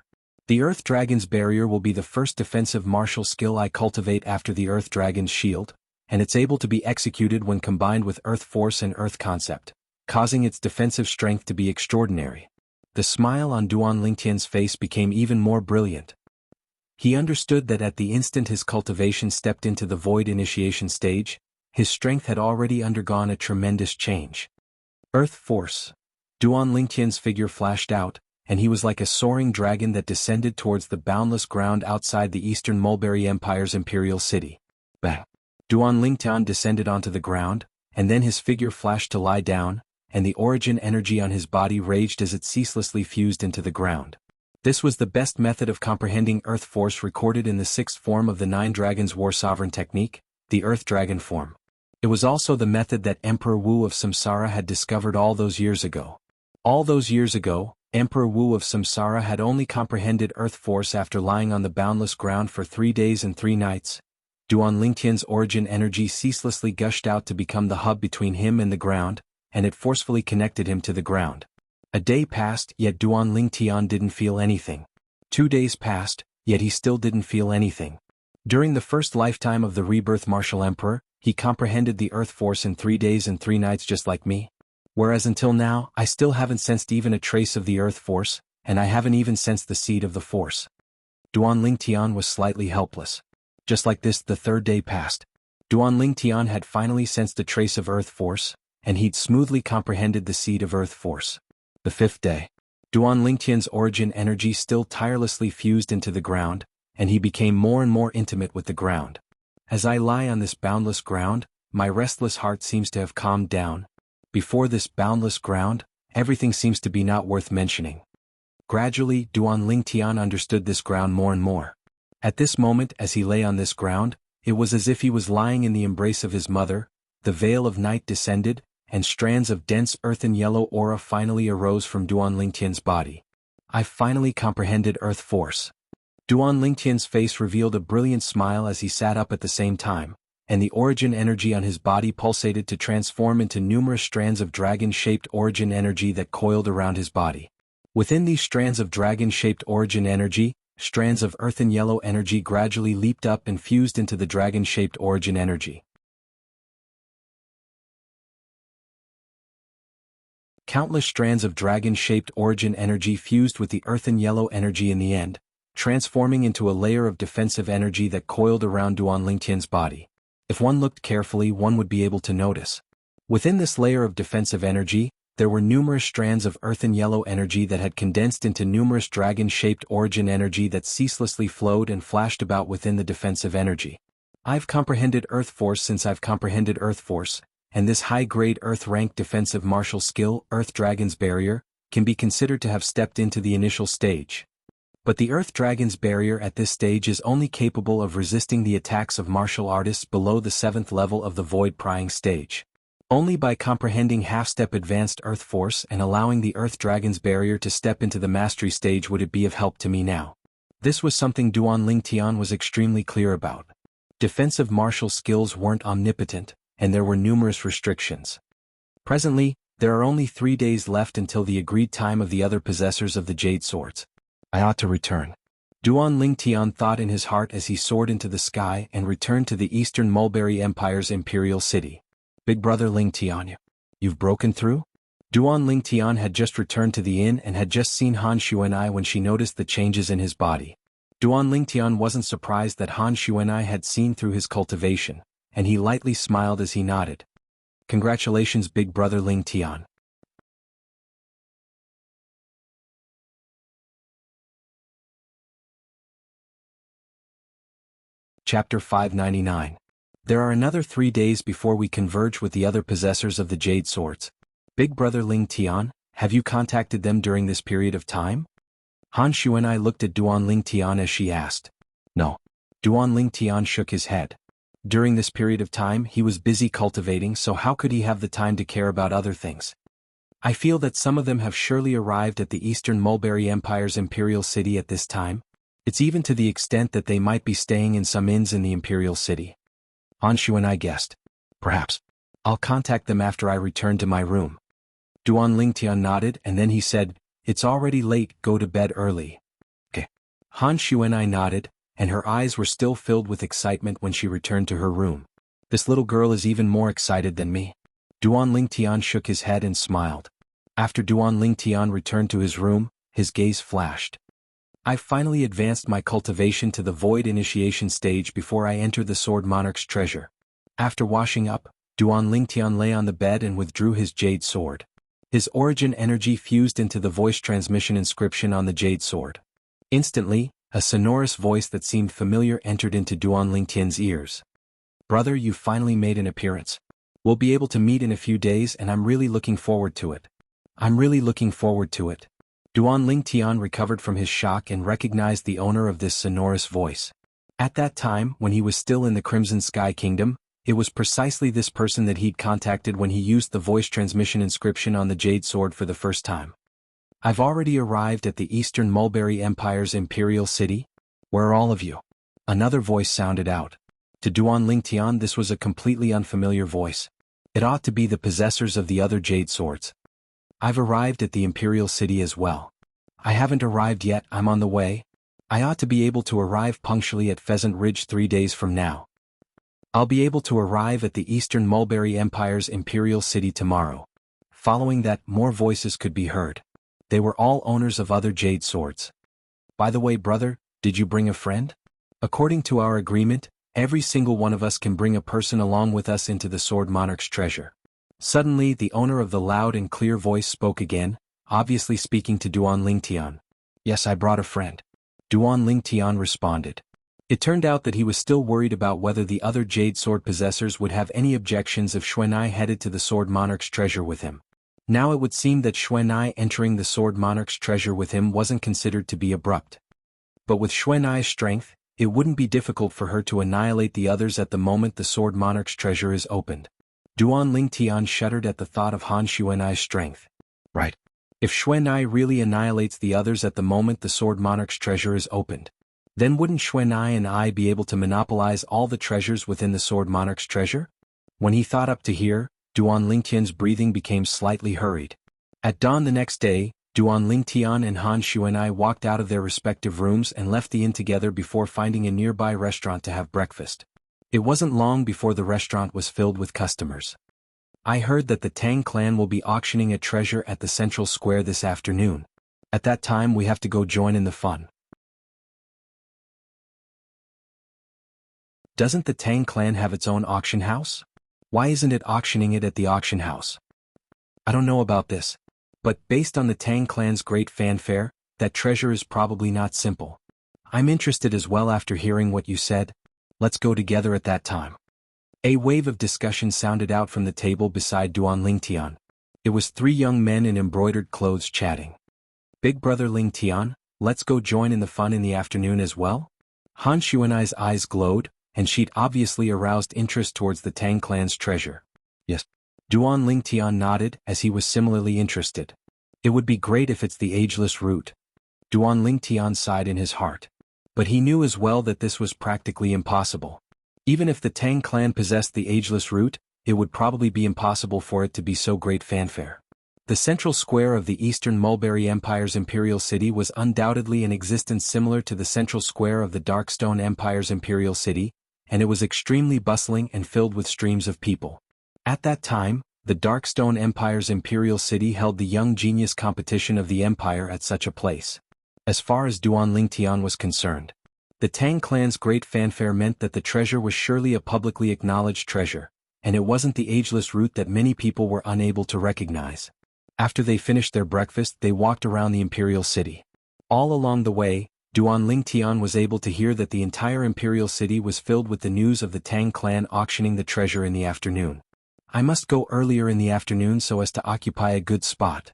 The Earth Dragon's Barrier will be the first defensive martial skill I cultivate after the Earth Dragon's Shield, and it's able to be executed when combined with Earth Force and Earth Concept, causing its defensive strength to be extraordinary. The smile on Duan Lingtian's face became even more brilliant. He understood that at the instant his cultivation stepped into the Void Initiation stage, his strength had already undergone a tremendous change. Earth Force. Duan Lingtian's figure flashed out, and he was like a soaring dragon that descended towards the boundless ground outside the Eastern Mulberry Empire's imperial city. Bah! Duan Lingtian descended onto the ground, and then his figure flashed to lie down, and the origin energy on his body raged as it ceaselessly fused into the ground. This was the best method of comprehending Earth Force recorded in the sixth form of the Nine Dragons War Sovereign technique, the Earth Dragon form. It was also the method that Emperor Wu of Samsara had discovered all those years ago. All those years ago, Emperor Wu of Samsara had only comprehended Earth Force after lying on the boundless ground for 3 days and 3 nights. Duan Lingtian's origin energy ceaselessly gushed out to become the hub between him and the ground, and it forcefully connected him to the ground. A day passed, yet Duan Lingtian didn't feel anything. 2 days passed, yet he still didn't feel anything. During the first lifetime of the rebirth martial emperor, he comprehended the Earth Force in 3 days and 3 nights just like me. Whereas until now, I still haven't sensed even a trace of the Earth Force, and I haven't even sensed the seed of the Force. Duan Lingtian was slightly helpless. Just like this, the 3rd day passed. Duan Lingtian had finally sensed a trace of Earth Force, and he'd smoothly comprehended the seed of Earth Force. The 5th day. Duan Lingtian's origin energy still tirelessly fused into the ground, and he became more and more intimate with the ground. As I lie on this boundless ground, my restless heart seems to have calmed down. Before this boundless ground, everything seems to be not worth mentioning. Gradually, Duan Lingtian understood this ground more and more. At this moment, as he lay on this ground, it was as if he was lying in the embrace of his mother. The veil of night descended, and strands of dense earthen yellow aura finally arose from Duan Lingtian's body. I finally comprehended Earth Force. Duan Lingtian's face revealed a brilliant smile as he sat up at the same time, and the origin energy on his body pulsated to transform into numerous strands of dragon-shaped origin energy that coiled around his body. Within these strands of dragon-shaped origin energy, strands of earthen yellow energy gradually leaped up and fused into the dragon-shaped origin energy. Countless strands of dragon-shaped origin energy fused with the earthen yellow energy in the end, transforming into a layer of defensive energy that coiled around Duan Lingtian's body. If one looked carefully, one would be able to notice. Within this layer of defensive energy, there were numerous strands of earthen yellow energy that had condensed into numerous dragon-shaped origin energy that ceaselessly flowed and flashed about within the defensive energy. I've comprehended Earth Force since I've comprehended Earth Force, and this high-grade Earth-rank defensive martial skill, Earth Dragon's Barrier, can be considered to have stepped into the initial stage. But the Earth Dragon's Barrier at this stage is only capable of resisting the attacks of martial artists below the 7th level of the Void Prying stage. Only by comprehending half-step advanced Earth Force and allowing the Earth Dragon's Barrier to step into the Mastery stage would it be of help to me now. This was something Duan Lingtian was extremely clear about. Defensive martial skills weren't omnipotent, and there were numerous restrictions. Presently, there are only 3 days left until the agreed time of the other possessors of the Jade Swords. I ought to return. Duan Lingtian thought in his heart as he soared into the sky and returned to the Eastern Mulberry Empire's imperial city. Big brother Lingtian, you've broken through? Duan Lingtian had just returned to the inn and had just seen Han Xuanai when she noticed the changes in his body. Duan Lingtian wasn't surprised that Han Xuanai had seen through his cultivation, and he lightly smiled as he nodded. Congratulations, big brother Lingtian. Chapter 599. There are another 3 days before we converge with the other possessors of the Jade Swords. Big brother Lingtian, have you contacted them during this period of time? Han Xuanai looked at Duan Lingtian as she asked. No. Duan Lingtian shook his head. During this period of time he was busy cultivating, so how could he have the time to care about other things? I feel that some of them have surely arrived at the Eastern Mulberry Empire's imperial city at this time. It's even to the extent that they might be staying in some inns in the imperial city. Han Xuanai guessed. Perhaps. I'll contact them after I return to my room. Duan Lingtian nodded and then he said, it's already late, go to bed early. Okay. Han Xuanai nodded, and her eyes were still filled with excitement when she returned to her room. This little girl is even more excited than me. Duan Lingtian shook his head and smiled. After Duan Lingtian returned to his room, his gaze flashed. I finally advanced my cultivation to the Void Initiation stage before I entered the Sword Monarch's treasure. After washing up, Duan Lingtian lay on the bed and withdrew his jade sword. His origin energy fused into the voice transmission inscription on the jade sword. Instantly, a sonorous voice that seemed familiar entered into Duan Lingtian's ears. Brother, you finally made an appearance. We'll be able to meet in a few days and I'm really looking forward to it. I'm really looking forward to it. Duan Lingtian recovered from his shock and recognized the owner of this sonorous voice. At that time, when he was still in the Crimson Sky Kingdom, it was precisely this person that he'd contacted when he used the voice transmission inscription on the Jade Sword for the first time. I've already arrived at the Eastern Mulberry Empire's Imperial City. Where are all of you? Another voice sounded out. To Duan Lingtian this was a completely unfamiliar voice. It ought to be the possessors of the other Jade Swords. I've arrived at the Imperial City as well. I haven't arrived yet, I'm on the way. I ought to be able to arrive punctually at Pheasant Ridge 3 days from now. I'll be able to arrive at the Eastern Mulberry Empire's Imperial City tomorrow. Following that, more voices could be heard. They were all owners of other Jade Swords. By the way, brother, did you bring a friend? According to our agreement, every single one of us can bring a person along with us into the Sword Monarch's treasure. Suddenly, the owner of the loud and clear voice spoke again, obviously speaking to Duan Lingtian. Yes, I brought a friend. Duan Lingtian responded. It turned out that he was still worried about whether the other Jade Sword possessors would have any objections if Xuanai headed to the Sword Monarch's treasure with him. Now it would seem that Xuanai entering the Sword Monarch's treasure with him wasn't considered to be abrupt. But with Xuanai's strength, it wouldn't be difficult for her to annihilate the others at the moment the Sword Monarch's treasure is opened. Duan Lingtian shuddered at the thought of Han Xuanai's strength. Right. If Xuanai really annihilates the others at the moment the Sword Monarch's treasure is opened, then wouldn't Xuanai and I be able to monopolize all the treasures within the Sword Monarch's treasure? When he thought up to here, Duan Lingtian's breathing became slightly hurried. At dawn the next day, Duan Lingtian and Han Xuanai walked out of their respective rooms and left the inn together before finding a nearby restaurant to have breakfast. It wasn't long before the restaurant was filled with customers. I heard that the Tang clan will be auctioning a treasure at the central square this afternoon. At that time we have to go join in the fun. Doesn't the Tang clan have its own auction house? Why isn't it auctioning it at the auction house? I don't know about this, but based on the Tang clan's great fanfare, that treasure is probably not simple. I'm interested as well after hearing what you said. Let's go together at that time. A wave of discussion sounded out from the table beside Duan Lingtian. It was 3 young men in embroidered clothes chatting. Big brother Lingtian, let's go join in the fun in the afternoon as well? Han Xuanai's eyes glowed, and she'd obviously aroused interest towards the Tang clan's treasure. Yes. Duan Lingtian nodded as he was similarly interested. It would be great if it's the ageless root. Duan Lingtian sighed in his heart. But he knew as well that this was practically impossible. Even if the Tang clan possessed the ageless root, it would probably be impossible for it to be so great fanfare. The central square of the Eastern Mulberry Empire's Imperial City was undoubtedly in existence similar to the central square of the Darkstone Empire's Imperial City, and it was extremely bustling and filled with streams of people. At that time, the Darkstone Empire's Imperial City held the young genius competition of the Empire at such a place. As far as Duan Lingtian was concerned, the Tang clan's great fanfare meant that the treasure was surely a publicly acknowledged treasure, and it wasn't the ageless root that many people were unable to recognize. After they finished their breakfast they walked around the Imperial City. All along the way, Duan Lingtian was able to hear that the entire Imperial City was filled with the news of the Tang clan auctioning the treasure in the afternoon. I must go earlier in the afternoon so as to occupy a good spot.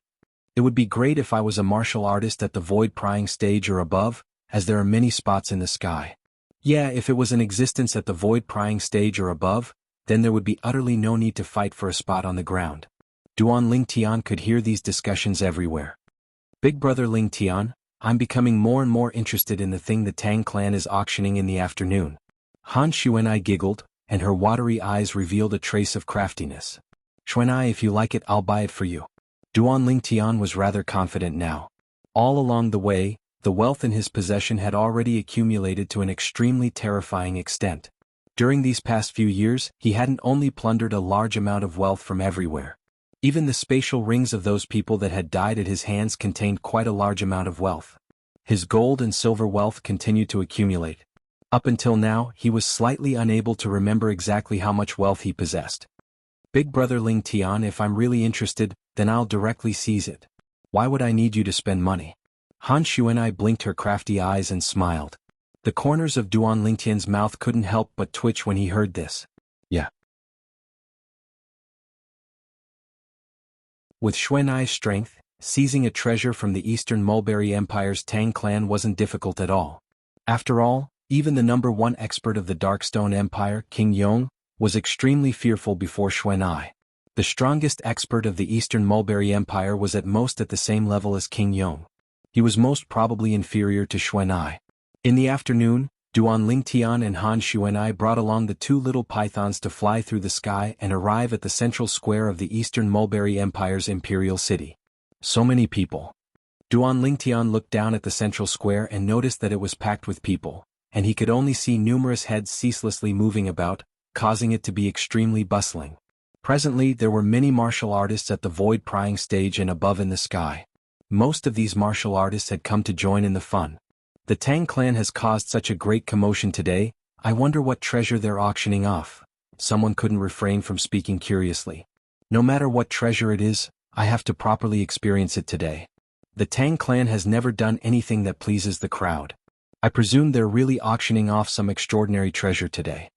It would be great if I was a martial artist at the void prying stage or above, as there are many spots in the sky. Yeah, if it was in existence at the void prying stage or above, then there would be utterly no need to fight for a spot on the ground. Duan Lingtian could hear these discussions everywhere. Big brother Lingtian, I'm becoming more and more interested in the thing the Tang clan is auctioning in the afternoon. Han Xuanai giggled, and her watery eyes revealed a trace of craftiness. Xuanai, if you like it, I'll buy it for you. Duan Lingtian was rather confident now. All along the way, the wealth in his possession had already accumulated to an extremely terrifying extent. During these past few years, he hadn't only plundered a large amount of wealth from everywhere. Even the spatial rings of those people that had died at his hands contained quite a large amount of wealth. His gold and silver wealth continued to accumulate. Up until now, he was slightly unable to remember exactly how much wealth he possessed. Big brother Lingtian, if I'm really interested, then I'll directly seize it. Why would I need you to spend money? Han Xuanai blinked her crafty eyes and smiled. The corners of Duan Lingtian's mouth couldn't help but twitch when he heard this. Yeah. With Xuanai's strength, seizing a treasure from the Eastern Mulberry Empire's Tang clan wasn't difficult at all. After all, even the #1 expert of the Darkstone Empire, King Yong, was extremely fearful before Xuanai. The strongest expert of the Eastern Mulberry Empire was at most at the same level as King Yong. He was most probably inferior to Xuanai. In the afternoon, Duan Lingtian and Han Xuanai brought along the two little pythons to fly through the sky and arrive at the central square of the Eastern Mulberry Empire's imperial city. So many people. Duan Lingtian looked down at the central square and noticed that it was packed with people, and he could only see numerous heads ceaselessly moving about, causing it to be extremely bustling. Presently there were many martial artists at the void prying stage and above in the sky. Most of these martial artists had come to join in the fun. The Tang clan has caused such a great commotion today, I wonder what treasure they're auctioning off. Someone couldn't refrain from speaking curiously. No matter what treasure it is, I have to properly experience it today. The Tang clan has never done anything that pleases the crowd. I presume they're really auctioning off some extraordinary treasure today.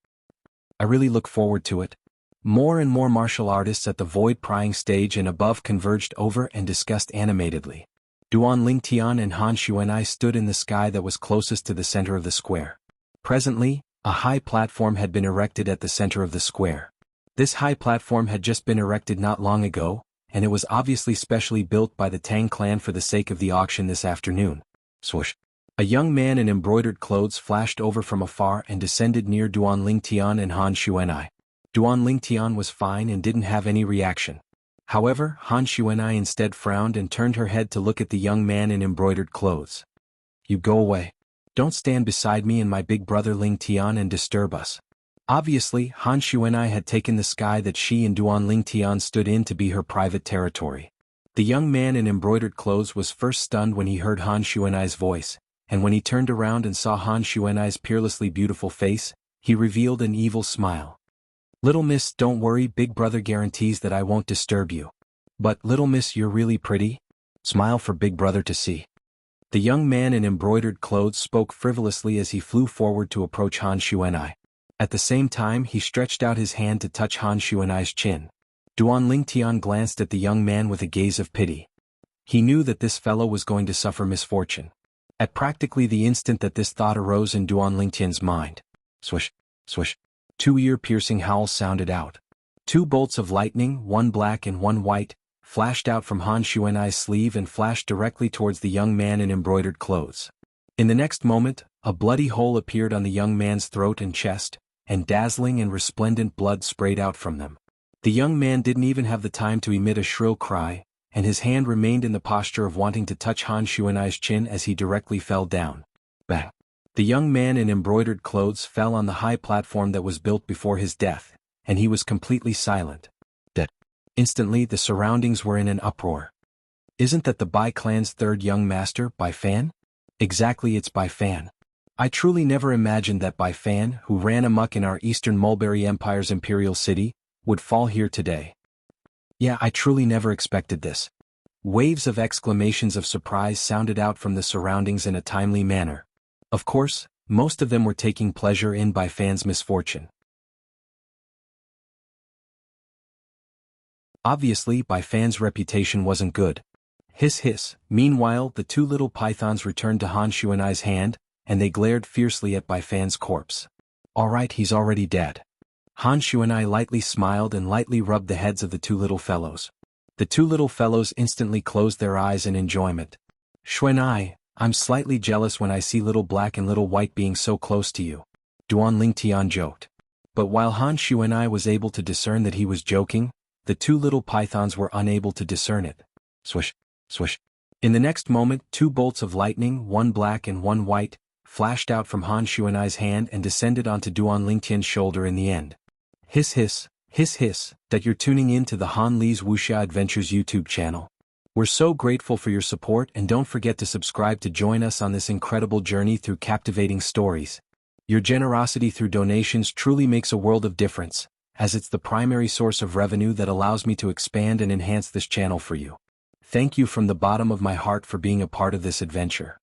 I really look forward to it. More and more martial artists at the void prying stage and above converged over and discussed animatedly. Duan Lingtian and Han Xuanai stood in the sky that was closest to the center of the square. Presently, a high platform had been erected at the center of the square. This high platform had just been erected not long ago, and it was obviously specially built by the Tang clan for the sake of the auction this afternoon. Swoosh! A young man in embroidered clothes flashed over from afar and descended near Duan Lingtian and Han Xuanai. Duan Lingtian was fine and didn't have any reaction. However, Han Xuanai instead frowned and turned her head to look at the young man in embroidered clothes. You go away. Don't stand beside me and my big brother Lingtian and disturb us. Obviously, Han Xuanai had taken the sky that she and Duan Lingtian stood in to be her private territory. The young man in embroidered clothes was first stunned when he heard Han Xuanai's voice, and when he turned around and saw Han Xuanai's peerlessly beautiful face, he revealed an evil smile. Little miss, don't worry, big brother guarantees that I won't disturb you. But little miss, you're really pretty. Smile for big brother to see. The young man in embroidered clothes spoke frivolously as he flew forward to approach Han Xuanai. At the same time he stretched out his hand to touch Han Xuanai's chin. Duan Lingtian glanced at the young man with a gaze of pity. He knew that this fellow was going to suffer misfortune. At practically the instant that this thought arose in Duan Lingtian's mind. Swish, swish. Two ear-piercing howls sounded out. Two bolts of lightning, one black and one white, flashed out from Han Xuanai's sleeve and flashed directly towards the young man in embroidered clothes. In the next moment, a bloody hole appeared on the young man's throat and chest, and dazzling and resplendent blood sprayed out from them. The young man didn't even have the time to emit a shrill cry, and his hand remained in the posture of wanting to touch Han Xuanai's chin as he directly fell down. Bang! The young man in embroidered clothes fell on the high platform that was built before his death, and he was completely silent. Dead. Instantly the surroundings were in an uproar. Isn't that the Bai clan's third young master, Bai Fan? Exactly, it's Bai Fan. I truly never imagined that Bai Fan, who ran amok in our Eastern Mulberry Empire's imperial city, would fall here today. Yeah, I truly never expected this. Waves of exclamations of surprise sounded out from the surroundings in a timely manner. Of course, most of them were taking pleasure in Bai Fan's misfortune. Obviously, Bai Fan's reputation wasn't good. Hiss hiss. Meanwhile, the two little pythons returned to Han Xuanai's hand, and they glared fiercely at Bai Fan's corpse. Alright, he's already dead. Han Xuanai lightly smiled and lightly rubbed the heads of the two little fellows. The two little fellows instantly closed their eyes in enjoyment. Xuanai, I'm slightly jealous when I see little black and little white being so close to you. Duan Lingtian joked. But while Han Xuanai was able to discern that he was joking, the two little pythons were unable to discern it. Swish, swish. In the next moment, two bolts of lightning, one black and one white, flashed out from Han Xuanai's hand and descended onto Duan Lingtian's shoulder in the end. Hiss hiss, hiss hiss, that you're tuning in to the Han Li's Wuxia Adventures YouTube channel. We're so grateful for your support, and don't forget to subscribe to join us on this incredible journey through captivating stories. Your generosity through donations truly makes a world of difference, as it's the primary source of revenue that allows me to expand and enhance this channel for you. Thank you from the bottom of my heart for being a part of this adventure.